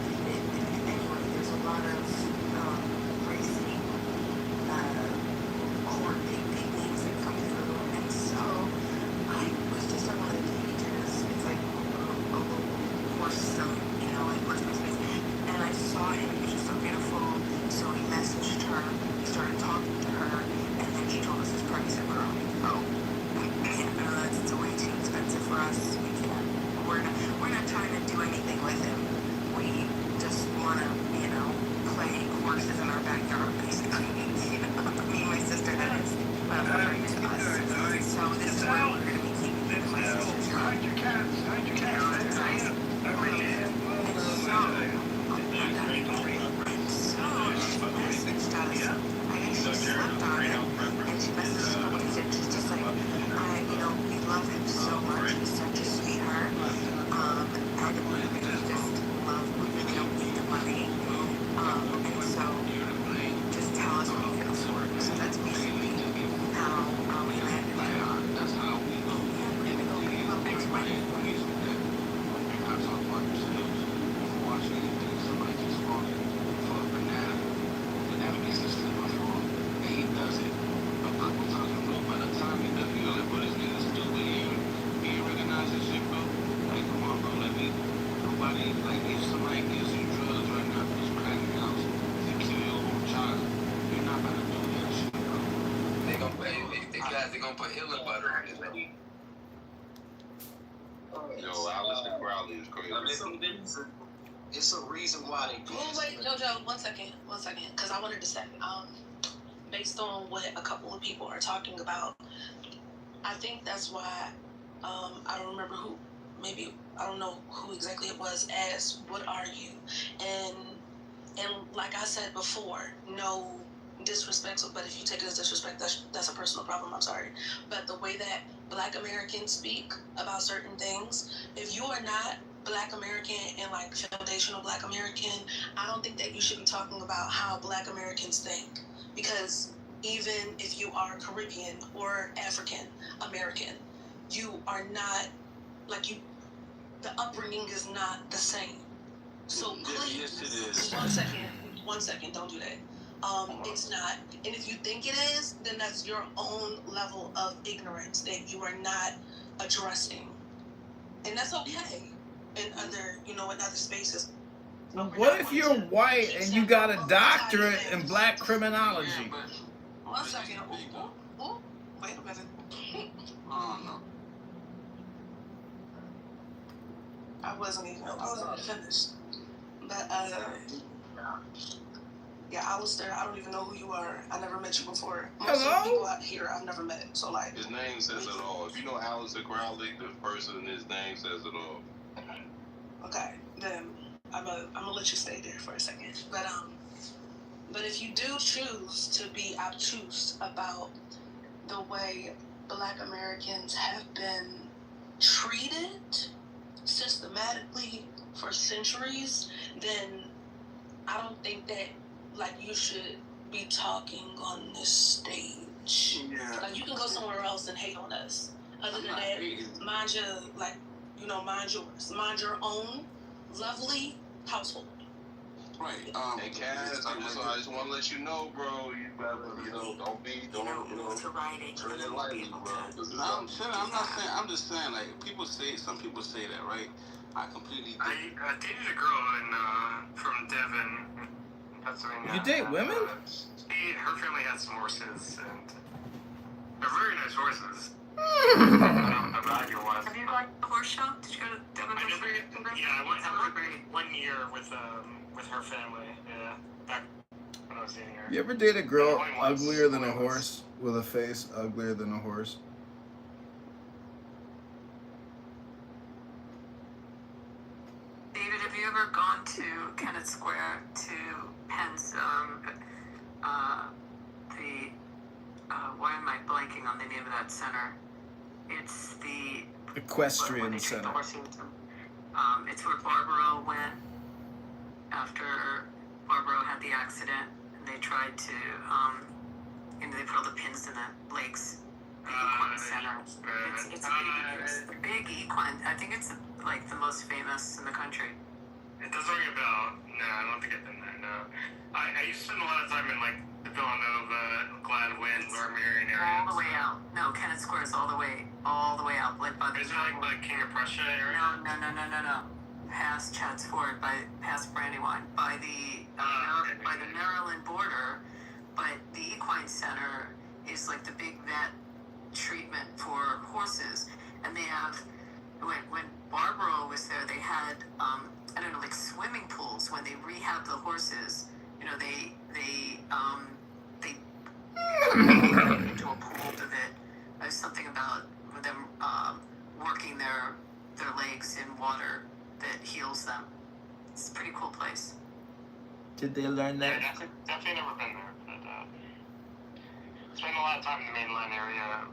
anyway, there's a lot of racing big names that come through. And so I was just on one of the pages. It's like a local horse, like horse race. And I saw him, he saw put Hilla butter on his meat. Yo, Alistair Crowley is crazy. It's a reason why they do Well, wait, Jojo, one second, because I wanted to say, based on what a couple of people are talking about, I think that's why, I don't remember who, maybe, I don't know who exactly it was, asked, what are you? And like I said before, no disrespect, but if you take it as disrespect, that's a personal problem, I'm sorry. But the way that Black Americans speak about certain things, if you are not Black American and like foundational Black American, I don't think that you should be talking about how Black Americans think, because even if you are Caribbean or African American, you are not, like, you, the upbringing is not the same. So please, yes, it is. one second, don't do that. It's not, and if you think it is, then that's your own level of ignorance that you are not addressing, and that's okay in other, in other spaces. What if you're white and you got a doctorate in black criminology? 1 second. Ooh, wait a minute. I wasn't finished. But yeah, Alistair, I don't even know who you are. I never met you before. Most of the people out here I've never met. So like, his name says it all. If you know Alistair Crowley, the person in his name says it all. Okay, then I'm gonna let you stay there for a second. But if you do choose to be obtuse about the way Black Americans have been treated systematically for centuries, then I don't think that, like, you should be talking on this stage. Yeah. Like, you can go somewhere else and hate on us. Other than that, mind your, like, mind yours. Mind your own lovely household. Right. Hey, Kaz, I just want to let you know, bro. You better, don't tread it lightly, bro. I'm just saying, like, some people say that, right? I completely. I dated a girl from Devon, Pennsylvania. You date women? Her family had some horses, and they're very nice horses. I don't know how value was. Have you gone to a horse show? Did you go to Devon? I went for 1 year with her family. Yeah, back when I was dating her. You ever date a girl uglier than a horse with a face uglier than a horse? David, have you ever gone to Kennett Square to Penn's, why am I blanking on the name of that center? It's the Equestrian Center. It's where Barbaro went after Barbaro had the accident, and they tried to, they put all the pins in the legs. The equine center. It's a big equine. I think it's like the most famous in the country. It doesn't ring a bell. No, I don't think I've been there. No, I used to spend a lot of time in like the Villanova, Gladwin, Lower Merion area. All the way out. No, Kennett Square is all the way out. Like by the. Is it like King of Prussia area? No. Past Chad's Ford, past Brandywine, by the Maryland border. But the equine center is like the big vet treatment for horses, and they have. When Barbaro was there, they had like swimming pools. When they rehab the horses, they into a pool to it. There's something about them working their legs in water that heals them. It's a pretty cool place. Did they learn that? Yeah, definitely never been there, but spent a lot of time in the mainland area.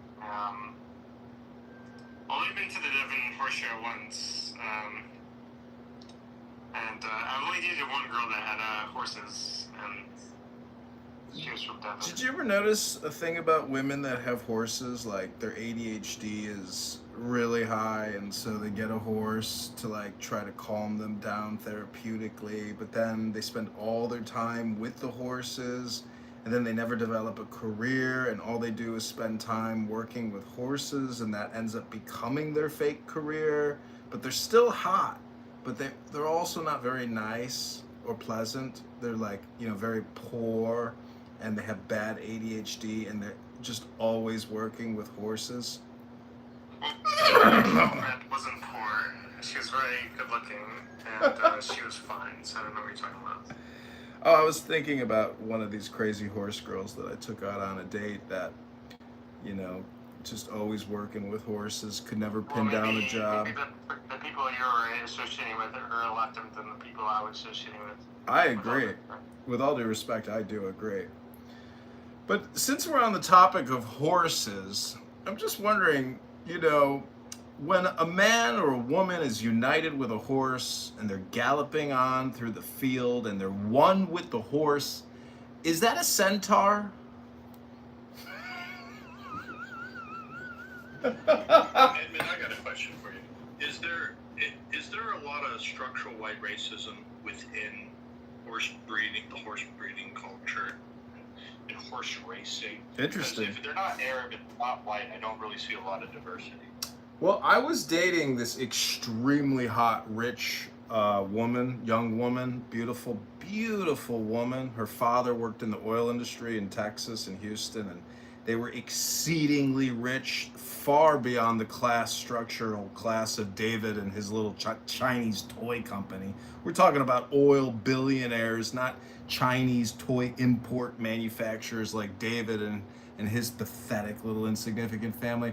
Only been to the Devon Horse Show once, and I've only dated one girl that had horses, and she was from Devon. Did you ever notice a thing about women that have horses? Like, their ADHD is really high, and so they get a horse to like try to calm them down therapeutically, but then they spend all their time with the horses, and then they never develop a career, and all they do is spend time working with horses, and that ends up becoming their fake career. But they're still hot, but they're also not very nice or pleasant. They're like, very poor, and they have bad ADHD, and just always working with horses? My girlfriend wasn't poor. She was very good looking, and she was fine, so I don't know what you're talking about. Oh, I was thinking about one of these crazy horse girls that I took out on a date that, you know, just always working with horses, could never pin down a job. Maybe the people you were associating with are a lot different than the people I was associating with. I agree. With all due respect, I do agree. But since we're on the topic of horses, I'm just wondering, you know, when a man or a woman is united with a horse and they're galloping on through the field and they're one with the horse, is that a centaur? Edmund, I got a question for you. Is there a lot of structural white racism within horse breeding, the horse breeding culture, and horse racing? Interesting. Because if they're not Arab and not white, I don't really see a lot of diversity. Well, I was dating this extremely hot, rich woman, young woman, beautiful, beautiful woman. Her father worked in the oil industry in Texas and Houston, and they were exceedingly rich, far beyond the structural class of David and his little Chinese toy company. We're talking about oil billionaires, not Chinese toy import manufacturers like David and his pathetic little insignificant family.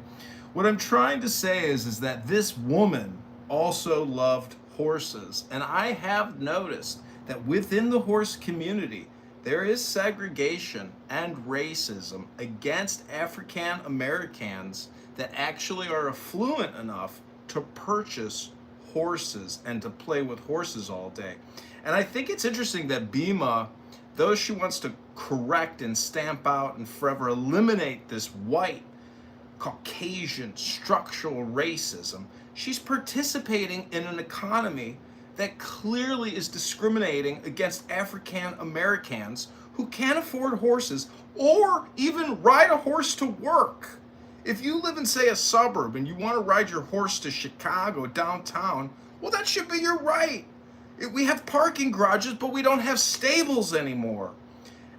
What I'm trying to say is that this woman also loved horses. And I have noticed that within the horse community, there is segregation and racism against African Americans that actually are affluent enough to purchase horses and to play with horses all day. And I think it's interesting that Bima, though she wants to correct and stamp out and forever eliminate this white Caucasian structural racism, she's participating in an economy that clearly is discriminating against African Americans who can't afford horses or even ride a horse to work. If you live in, say, a suburb and you want to ride your horse to Chicago downtown, well, that should be your right. We have parking garages, but we don't have stables anymore.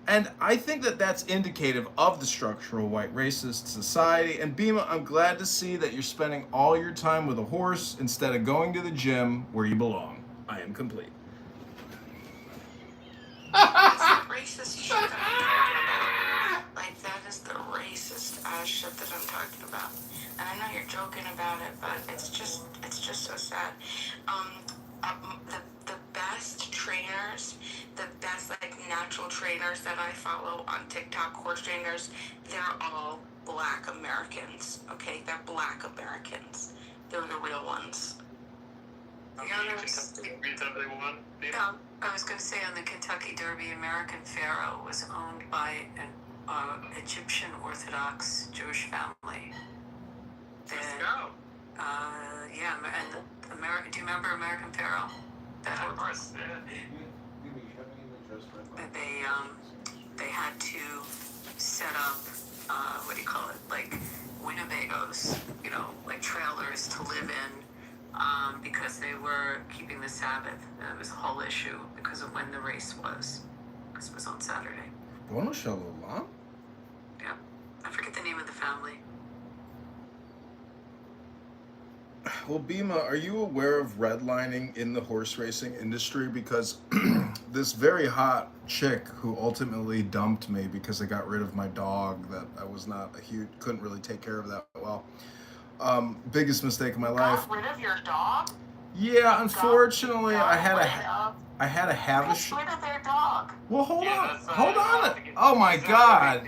And I think that that's indicative of the structural white racist society. And Bima, I'm glad to see that you're spending all your time with a horse instead of going to the gym where you belong. I am complete. Racist shit that I'm talking about. Like, that is the racist ass shit that I'm talking about. And I know you're joking about it, but it's just so sad. The best trainers, the best like natural trainers that I follow on TikTok, horse trainers, they're all Black Americans. Okay, they're Black Americans. They're the real ones. Yeah, I was going to say on the Kentucky Derby, American Pharaoh was owned by an Egyptian Orthodox Jewish family. Let's go. Yeah, and do you remember American Pharaoh? Of course, yeah. They had to set up what do you call it, like Winnebagos, you know, like trailers to live in, because they were keeping the Sabbath. And it was a whole issue because of when the race was, because it was on Saturday. Bueno Shalom? Yeah, I forget the name of the family. Well, Bima, are you aware of redlining in the horse racing industry? Because this very hot chick who ultimately dumped me because I got rid of my dog that I was not couldn't really take care of that well. Biggest mistake of my life. Got rid of your dog? Yeah, unfortunately, I had a Get rid of their dog. Well, hold on. Oh my God.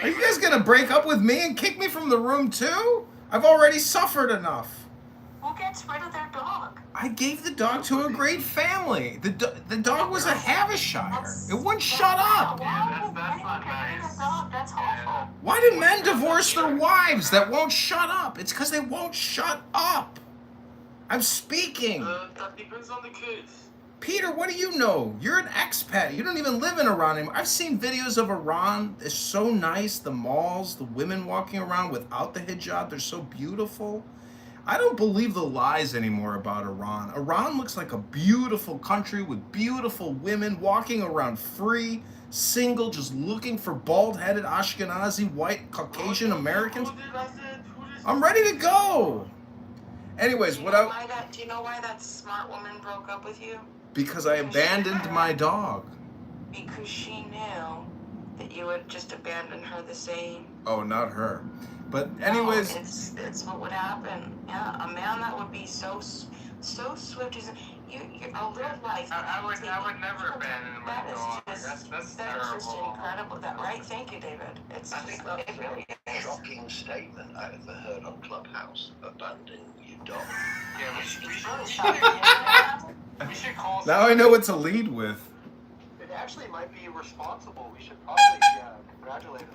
Are you guys gonna break up with me and kick me from the room too? I've already suffered enough. Who gets rid of their dog? I gave the dog to a great family. The dog was a Havishire. It wouldn't shut up. Yeah, that's not nice. That's awful. Why do men divorce their wives that won't shut up? It's because they won't shut up. I'm speaking. That depends on the kids. Peter, what do you know? You're an expat. You don't even live in Iran anymore. I've seen videos of Iran. It's so nice. The malls, the women walking around without the hijab, they're so beautiful. I don't believe the lies anymore about Iran. Iran looks like a beautiful country with beautiful women walking around free, single, just looking for bald-headed Ashkenazi, white, Caucasian Americans. I'm ready to go. Anyways, Do you know why that smart woman broke up with you? Because I abandoned my dog. Because she knew that you would just abandon her the same. Oh, not her. But anyways, no, it's what would happen. Yeah, a man that would be so swift is you're a little life. I would never abandon my dog. That's That's terrible. just incredible. That right? Thank you, David. I think that's the most shocking statement I ever heard on Clubhouse. Abandoning your dog. Yeah, we should call. Now I know what to lead with. It actually might be responsible. We should probably congratulate him.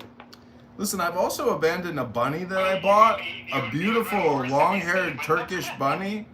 Listen, I've also abandoned a bunny that I bought, a beautiful long-haired Turkish bunny.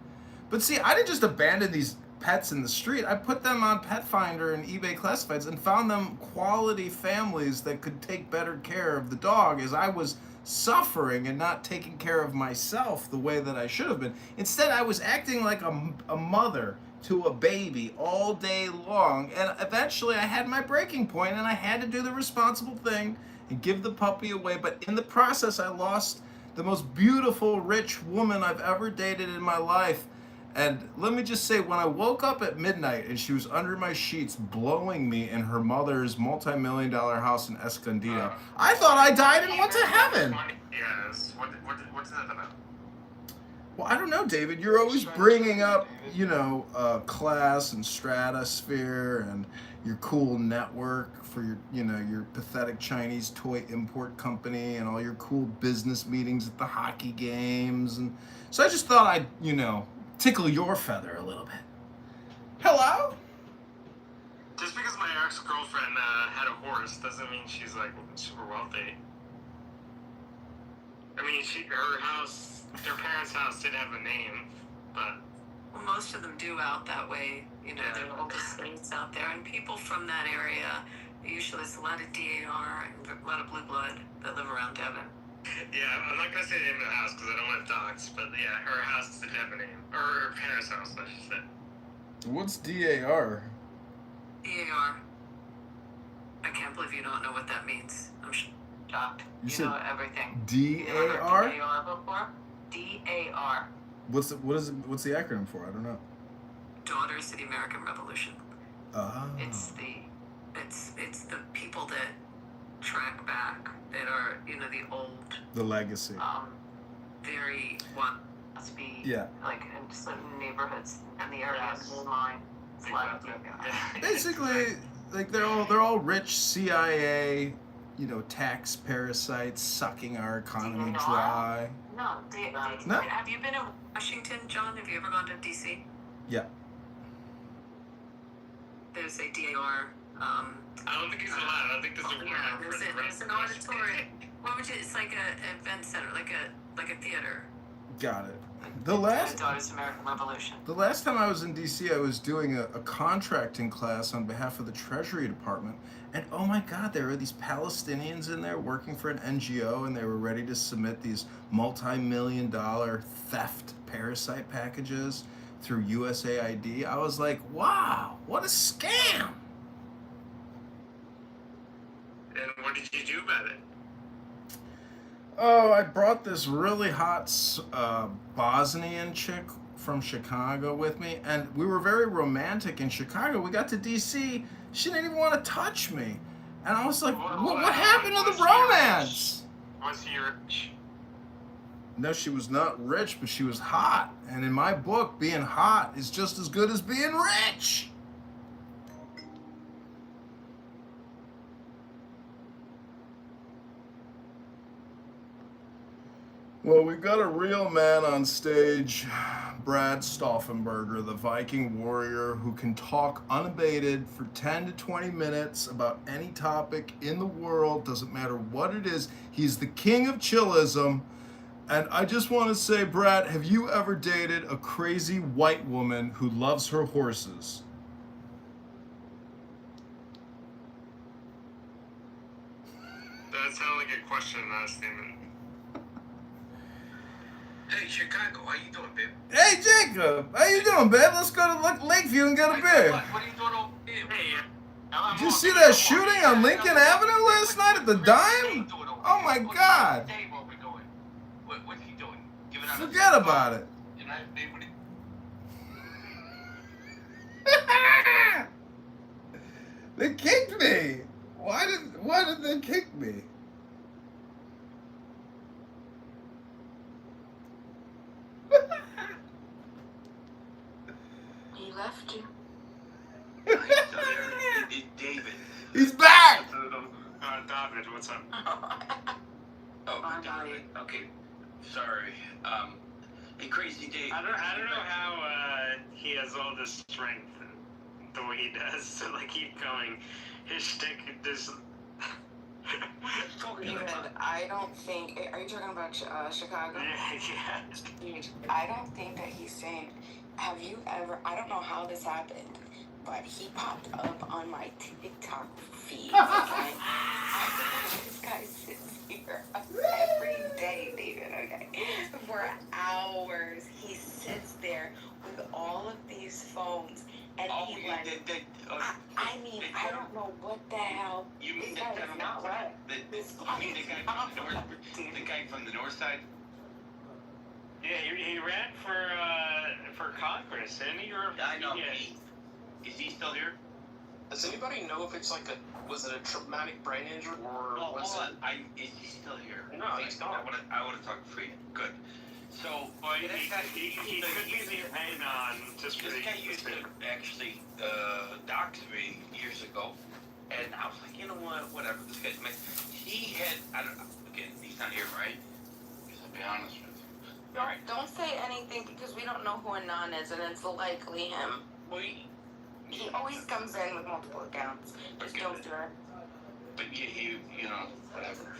But see, I didn't just abandon these pets in the street. I put them on Pet Finder and eBay Classifieds and found them quality families that could take better care of the dog, as I was suffering and not taking care of myself the way that I should have been. Instead, I was acting like a mother to a baby all day long, and eventually I had my breaking point and I had to do the responsible thing and give the puppy away. But in the process, I lost the most beautiful, rich woman I've ever dated in my life. And let me just say, when I woke up at midnight and she was under my sheets blowing me in her mother's multi-million-dollar house in Escondido, I thought I died and went to heaven. Yes. What's that about? Well, I don't know, David. You're always bringing up, class and stratosphere and your cool network for your, your pathetic Chinese toy import company and all your cool business meetings at the hockey games. And so I just thought I'd, tickle your feather a little bit. Hello? Just because my ex-girlfriend had a horse doesn't mean she's like super wealthy. I mean, their parents' house did have a name, but well, most of them do out that way. There are all the states out there, and people from that area. Usually, there's a lot of DAR and a lot of blue blood that live around Devon. Yeah, I'm not gonna say the name of the house because I don't want to dox, but yeah, her house did have a name, or her parents' house, I should say. What's DAR? DAR. I can't believe you don't know what that means. I'm shocked. You know everything. DAR? You never heard DAR before? DAR. What's the acronym for? I don't know. Daughters of the American Revolution. Ah. It's the people that track back, that are the legacy. Very must be like in certain neighborhoods and the areas line. Basically, like they're all rich CIA, tax parasites sucking our economy dry. No, No? Have you been in Washington, John? Have you ever gone to DC? Yeah. There's a DAR. I don't think he's allowed. I don't think there's a word. There's an auditorium. What would you? It's like an event center, like a theater. Got it. The last American Revolution. The last time I was in DC, I was doing a contracting class on behalf of the Treasury Department, and oh my God, there were these Palestinians in there working for an NGO, and they were ready to submit these multi-million-dollar theft parasite packages through USAID. I was like, wow, what a scam! And what did you do about it? Oh, I brought this really hot Bosnian chick from Chicago with me, and we were very romantic in Chicago. We got to DC, she didn't even want to touch me. And I was like, what happened to the romance? Was she rich? No, she was not rich, but she was hot. And in my book, being hot is just as good as being rich. Well, we've got a real man on stage, Brad Stauffenberger, the Viking warrior who can talk unabated for 10 to 20 minutes about any topic in the world, doesn't matter what it is. He's the king of chillism. And I just want to say, Brad, have you ever dated a crazy white woman who loves her horses? That sounded like a question, not a statement. Hey, Chicago, how you doing, babe? Hey, Jacob, how you doing, babe? Let's go to Lakeview and get a beer. What are you doing over here? Hey, Did you see that shooting on Lincoln Avenue last night at the Dime? Oh my God! What's he doing? Forget about it. They kicked me. Why did they kick me? He left you. David. He's back. David, what's up? Oh, David. Okay. Sorry. Hey, Crazy Dave. I don't know how he has all this strength the way he does to like keep going. His shtick is. David, I don't think. Are you talking about Chicago? Yeah. Dude, I don't think that he's saying. Have you ever? I don't know how this happened, but he popped up on my TikTok feed. Okay? This guy sits here every day, David. Okay, for hours. He sits there with all of these phones, and he like. I mean, I don't know what the hell. You mean this guy is not right. You mean the guy from the north side? Yeah, he ran for Congress, and he. I know. Is he still here? Does anybody know if it's like was it a traumatic brain injury or was hold it? on. Is he still here? No, he's not. I want to talk to Freedom. Good. So, he could be the head on just for this guy used to actually dox me years ago, and I was like, you know what, whatever. This guy's man. He had, I don't know. Again, he's not here, right? Because I'll be honest with you. All right. Don't say anything because we don't know who Anon is, and it's likely him. Well, he always comes in with multiple accounts. Just don't do it. But you know, whatever.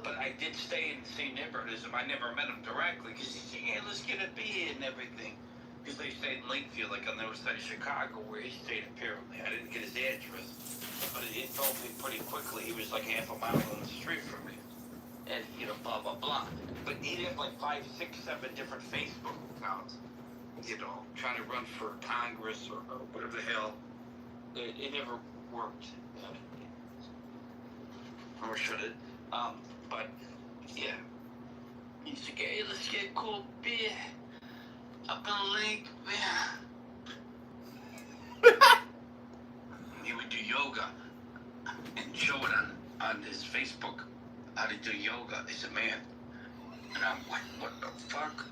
But I did stay in the same neighborhood as him. I never met him directly because he said, yeah, let's get a beer and everything. Because they stayed in Lakeview, like on the north side of Chicago, where he stayed apparently. I didn't get his address, but he told me pretty quickly he was like half a mile down the street from me. And, you know, blah, blah, blah. But he had like 5, 6, 7 different Facebook accounts, you know, trying to run for Congress or whatever the hell. It never worked. Or should it? But, yeah. He's like, hey, let's get a cool beer up in the lake, man. He would do yoga and show it on his Facebook how to do yoga as a man. And I'm like, what the fuck?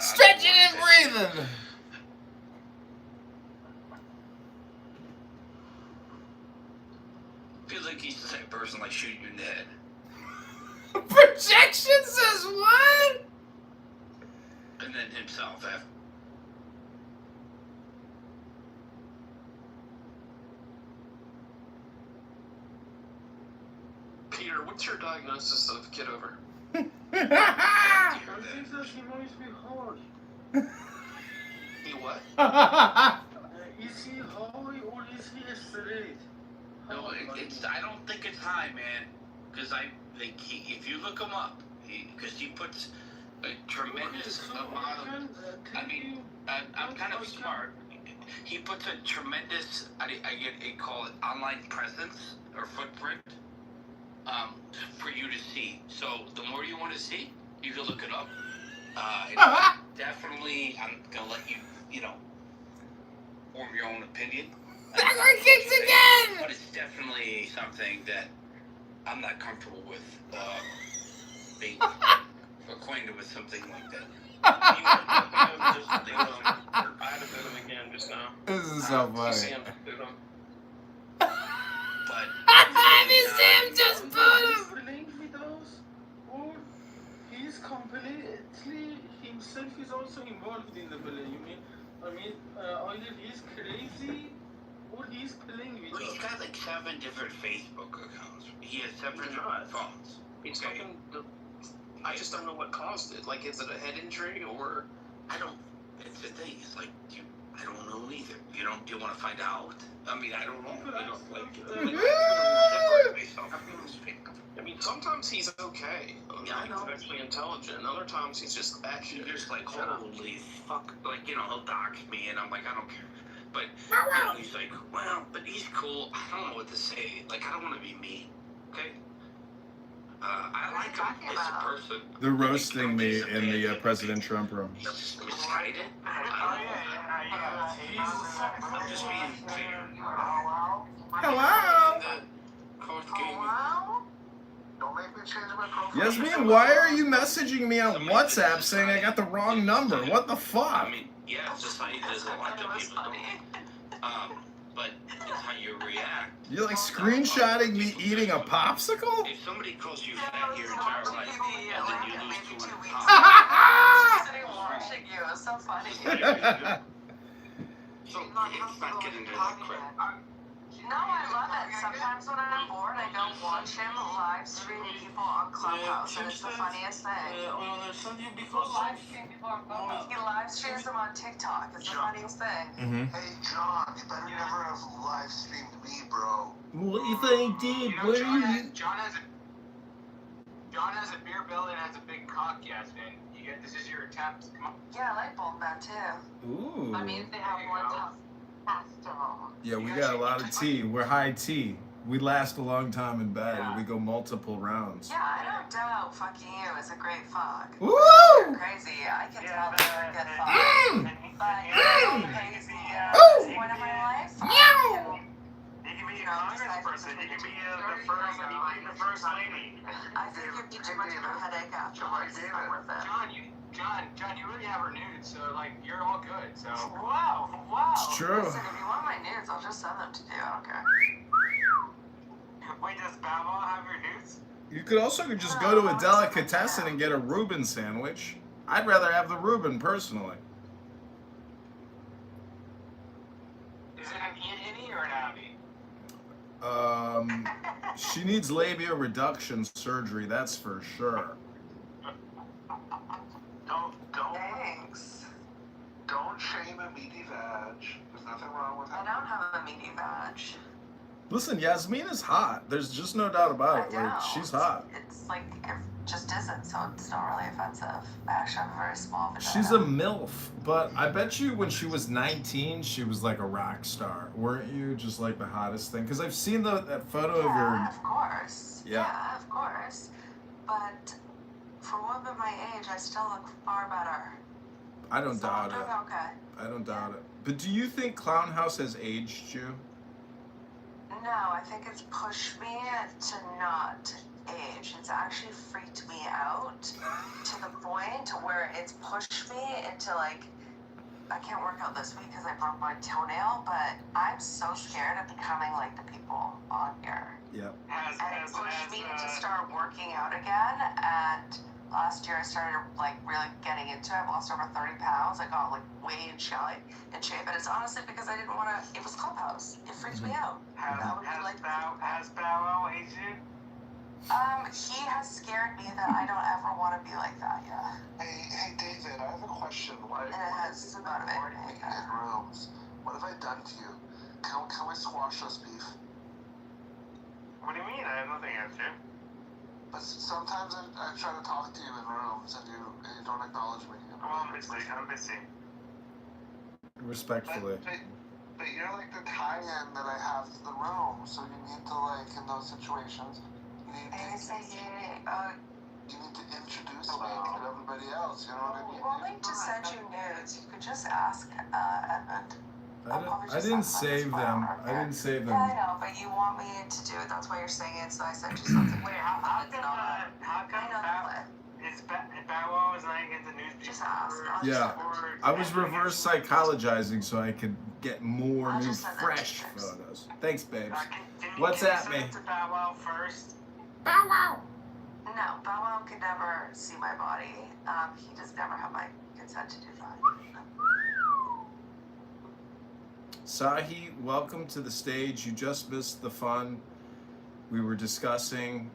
Stretching and breathing. Feels like he's the same person like shooting you in the head. Projection says what? And then himself after. Peter, what's your diagnosis of Kitover? I think that he might be high. He what? Is he high or is he straight? No, I don't think it's high, man. Because if you look him up, because he puts a tremendous amount of. I mean, I'm kind of smart. He puts a tremendous, I call it online presence or footprint, for you to see. So the more you want to see, you can look it up. Definitely, I'm gonna let you, form your own opinion. Kicks again! But it's definitely something that I'm not comfortable with being acquainted with something like that. I had to boot him again just now. This is so funny. You see him boot him. But you see him just boot him! Playing with us, or he's completely himself is also involved in the bullying. I mean, either he's crazy or he's playing with us. He's got like 7 different Facebook accounts. He has 7 different phones. He's fucking. I just don't know what caused it. Like, is it a head injury or? I don't. It's the thing. It's like I don't know either. Do you want to find out? I mean, I don't know. I mean, sometimes he's okay. I know. He's actually intelligent. And other times he's just batshit. He's just like, holy fuck. Like, you know, he'll dox me, and I'm like, I don't care. But, you know, he's like, well, but he's cool. I don't know what to say. Like, I don't want to be mean, okay? I like him as a person. They're roasting me in the President Trump room. Misguided? I'm just being fair. Hello? Don't make me change my profile. Yasmin, why are you messaging me on WhatsApp saying I got the wrong number? What the fuck? I mean, yeah, society does a lot that people don't. But it's how you react. You're like screenshotting me eating a popsicle? If somebody calls you fat your entire life, and then you lose 200 pounds. Sitting watching you, it's so funny. So, let's not get into that crap. No, I love it. Sometimes when I'm bored, I go watch him live stream people on Clubhouse, and it's the funniest thing. He live streams them on TikTok. It's the funniest thing. Hey, John, you better never have live streamed me, bro. What if I did? What are you? John has a beer belly and has a big cock, Yasmin. This is your attempt. Come on. Yeah, I like bold men too. Ooh. I mean, if they have more tough testosterone. Yeah, we got a lot of tea. We're high tea. We last a long time in bed, and we go multiple rounds. Yeah, I don't doubt fucking you is a great fuck. Woo! You're crazy. I can tell that you're a good fuck. But you're crazy. At this point in my life, You can be a congressperson. You can be the first lady. I think you'd be too much of a headache afterwards. It's not worth it. John, you already have her nudes, so like you're all good. So wow. It's true. Listen, if you want my nudes, I'll just send them to you. I don't care. Wait, does Babel have your nudes? You could also just go to a delicatessen and get a Reuben sandwich. I'd rather have the Reuben, personally. Is it an innie or an outie? She needs labia reduction surgery, that's for sure. Thanks. Don't shame a meaty vag. There's nothing wrong with I it. don't have a meaty vag. Listen, Yasmin is hot. There's just no doubt about it. I Like, don't. she's hot. It's like, it just isn't, so it's not really offensive. I actually have a very small vagina. She's a MILF, but I bet you when she was 19, she was like a rock star. Weren't you just like the hottest thing? Because I've seen that photo of your... Yeah, of course. Yeah. Yeah, of course. But for a woman my age, I still look far better. I don't So doubt I'm doing it. okay. I don't doubt it. But do you think Clown House has aged you? No, I think it's pushed me to not age. It's actually freaked me out to the point where it's pushed me into like, I can't work out this week because I broke my toenail, but I'm so scared of becoming like the people on here. Yeah. And it pushed me to start working out again, and last year I started like really getting into it. I lost over 30 pounds. I got like way in shape, and it's honestly because I didn't want to. It was Clubhouse. It freaked me out. Has Bow Wow aged you? He has scared me that I don't ever want to be like that. Yeah. Hey, David, I have a question. Why? And it has motivated me. In rooms. What have I done to you? Can we squash this beef? What do you mean? I have nothing against you. But sometimes I try to talk to you in rooms and you don't acknowledge me. I'm busy. Respectfully. But you're like the tie-in that I have to the room, so you need to like in those situations. You need to introduce me to everybody else. You know what I mean? Well, to send you nudes. You could just ask Edmund. I didn't save them. I didn't save them. Yeah, I know, but you want me to do it. That's why you're saying it. So I sent you something. Wait, how come Bow Wow is not getting the news? Just ask. Yeah, I was reverse psychologizing so I could get more I'll new, just send that fresh pictures. photos. Thanks, babes. Can What's you at send me? it to Bow Wow first? Bow Wow. No, Bow Wow could never see my body. He does never have my consent to do that. Sahi, welcome to the stage. You just missed the fun. We were discussing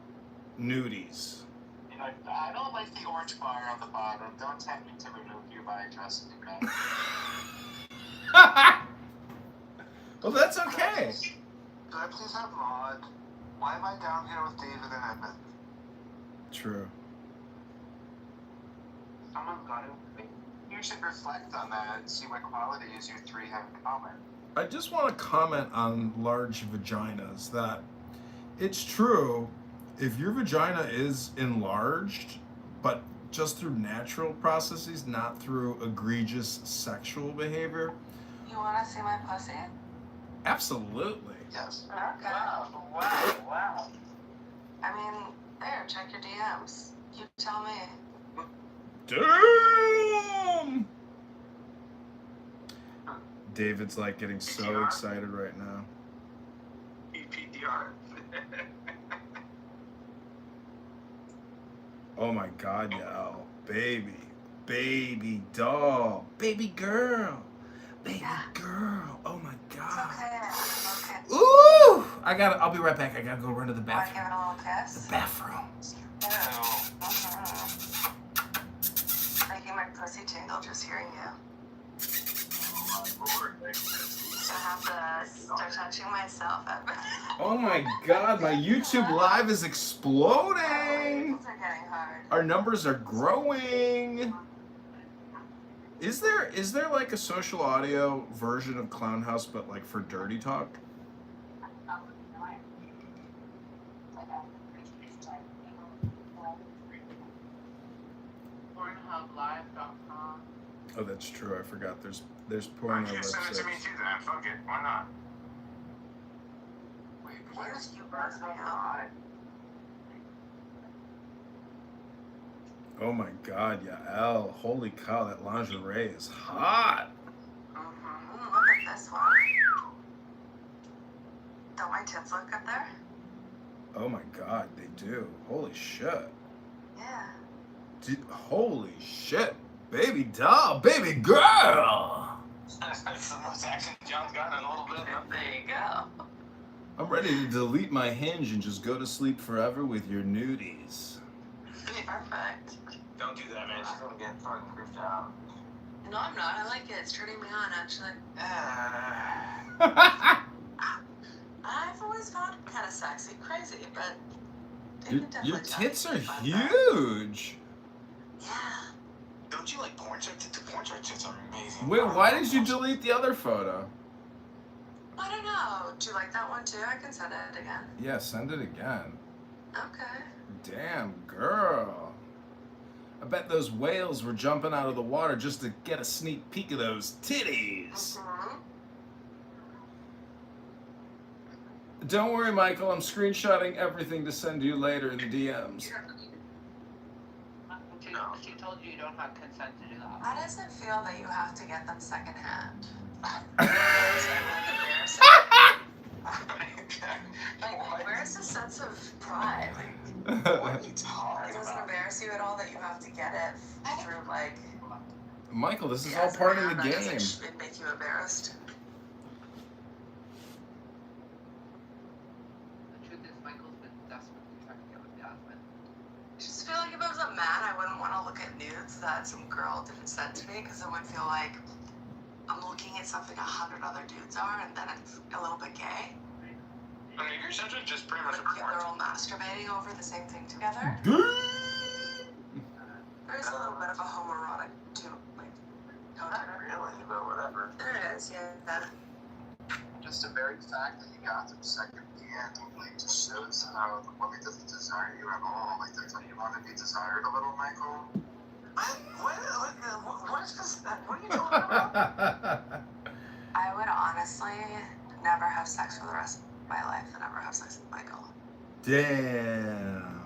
nudies. You know, I don't like the orange bar on the bottom. Don't tempt me to remove you by addressing me. Well, that's okay. Could I please have Rod? Why am I down here with David and Edmund? True. Someone's got to. You should reflect on that and see what qualities you three have in common. I just want to comment on large vaginas that it's true if your vagina is enlarged, but just through natural processes, not through egregious sexual behavior. You want to see my pussy? Absolutely. Yes. Okay. Wow. I mean, there, check your DMs. You tell me. Damn! David's like getting so excited right now. EPDR. Oh my God, y'all. Baby doll. Baby girl. Oh my God. It's okay. Ooh! I'll be right back. I gotta go run to the Want to give bathroom. it a little kiss? The bathroom. Making my pussy tingle just hearing you. So I have to start touching myself. Oh my God, my YouTube live is exploding. Things are getting hard. Our numbers are growing. Is there like a social audio version of Clown House but like for dirty talk? PornhubLive.com. Oh, that's true. I forgot. There's porn Why don't you send it to me too then? Fuck it. Why not? Wait, Where's you buzz me out? Oh my God, Yael. Holy cow, that lingerie is hot. Look at this one. Don't my tits look good there? Oh my God, they do. Holy shit. Yeah. Holy shit. Baby doll, baby girl. That's the most action John's gotten in a little bit. There you go. I'm ready to delete my Hinge and just go to sleep forever with your nudies. Perfect. Don't do that, man. She's gonna get fucking creeped out. No, I'm not. I like it. It's turning me on, actually. I've always found it kind of sexy. Crazy, but Your tits are huge. Yeah. Don't you like porn chicks? The porn chicks are amazing. Wait, why did you delete the other photo? I don't know. Do you like that one too? I can send it again. Yeah, send it again. Okay. Damn, girl. I bet those whales were jumping out of the water just to get a sneak peek of those titties. Don't worry, Michael. I'm screenshotting everything to send you later in the DMs. She told you you don't have consent to do that. How does it feel that you have to get them secondhand? Like, where's the sense of pride? Like, What are you talking does it about? embarrass you at all that you have to get it through, like... Michael, this is all part of the game. Does it make you embarrassed? The truth is, Michael's been desperately trying to get with Jasmine. I just feel like if I was a man, I wouldn't want to look at nudes that some girl didn't send to me, because it would feel like I'm looking at something 100 other dudes are, and then it's a little bit gay. I mean, you're essentially just pretty much a Like, porn. they're all masturbating over the same thing together. There's a little bit of a homoerotic too. Like, Not really, but whatever. there is, yeah. Just the very fact that you got them second hand, like, just shows how the woman doesn't desire you at all. Like, that's how you want to be desired a little, Michael. What is this? What are you talking about? I would honestly never have sex for the rest of my life and never have sex with Michael. Damn.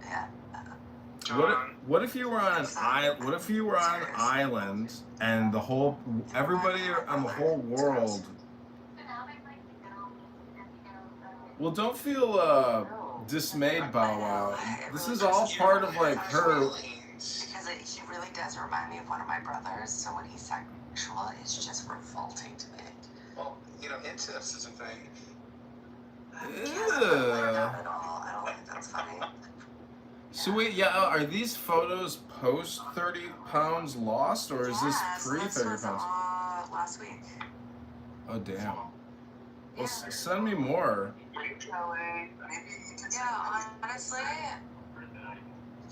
Yeah. What if you were on an island? What if you were on an island and everybody on the whole world? Well, don't feel dismayed, Bow Wow. This is all part of like her. Because he really does remind me of one of my brothers. So when he's sexual, it's just revolting to me. Well, you know, incest is a thing. Not at all. I don't think that's funny. So wait, yeah, are these photos post 30 pounds lost, or is this pre 30 pounds? Last week. Oh damn. Well, send me more. Yeah, honestly,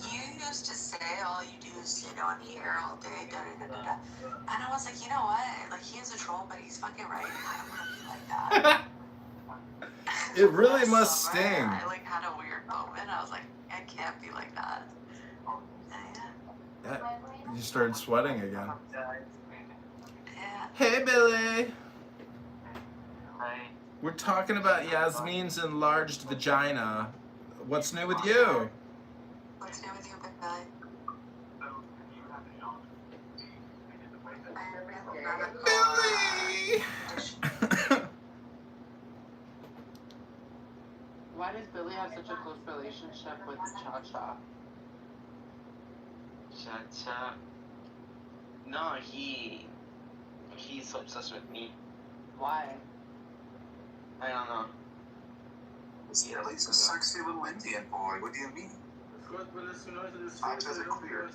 you used to say all you do is sit on the air all day, da da da da da. And I was like, you know what? Like, he is a troll, but he's fucking right. I don't want to be like that. It really Last must summer, sting. I like had a weird moment. I was like, I can't be like that. Yeah. You started sweating again. Yeah. Hey, Billy. We're talking about Yasmin's enlarged vagina. What's new with you? What's new with you, Big Billy? Billy! Why does Billy have such a close relationship with Cha-Cha? Cha-Cha? No, he's obsessed with me. Why? I don't know. Billy's a sexy little Indian boy. What do you mean? Times hasn't cleared.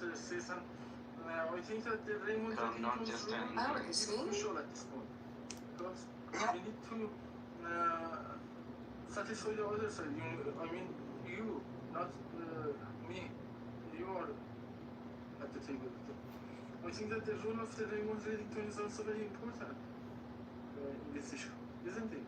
I'm not just an Oh, is he? Yeah. Satisfy the other side. I mean, you, not me. You are at the table. I think that the role of the Raymond Reddington is also very important in this issue, isn't it?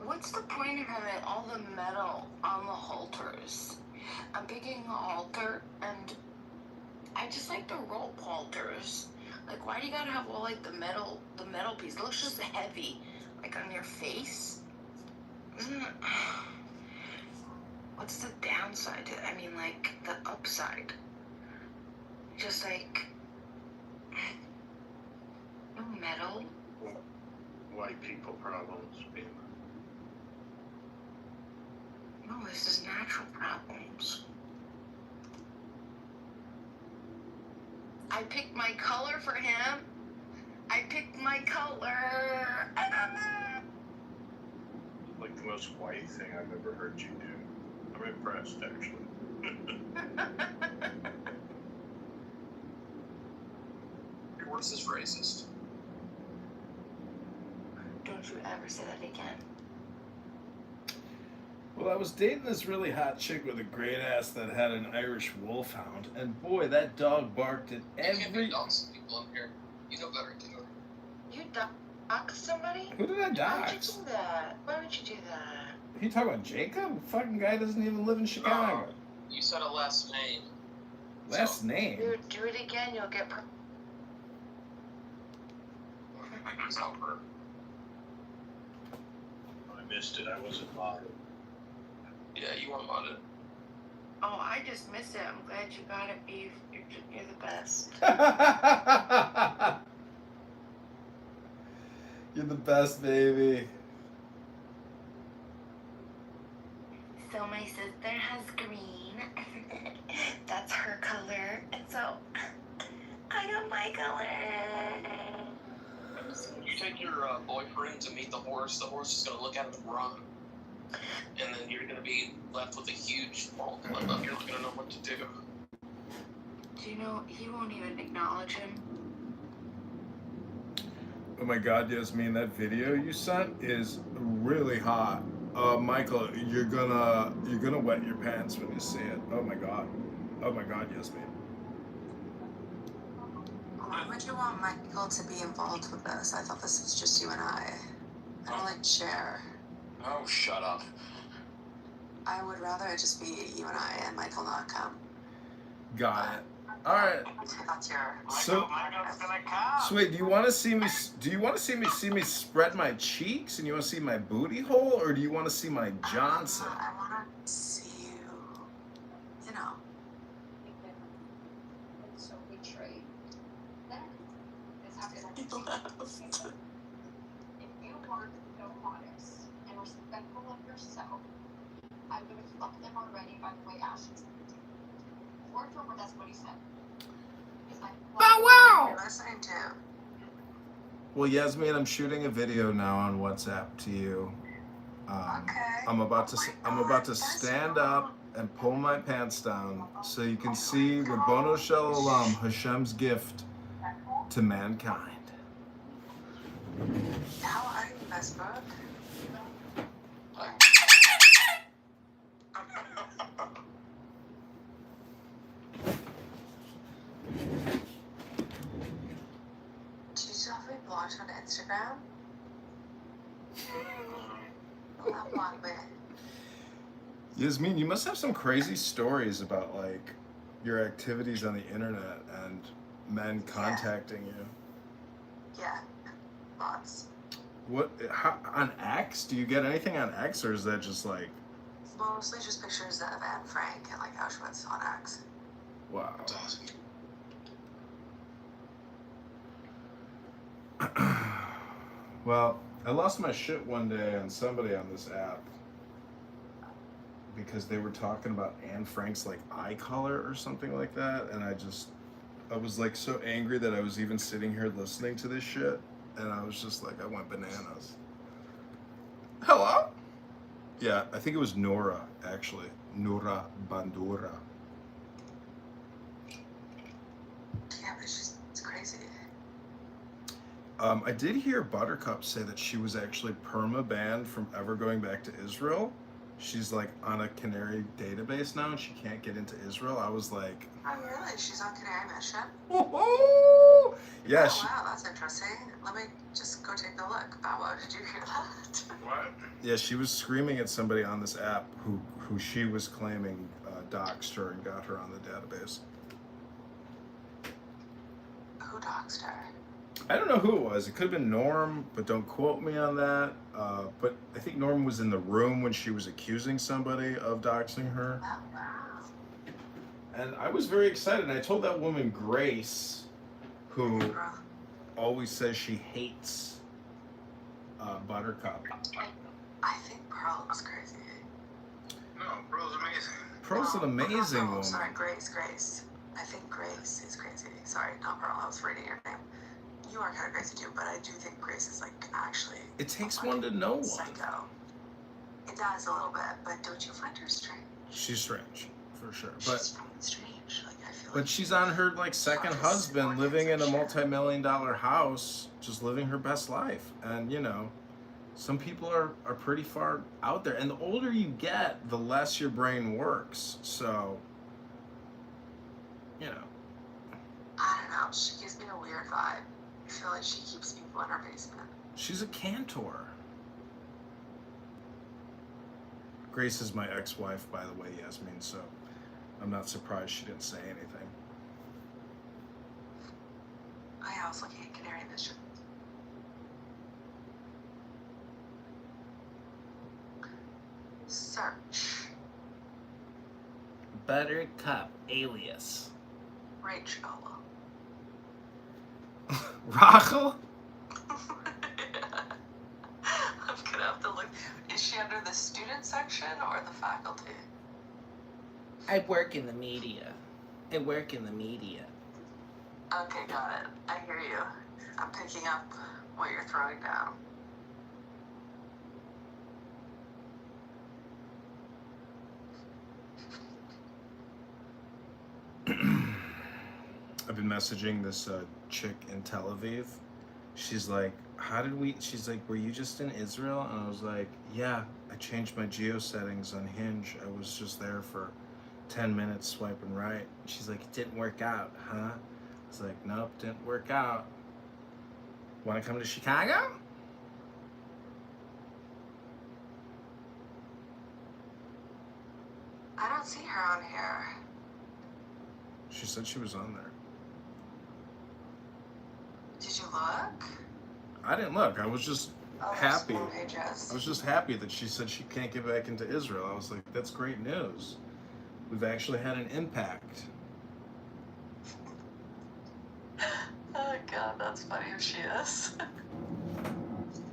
What's the point of having all the metal on the halters? I'm picking a halter, and I just like the rope halters. Like, why do you gotta have all like the metal piece? It looks just heavy, like on your face. Isn't it? What's the downside to it? I mean, like the upside. Just like no metal. White people problems, being. No, this is natural problems. I picked my color for him. I picked my color. Like the most white thing I've ever heard you do. I'm impressed, actually. Your worst is racist. Don't you ever say that again. Well, I was dating this really hot chick with a great ass that had an Irish wolfhound, and boy, that dog barked at every. Dogs people in here. You know better, Kitover. You doxed somebody? Who did I Why would you dox? do that? Why would you do that? You talking about Jacob? The fucking guy doesn't even live in Chicago. You said a last name. Last name? Dude, do it again, you'll get It's over. I missed it. I wasn't bothered. Yeah, you weren't on it. Oh, I just missed it. I'm glad you got it, Beef. You're the best. You're the best, baby. So my sister has green. That's her color. And so I got my color. You take your boyfriend to meet the horse is going to look at him and run. And then you're going to be left with a huge ball club up. You're not going to know what to do. Do you know, he won't even acknowledge him. Oh my God, Yasmin, that video you sent is really hot. Michael, you're gonna wet your pants when you see it. Oh my God, Yasmin. Why would you want Michael to be involved with this? I thought this was just you and I. I don't like share. Oh, shut up. I would rather it just be you and I and Michael not come. Got it. All right. That's your. So, wait, do you want to see me spread my cheeks, and you want to see my booty hole, or do you want to see my Johnson? I want to see you. You know. So betrayed. Then it's after that. If you weren't so modest and respectful of yourself, I would have fucked them already by the way Ashton's. Word for word, that's what he said. He's like, wow. You're listening to. Well, Yasmin, I'm shooting a video now on WhatsApp to you. Okay. I'm about to stand up and pull my pants down so you can see Rabbono Shel Olam, Hashem's gift to mankind. How are you, Westbrook? Did you still have me blocked on Instagram? That blocked me. Yasmin, you must have some crazy stories about like your activities on the internet and men contacting you. Yeah, lots. What on X? Do you get anything on X, or is that just like? Mostly just pictures of Anne Frank and like Auschwitz on X. Wow. Well, I lost my shit one day on somebody on this app because they were talking about Anne Frank's like eye color or something like that, and I was like so angry that I was even sitting here listening to this shit, and I was just like, I went bananas. Hello? Yeah, I think it was Nora, actually. Nora Bandura. Yeah, but it's crazy. I did hear Buttercup say that she was actually perma-banned from ever going back to Israel. She's like on a Canary database now and she can't get into Israel. I was like... Oh, really? She's on Canary Mission? Woo-hoo! Yeah, Oh, wow, that's interesting. Let me just go take a look. Wow, did you hear that? What? Yeah, she was screaming at somebody on this app who she was claiming doxed her and got her on the database. Who doxed her? I don't know who it was. It could have been Norm, but don't quote me on that. But I think Norm was in the room when she was accusing somebody of doxing her. Oh, wow. And I was very excited. And I told that woman, Grace, who always says she hates Buttercup. I think Pearl is crazy. No, Pearl's amazing. Pearl's an amazing woman. Sorry, Grace. I think Grace is crazy. Sorry, not Pearl. I was reading your name. You are kind of crazy too, but I do think Grace is like actually. It takes one to know one. Psycho. It does a little bit, but don't you find her strange? She's strange, for sure. She's fucking strange. Like I feel. But she's on her like second husband, living in a multi-million-dollar house, just living her best life. And you know, some people are pretty far out there. And the older you get, the less your brain works. So, you know. I don't know. She gives me a weird vibe. I feel like she keeps people in her basement. She's a cantor. Grace is my ex-wife, by the way, Yasmin, so I'm not surprised she didn't say anything. I was looking at Canary Mission. Search. Buttercup alias. Rachel. Rachel? I'm gonna have to look. Is she under the student section or the faculty? I work in the media. Okay, got it. I hear you. I'm picking up what you're throwing down. I've been messaging this chick in Tel Aviv. She's like, she's like, were you just in Israel? And I was like, yeah, I changed my geo settings on Hinge. I was just there for 10 minutes swiping right. She's like, it didn't work out, huh? I was like, nope, didn't work out. Want to come to Chicago? I don't see her on here. She said she was on there. Did you look? I didn't look. I was just happy. More pages. I was just happy that she said she can't get back into Israel. I was like, that's great news. We've actually had an impact. Oh god, that's funny if she is.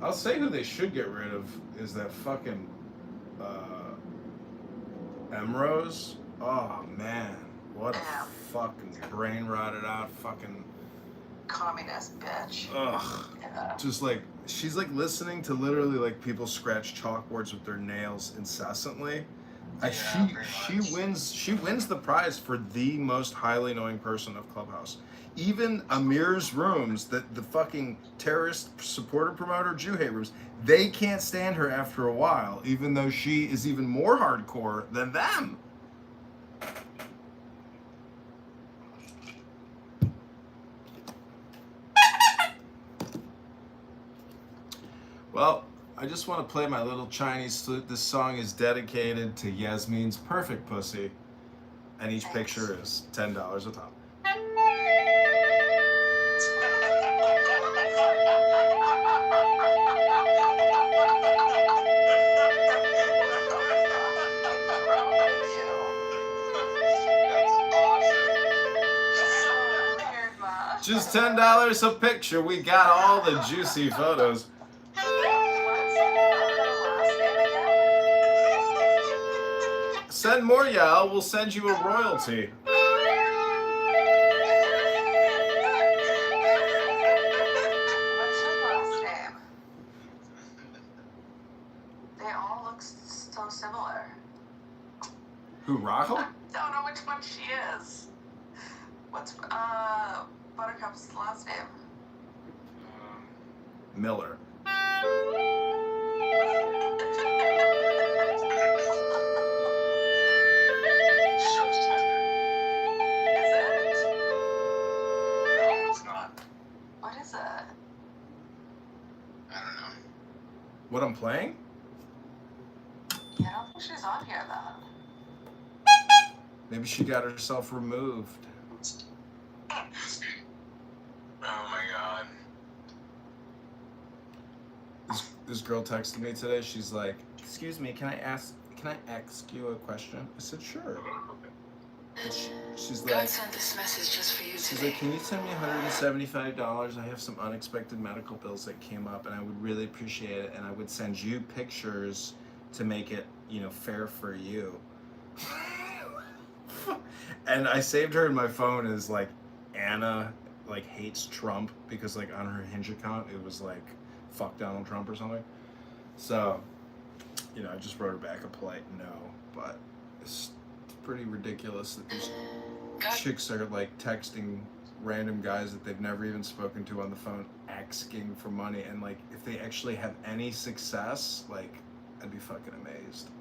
I'll say who they should get rid of is that fucking Emrose. Oh man, what a fucking brain rotted out fucking communist bitch. Ugh. Yeah. Just like she's like listening to literally like people scratch chalkboards with their nails incessantly, She wins the prize for the most highly annoying person of Clubhouse. Even Amir's rooms, the fucking terrorist supporter promoter Jew hate rooms, they can't stand her after a while, even though she is even more hardcore than them. Well, I just want to play my little Chinese flute. This song is dedicated to Yasmin's perfect pussy, and each picture is $10 a top. Just $10 a picture. We got all the juicy photos. Send more, y'all. We'll send you a royalty. What's her last name? They all look so similar. Who, Rahel? I don't know which one she is. What's Buttercup's last name? Miller. What is it? I don't know. What I'm playing? Yeah, I don't think she's on here then. Maybe she got herself removed. Oh my god. This girl texted me today. She's like, "Excuse me, can I ask you a question?" I said, "Sure." And she's God like, sent this message just for you she's today. like, "Can you send me $175? I have some unexpected medical bills that came up, and I would really appreciate it. And I would send you pictures to make it, fair for you." And I saved her in my phone as like Anna hates Trump because on her Hinge account it was like fuck Donald Trump or something. So, I just wrote her back a polite no, but it's pretty ridiculous that these chicks are texting random guys that they've never even spoken to on the phone asking for money, and if they actually have any success, I'd be fucking amazed.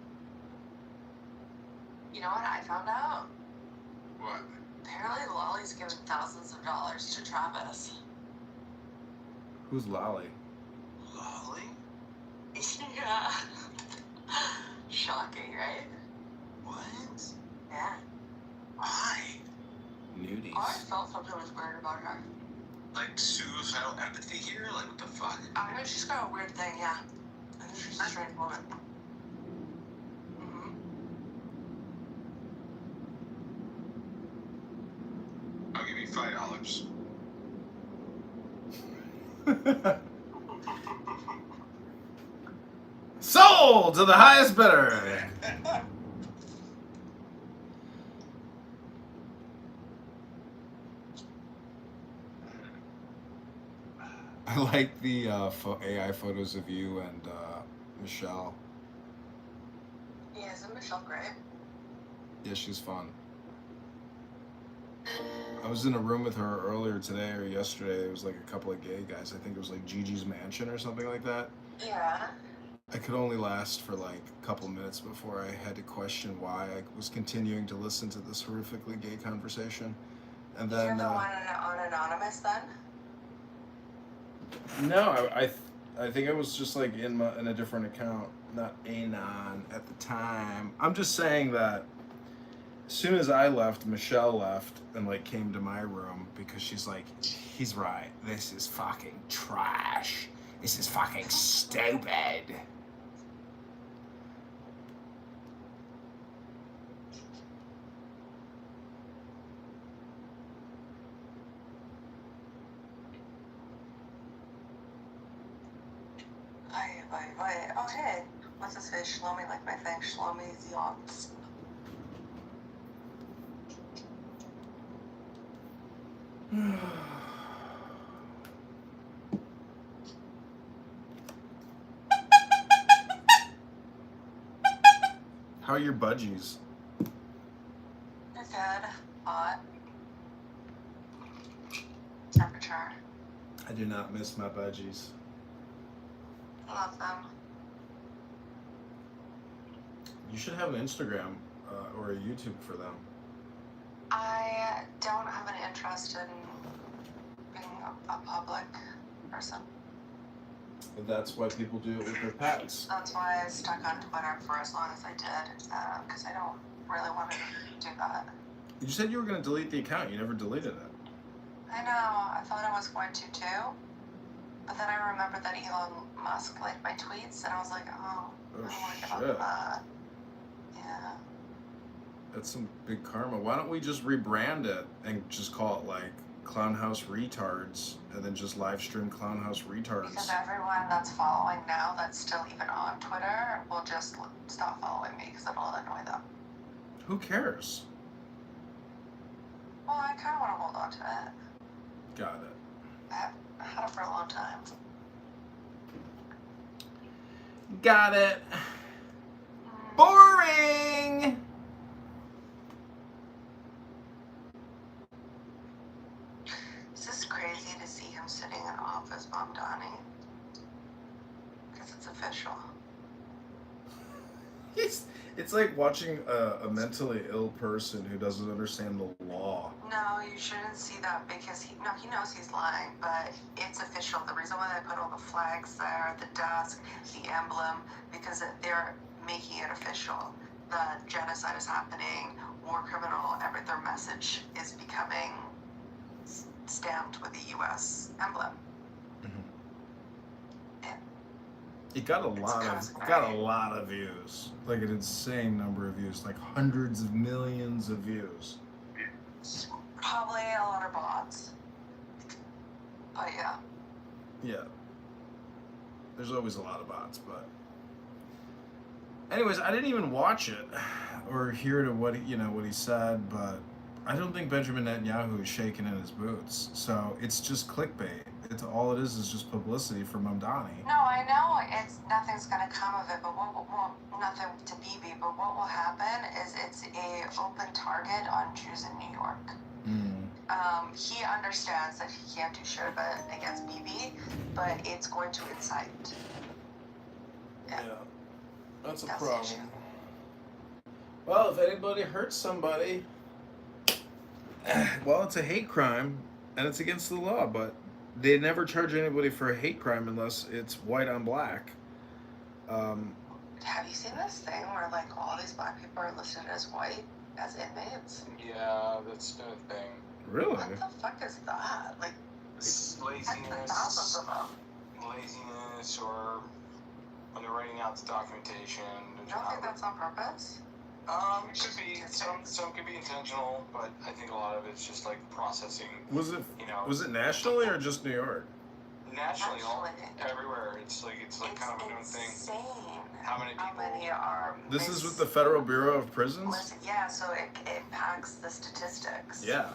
You know what I found out? What? Apparently Lolly's given thousands of dollars to Travis. Who's Lolly? Lolly? Yeah. Shocking, right? What? Yeah. Why? Nudies. I felt something was weird about her. Like suicidal empathy here? Like what the fuck? I know she's got a weird thing, yeah. I think she's a strange woman. I'll give you $5. Sold to the highest bidder. I like the AI photos of you and Michelle. Yeah, isn't Michelle great? Yeah, she's fun. I was in a room with her earlier today or yesterday. It was a couple of gay guys. I think it was Gigi's Mansion or something like that. Yeah. I could only last for a couple minutes before I had to question why I was continuing to listen to this horrifically gay conversation. And then You're the one on Anonymous then? No, I think I was just in a different account, not Anon at the time. I'm just saying that as soon as I left, Michelle left and came to my room because she's like, he's right. This is fucking trash. This is fucking stupid. Oh, hey. What's his face? Shlomi, like my thing. Shlomi's yachts. How are your budgies? They're good. Hot. Temperature. I do not miss my budgies. Love them. You should have an Instagram or a YouTube for them. I don't have an interest in being a public person. But that's why people do it with their pets. That's why I stuck on Twitter for as long as I did, because I don't really want to do that. You said you were going to delete the account. You never deleted it. I know. I thought I was going to too. But then I remembered that Elon Musk liked my tweets, and I was like, oh, I don't want to give up that. Yeah. That's some big karma. Why don't we just rebrand it and just call it like Clown House Retards, and then just live stream Clown House Retards? Because everyone that's following now that's still even on Twitter will just stop following me because it'll annoy them. Who cares? Well, I kind of want to hold on to it. Got it. I had it for a long time. Got it. Boring! Is this crazy to see him sitting in office, Mamdani? Because it's official. It's like watching a mentally ill person who doesn't understand the law. No, you shouldn't see that because he knows he's lying, but it's official. The reason why they put all the flags there, the desk, the emblem, because they're making it official. The genocide is happening, war criminal, their message is becoming stamped with the U.S. emblem. It got a lot of views, like an insane number of views, like hundreds of millions of views. Probably a lot of bots, but yeah. Yeah. There's always a lot of bots, but anyways, I didn't even watch it or hear what he said, but I don't think Benjamin Netanyahu is shaking in his boots. So it's just clickbait. It's all it is just publicity for Mamdani. No, I know nothing's gonna come of it, but nothing to Bibi. But what will happen is it's a open target on Jews in New York. He understands that he can't do shit against Bibi, but it's going to incite. Yeah, that's a problem. Well, if anybody hurts somebody, well, it's a hate crime and it's against the law, but they never charge anybody for a hate crime unless it's white on black. Have you seen this thing where like all these black people are listed as white as inmates? Yeah, that's been a thing. Really? What the fuck is that? Like, thousands of them. Laziness, or when they're writing out the documentation. You don't think that's on purpose? Could be. Some could be intentional, but I think a lot of it's just like processing. Was it nationally or just New York? Nationally, everywhere. It's like kind of a known thing. How many people? How many are? This is with the Federal Bureau of Prisons? Yeah, so it impacts the statistics. Yeah.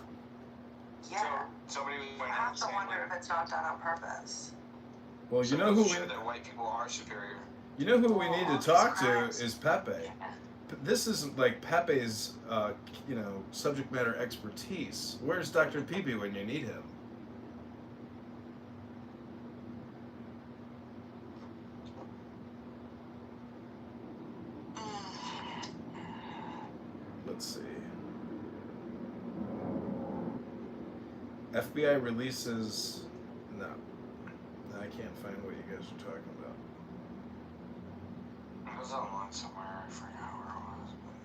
Yeah. So somebody was I have to wonder if it's not done on purpose. Well, you know who that white people are superior. You know who we need to talk to is Pepe. This is like Pepe's, subject matter expertise. Where's Dr. Pepe when you need him? Let's see. FBI releases... No, I can't find what you guys are talking about. I was online somewhere, I forgot where it was, but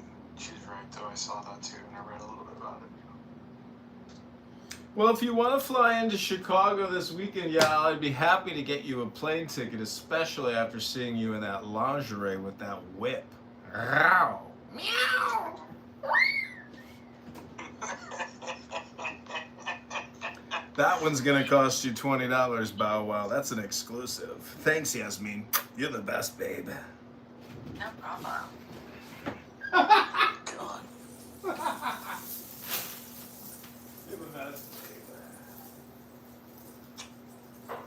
she's right though, I saw that too, and I read a little bit about it. Well, if you want to fly into Chicago this weekend, yeah, I'd be happy to get you a plane ticket, especially after seeing you in that lingerie with that whip. Meow. Meow. That one's gonna cost you $20, Bow Wow. That's an exclusive. Thanks, Yasmin. You're the best, babe. No problem. God. You're the best, babe.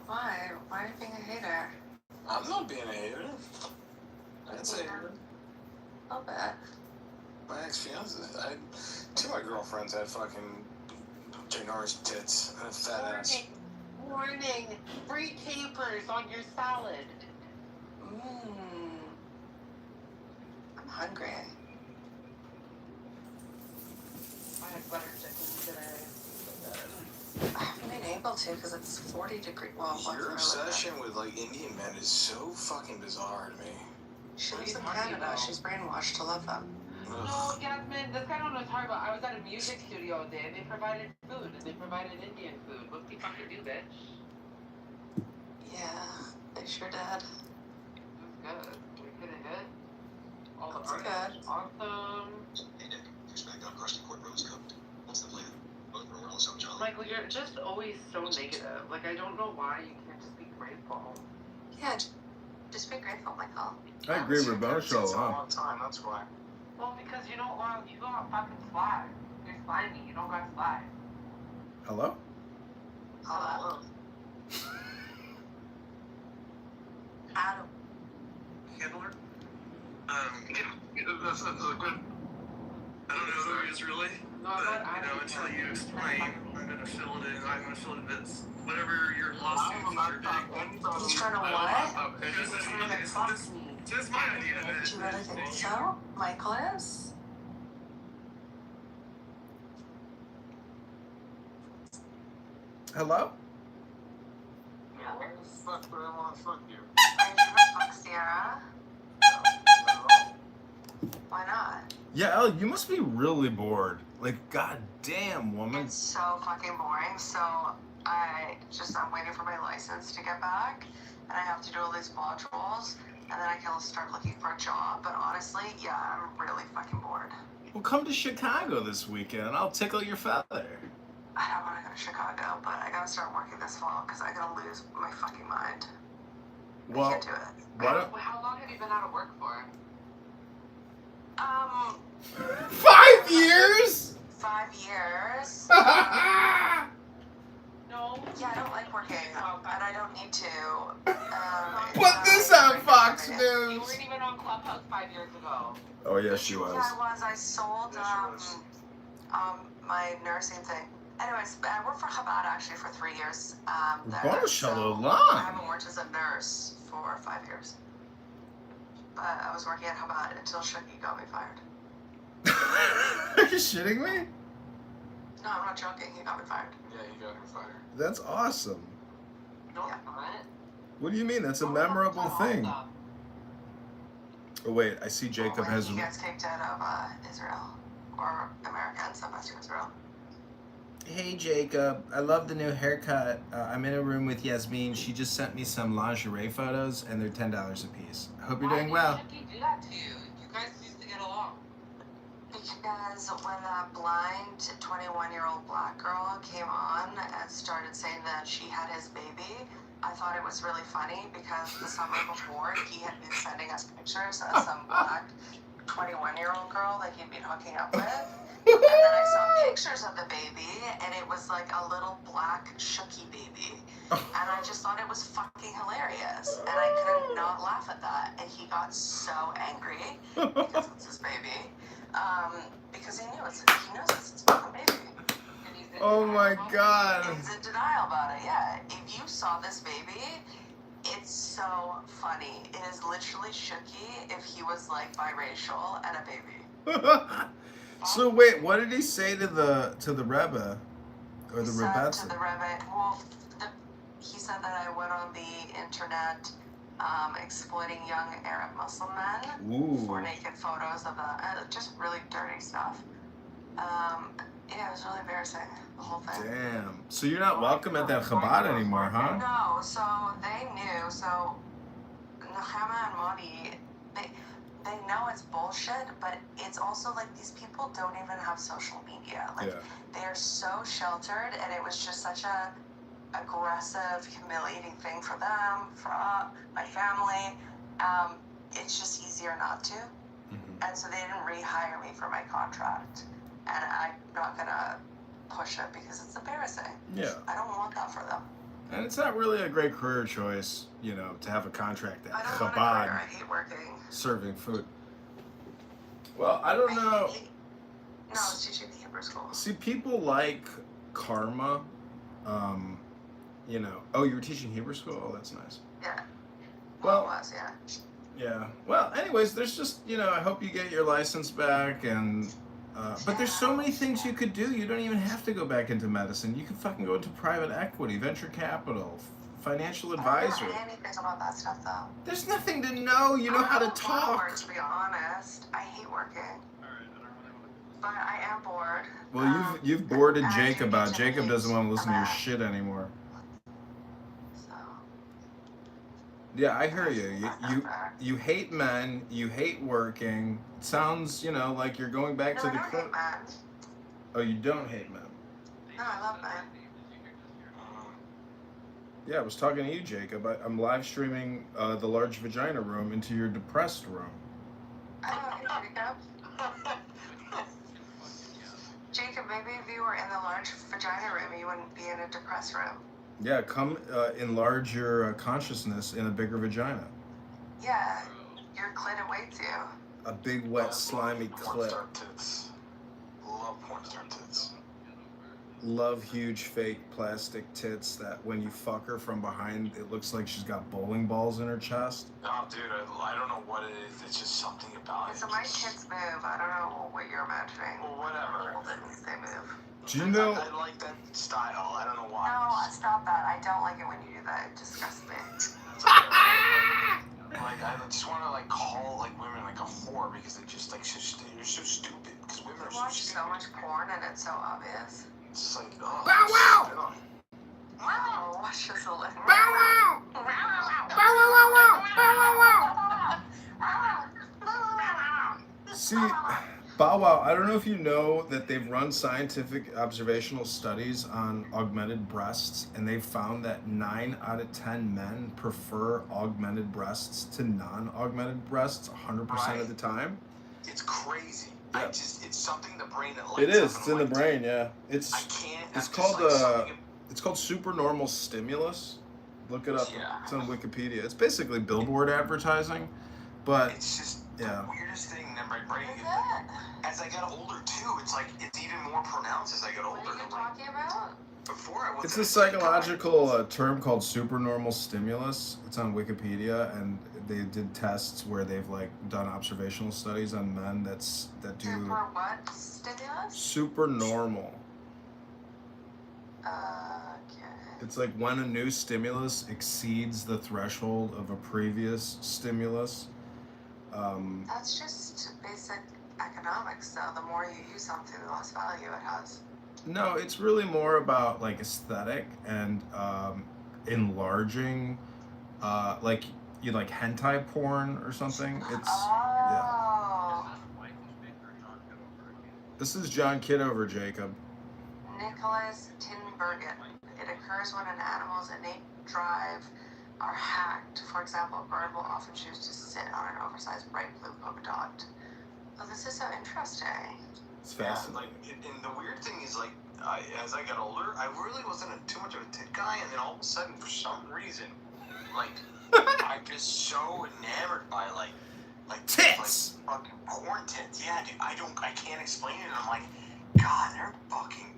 Why? Why are you being a hater? I'm not being a hater. I didn't say hater. I'll bet. My ex-fiance, two of my girlfriends had fucking ginormous tits and a fat ass. Warning! Free capers on your salad. I'm hungry. I had butter chicken today. I haven't been able to because it's 40 degrees. Well, Your obsession with like Indian men is so fucking bizarre to me. She lives in Canada. She's brainwashed to love them. No, Jasmine, this guy don't know what I'm talking about. I was at a music studio all day and they provided food. They provided Indian food. What the fuck you do, bitch? Yeah, they sure did. It was good. We could have hit. All the That's artists. good. Awesome. Hey Nick, here's back up crusty court rose cooked. What's the plan? Both were all so jolly. Michael, you're just always so negative. Like, I don't know why you can't just be grateful. Yeah, just be grateful, Michael. I agree with Bono Show. It's a long time, that's why. Well, because you don't want, you got fucking slide. You're slimy. You don't got slide. Hello? Hello. Adam. Handler? That's a good. I don't know who he is really. No, But, until you explain, I'm gonna fill it in. I'm gonna fill it in. Whatever your lawsuits are big. He's trying to what? This is my idea of it. Do you really think so? Michael is? Hello? Yeah, where the fuck would I want to fuck you? Are you trying to fuck Sierra? Why not? Yeah, Elle, you must be really bored. Like, goddamn, woman. It's so fucking boring. So I'm waiting for my license to get back, and I have to do all these modules, and then I can start looking for a job. But honestly, yeah, I'm really fucking bored. Well, come to Chicago this weekend. I'll tickle your feather. I don't want to go to Chicago, but I gotta start working this fall because I gotta lose my fucking mind. Well, I can't do it. why don't... How long have you been out of work for? 5 years? 5 years. No. Yeah, I don't like working, and I don't need to. Put this on Fox News. You weren't even on Clubhouse 5 years ago. Oh, yes, she was. Yeah, I was. I sold my nursing thing. Anyways, I worked for Chabad actually for 3 years. Bono Show I haven't worked as a nurse for 5 years. But I was working at Chabad until Shuki got me fired. Are you shitting me? No, I'm not joking. He got me fired. Yeah, he got him fired. That's awesome. No, yeah. What do you mean? That's a memorable thing. Oh, wait. I see Jacob has... He gets kicked out of Israel. Or America and stuff to Israel. Hey Jacob, I love the new haircut. I'm in a room with Yasmin. She just sent me some lingerie photos and they're $10 a piece. I hope you're doing well. Why did Shuki do that to you? You guys used to get along. Because when that blind 21-year-old black girl came on and started saying that she had his baby, I thought it was really funny because the summer before he had been sending us pictures of some black 21-year-old girl that he'd been hooking up with. And then I saw pictures of the baby, and it was like a little black Shuki baby. And I just thought it was fucking hilarious. And I could not laugh at that. And he got so angry because it's his baby. Because he knows it's his fucking baby. Oh my god. He's in denial about it, yeah. If you saw this baby, it's so funny. It is literally Shuki if he was like biracial and a baby. So wait, what did he say to the Rebbe or the He said Rebbe? to the Rebbe, he said that I went on the internet exploiting young Arab Muslim men for naked photos of just really dirty stuff. Yeah, it was really embarrassing, the whole thing. Damn. So you're not welcome at that Chabad anymore, huh? No, so they knew. So Nechama and Modi, they know it's bullshit, but it's also like these people don't even have social media. Like they are so sheltered, and it was just such a aggressive, humiliating thing for them, for my family. It's just easier not to. And so they didn't rehire me for my contract, and I'm not gonna push it because it's embarrassing. Yeah. I don't want that for them. And it's not really a great career choice, you know, to have a contract at I don't Chabad want a career. I hate working. serving food. Well, I don't know. No, I was teaching the Hebrew school. See, people like karma. You know. Oh, you were teaching Hebrew school? Oh, that's nice. Yeah. Well, it was, yeah. Yeah. Well, anyways, there's just, you know, I hope you get your license back, and but there's so many things you could do. You don't even have to go back into medicine. You could fucking go into private equity, venture capital, financial advisory. I don't know anything about that stuff, though. There's nothing to know. You know how to talk. To be honest, I hate working. But I am bored. Well, you've boarded Jacob out. Jacob doesn't want to listen to your shit anymore. So. Yeah, I hear you. You hate men. You hate working. It sounds, you know, like you're going back to the. I don't hate men. Oh, you don't hate men. No, I love men. Yeah, I was talking to you, Jacob. I'm live streaming the large vagina room into your depressed room. I don't know, Jacob. Jacob, maybe if you were in the large vagina room, you wouldn't be in a depressed room. Yeah, come enlarge your consciousness in a bigger vagina. Yeah, your clit awaits you. A big, wet, slimy clit. Love porn star tits. Love huge, fake plastic tits that when you fuck her from behind, it looks like she's got bowling balls in her chest. No, dude, I don't know what it is. It's just something about it. So my tits move. I don't know what you're imagining. Well, whatever. They move. Do you know? I like that style. I don't know why. No, stop that. I don't like it when you do that. It disgusts me. Like, I just want to, like, call, like, women, like, a whore because they're just, like, you're so stupid. Because women are You watch so much porn and it's so obvious. It's just like, oh. Bow wow! Wow! Watch this a little. Bow wow! Bow wow! Bow wow! Bow wow! Bow wow! See, Bow Wow, I don't know if you know that they've run scientific observational studies on augmented breasts, and they've found that 9 out of 10 men prefer augmented breasts to non-augmented breasts 100% of the time. It's crazy. Yeah. It's something in the brain that lights It is. up. It's in the brain, yeah. It's called it's called supernormal stimulus. Look it up. Yeah. It's on Wikipedia. It's basically billboard advertising, but it's just yeah. the weirdest thing in my brain. As I got older too, it's like it's even more pronounced as I get older. What are you talking about? Before I wasn't. It's a psychological term called supernormal stimulus. It's on Wikipedia, and they did tests where they've like done observational studies on men that do. Super what? Stimulus? Supernormal. Okay. It's like when a new stimulus exceeds the threshold of a previous stimulus. That's just basic economics, though. The more you use something, the less value it has. No, it's really more about like aesthetic and enlarging, like you like hentai porn or something. It's yeah. This is John Kitover, Jacob. Nicholas Tinbergen. It occurs when an animal's innate drive are hacked. For example, a bird will often choose to sit on an oversized bright blue polka dot. Oh, this is so interesting. It's fascinating. Yeah, like, and the weird thing is, like, as I got older, I really wasn't too much of a tit guy, and then all of a sudden, for some reason, like, I'm just so enamored by like tits, like fucking porn tits. Yeah, dude, I can't explain it. And I'm like, God, they're fucking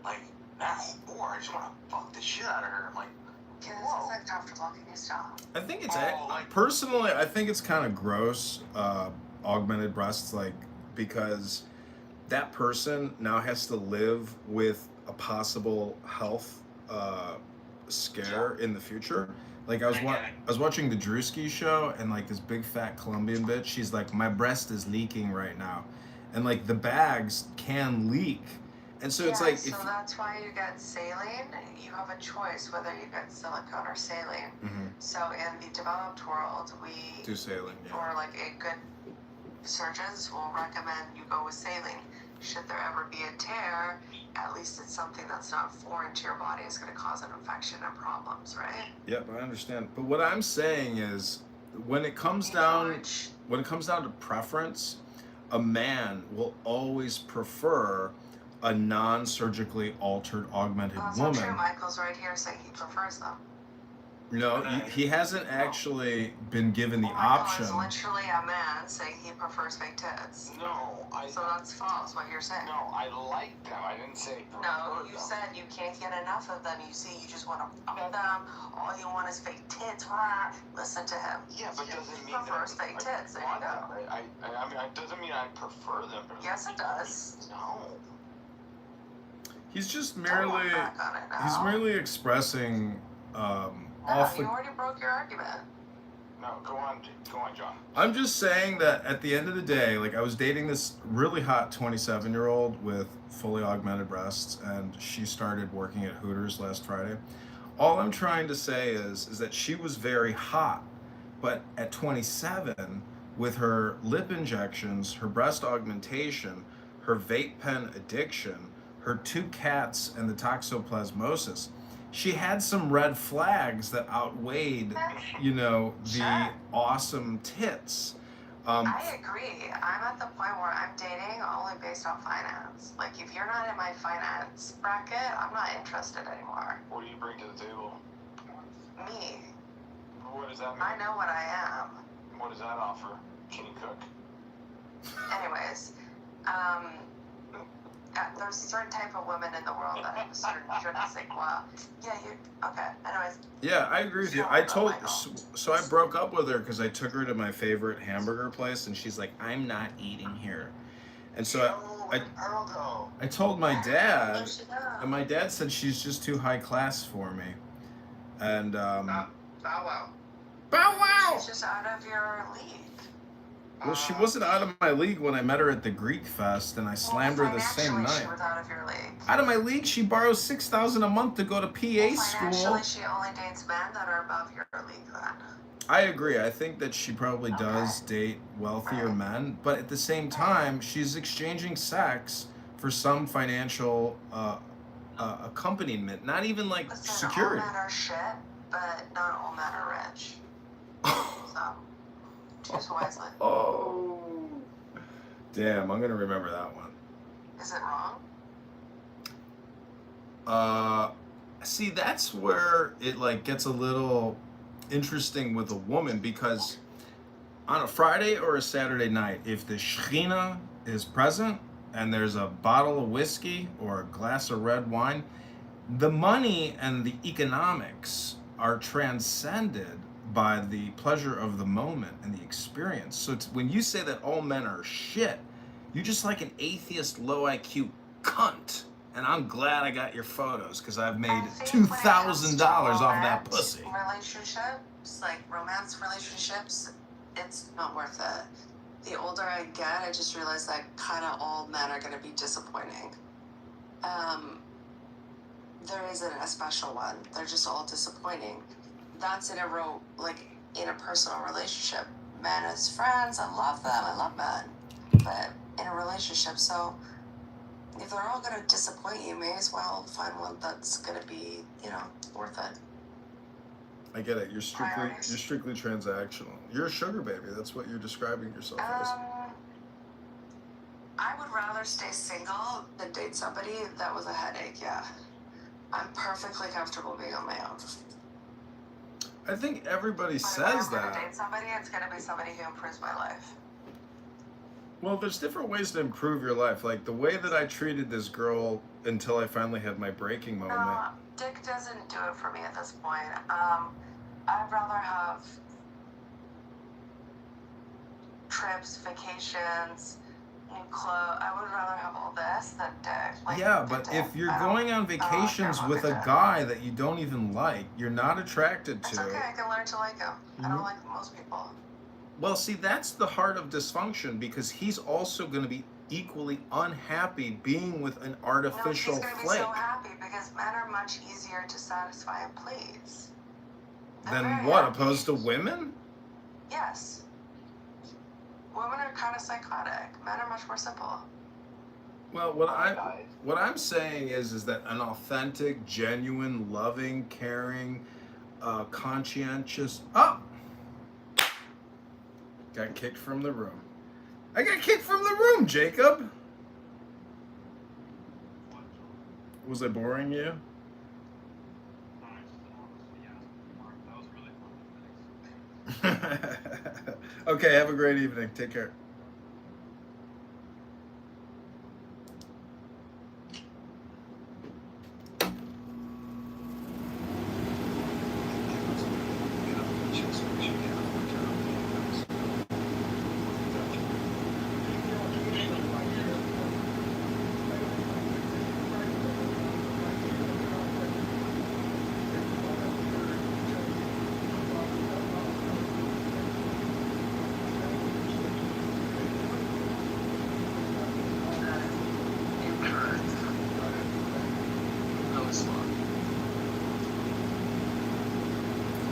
like that whore. I just want to fuck the shit out of her. I'm like, yeah, this is uncomfortable. Can you stop? I think it's personally, I think it's kind of gross, augmented breasts, like because that person now has to live with a possible health scare in the future. Like I was watching the Drewski show, and like this big fat Colombian bitch, she's like, my breast is leaking right now, and like the bags can leak, and so it's like so that's why you get saline. You have a choice whether you get silicone or saline. So in the developed world, we do saline. For like a good surgeons will recommend you go with saline. Should there ever be a tear, at least it's something that's not foreign to your body. It's going to cause an infection and problems, right? Yep, I understand. But what I'm saying is, when it comes down to preference, a man will always prefer a non-surgically altered augmented That's woman. not true. Michael's right here saying he prefers them. No, he hasn't actually been given the option. Michael is literally a man saying he prefers fake tits. No, So that's false, what you're saying. No, I like them. I didn't say No, you them. said you can't get enough of them. You say you just want to fuck them. All you want is fake tits. Rah. Listen to him. Yeah, but doesn't He mean that prefers fake tits. There you go. I mean, it doesn't mean I prefer them. Yes, it does. No. He's just merely expressing You already broke your argument. No, go on, John. I'm just saying that at the end of the day, like I was dating this really hot 27-year-old with fully augmented breasts, and she started working at Hooters last Friday. All I'm trying to say is that she was very hot, but at 27, with her lip injections, her breast augmentation, her vape pen addiction, her 2 cats, and the toxoplasmosis, she had some red flags that outweighed, the awesome tits. I agree. I'm at the point where I'm dating only based on finance. Like, if you're not in my finance bracket, I'm not interested anymore. What do you bring to the table? Me. What does that mean? I know what I am. What does that offer? Can you cook? Anyways, there's a certain type of women in the world that have a certain je ne sais quoi. Okay. Anyways. Yeah, I agree with you. So I broke up with her because I took her to my favorite hamburger place, and she's like, I'm not eating here. And so I told my dad, and my dad said she's just too high class for me. And, Bow wow. Bow wow! She's just out of your league. Well, she wasn't out of my league when I met her at the Greek Fest, and I slammed her the same night. She was out of your league. Out of my league, she borrows $6,000 a month to go to PA school. Financially, she only dates men that are above your league then. I agree. I think that she probably does date wealthier men, but at the same time, she's exchanging sex for some financial accompaniment, not even like security. All men are shit, but not all men are rich. So, choose wisely. Oh, damn! I'm gonna remember that one. Is it wrong? See, that's where it like gets a little interesting with a woman, because on a Friday or a Saturday night, if the Shekhinah is present and there's a bottle of whiskey or a glass of red wine, the money and the economics are transcended by the pleasure of the moment and the experience. So when you say that all men are shit, you're just like an atheist, low IQ cunt. And I'm glad I got your photos, because I've made $2,000 off of that pussy. Relationships, like romance relationships, it's not worth it. The older I get, I just realize that kind of all men are going to be disappointing. There isn't a special one. They're just all disappointing. That's in a personal relationship. Men as friends, I love them. I love men. But in a relationship, so if they're all going to disappoint you, may as well find one that's going to be, worth it. I get it. You're strictly transactional. You're a sugar baby. That's what you're describing yourself as. I would rather stay single than date somebody that was a headache, yeah. I'm perfectly comfortable being on my own. I think everybody says that. If I'm that. going to date somebody, it's going to be somebody who improves my life. Well, there's different ways to improve your life. Like the way that I treated this girl until I finally had my breaking moment. No, dick doesn't do it for me at this point. I'd rather have trips, vacations, new clothes. I would rather have all this than dick. Yeah, but if you're going on vacations with a guy that you don't even like, you're not attracted to. It's okay, I can learn to like him. I don't like most people. Well, see, that's the heart of dysfunction, because he's also going to be equally unhappy being with an artificial flake. He's going to be so happy because men are much easier to satisfy and please. Than what, opposed to women? Yes. Women are kind of psychotic. Men are much more simple. Well, what I'm saying is that an authentic, genuine, loving, caring, conscientious... Oh! Got kicked from the room. I got kicked from the room, Jacob! Was I boring you? Okay, have a great evening. Take care.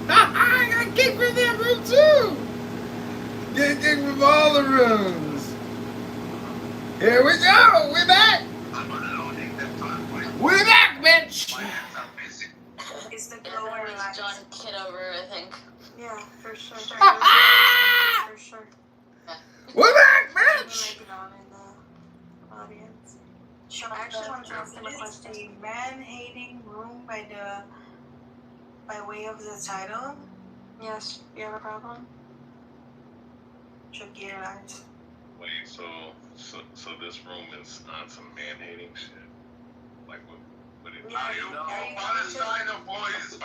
I got kicked from that room too. Get kicked from all the rooms. Here we go. We're back. We're back, bitch. It's the Yeah, glower that was lights. John Kitover, I think. Yeah, for sure. For sure. We're back, Maybe bitch. not in the audience. Sure, I actually want to ask him a question. The man-hating room by way of the title. Yes, you have a problem? Should get it out. Wait, so this room is on some man-hating shit? Like what it Yeah, is? you know, Palestine or boys?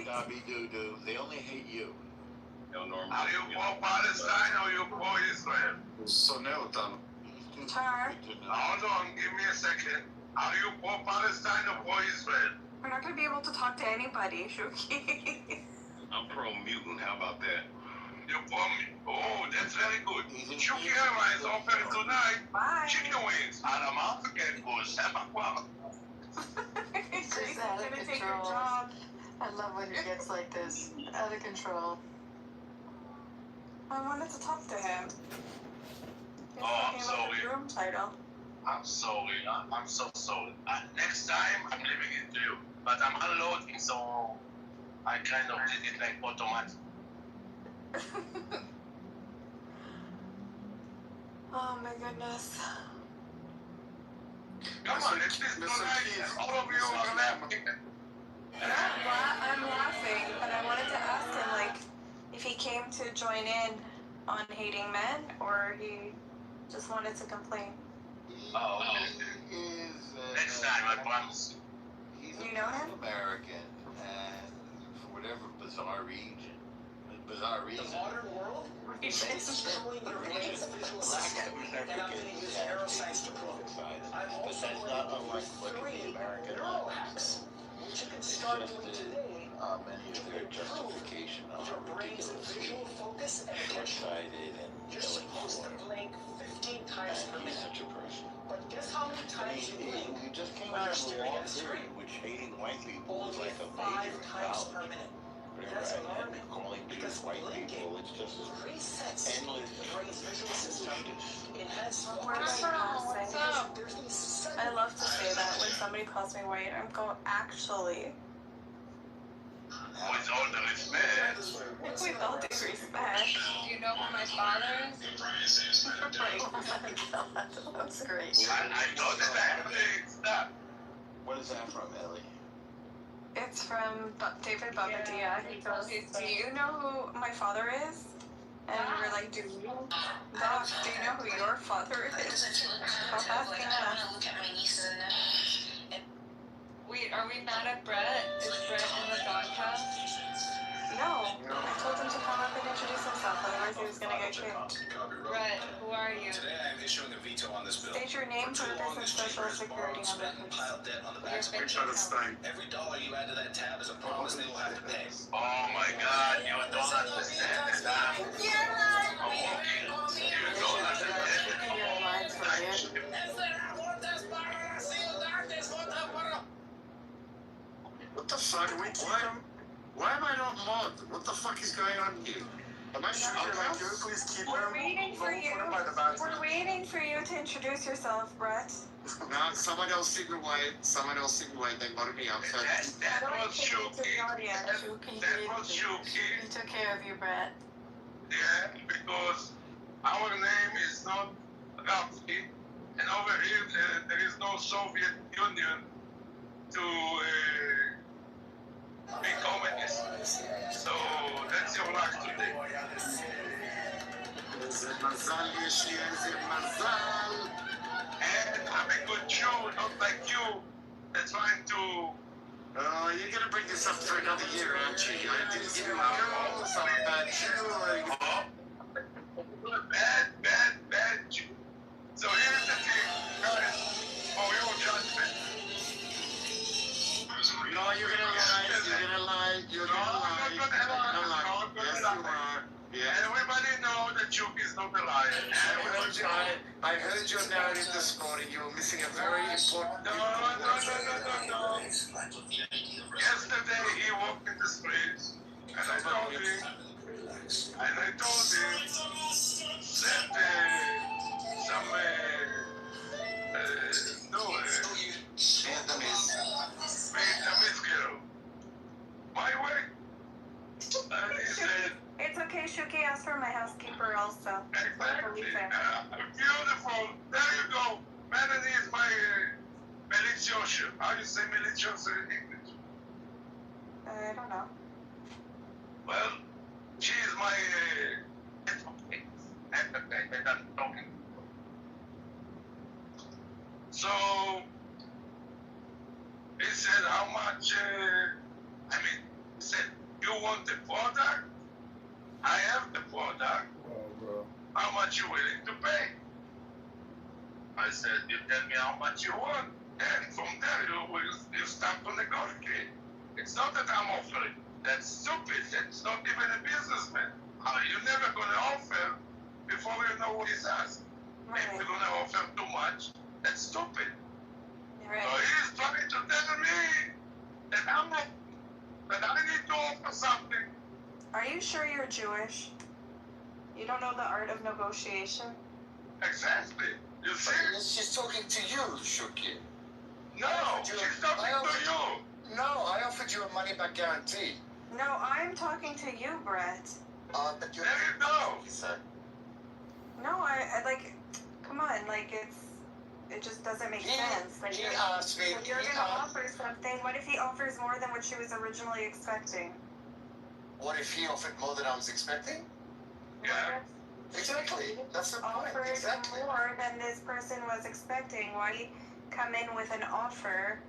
Dobby doo-doo. They only hate you. Are you for Palestine or you for Israel? So now, Tom. Tar, Hold on, give me a second. Are you for Palestine or for Israel? we're not going to be able to talk to anybody, Shuki. I'm pro-mutant, how about that? You're oh, that's very good. Shuki Airlines offering tonight chicken wings and a mouth-again goes He's going to take your job. I love when it gets like this, out of control. I wanted to talk to him. He's Oh, I'm talking about the sorry. room title. I'm sorry. I'm so sorry. Next time, I'm leaving it to you. But I'm unloading, so I kind of did it like automatic. Oh my goodness. Come on, it's this tonight. All of you are laughing. I'm laughing, but I wanted to ask him, like, if he came to join in on hating men, or he just wanted to complain. Oh, next time, I promise. He's You know him? American, and for whatever bizarre reason. The modern world is controlling your brain's visual system, and I'm going to use neuroscience to prove it. I'm also going to use 3 neural hacks, which you can start doing today. Many of their justification With your brain's visual focus and attention. You're supposed to blink 15 times per minute. Such a person. But guess how many times you blink You just came when out you're of a staring long at a screen? period, which hating white people was Only like a 5 major times knowledge. per minute. That's alarming. Calling Because white blinking people, it's just resets endless. the brain's visual system. Enhance What's up? There's these I love to say that when somebody calls me white. I'm going, actually. With all the respect. With all due respect. Do you know who my father is? That's great. I know that I have to stop. What is that from, Ellie? It's from David Babadia. He goes, do you know who my father is? And we're like, do you know who your father is? Stop asking us. Look at my nieces and nephews. Wait, are we mad at Brett? Is Brett in the doghouse? No. I told him to come up and introduce himself, otherwise he was gonna get kicked. Brett, who are you? Today I am issuing a veto on this bill. State your name, purpose, and social security number, please. Piled debt on the backs of rich Every dollar you add to that tab is a promise they will have to pay. Oh my God, you don't understand this, huh? Oh, okay. You don't understand. Your lines for you. What the fuck? Why am I not mod? What the fuck is going on here? Am I sure like, can we please keep We're him? waiting for you. We're waiting for you to introduce yourself, Brett. No, someone else super white. They voted me out. So. That was Shuki. That was Shuki. He took care of you, Brett. Yeah, because our name is not Rafi, and over here there is no Soviet Union to be communist. So that's מזל יש לי איזה מזל. And I'm a good Jew, not like you. That's trying to... You're gonna bring this up for another year, aren't you? I didn't give you a girl, so I'm a bad Jew. Bad Jew. So here's the thing, guys, for your judgment. No, you're gonna lie. You're gonna lie. Yes, you are. Yeah. Everybody knows that Chuck is not a liar. I heard your narrative this morning. You were missing a very important... No. Yesterday he walked in the streets, and I told him that some Vietnamese girl. My way. And he said, It's okay, Shuki asked for my housekeeper also. exactly. Beautiful. There you go. Melanie is my Meliciosha. How do you say Meliciosha in English? I don't know. Well, she is my talking. So he said, how much? He said, you want the product? I have the product. How much you willing to pay? I said, you tell me how much you want, and from there you start to negotiate. It's not that I'm offering. That's stupid. That's not even a businessman. You're never gonna offer before you know what he's asking. If you're gonna offer too much, that's stupid. Right. So he's trying to tell me that that I need to offer something. Are you sure you're Jewish? You don't know the art of negotiation? Exactly. You see? She's talking to you, Shuki. No, she's talking to you. No, I offered you a money-back guarantee. No, I'm talking to you, Brett. But you're... There you go. No, I like, come on, like it just doesn't make sense. Like, He asked me... if you're gonna offer something, what if he offers more than what she was originally expecting? What if he offered more than I was expecting? Yeah. Exactly. That's the point. Offered Exactly. more than this person was expecting. Why come in with an offer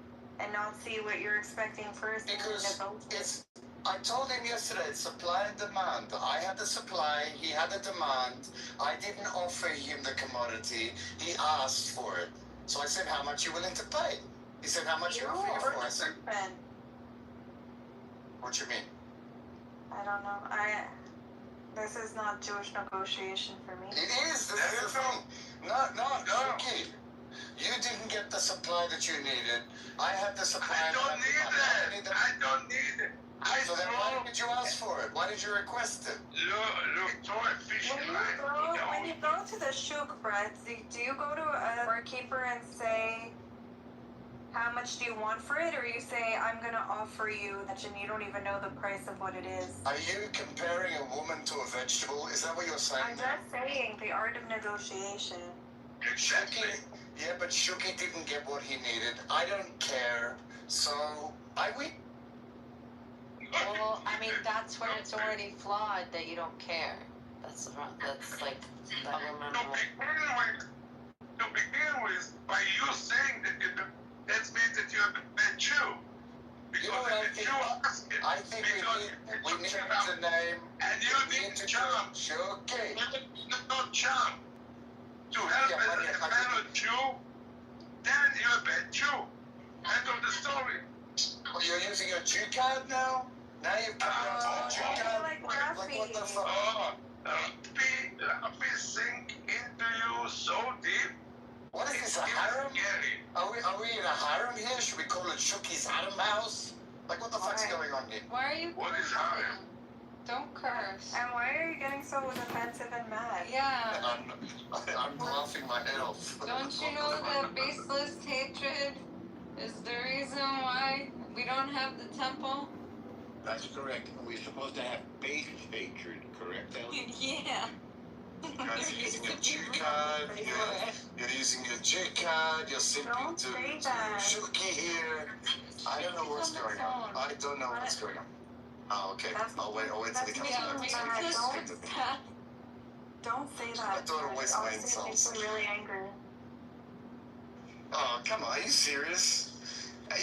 and not see what you're expecting first? Because I told him yesterday, it's supply and demand. I had the supply, he had the demand. I didn't offer him the commodity. He asked for it. So I said, how much are you willing to pay? He said, how much are you offering for? I said, what you mean? I don't know. This is not Jewish negotiation for me. It is. This is the thing. No, Shuki. You didn't get the supply that you needed. I had the supply. I don't need it. I don't need it. So then why did you ask for it? Why did you request it? Look, so efficient. When you go to the shuk, Brett, do you go to a barkeeper and say, how much do you want for it? Or you say, I'm going to offer you that, and you don't even know the price of what it is? Are you comparing a woman to a vegetable? Is that what you're saying? I'm just saying the art of negotiation. Exactly. Yeah, but Shuki didn't get what he needed. I don't care. So, I win. Well, I mean, that's where it's already flawed that you don't care. That's like, I remember. To begin with, by you saying that that means that you're a bad Jew. Because I think we need to name... And you didn't jump. Shuki. You did not jump. To help a fellow Jew, then you're a bad Jew. End of the story. Well, you're using your Jew card now? Now you've come down to the Jew card? Like what the fuck? We sink into you so deep. What is this, a harem? Are we in a harem here? Should we call it Shuki's harem house? Like, what the fuck's going on here? Why are you What is harem? Don't curse. And why are you getting so defensive and mad? Yeah. I'm laughing my head off. Don't you know that baseless hatred is the reason why we don't have the temple? That's correct. We're supposed to have base hatred, correct, Ellie? Yeah. You're using a G card. You're using your G card. You're simping to Shuki here. I don't know what's going on. I don't know what's going on. Oh, okay. I'll wait till he comes back. Don't say that. My daughter always Honestly, wins it makes me really angry. Oh, come on, are you serious?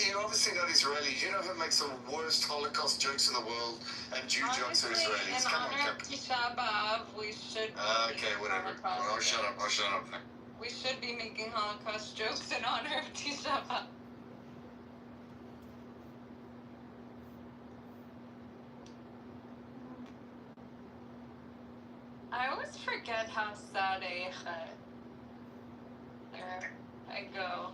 You obviously know the Israelis. You know who makes the worst Holocaust jokes in the world? And Jew jokes are Honestly, Israelis. in Come on, honor of Captain. Tisha B'Av, we should be Okay, making whatever. Holocaust Oh, shut up. Oh, shut up. We should be making Holocaust jokes in honor of Tisha B'Av. I always forget how sad I go.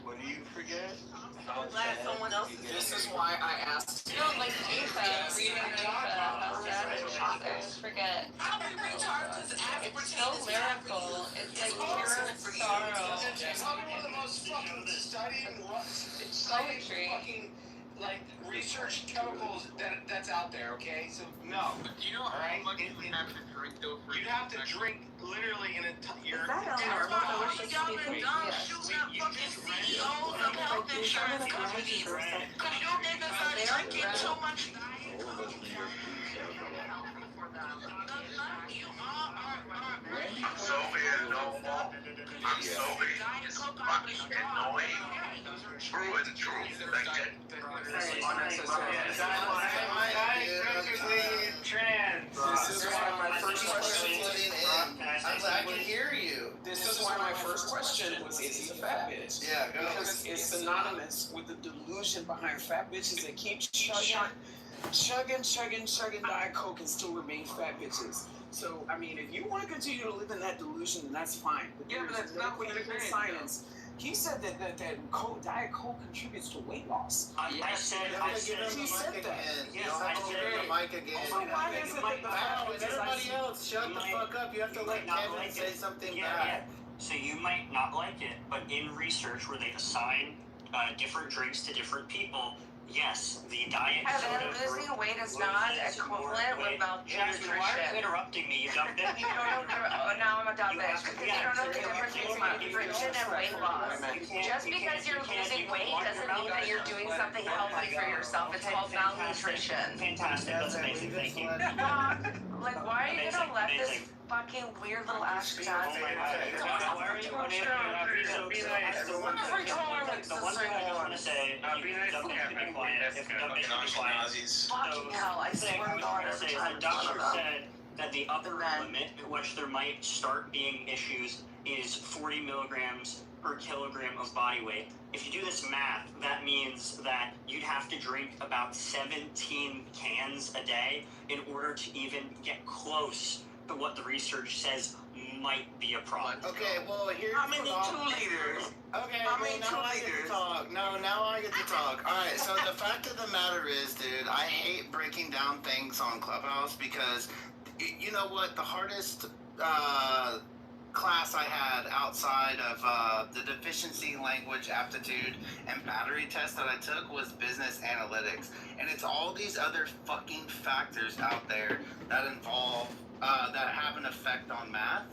What do you forget? I'm glad someone else is. This is why I asked. No, like Aoife, reading Aoife, how sad it is. I always forget. It's so lyrical. It's like pure sorrow. Probably one of the most fucking studying fucking like research chemicals that's out there. Okay, so no. Do you know how much you would have to drink though for? You'd have to drink literally in a Is that Eleanor? I wish I could speak with You just CEOs of health insurance companies. Cause you niggas are drinking too much. I'm sober and no more. I'm sober. It's fucking annoying. True and true. Thank you. This is why my first question. I can hear you. This is why my first question was: is he a fat bitch? Yeah, go. Because it's synonymous with the delusion behind fat bitches that keep chugging Diet Coke and still remain fat bitches. So, I mean, if you want to continue to live in that delusion, then that's fine. But Yeah, but that's not what you're saying. Science. He said that Diet Coke contributes to weight loss. I said he said that. Yes, I Give him the mic again. So why is it that the fat bitches everybody else, shut the fuck up. You have to let Kevin say something bad. So you might not like it, but in research where they assign different drinks to different people, yes, the diet soda Losing weight is not equivalent with Jasmine, why are you malnutrition. interrupting me, you dumb bitch? You don't know, now I'm a dumb bitch, because you don't know the difference between nutrition and weight loss. Just because you're losing weight doesn't mean that you're doing something healthy for yourself. It's called malnutrition. Fantastic, that's amazing, thank you. Like, why are you gonna let this fucking weird little ass Jasmine? Why are you the one thing I want to say, you dumb bitch to be quiet, if dumb bitch to be quiet. Fucking hell, I swear to God, every time The doctor said that the upper limit at which there might start being issues is 40 milligrams per kilogram of body weight. If you do this math, that means that you'd have to drink about 17 cans a day in order to even get close to what the research says might be a problem. Okay, well, here's How many 2 liters? Okay, How many now I get to talk. No, now I get to talk. Alright, so the fact of the matter is, dude, I hate breaking down things on Clubhouse because, you know what, the hardest class I had outside of the deficiency language aptitude and battery test that I took was business analytics. And it's all these other fucking factors out there that involve, that have an effect on math.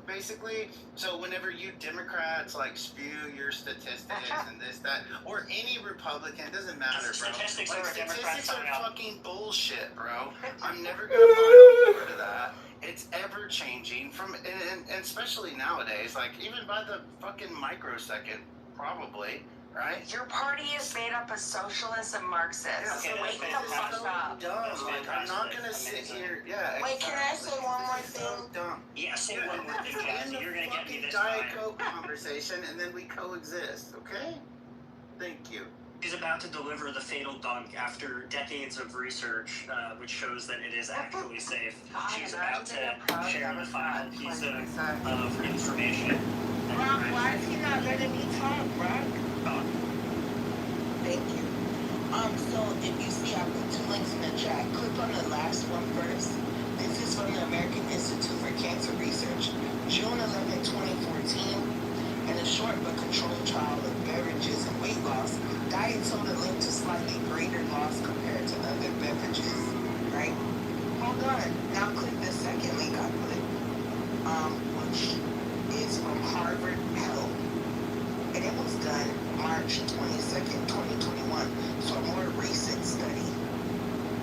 Basically, so whenever you Democrats like spew your statistics and this, that, or any Republican, doesn't matter, bro. Statistics Like, are a Democrat statistics are somehow. fucking bullshit, bro. I'm never gonna buy a word of that. It's ever changing and especially nowadays, like even by the fucking microsecond, probably. Right? Your party is made up of socialists and Marxists. Yeah, So wake the fuck up. Dumb. Like, I'm not gonna sit here. Yeah. Wait, can I say one more thing? So dumb. Yeah, say one more thing, Jazzy. You're gonna get me this Diet time. Coke conversation, and then we coexist. Okay? Thank you. She's about to deliver the fatal dunk after decades of research, which shows that it is actually safe. She's about to share the final piece of information. Brock, why is he not letting me talk, Brock? Thank you. So if you see, I put 2 links in the chat. Click on the last one first. This is from the American Institute for Cancer Research, June 11, 2014. In a short but controlled trial of beverages and weight loss, diet soda linked to slightly greater loss compared to other beverages. Right? Hold on. Now click the second link I put, which is from Harvard Health. And it was done March 22nd, 2021. So a more recent study.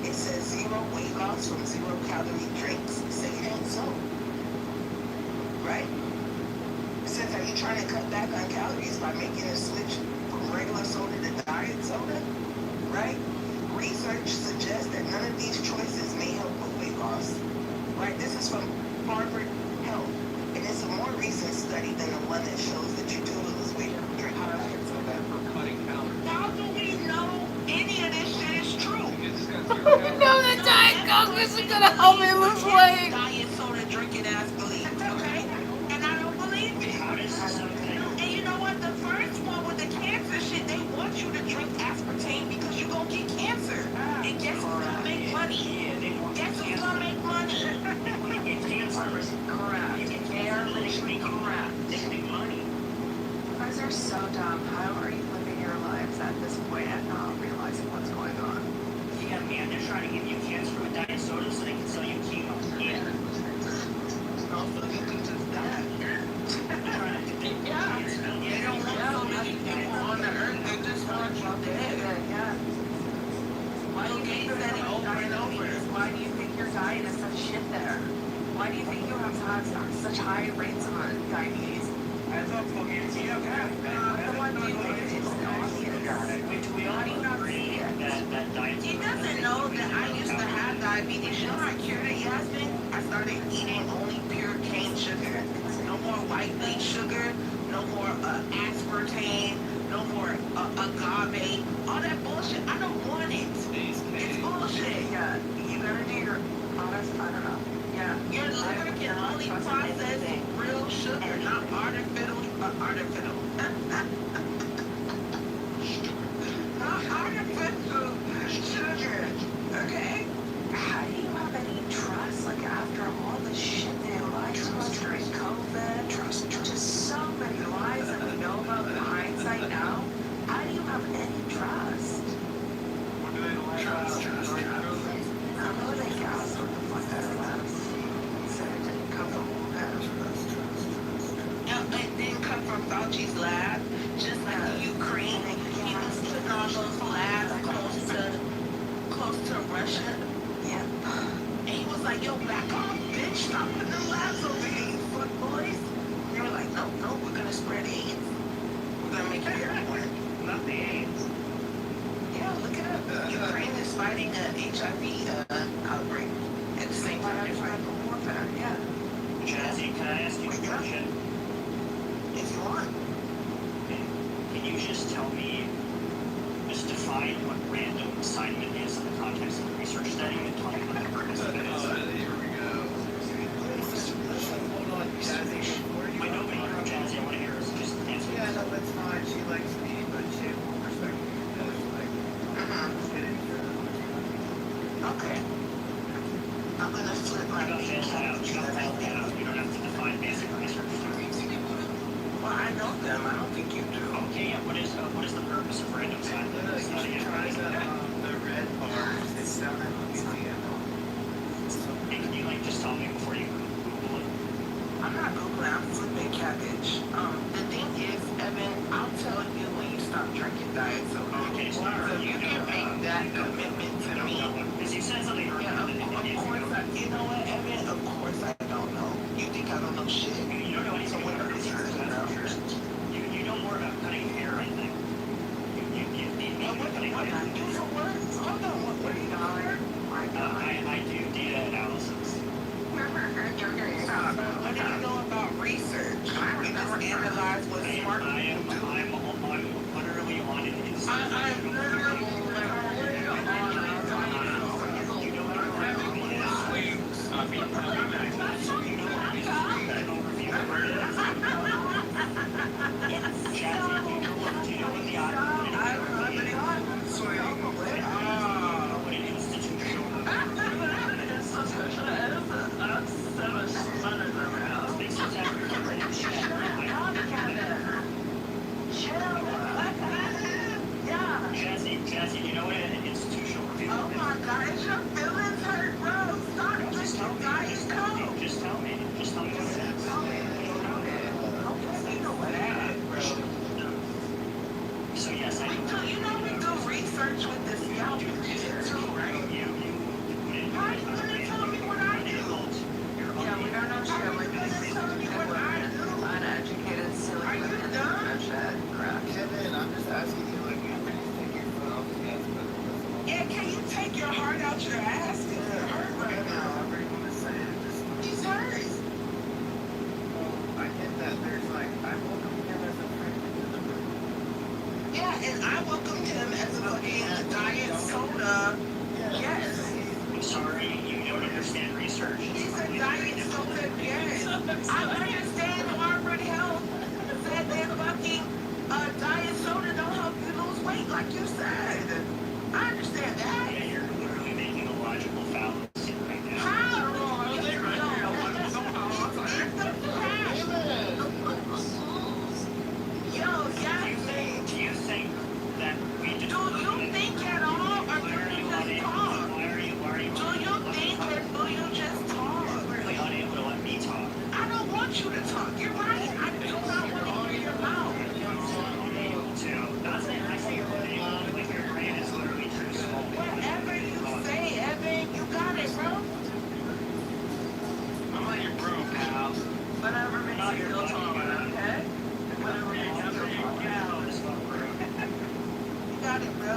It says 0 zero weight loss from zero calorie drinks? Say it ain't so. Right? Since are you trying to cut back on calories by making a switch from regular soda to diet soda? Right? Research suggests that none of these choices may help with weight loss. Right? This is from Harvard Health. And it's a more recent study than the one that shows that you do lose weight from drinking diet soda. How do we know any of this shit is true? No, the Diet Coke isn't gonna help me lose weight. Diet soda drinking ass believe. Okay? And I don't believe it. And you know what? The first one with the cancer shit, they want you to drink aspartame because you're gonna get cancer. And guess who's gonna make money? Guess who's gonna make money? Crap. They're literally crap. They make money. You guys are so dumb. How are you living your lives at this point and not realizing what's going on? Yeah, man, they're trying to give you cancer with diet soda so they can sell you chemo. Yeah. Why do you think you're getting over and over? Why do you think your diet is such shit there? Why do you think you have to have such high rates of diabetes? I thought The one you think is we all agree that diet He doesn't know that I used to have diabetes. You know how I cured it, Yasmin? I started eating only pure cane sugar. No more white beet sugar. No more aspartame. No more agave. All that bullshit. I don't want it. It's bullshit. Yeah, you gotta do your honest, I don't know. Yeah. Your liver can only process real sugar, not artificial. Not artificial sugar. Okay? How do you have any trust, like, after all the shit they lied to us during COVID? Just so many lies that we know about in hindsight now. How do you have any trust? I know they gas what the fuck out of that. Said it didn't come from Wuhan. Yeah, it didn't come from Fauci's lab, just like Ukraine. He was putting all those labs close to Russia. Yeah. And he was like, yo, back off, bitch. Stop putting the labs over here, you fuck boys. And they were like, no, we're gonna spread AIDS. We're gonna make it airborne. Not the AIDS. Yeah, look it up. Ukraine is fighting an HIV outbreak at the same time they're fighting warfare. Yeah. Jazzy, can I ask you a question? If you want. Can you just tell me, just define what random assignment is in the context of the research study and tell me what the purpose of it is? Wait, nobody heard Jazzy. I want to hear her. Just answer. Yeah, no, that's fine. She likes me, but she has more respect for me. Okay. I'm gonna flip my You don't have to define basic research theories. Well, I know them. I don't think you do. Okay, yeah. What is the purpose of random assignment? The red bars, they sound like Hey, can you just tell me before you Google it? I'm not Googling. I'm flipping cabbage. The thing is, Evan, I'll tell you when you stop drinking diet soda. Okay, so you can make that commitment to me. Because you said something earlier. Of course, you know what, Evan? Of course I don't know. You think I don't know shit? You don't know anything about research. You know more about cutting hair, I think. What do you do for work? Hold on, what do you do for work? I do data analysis. What do you know about research? You just analyze what smart people do. I'm literally on it. I'm literally on it. research. He's a diet soda again. I understand Harvard Health said that fucking diet soda don't help you lose weight, like you said. I understand that. Yeah, you're literally making a logical fallacy right now. How? Yo, Yasmin. Do you think that we Do you think at all, or do you just talk? Why are you Do you think or do you just talk? clearly unable to let me talk? I don't want you to talk. You're right. I do not want to hear your mouth. Not saying I say you're unable, like your brain is literally too small. Whatever you say, Evan, you got it, bro. I'm not your bro, pal. Whatever makes you feel taller, okay? Whatever makes you feel taller. You got it, bro.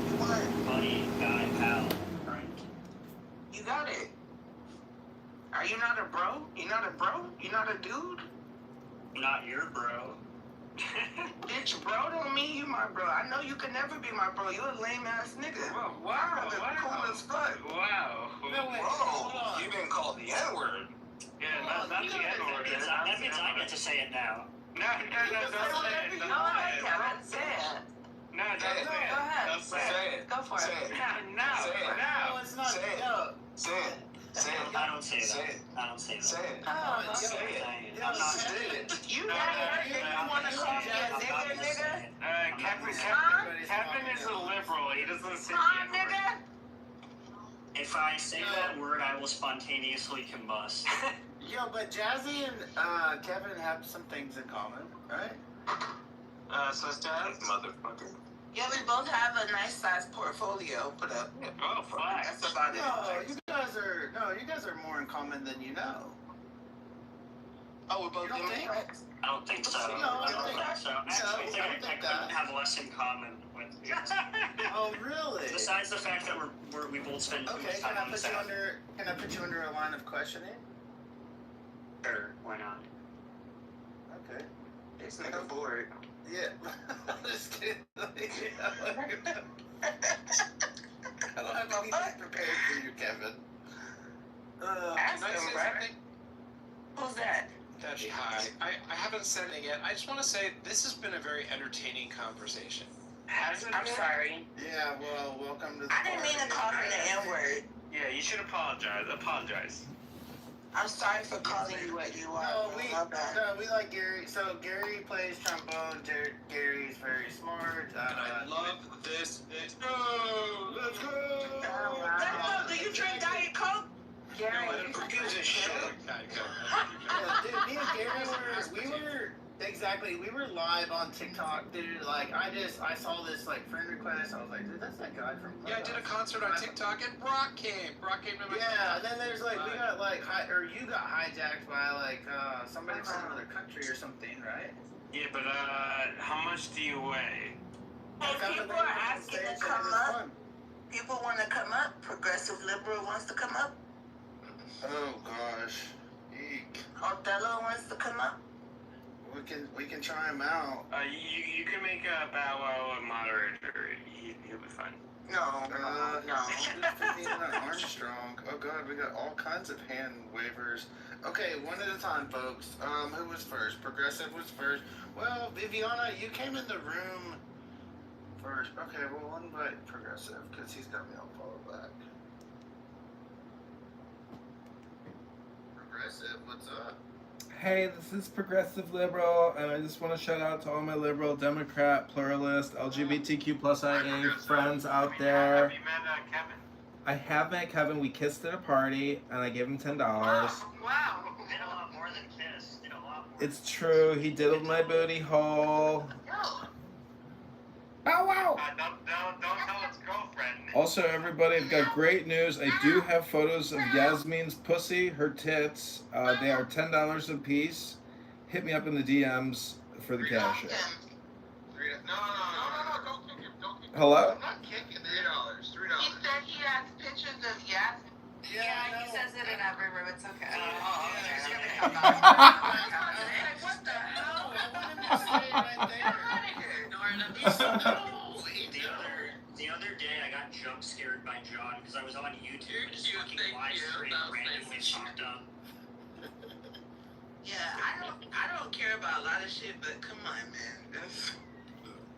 You won. Buddy, guy, pal. You got it. Are you not a bro? You not a bro? You not a dude? Not your bro. Bitch, bro don't mean you my bro. I know you can never be my bro. You a lame ass nigga. Wow. Cool as fuck. Wow. Whoa, you've been called the N-word. Yeah, not the N-word. That means I get to say it now. No, don't say it. Go ahead, Kevin. Say it. No, don't say it. Go ahead. Don't say it. Go for it. No, it's not. Say it. No. Say it. Say it. I don't say that. Say it. I don't say that. Say it. Oh, Say it. I'm not Say it. you got it. You want to call me a nigga? Kevin is a liberal. He doesn't say Huh, nigga? If I say that word, I will spontaneously combust. Yo, but Jazzy and Kevin have some things in common, right? So it's Jazz, motherfucker. Yeah, we both have a nice sized portfolio put up. Oh, fine. That's about it. You guys are more in common than you know. Oh, we're both think? I don't think so. No, I don't think so. Actually, I don't I think couldn't have less in common with you. Oh, really? Besides the fact that we both spend too Okay, much time can I on the put you South. under a line of questioning? Sure, why not? Okay. This nigga bored. Yeah. I'm just kidding. I don't have anything prepared for you, Kevin. Ask him, right? Who's that? Thatchy, hi. I haven't said anything yet. I just want to say this has been a very entertaining conversation. I'm sorry. Yeah, well, welcome to the I didn't mean to call him the N-word. Yeah, you should apologize. I'm sorry for calling you what you are. We like Gary. So Gary plays trombone. Gary's very smart. And I love this. Let's go. Let's go. Do you drink Diet Coke? Gary, Who gives a shit? Dude, me and Gary we were live on TikTok, dude. Like, I saw this, like, friend request. I was like, dude, that's that guy from Clubhouse. Yeah, I did a concert on TikTok and Brock came. Brock came to my and then there's, like, we got, like, you got hijacked by, like, somebody from another country or something, right? Yeah, but how much do you weigh? Hey, people are asking to come up. People want to come up. Progressive Liberal wants to come up. Oh, gosh. Eek. Othello wants to come up. We can try him out. You can make Bow Wow a moderator. He'll be fine. No. Armstrong. Oh God, we got all kinds of hand waivers. Okay, one at a time, folks. Who was first? Progressive was first. Well, Viviana, you came in the room first. Okay, well, we'll invite Progressive because he's got me on follow back. Progressive, what's up? Hey, this is Progressive Liberal, and I just want to shout out to all my liberal, Democrat, pluralist, LGBTQ plus IA friends out there. Have you met Kevin? I have met Kevin. We kissed at a party, and I gave him $10. Wow. Did a lot more than kiss. Did a lot more. It's true. He diddled my booty hole. Bow wow! Don't tell his girlfriend. Also, everybody, I've got great news. I do have photos of Yasmin's pussy, her tits. They are $10 a piece. Hit me up in the DMs for the cash app. No, don't kick him. Don't kick him. Hello? I'm not kicking $3. He said he has pictures of Yasmin. Yeah, he says it in every room. It's okay. He's gonna come What the hell? The other day, I got jump scared by John because I was on YouTube and his fucking live stream randomly popped up. Yeah, I don't care about a lot of shit, but come on, man.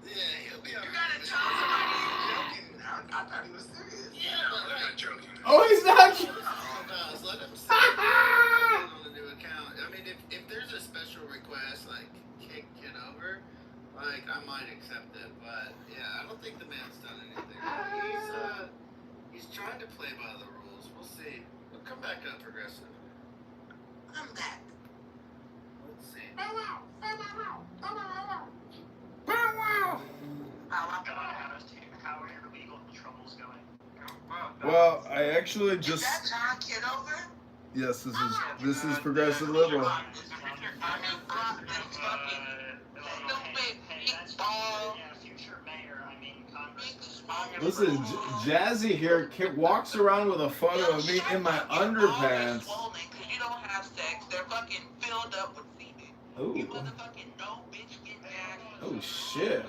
Yeah, he'll be alright. You gotta tell somebody you're joking. I thought he was serious. Yeah, I'm not joking. Oh, he's not. Sometimes let him say on the new account. I mean, if there's a special request like kick Kitover, like I might accept it. But yeah, I don't think the man's done anything wrong. He's trying to play by the rules. We'll see. But come back up, Progressive. I'm back. Let's see. Bow wow. How are your legal troubles going? Well, I actually just. Is that John Kitover? Yes, this is Progressive Liberal. Listen, Jazzy here walks around with a photo of me in my underpants. You don't have sex. They're fucking filled up with semen. Ooh. You motherfucking know, bitch, get back. Oh shit.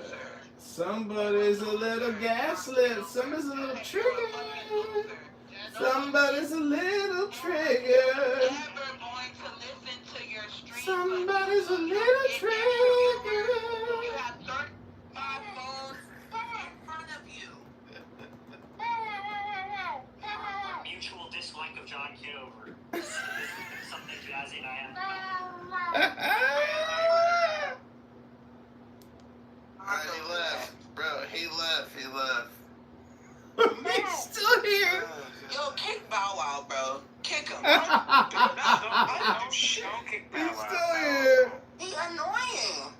Somebody's a little gaslit. Somebody's a little trigger. Somebody's a little trigger. Somebody's a little trigger. You have 35 phones in front of you. Mutual dislike of John Kitover. This is something Jazzy and I have. He left, bro. He left. He's still here. Yo, kick Bow Wow, bro. Kick him. Don't kick Bow He's Wow. still here. He annoying.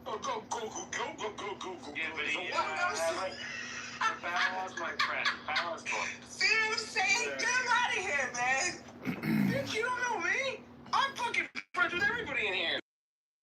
Go. Yeah, but he, What else? Bow Wow's my friend. Bow Wow's cool. See what I'm saying? Get him out of here, man. Bitch, you don't know me. I'm fucking friends with everybody in here.